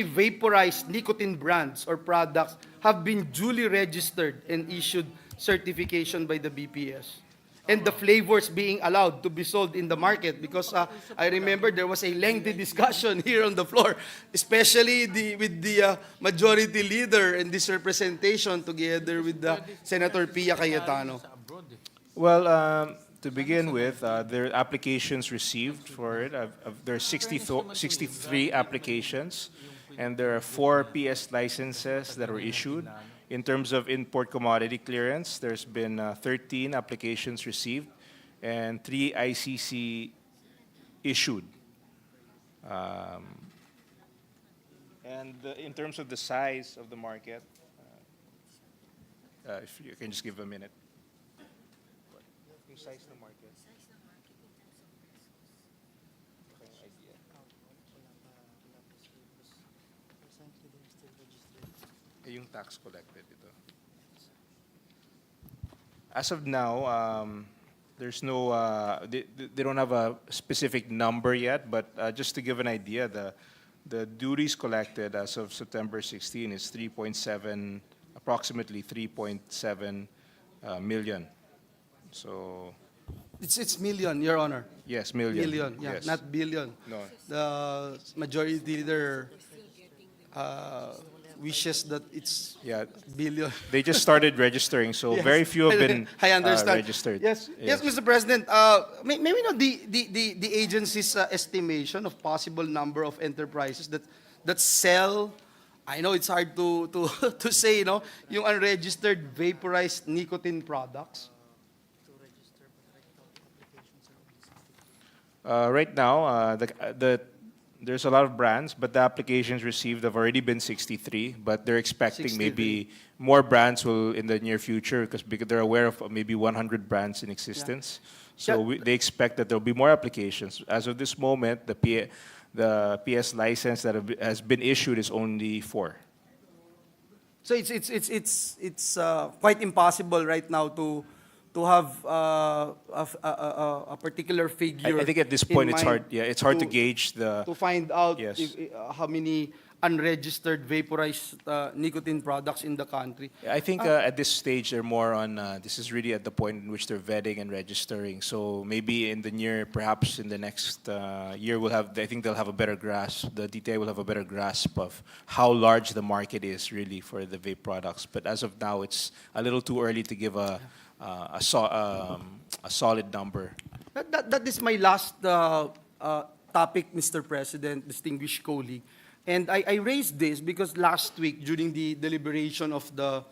vaporized nicotine brands or products have been duly registered and issued certification by the BPS? And the flavors being allowed to be sold in the market, because I remember there was a lengthy discussion here on the floor, especially with the majority leader and this representation together with Senator Pia Cayetano. Well, to begin with, there are applications received for it. There are 63 applications, and there are 4 PS licenses that were issued. In terms of import commodity clearance, there's been 13 applications received and 3 ICC issued. In terms of the size of the market, if you can just give a minute. Yung size ng market. Yung tax collected ito. As of now, there's no, they don't have a specific number yet, but just to give an idea, the duties collected as of September 16 is approximately 3.7 million. So, It's million, Your Honor. yes, million. Million, yeah, Yes. not billion. No. The majority leader wishes that it's Yeah, billion. they just started registering, so Yes. very few have been I understand. registered. Yes, Mr. President. May we know the agency's estimation of possible number of enterprises that that sell, I know it's hard to to say, yung unregistered vaporized nicotine products? Right now, there's a lot of brands, but the applications received have already been 63, but they're expecting maybe more brands will in the near future because they're aware of maybe 100 brands in existence. So they expect that there'll be more applications. As of this moment, the PS license that has been issued is only 4. So it's quite impossible right now to have a particular figure. I think at this in point it's mind hard. Yeah, it's hard to gauge the. to find out Yes. how many unregistered vaporized nicotine products in the country. I think at this stage they're more on. This is really at the point in which they're vetting and registering. So maybe in the near, perhaps in the next year, we'll have. I think they'll have a better grasp. The DTI will have a better grasp of how large the market is really for the vape products. But as of now, it's a little too early to give a solid number. That is my last topic, Mr. President, distinguished colleague. And I raised this because last week, during the deliberation of the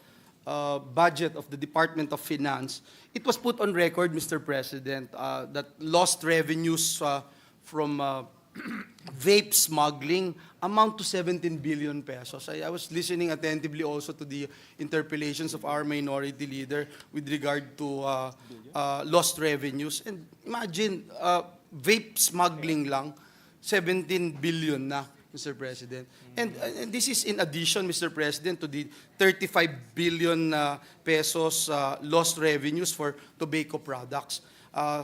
budget of the Department of Finance, it was put on record, Mr. President, that lost revenues from vape smuggling amount to 17 billion pesos. I was listening attentively also to the interpellations of our minority leader with regard to lost revenues. And imagine, vape smuggling lang, 17 billion na, Mr. President. And this is in addition, Mr. President, to the 35 billion pesos lost revenues for tobacco products.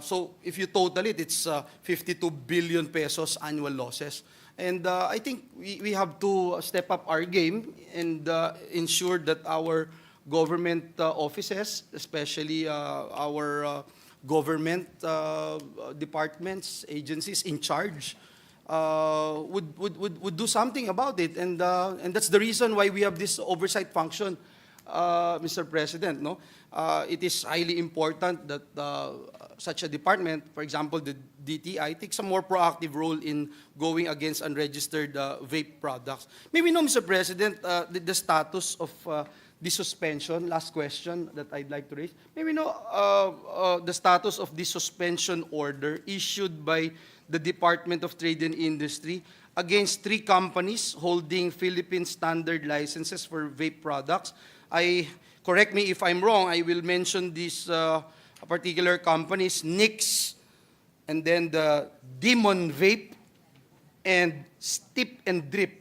So if you total it, it's 52 billion pesos annual losses. And I think we have to step up our game and ensure that our government offices, especially our government departments, agencies in charge, would do something about it. And that's the reason why we have this oversight function, Mr. President. No? It is highly important that such a department, for example, the DTI, takes a more proactive role in going against unregistered vape products. Maybe know, Mr. President, the status of the suspension, last question that I'd like to raise. Maybe know the status of the suspension order issued by the Department of Trade and Industry against 3 companies holding Philippine standard licenses for vape products. Correct me if I'm wrong, I will mention these particular companies, Nix, and then the Demon Vape, and Stip and Drip.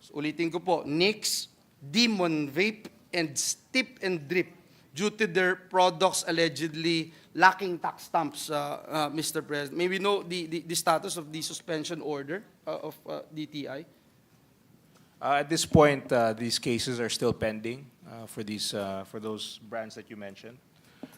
So, ulitin ko po, Nix, Demon Vape, and Stip and Drip, due to their products allegedly lacking tax stamps, Mr. President. May we know the status of the suspension order of DTI? At this point, these cases are still pending for those brands that you mentioned.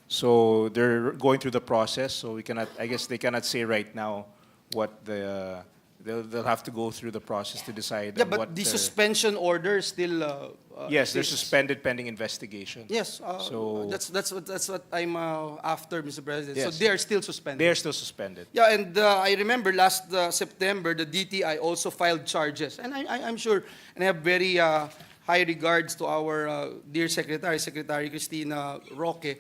So they're going through the process. So I guess they cannot say right now what they'll have to go through the process to decide. Yeah, but the suspension order is still. Yes, they're suspended pending investigation. Yes, so that's what I'm after, Mr. President. Yes. So they are still suspended. They are still suspended. Yeah, and I remember last September, the DTI also filed charges. And I'm sure, and I have very high regards to our dear Secretary Cristina Roque.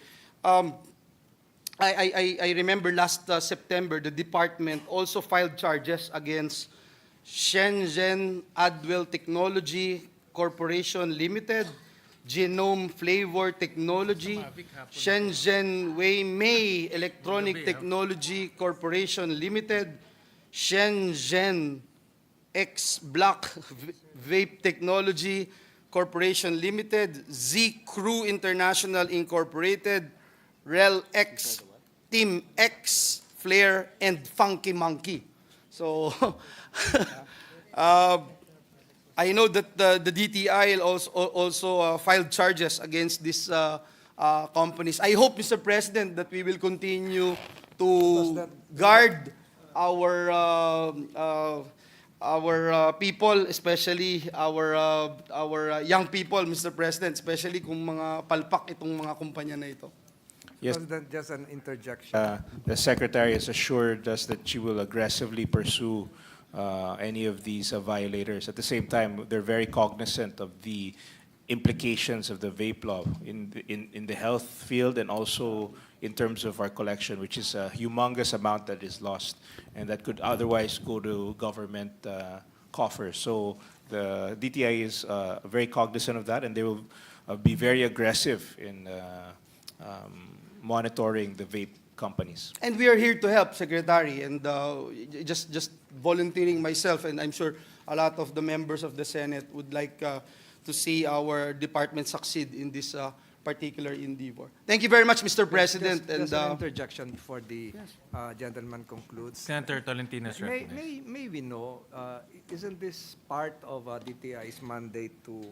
I remember last September, the department also filed charges against Shenzhen Adwell Technology Corporation Limited, Genome Flavor Technology, Shenzhen Weimei Electronic Technology Corporation Limited, Shenzhen X Black Vape Technology Corporation Limited, Z Crew International Incorporated, Rel X, Team X, Flair, and Funky Monkey. So, I know that the DTI also filed charges against these companies. I hope, Mr. President, that we will continue to guard our people, especially our young people, Mr. President, especially kung mga palpak itong mga kumpanya na ito. Yes. President, just an interjection. The Secretary has assured us that she will aggressively pursue any of these violators. At the same time, they're very cognizant of the implications of the vape law in the health field and also in terms of our collection, which is a humongous amount that is lost and that could otherwise go to government coffers. So the DTI is very cognizant of that, and they will be very aggressive in monitoring the vape companies. And we are here to help, Secretary, and just volunteering myself, and I'm sure a lot of the members of the Senate would like to see our department succeed in this particular endeavor. Thank you very much, Mr. President. Just an interjection before the gentleman concludes. Senator Tolentino is recognized. May we know, isn't this part of DTI's mandate to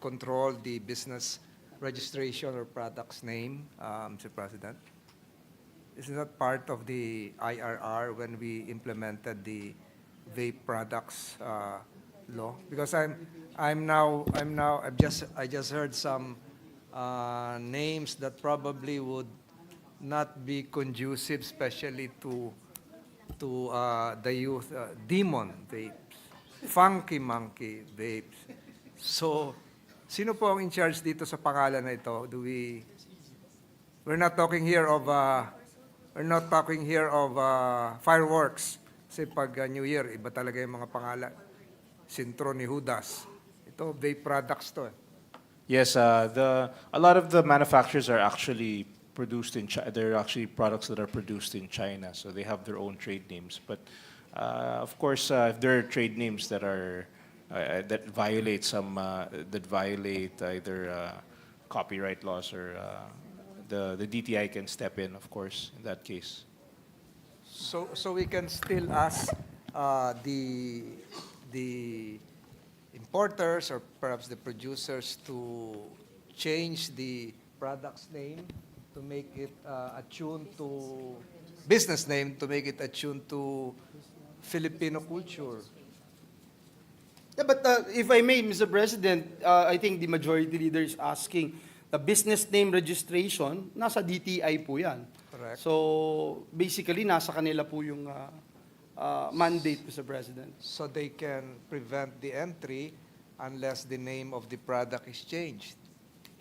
control the business registration or product's name, Mr. President? Isn't that part of the IRR when we implemented the vape products law? Because I just heard some names that probably would not be conducive, especially to the youth. Demon vapes, funky monkey vapes. So, sino po ang in charge dito sa pangalan na ito? We're not talking here of fireworks. Kasi pag New Year, iba talaga yung mga pangalan. Sintro ni Judas. Ito, vape products to. Yes, a lot of the manufacturers are actually produced in China. They're actually products that are produced in China, so they have their own trade names. But of course, if there are trade names that are that violate either copyright laws or the DTI can step in, of course, in that case. So we can still ask the importers or perhaps the producers to change the product's name to make it attuned to business name to make it attuned to Filipino culture. Yeah, but if I may, Mr. President, I think the majority leader is asking the business name registration, nasa DTI po yan. Correct. So, basically, nasa kanila po yung mandate, Mr. President. So they can prevent the entry unless the name of the product is changed.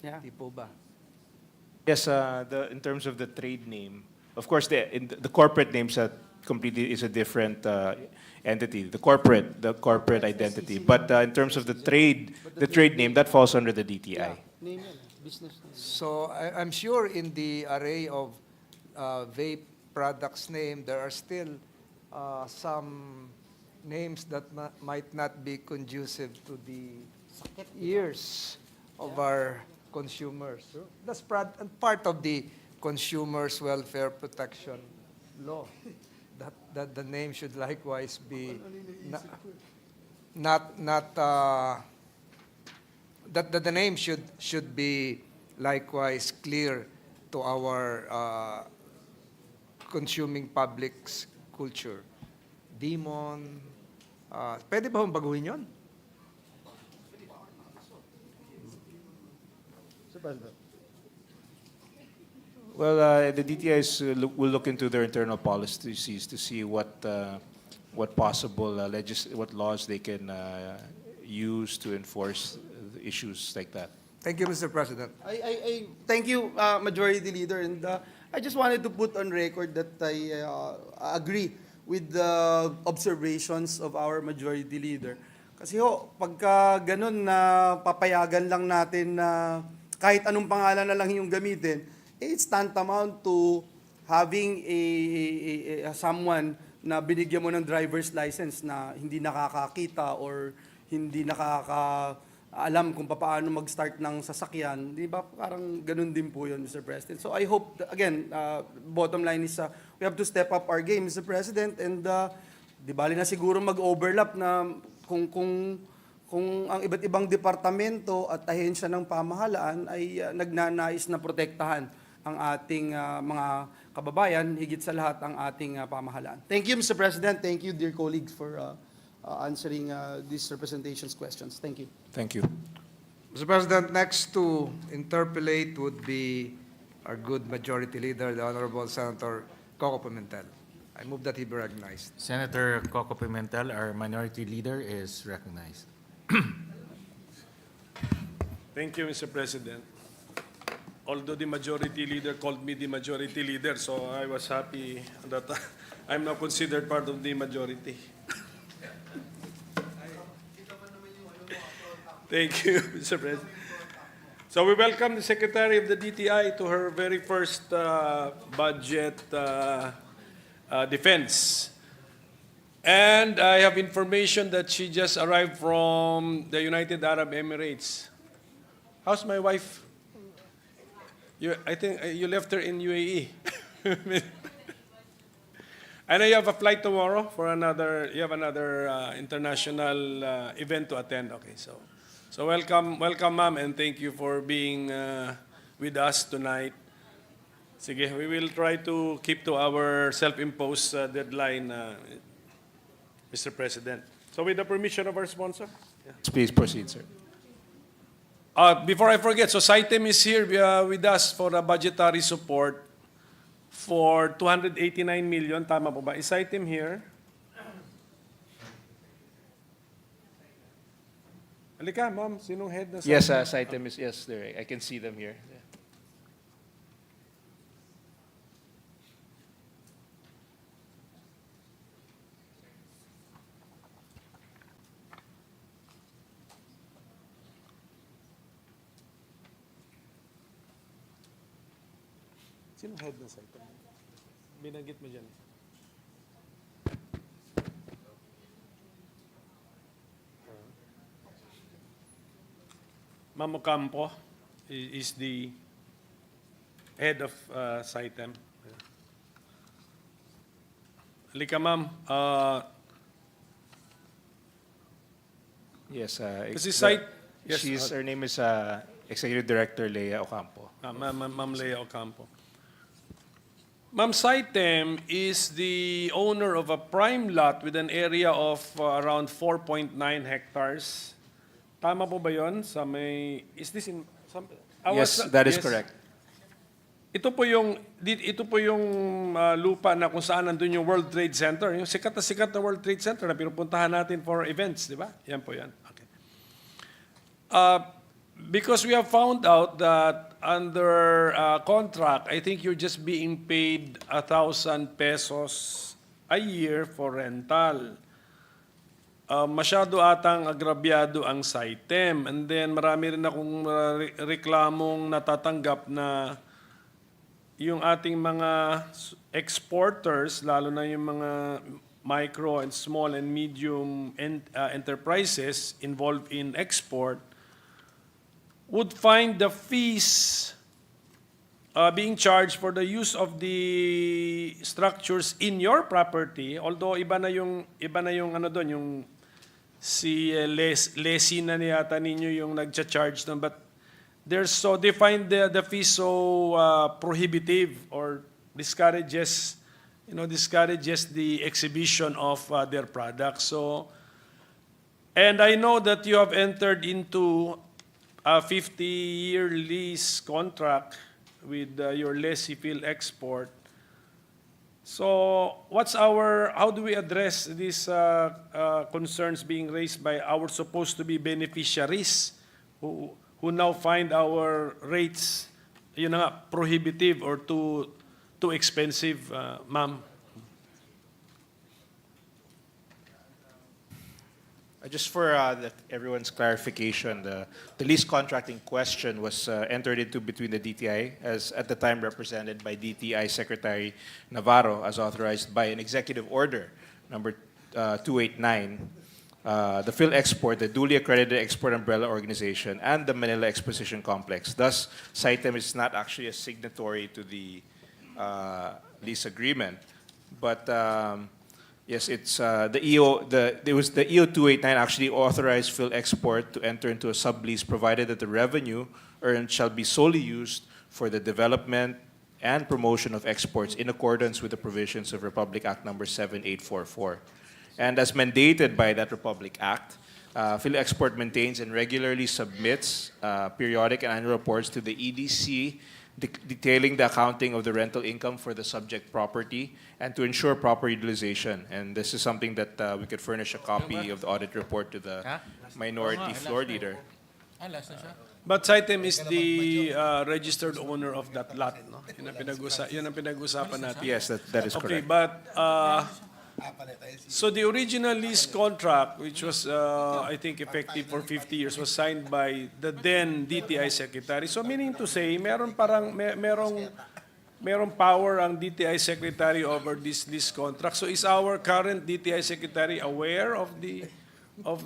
Yeah. Di po ba? Yes, in terms of the trade name, of course, the corporate names is a different entity. The corporate identity. But in terms of the trade name, that falls under the DTI. Name yan, business name. So I'm sure in the array of vape products name, there are still some names that might not be conducive to the ears of our consumers. That's part of the consumers' welfare protection law. That the name should likewise be that the name should be likewise clear to our consuming public's culture. Demon, pwede ba hong baguhin yun? Mr. President. Well, the DTI will look into their internal policies to see what possible what laws they can use to enforce issues like that. Thank you, Mr. President. I thank you, Majority Leader, and I just wanted to put on record that I agree with the observations of our Majority Leader. Kasi pagka ganun na papayagan lang natin na kahit anong pangalan na lang yung gamitin, it's tantamount to having someone na binigyan mo ng driver's license na hindi nakakakita or hindi nakakaalam kung paano mag-start ng sasakyan. Di ba? Parang ganun din po yun, Mr. President. So I hope, again, bottom line is we have to step up our game, Mr. President, and di bali na siguro mag-overlap na kung ang iba't ibang departamento at ahensya ng pamahalaan ay nagnanais na protektahan ang ating mga kababayan, higit sa lahat ang ating pamahalaan. Thank you, Mr. President. Thank you, dear colleagues, for answering these representations questions. Thank you. Thank you. Mr. President, next to interpolate would be our good Majority Leader, the Honorable Senator Coco Pimentel. I move that he be recognized. Senator Coco Pimentel, our minority leader, is recognized. Thank you, Mr. President. Although the majority leader called me the majority leader, so I was happy that I'm now considered part of the majority. Thank you, Mr. President. So we welcome the Secretary of the DTI to her very first budget defense. And I have information that she just arrived from the United Arab Emirates. How's my wife? I think you left her in UAE. I know you have a flight tomorrow for another, you have another international event to attend. Okay, so welcome, ma'am, and thank you for being with us tonight. Sige, we will try to keep to our self-imposed deadline, Mr. President. So with the permission of our sponsor. Please proceed, sir. Before I forget, so SITEM is here with us for a budgetary support for 289 million. Tama po ba? Is SITEM here? Halika, ma'am. Sinong head na Yes, SITEM is, yes, there. I can see them here. Sinong head na SITEM? Binanggit mo dyan. Ma'am Ocampo is the head of SITEM. Halika, ma'am. Yes, Kasi site, yes, her name is Executive Director Leia Ocampo. Ma'am Leia Ocampo. Ma'am, SITEM is the owner of a prime lot with an area of around 4.9 hectares. Tama po ba yun? Sa may, is this in, Yes, that is correct. Ito po yung lupa na kung saan nandun yung World Trade Center. Yung sikat na World Trade Center na pinupuntahan natin for events, di ba? Yan po yan. Okay. Because we have found out that under contract, I think you're just being paid 1,000 pesos a year for rental. Masyado atang agrabyado ang SITEM. And then marami rin akong reklamong natatanggap na yung ating mga exporters, lalo na yung mga micro and small and medium enterprises involved in export, would find the fees being charged for the use of the structures in your property, although iba na yung ano doon, yung si lessee na niyata ninyo yung nagcha-charge doon, but they find the fee so prohibitive or discourages the exhibition of their products. So, and I know that you have entered into a 50-year lease contract with your lessee Phil Export. So, how do we address these concerns being raised by our supposed to be beneficiaries who now find our rates, yun na nga, prohibitive or too expensive, ma'am? Just for everyone's clarification, the lease contract in question was entered into between the DTI, as at the time represented by DTI Secretary Navarro, as authorized by an executive order number 289. The Phil Export, the duly accredited export umbrella organization, and the Manila Exposition Complex. Thus, SITEM is not actually a signatory to the lease agreement, but yes, it's the EO. It was the EO 289 actually authorized Phil Export to enter into a sublease, provided that the revenue earned shall be solely used for the development and promotion of exports in accordance with the provisions of Republic Act Number 7844. And as mandated by that Republic Act, Phil Export maintains and regularly submits periodic and annual reports to the EDC, detailing the accounting of the rental income for the subject property and to ensure proper utilization. And this is something that we could furnish a copy of the audit report to the minority floor leader. But Saitem is the registered owner of that lot, no? Yun ang pinag-usapan natin. Yes, that is Okay, correct. but so the original lease contract, which was I think effective for 50 years, was signed by the then DTI secretary. So meaning to say, meron power ang DTI secretary over this lease contract. So is our current DTI secretary aware of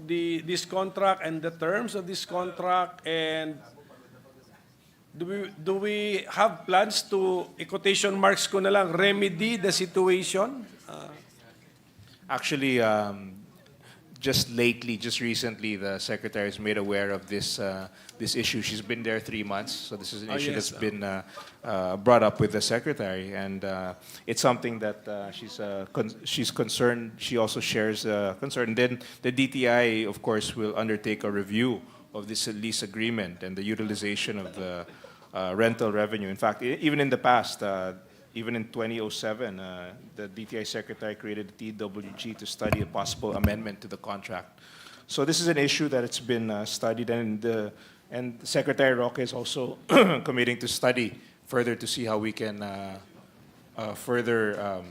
this contract and the terms of this contract, and do we have plans to, quotation marks ko na lang, remedy the situation? Actually, just recently, the secretary is made aware of this issue. She's been there 3 months, so this is an issue yes, that's been brought up with the secretary, and it's something that she's concerned. She also shares concern. And then the DTI, of course, will undertake a review of this lease agreement and the utilization of the rental revenue. In fact, even in the past. Even in 2007, the DTI secretary created a TWG to study a possible amendment to the contract. So this is an issue that it's been studied, and Secretary Roque is also committing to study further to see how we can further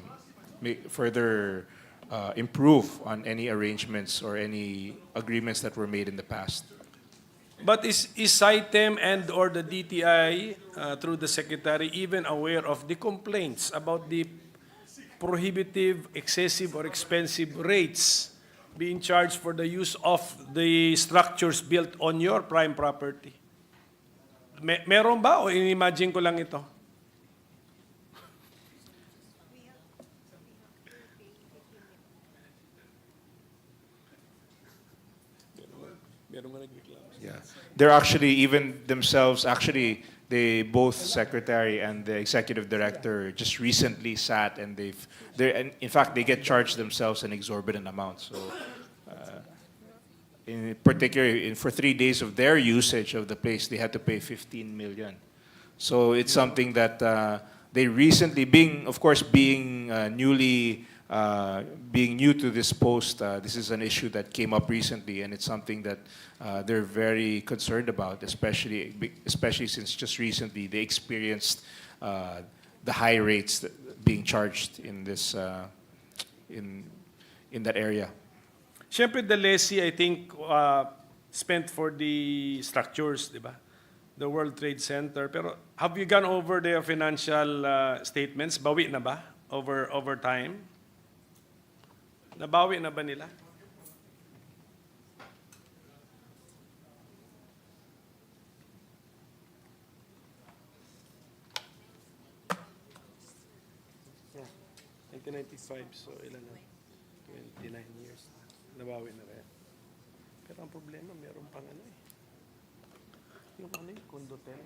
improve on any arrangements or any agreements that were made in the past. But is SITEM and or the DTI, through the Secretary, even aware of the complaints about the prohibitive, excessive, or expensive rates being charged for the use of the structures built on your prime property? Meron ba o in-imagine ko lang ito? Meron nga nagreklamo. Yeah, they're actually even themselves. Actually, they both secretary and the executive director just recently sat, and and in fact they get charged themselves an exorbitant amount. So, in particular, for 3 days of their usage of the place, they had to pay 15 million. So it's something that they recently, being new to this post, this is an issue that came up recently, and it's something that they're very concerned about, especially since just recently they experienced the high rates being charged in this in that area. Siyempre, the lessee, I think, spent for the structures, di ba? The World Trade Center. Pero have you gone over their financial statements? Bawi na ba over time? Nabawi na ba nila? Yeah, 1995, so ilan na? 29 years. Nabawi na rin. Pero ang problema, meron pang ano eh. Yung ano yung hotel,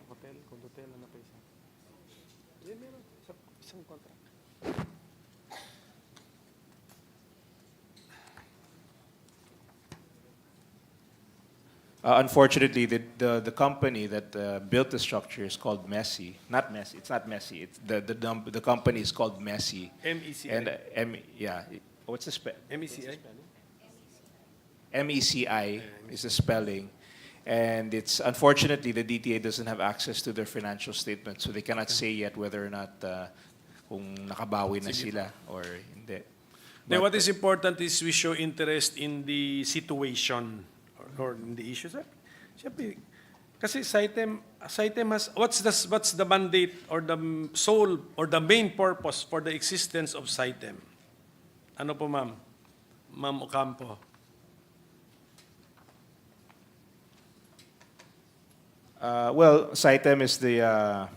ano pa isa. Yan meron, isang contract. Unfortunately, the company that built the structure is called Messi. Not Messi. It's not Messi. It's the company is called Messi. MECI. And what's the spell? MECI? MECI is the spelling, and it's unfortunately the DTA doesn't have access to their financial statement, so they cannot say yet whether or not kung nakabawi na sila or hindi. Then what is important is we show interest in the situation or in the issues. Siyempre, kasi SITEM has, what's the mandate or the sole or the main purpose for the existence of SITEM? Ano po, ma'am? Ma'am Ocampo. Well, SITEM is the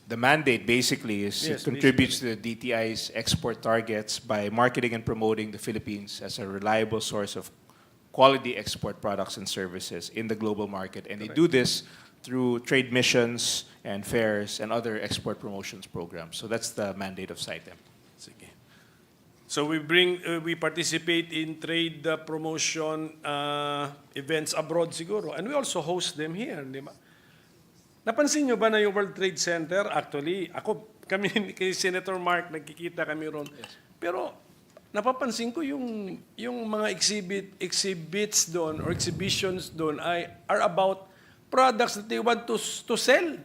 mandate basically is Yes, it contributes to the DTI's export targets by marketing and promoting the Philippines as a reliable source of quality export products and services in the global market. And they do this through trade missions and fairs and other export promotions programs. So that's the mandate of SITEM. Sige. So we participate in trade promotion events abroad siguro, and we also host them here, di ba? Napansin nyo ba na yung World Trade Center, actually, kami kay Senator Mark, nagkikita kami ron. Pero napapansin ko yung mga exhibits doon or exhibitions doon are about products that they want to sell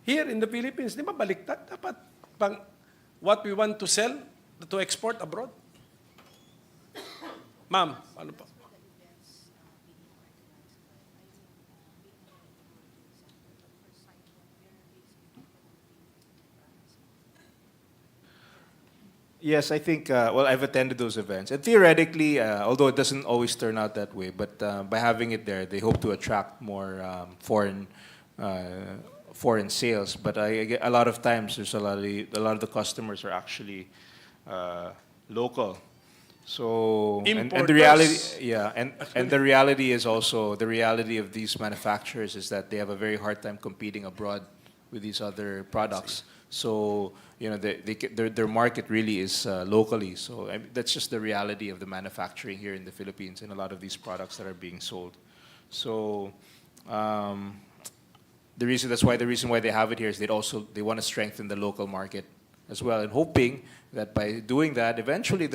here in the Philippines. Di ba baliktad? Dapat what we want to sell, to export abroad. Ma'am, ano pa? Yes, I think, well, I've attended those events. And theoretically, although it doesn't always turn out that way, but by having it there, they hope to attract more foreign sales. But a lot of times, a lot of the customers are actually local. So, and the reality, yeah, and the reality is also, the reality of these manufacturers is that they have a very hard time competing abroad with these other products. So, you know, their market really is locally. So that's just the reality of the manufacturing here in the Philippines and a lot of these products that are being sold. So that's why the reason why they have it here is they want to strengthen the local market as well, and hoping that by doing that, eventually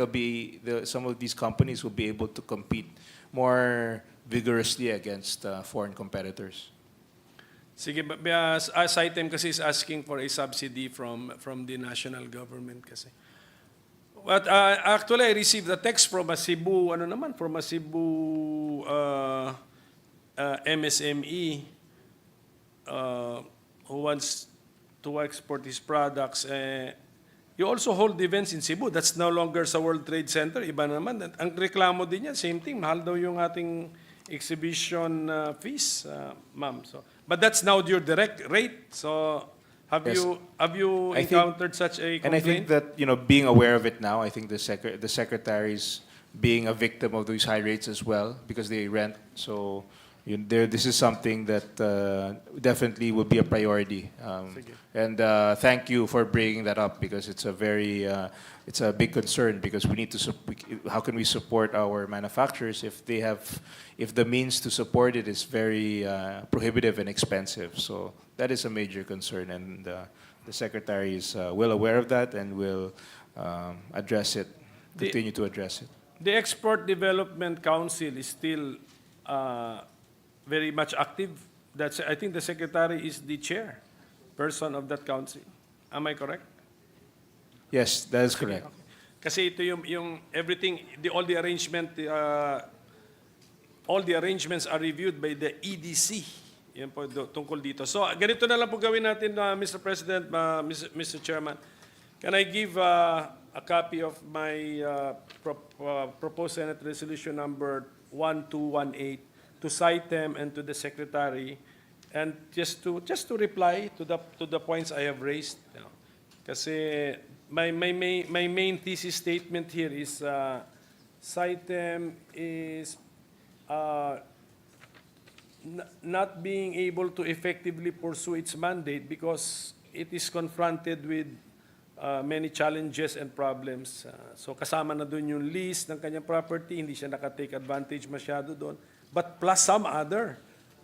some of these companies will be able to compete more vigorously against foreign competitors. Sige, Saitem kasi is asking for a subsidy from the national government kasi. But actually, I received a text from a Cebu, from a Cebu MSME who wants to export his products. You also hold events in Cebu. That's no longer sa World Trade Center. Iba naman. Ang reklamo din niya, same thing. Mahal daw yung ating exhibition fees, ma'am. But that's now your direct rate. So have you encountered such a complaint? And I think that, you know, being aware of it now, I think the secretaries being a victim of these high rates as well because they rent. So this is something that definitely will be a priority. And thank you for bringing that up because it's a big concern because we need to. How can we support our manufacturers if the means to support it is very prohibitive and expensive? So that is a major concern, and the secretary is well aware of that and will address it. Continue to address it. The Export Development Council is still very much active. I think the secretary is the chairperson of that council. Am I correct? Yes, that is correct. Okay. Kasi ito yung everything, all the arrangements are reviewed by the EDC. Yan po tungkol dito. So ganito na lang po gawin natin, Mr. President, Mr. Chairman. Can I give a copy of my proposed Senate Resolution number 1218 to Saitem and to the Secretary, and just to reply to the points I have raised. Kasi my main thesis statement here is Saitem is not being able to effectively pursue its mandate because it is confronted with many challenges and problems. So kasama na doon yung lease ng kanyang property, hindi siya nakatake advantage masyado doon. But plus some other.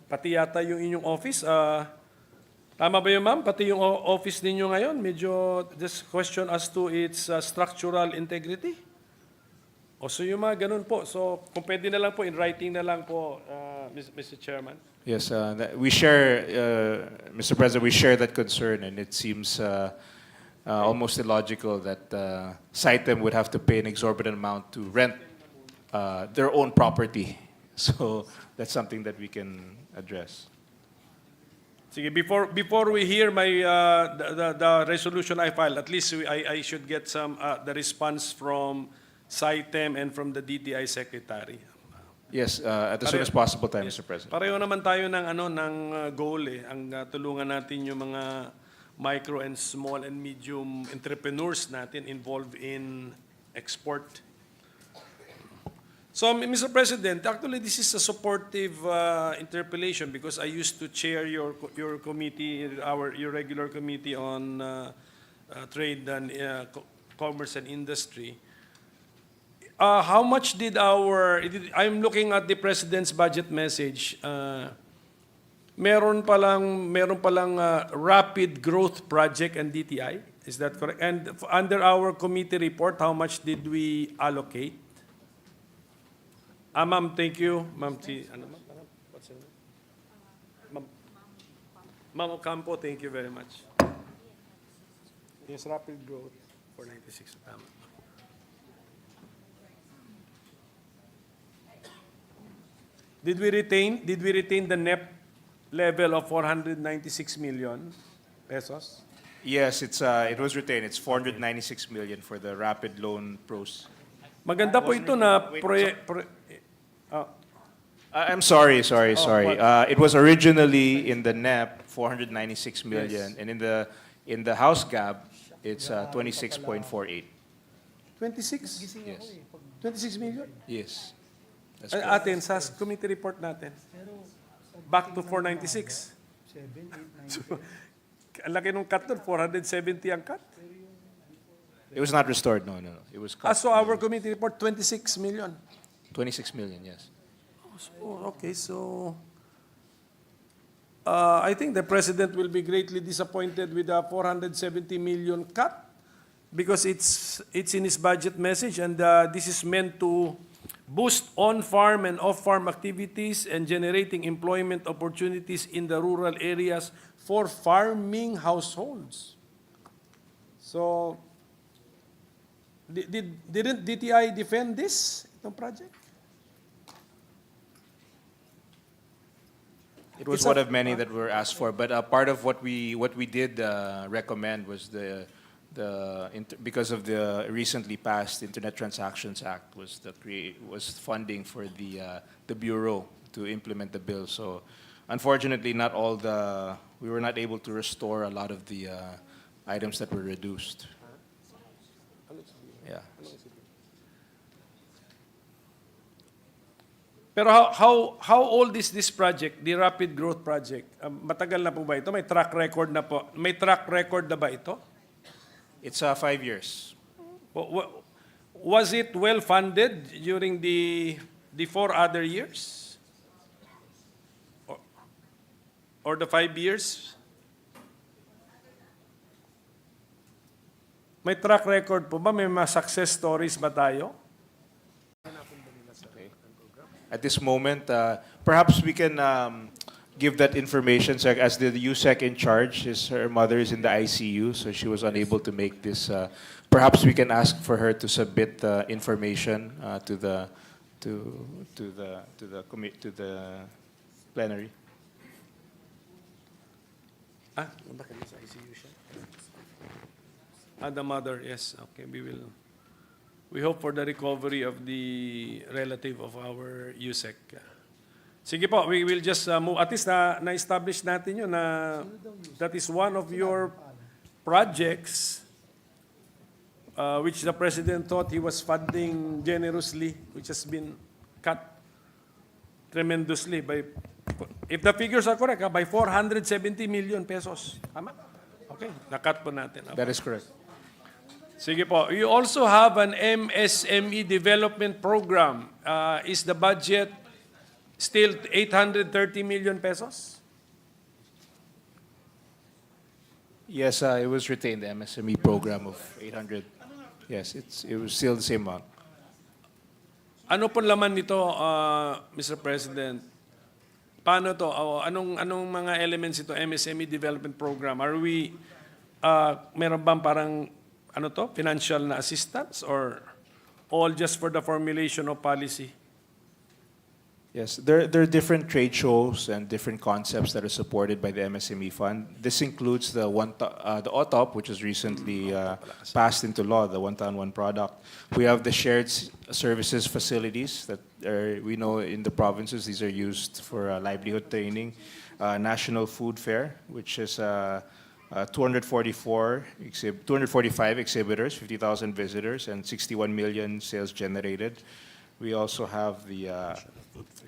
Pati yata yung inyong office. Tama ba yun, ma'am? Pati yung office ninyo ngayon, medyo this question as to its structural integrity? O so yung mga ganun po. So kung pwede na lang po, in writing na lang po, Mr. Chairman. Yes, we share, Mr. President, we share that concern, and it seems almost illogical that Saitem would have to pay an exorbitant amount to rent their own property. So that's something that we can address. Sige, before we hear the resolution I filed, at least I should get some the response from Saitem and from the DTI Secretary. Yes, at the soonest possible time, Mr. President. Pareho naman tayo ng goal eh. Ang tulungan natin yung mga micro and small and medium entrepreneurs natin involved in export. So, Mr. President, actually this is a supportive interpellation because I used to chair your committee, your regular committee on trade and commerce and industry. How much did I'm looking at the President's budget message. meron palang rapid growth project and DTI. Is that correct? And under our committee report, how much did we allocate? Ma'am, thank you. Ma'am, what's her name? Ma'am Ocampo, thank you very much. Yes, rapid growth for 96. Tama. Did we retain the NEP level of 496 million pesos? Yes, it was retained. It's 496 million for the rapid loan pros. Maganda po ito na I'm sorry. what? It was originally in the NEP 496 million, Yes. and in the House GAB, it's 26.48. 26? Yes. 26 million? Yes. That's Ay, correct. atin, sa committee report natin. Back to 496. So, ang laki nung cut doon, 470 ang cut. It was not restored. No. It was cut. So our committee report, 26 million. 26 million. Yes. Oh, okay, so I think the President will be greatly disappointed with the 470 million cut because it's in his budget message, and this is meant to boost on-farm and off-farm activities and generating employment opportunities in the rural areas for farming households. So, didn't DTI defend this itong project? It was It's one a- of many that were asked for, but part of what we did recommend was because of the recently passed Internet Transactions Act was funding for the bureau to implement the bill. So, unfortunately, we were not able to restore a lot of the items that were reduced. Yeah. Pero how old is this project, the Rapid Growth Project? Matagal na po ba ito? May track record na po. May track record na ba ito? It's 5 years. Was it well funded during the 4 other years? Or the 5 years? May track record po ba? May mga success stories ba tayo? At this moment, perhaps we can give that information. So as the USEC in charge, her mother is in the ICU, so she was unable to make this. Perhaps we can ask for her to submit the information to the plenary. Bakit nasa ICU siya? The mother, yes. Okay, we hope for the recovery of the relative of our USEC. Sige po, we will just move. At least na-establish natin yun na that is one of your projects which the President thought he was funding generously, which has been cut tremendously by, if the figures are correct, by 470 million pesos. Tama? Okay, na-cut po natin. Okay. That is correct. Sige po. You also have an MSME development program. Is the budget still 830 million pesos? Yes, it was retained, the MSME program of 800. Yes, it was still the same amount. Ano po laman nito, Mr. President? Paano to? Anong mga elements ito, MSME development program? Are we, meron bang parang, financial na assistance or all just for the formulation of policy? Yes, there are different trade shows and different concepts that are supported by the MSME Fund. This includes the OTOP, which was recently passed into law, the one-to-one product. We have the shared services facilities that we know in the provinces. These are used for livelihood training. National Food Fair, which is 245 exhibitors, 50,000 visitors, and 61 million sales generated. We also have the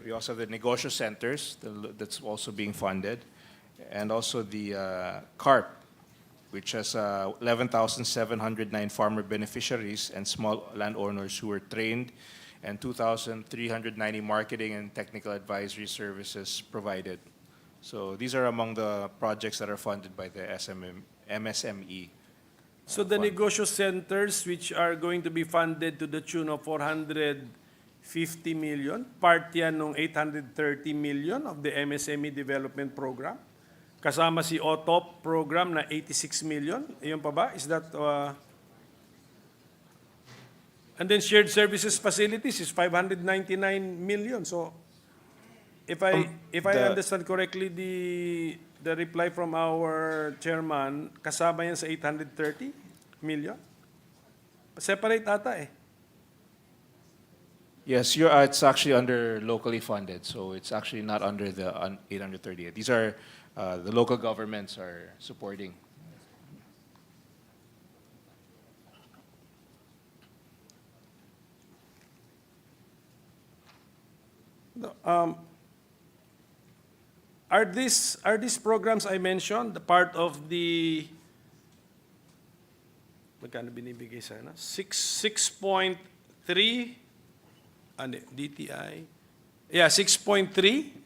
negosyo centers that's also being funded, and also the CARP, which has 11,709 farmer beneficiaries and small landowners who were trained, and 2,390 marketing and technical advisory services provided. So these are among the projects that are funded by the MSME. So the fund. negosyo centers, which are going to be funded to the tune of 450 million, part yan ng 830 million of the MSME Development Program. Kasama si OTOP program na 86 million. Iyon pa ba? Is that... And then shared services facilities is 599 million. So if I understand correctly the reply from our chairman, kasama yan sa 830 million? Separate ata eh. Yes, it's actually under locally funded, so it's actually not under the 838. These are the local governments are supporting. Are these programs I mentioned the part of the magkano binibigay sana? 6.3 DTI. Yeah, 6.3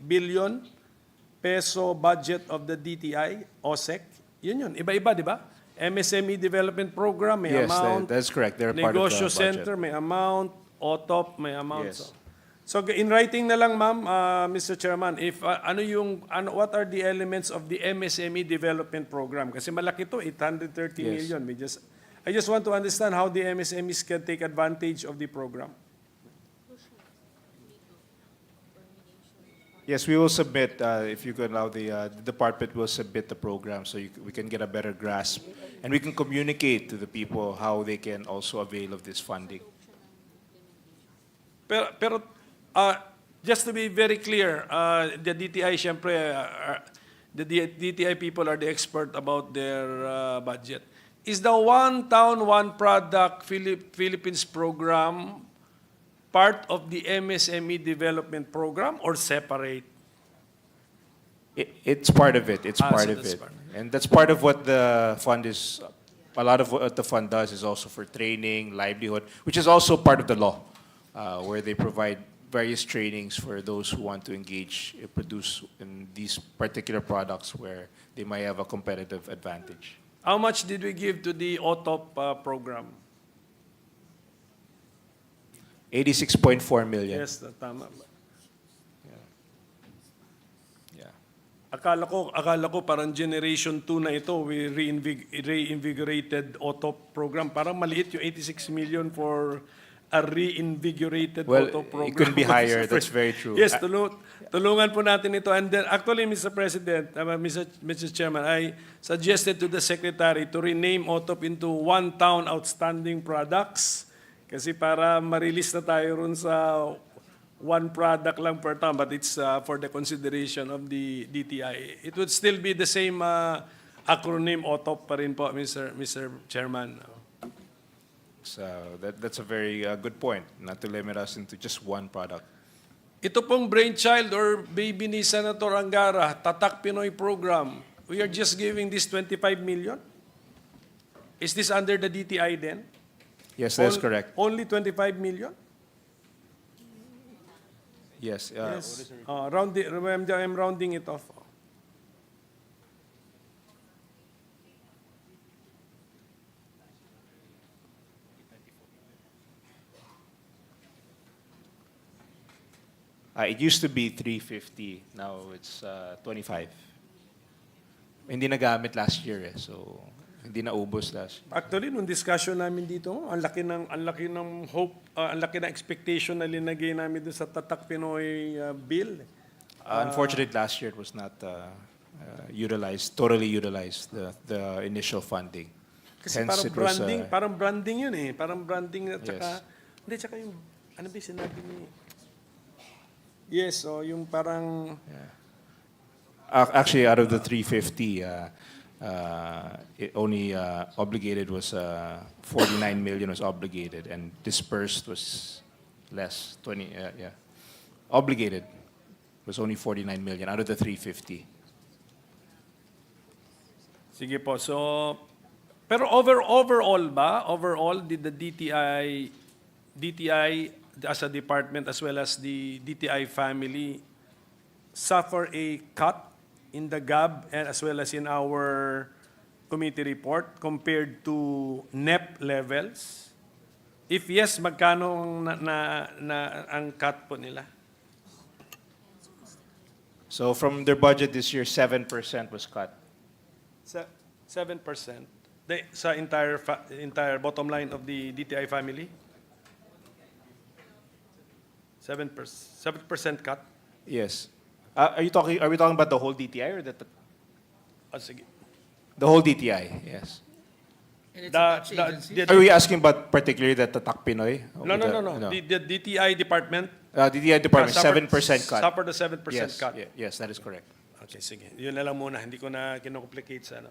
billion peso budget of the DTI, OSEC. Yun. Iba-iba, di ba? MSME Development Program, may Yes, amount. that's correct. They're part of the Negosyo budget. Center, may amount. OTOP, may amount. Yes. So in writing na lang, ma'am, Mr. Chairman, if what are the elements of the MSME Development Program? Kasi malaki to, 830 Yes. million. I just want to understand how the MSMEs can take advantage of the program. Yes, we will submit, if you could allow, the department will submit the program so we can get a better grasp and we can communicate to the people how they can also avail of this funding. Pero just to be very clear, the DTI, syempre, the DTI people are the expert about their budget. Is the One Town, One Product Philippines program part of the MSME Development Program or separate? It's part of it. It's part so of that's it. part. And that's part of what the fund is. A lot of what the fund does is also for training, livelihood, which is also part of the law, where they provide various trainings for those who want to engage, produce in these particular products where they might have a competitive advantage. How much did we give to the OTOP program? 86.4 million. Yes, tama. Yeah. Akala ko parang generation 2 na ito, we reinvigorated OTOP program. Parang maliit yung 86 million for a reinvigorated OTOP program. It could be higher. That's very true. Yes, tulungan po natin ito. And then, actually, Mr. President, Mr. Chairman, I suggested to the Secretary to rename OTOP into One Town Outstanding Products. Kasi para ma-release na tayo ron sa one product lang per town, but it's for the consideration of the DTI. It would still be the same acronym OTOP pa rin po, Mr. Chairman. So that's a very good point, not to limit us into just one product. Ito pong brainchild or baby ni Senator Angara, Tatak Pinoy Program, we are just giving this 25 million? Is this under the DTI then? Yes, that's correct. Only 25 million? Yes. Yes. I'm rounding it off. It used to be 350. Now it's 25. Hindi nagamit last year so hindi na ubos last year. Actually, nung discussion namin dito, ang laki ng hope, ang laki ng expectation na linagay namin dun sa Tatak Pinoy bill. Unfortunately, last year it was not totally utilized, the initial funding. Kasi Hence, it was, parang branding yun eh. Parang branding at saka, Yes. tsaka yung, ano ba yung sinabi ni... Yes, so yung parang... Actually, out of the 350, it only obligated was 49 million was obligated, and dispersed was less, 20. Obligated was only 49 million out of the 350. Sige po, so... Pero overall, did the DTI as a department as well as the DTI family suffer a cut in the GAB and as well as in our committee report compared to NEP levels? If yes, magkano ang cut po nila? So from their budget this year, 7% was cut. 7%. Sa entire bottom line of the DTI family? 7% cut? Yes. Are we talking about the whole DTI or Sige. the whole DTI? Yes. The Are we asking about particularly the Tatak Pinoy? No. The DTI department DTI department, suffered- 7% cut. suffered a 7% Yes, cut. Yes, that is correct. Okay, sige. Yun na lang muna. Hindi ko na kinocomplicate sa ano.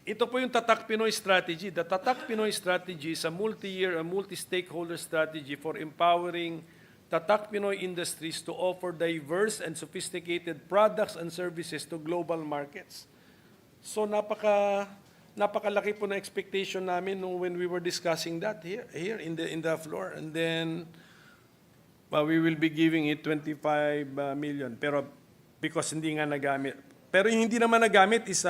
Ito po yung Tatak Pinoy strategy. The Tatak Pinoy strategy is a multi-year and multi-stakeholder strategy for empowering Tatak Pinoy industries to offer diverse and sophisticated products and services to global markets. So napakalaki po na expectation namin when we were discussing that here in the floor. And then we will be giving it 25 million. Pero because hindi nga nagamit. Pero yung hindi naman nagamit is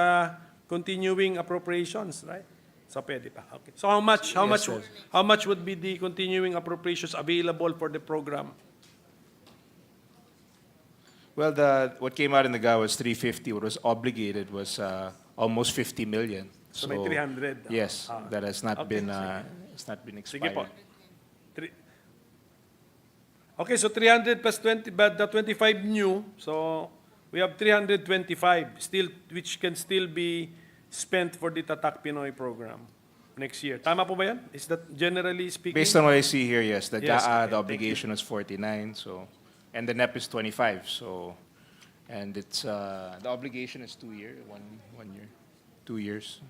continuing appropriations, right? So pwede pa. Okay. So how much would be the continuing appropriations available for the program? Well, what came out in the GA was 350. What was obligated was almost 50 million. So may 300. Yes, that has not Okay, been sige. it's not been Sige po. expired. Okay, so 300 plus 20, but the 25 new, so we have 325 still, which can still be spent for the Tatak Pinoy program next year. Tama po ba yan? Is that generally speaking? Based on what I see here, yes, the Yes, GAA, okay, the obligation was 49, and the NEP is 25, and it's the obligation is 2 year, one year, 2 years.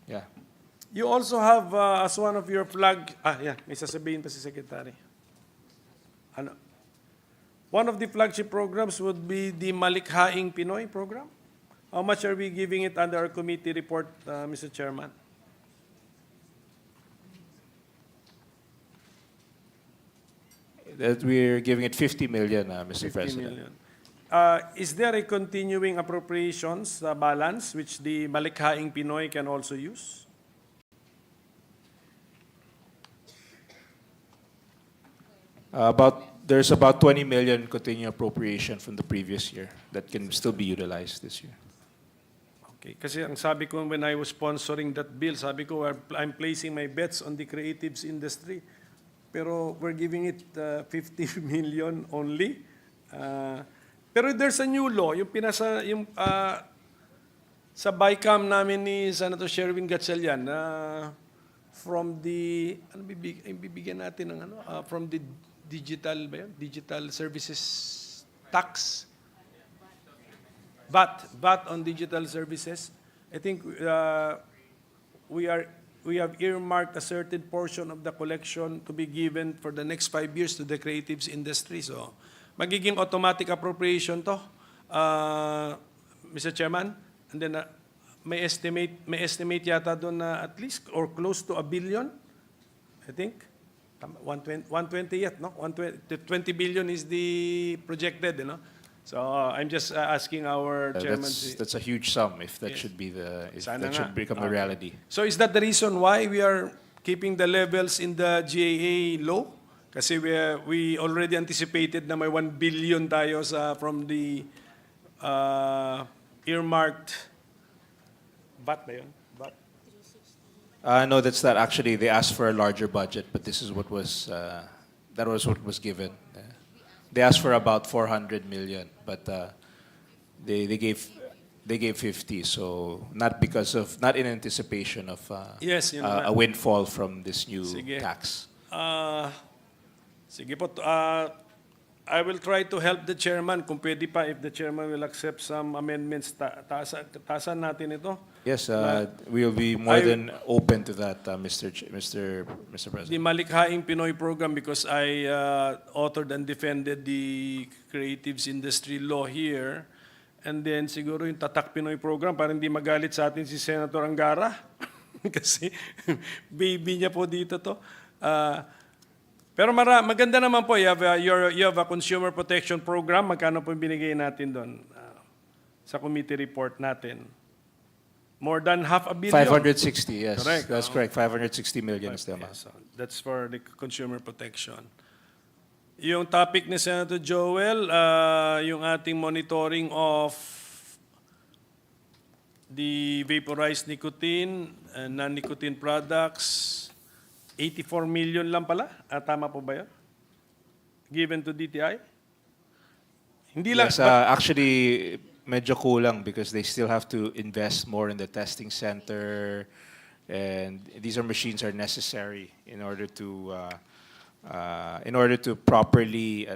Yeah. You also have as one of your flag, may sasabihin pa si Secretary. Ano? One of the flagship programs would be the Malikhaing Pinoy program. How much are we giving it under our committee report, Mr. Chairman? That we're giving it 50 million, Mr. 50 President. million. Is there a continuing appropriations balance which the Malikhaing Pinoy can also use? There's about 20 million continuing appropriation from the previous year that can still be utilized this year. Okay, kasi ang sabi ko when I was sponsoring that bill, sabi ko I'm placing my bets on the creatives industry. Pero we're giving it 50 million only. Pero there's a new law, sa BICAM namin ni Senator Sherwin Gatchalian, from the bibigyan natin ng from the digital services tax, VAT on digital services. I think we have earmarked a certain portion of the collection to be given for the next 5 years to the creatives industry. So magiging automatic appropriation to, Mr. Chairman. And then may estimate yata doon na at least or close to 1 billion, I think. 120 yet, no? 20 billion is the projected, you know? So I'm just asking our chairman. That's a huge sum if that should be should become a reality. So is that the reason why we are keeping the levels in the GAA low? Kasi we already anticipated na may 1 billion tayo from the earmarked VAT ba yun? VAT? No, that's not. Actually, they asked for a larger budget, but this is what was what was given. They asked for about 400 million, but they gave 50. So not in anticipation of Yes, a windfall from this new Sige. tax. Sige po. I will try to help the chairman kung pwede pa, if the chairman will accept some amendments. Taasan natin ito. Yes, we will be more than open to that, Mr. President. The Malikhaing Pinoy program, because I authored and defended the creatives industry law here. And then siguro yung Tatak Pinoy program, para hindi magalit sa atin si Senator Angara. Kasi baby niya po dito to. Pero maganda naman po, you have a consumer protection program. Magkano po binigay natin doon sa committee report natin? More than half a billion. 560, yes. Correct. That's correct. 560 million is the amount. Yes, that's for the consumer protection. Yung topic ni Senator Joel, yung ating monitoring of the vaporized nicotine and non-nicotine products, 84 million lang pala. Tama po ba yun? Given to DTI? Hindi lang. Yes, actually, medyo kulang because they still have to invest more in the testing center, and these are machines are necessary in order to properly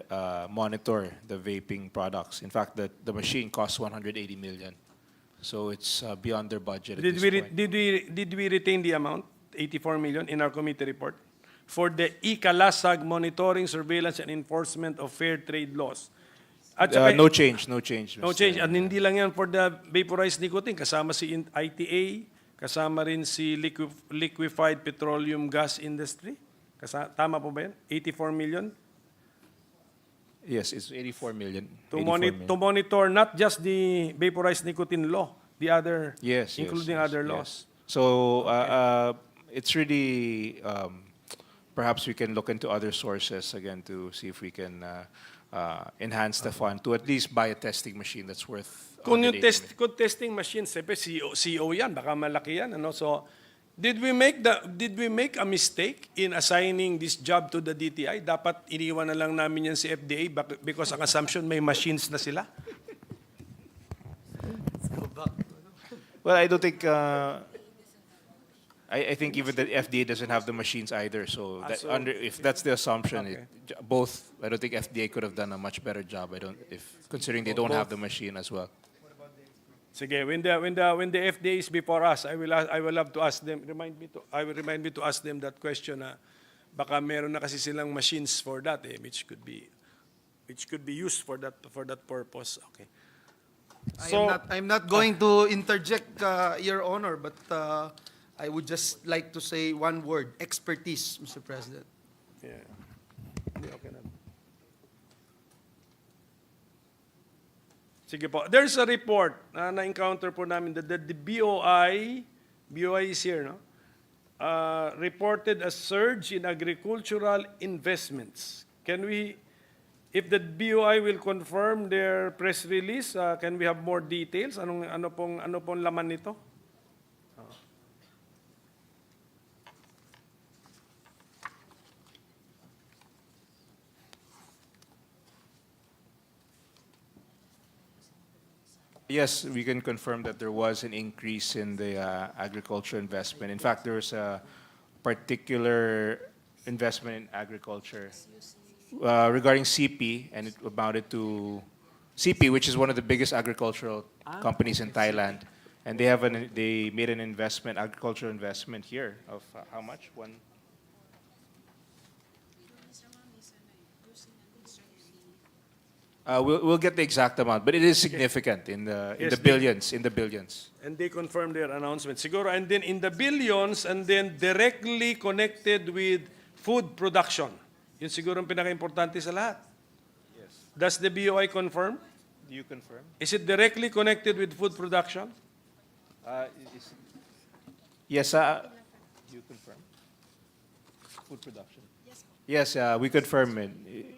monitor the vaping products. In fact, the machine costs 180 million, so it's beyond their budget. Did we retain the amount, 84 million, in our committee report for the ikalasag monitoring, surveillance, and enforcement of fair trade laws? At saka, No change. no change. At hindi lang yan for the vaporized nicotine. Kasama si ITA, kasama rin si liquefied petroleum gas industry. Tama po ba yan? 84 million? Yes, it's 84 million. To monitor not just the vaporized nicotine law, the other, including other laws. So it's really, perhaps we can look into other sources again to see if we can enhance the fund to at least buy a testing machine that's worth. Kung yung testing machine, siyempre CO yan, baka malaki yan. Ano? So, did we make a mistake in assigning this job to the DTI? Dapat iniwan na lang namin yan si FDA because ang assumption may machines na sila? Well, I don't think. I think even the FDA doesn't have the machines either. So, if that's the assumption, both. I don't think FDA could have done a much better job. Considering they don't have the machine as well. Sige, when the FDA is before us, I will have to ask them. I will remind me to ask them that question. Baka meron na kasi silang machines for that, which could be used for that purpose. Okay. I'm not going to interject, Your Honor, but I would just like to say one word: expertise, Mr. President. Yeah. Okay na. Sige po. There's a report na na-encounter po namin that the BOI is here, no? Reported a surge in agricultural investments. If the BOI will confirm their press release, can we have more details? Ano pong laman nito? Yes, we can confirm that there was an increase in the agriculture investment. In fact, there was a particular investment in agriculture regarding CP, and it amounted to CP, which is one of the biggest agricultural companies in Thailand, and they made an investment, agricultural investment here of how much? We'll get the exact amount, but it is significant in the billions. And they confirmed their announcement. Siguro, and then in the billions, and then directly connected with food production. Yun siguro ang pinaka-importante sa lahat. Yes. Does the BOI confirm? Do you confirm? Is it directly connected with food production? Yes, you confirm? Food production? Yes, we confirm it.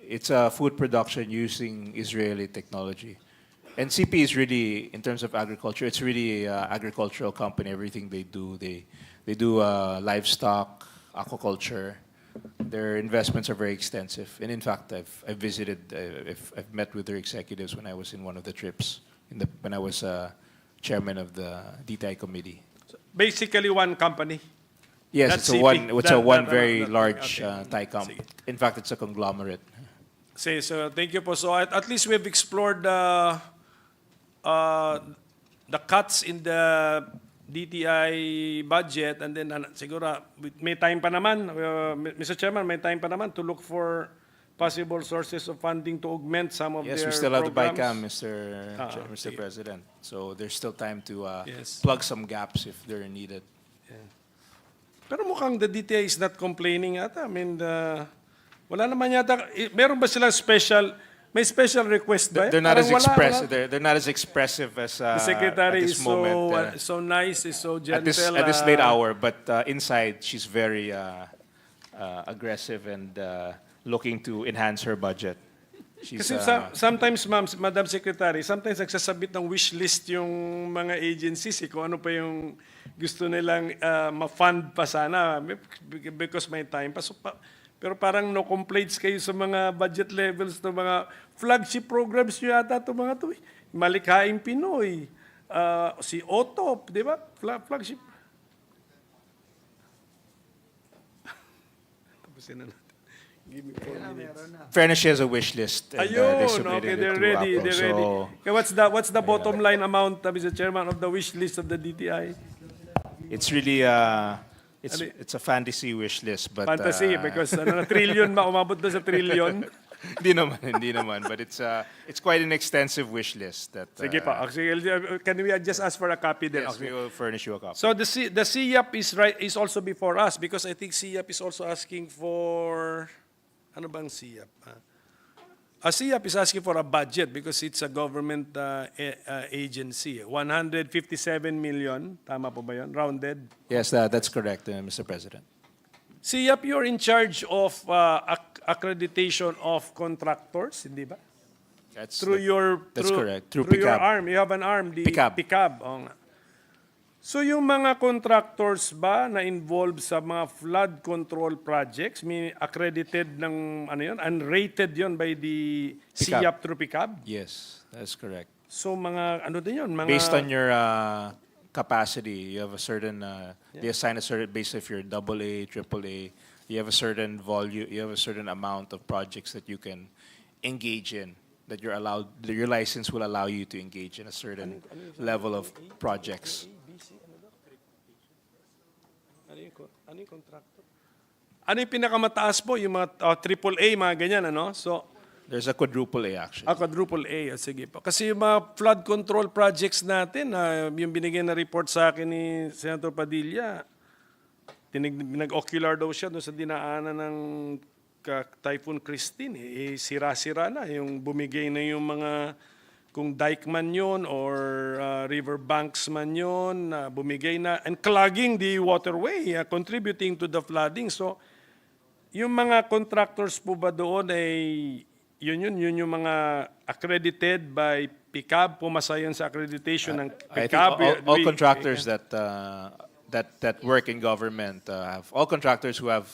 It's food production using Israeli technology. And CP is really, in terms of agriculture, it's really an agricultural company. Everything they do, they do livestock, aquaculture. Their investments are very extensive. And in fact, I've visited, I've met with their executives when I was in one of the trips, when I was chairman of the DTI committee. So basically one company. Yes, That's it's a CP. very large okay. Thai company. In fact, it's a conglomerate. So thank you po. So at least we've explored the cuts in the DTI budget, and then siguro may time pa naman, Mr. Chairman, may time pa naman to look for possible sources of funding to augment some of their Yes, we still have the programs. BICAM, Mr. President. So there's still time to Yes. plug some gaps if they're needed. Pero mukhang the DTI is not complaining ata. I mean, Wala naman yata, meron ba silang special, may special request ba? They're not Parang as wala, expressive. wala. They're not as expressive as The secretary at is this moment. so nice, is so At gentle. this late hour, but inside she's very aggressive and looking to enhance her budget. She's, Kasi sometimes, Madam Secretary, sometimes nagsasabit ng wish list yung mga agencies, kung ano pa yung gusto nilang ma-fund pa sana because may time pa. Pero parang no complaints kayo sa mga budget levels ng mga flagship programs nyo yata ito mga ito. Malikhaing Pinoy, si OTOP, di ba? Flagship. Tapusin na natin. Give me 4 minutes. fairness, she has a wish list. And, they Ayun, submitted okay, it they're to ready, APO. they're ready. Okay, what's the bottom line amount, Mr. Chairman, of the wish list of the DTI? It's really it's a fantasy wish list, but Fantasy, because trillion ba, umabot na sa trillion. hindi naman, but it's quite an extensive wish list that. Sige pa, can we just ask for a copy then? Yes, we will furnish you a copy. So the CIAP is also before us, because I think CIAP is also asking for, ano bang CIAP? CIAP is asking for a budget because it's a government agency. 157 million, tama po ba yun? Rounded. Yes, that's correct, Mr. President. CIAP, you're in charge of accreditation of contractors, hindi ba? That's correct. Through your PICAB. arm. You have an arm, the PICAB. PICAB. Oo nga. So yung mga contractors ba na involved sa mga flood control projects, may accredited ng ano yun, unrated yun by the PICAB. CIAP through PICAB? Yes, that's correct. So mga ano din yun? Mga, Based on your capacity, you have a certain. They assign a certain based if you're AA, AAA. You have a certain volume. You have a certain amount of projects that you can engage in. That you're allowed. Your license will allow you to engage in a certain level of projects. Ano yung contractor? Ano yung pinakamataas po? Yung mga AAA, mga ganyan, ano? So, There's a quadruple A actually. quadruple A, sige po. Kasi yung mga flood control projects natin, yung binigyan na report sa akin ni Senator Padilla, nag-ocular daw siya doon sa dinaanan ng Typhoon Christine. Sira-sira na. Yung bumigay na yung mga, kung dike man yun or river banks man yun, bumigay na, and clogging the waterway, contributing to the flooding. So, yung mga contractors po ba doon ay yun yung mga accredited by PICAB, pumasa yan sa accreditation ng I think PICAB. all contractors that work in government all contractors who have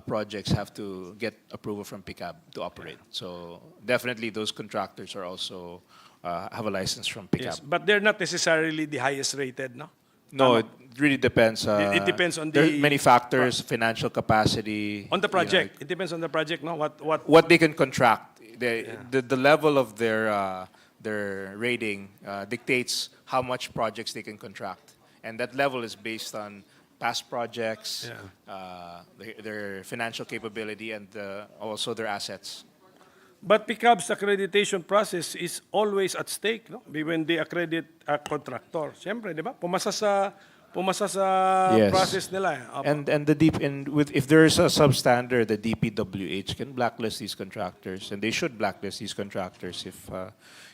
projects have to get approval from PICAB to operate. So definitely those contractors are also have a license from PICAB. Yes, but they're not necessarily the highest rated, no? No, it really depends. It depends on there are the many factors, financial capacity. On the project. It depends on the project, no? What they can contract. The level of their rating dictates how much projects they can contract. And that level is based on past projects, their financial capability, and also their assets. But PICAB's accreditation process is always at stake, no? When they accredit a contractor. Siyempre, di ba? Pumasa sa Yes. process nila. And if there is a substandard, the DPWH can blacklist these contractors, and they should blacklist these contractors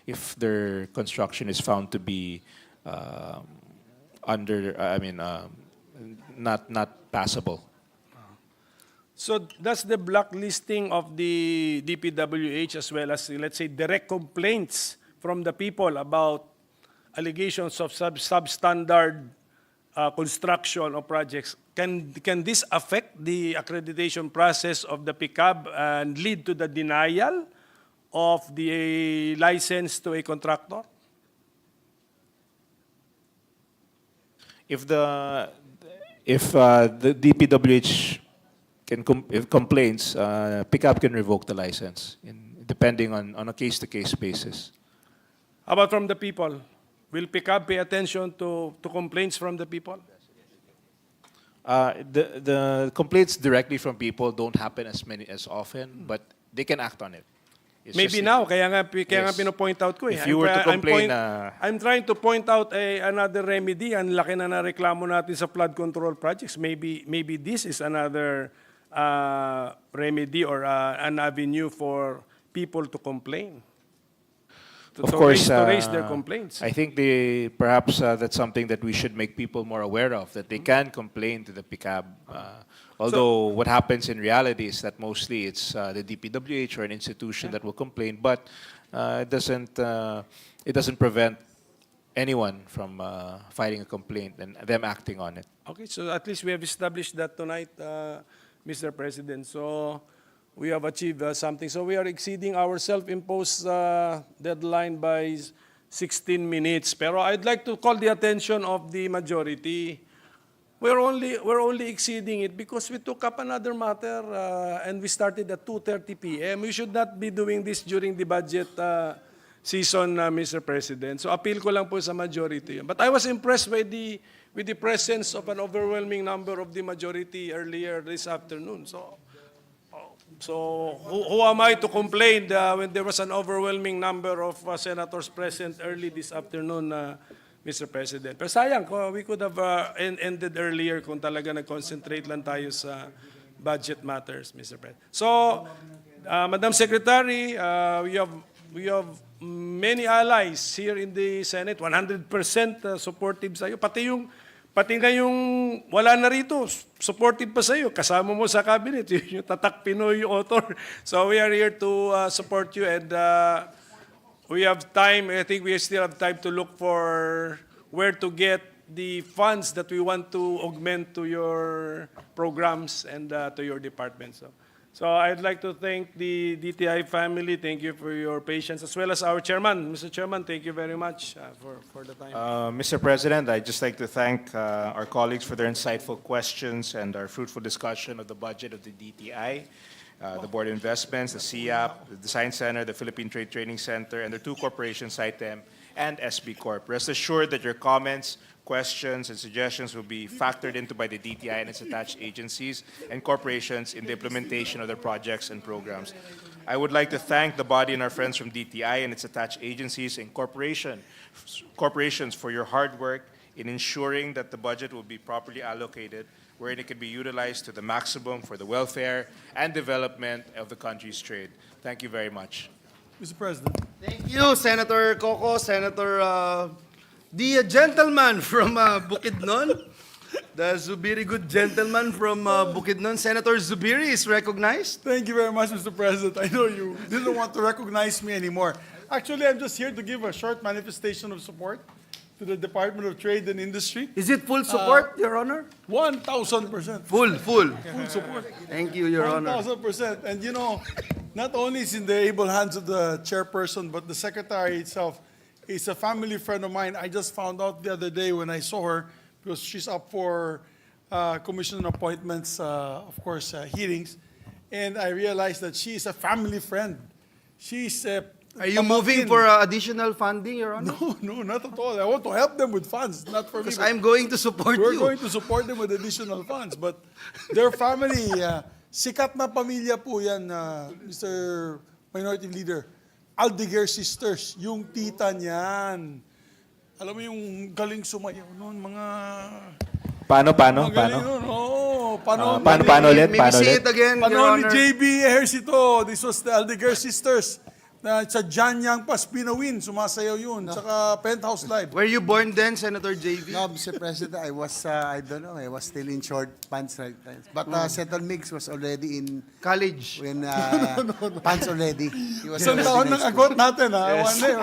if their construction is found to be not passable. So that's the blacklisting of the DPWH as well as, let's say, direct complaints from the people about allegations of substandard construction of projects. Can this affect the accreditation process of the PICAB and lead to the denial of the license to a contractor? If the DPWH if complains, PICAB can revoke the license, depending on a case-to-case basis. How about from the people? Will PICAB pay attention to complaints from the people? The complaints directly from people don't happen as often, but they can act on it. Maybe now, kaya nga pino-point out ko. If you were to complain, I'm trying to point out another remedy. Ang laki na reklamo natin sa flood control projects. Maybe this is another remedy or an avenue for people to complain. Of course, to raise their complaints. I think perhaps that's something that we should make people more aware of, that they can complain to the PICAB. Although what happens in reality is that mostly it's the DPWH or an institution that will complain, but it doesn't prevent anyone from filing a complaint and them acting on it. Okay, so at least we have established that tonight, Mr. President. So we have achieved something. So we are exceeding our self-imposed deadline by 16 minutes. Pero I'd like to call the attention of the majority. We're only exceeding it because we took up another matter and we started at 2:30 p.m. We should not be doing this during the budget season, Mr. President. So appeal ko lang po sa majority. But I was impressed with the presence of an overwhelming number of the majority earlier this afternoon. So who am I to complain when there was an overwhelming number of senators present early this afternoon, Mr. President? Pero sayang, we could have ended earlier kung talaga nag-concentrate lang tayo sa budget matters, Mr. President. So, Madam Secretary, we have many allies here in the Senate, 100% supportive sa'yo. Pati ngayong wala na rito, supportive pa sa'yo. Kasama mo sa cabinet, yung Tatak Pinoy author. So we are here to support you and we have time. I think we still have time to look for where to get the funds that we want to augment to your programs and to your department. So I'd like to thank the DTI family. Thank you for your patience, as well as our chairman. Mr. Chairman, thank you very much for the time. Mr. President, I'd just like to thank our colleagues for their insightful questions and our fruitful discussion of the budget of the DTI, the Board of Investments, the CIAP, the Design Center, the Philippine Trade Training Center, and the two corporations, CITEM and SB Corp. Rest assured that your comments, questions, and suggestions will be factored into by the DTI and its attached agencies and corporations in the implementation of their projects and programs. I would like to thank the body and our friends from DTI and its attached agencies and corporations for your hard work in ensuring that the budget will be properly allocated, wherein it can be utilized to the maximum for the welfare and development of the country's trade. Thank you very much. Mr. President. Thank you, Senator Coco, Senator the gentleman from Bukidnon, the Zubiri good gentleman from Bukidnon, Senator Zubiri is recognized. Thank you very much, Mr. President. I know you didn't want to recognize me anymore. Actually, I'm just here to give a short manifestation of support to the Department of Trade and Industry. Is it full support, Your Honor? 1,000%. Full. Full support. Thank you, Your Honor. 1,000%. And you know, not only is in the able hands of the chairperson, but the secretary itself is a family friend of mine. I just found out the other day when I saw her, because she's up for commission appointments, of course, hearings, and I realized that she is a family friend. She's Are you moving for additional funding, Your Honor? No, not at all. I want to help them with funds, not for me. Because I'm going to support We're you. going to support them with additional funds. But their family, sikat na pamilya po yan, Mr. Minority Leader. Aldeguer sisters, yung tita niyan. Alam mo yung galing sumayaw noon, mga... Paano? Galing noon, oo. Paano ulit? Maybe say it again, Your Paano ni Honor. JB Ayers ito? This was the Aldeguer sisters. Na sa Janyang Paspinawin, sumasayaw yun. Saka Penthouse Live. Were you born then, Senator JV? No, Mr. President, I was, I don't know, I was still in short pants right time. But Senator Mix was already in College. when pants already. He was Isang already taon in ng high agot school. natin, ha? One day.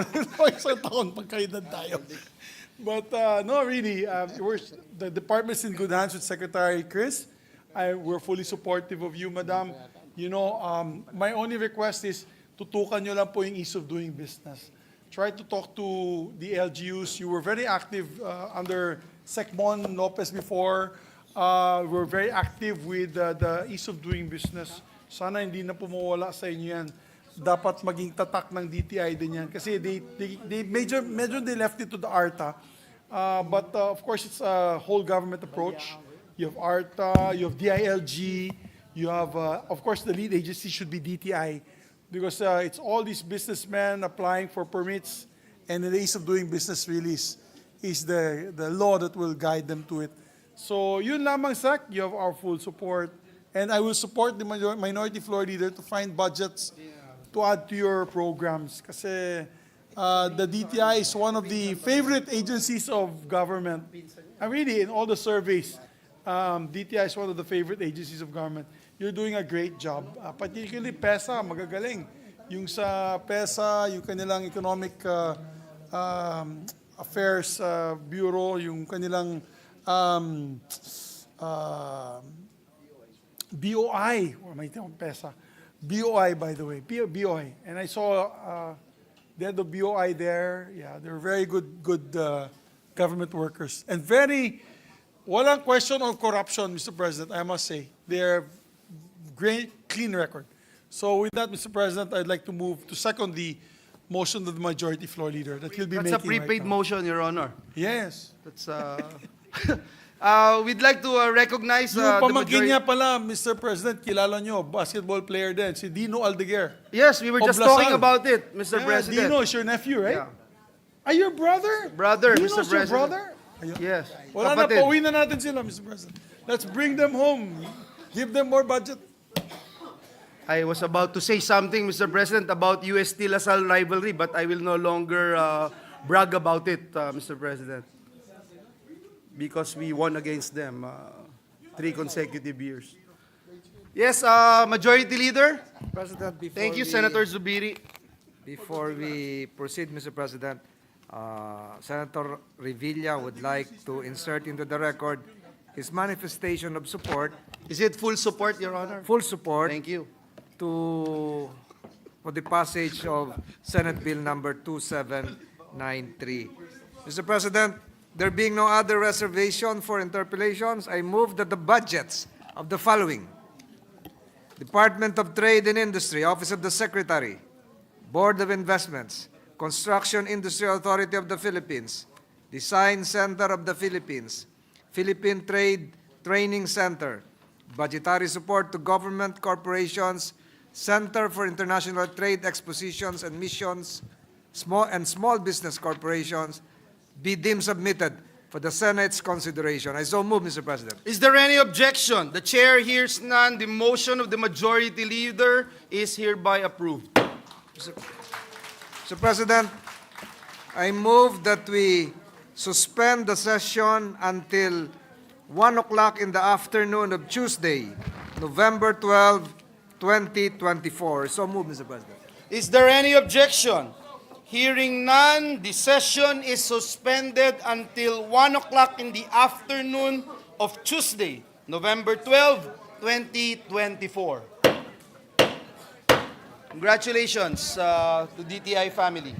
Isang taon, pagkaedad tayo. But no, really, the department's in good hands with Secretary Chris. We're fully supportive of you, Madam. You know, my only request is, tutukan nyo lang po yung ease of doing business. Try to talk to the LGUs. You were very active under Secmon Lopez before. We're very active with the ease of doing business. Sana hindi na pumawala sa inyo yan. Dapat maging tatak ng DTI din yan. Kasi they medyo they left it to the ARTA. But of course, it's a whole government approach. You have ARTA, you have DILG, you have, of course, the lead agency should be DTI. Because it's all these businessmen applying for permits, and the ease of doing business really is the law that will guide them to it. So yun lamang, Sak, you have our full support, And I will support the minority floor leader to find budgets to add to your programs. Kasi the DTI is one of the favorite agencies of government. And really, in all the surveys, DTI is one of the favorite agencies of government. You're doing a great job. Particularly PESA, magagaling. Yung sa PESA, yung kanilang Economic Affairs Bureau, yung kanilang BOI, or may tawag PESA. BOI, by the way, BOI. And I saw they had the BOI there. Yeah, they're very good government workers. And walang question on corruption, Mr. President, I must say. They're great, clean record. So with that, Mr. President, I'd like to move to second the motion of the majority floor leader that he'll be That's making a prepaid right now. motion, Your Honor. Yes. That's we'd like to recognize Yung the pamangkin majority. niya pala, Mr. President, kilala nyo, basketball player din, si Dino Aldeguer. Yes, we were just Of Lasal. talking about it, Mr. Yeah, President. Dino is your nephew, right? Yeah. Are you a brother? Brother, Dino's Mr. your President. brother? Ayun. Yes. Wala na, Kapatid. pauwi na natin sila, Mr. President. Let's bring them home. Give them more budget. I was about to say something, Mr. President, about UST LaSalle rivalry, but I will no longer brag about it, Mr. President, because we won against them 3 consecutive years. Yes, Majority Leader. President, before Thank you, we- Senator Zubiri. Before we proceed, Mr. President, Senator Revilla would like to insert into the record his manifestation of support, Is it full support, Your Honor? full support Thank you. for the passage of Senate Bill number 2793. Mr. President, there being no other reservation for interpellations, I move that the budgets of the following: Department of Trade and Industry, Office of the Secretary, Board of Investments, Construction Industry Authority of the Philippines, Design Center of the Philippines, Philippine Trade Training Center, budgetary support to government corporations, Center for International Trade Expositions and Missions, small business corporations, be deemed submitted for the Senate's consideration. I so move, Mr. President. Is there any objection? The chair hears none. The motion of the Majority Leader is hereby approved. Mr. President, I move that we suspend the session until 1 o'clock in the afternoon of Tuesday, November 12, 2024. So move, Mr. President. Is there any objection? Hearing none, the session is suspended until 1 o'clock in the afternoon of Tuesday, November 12, 2024. Congratulations to DTI family.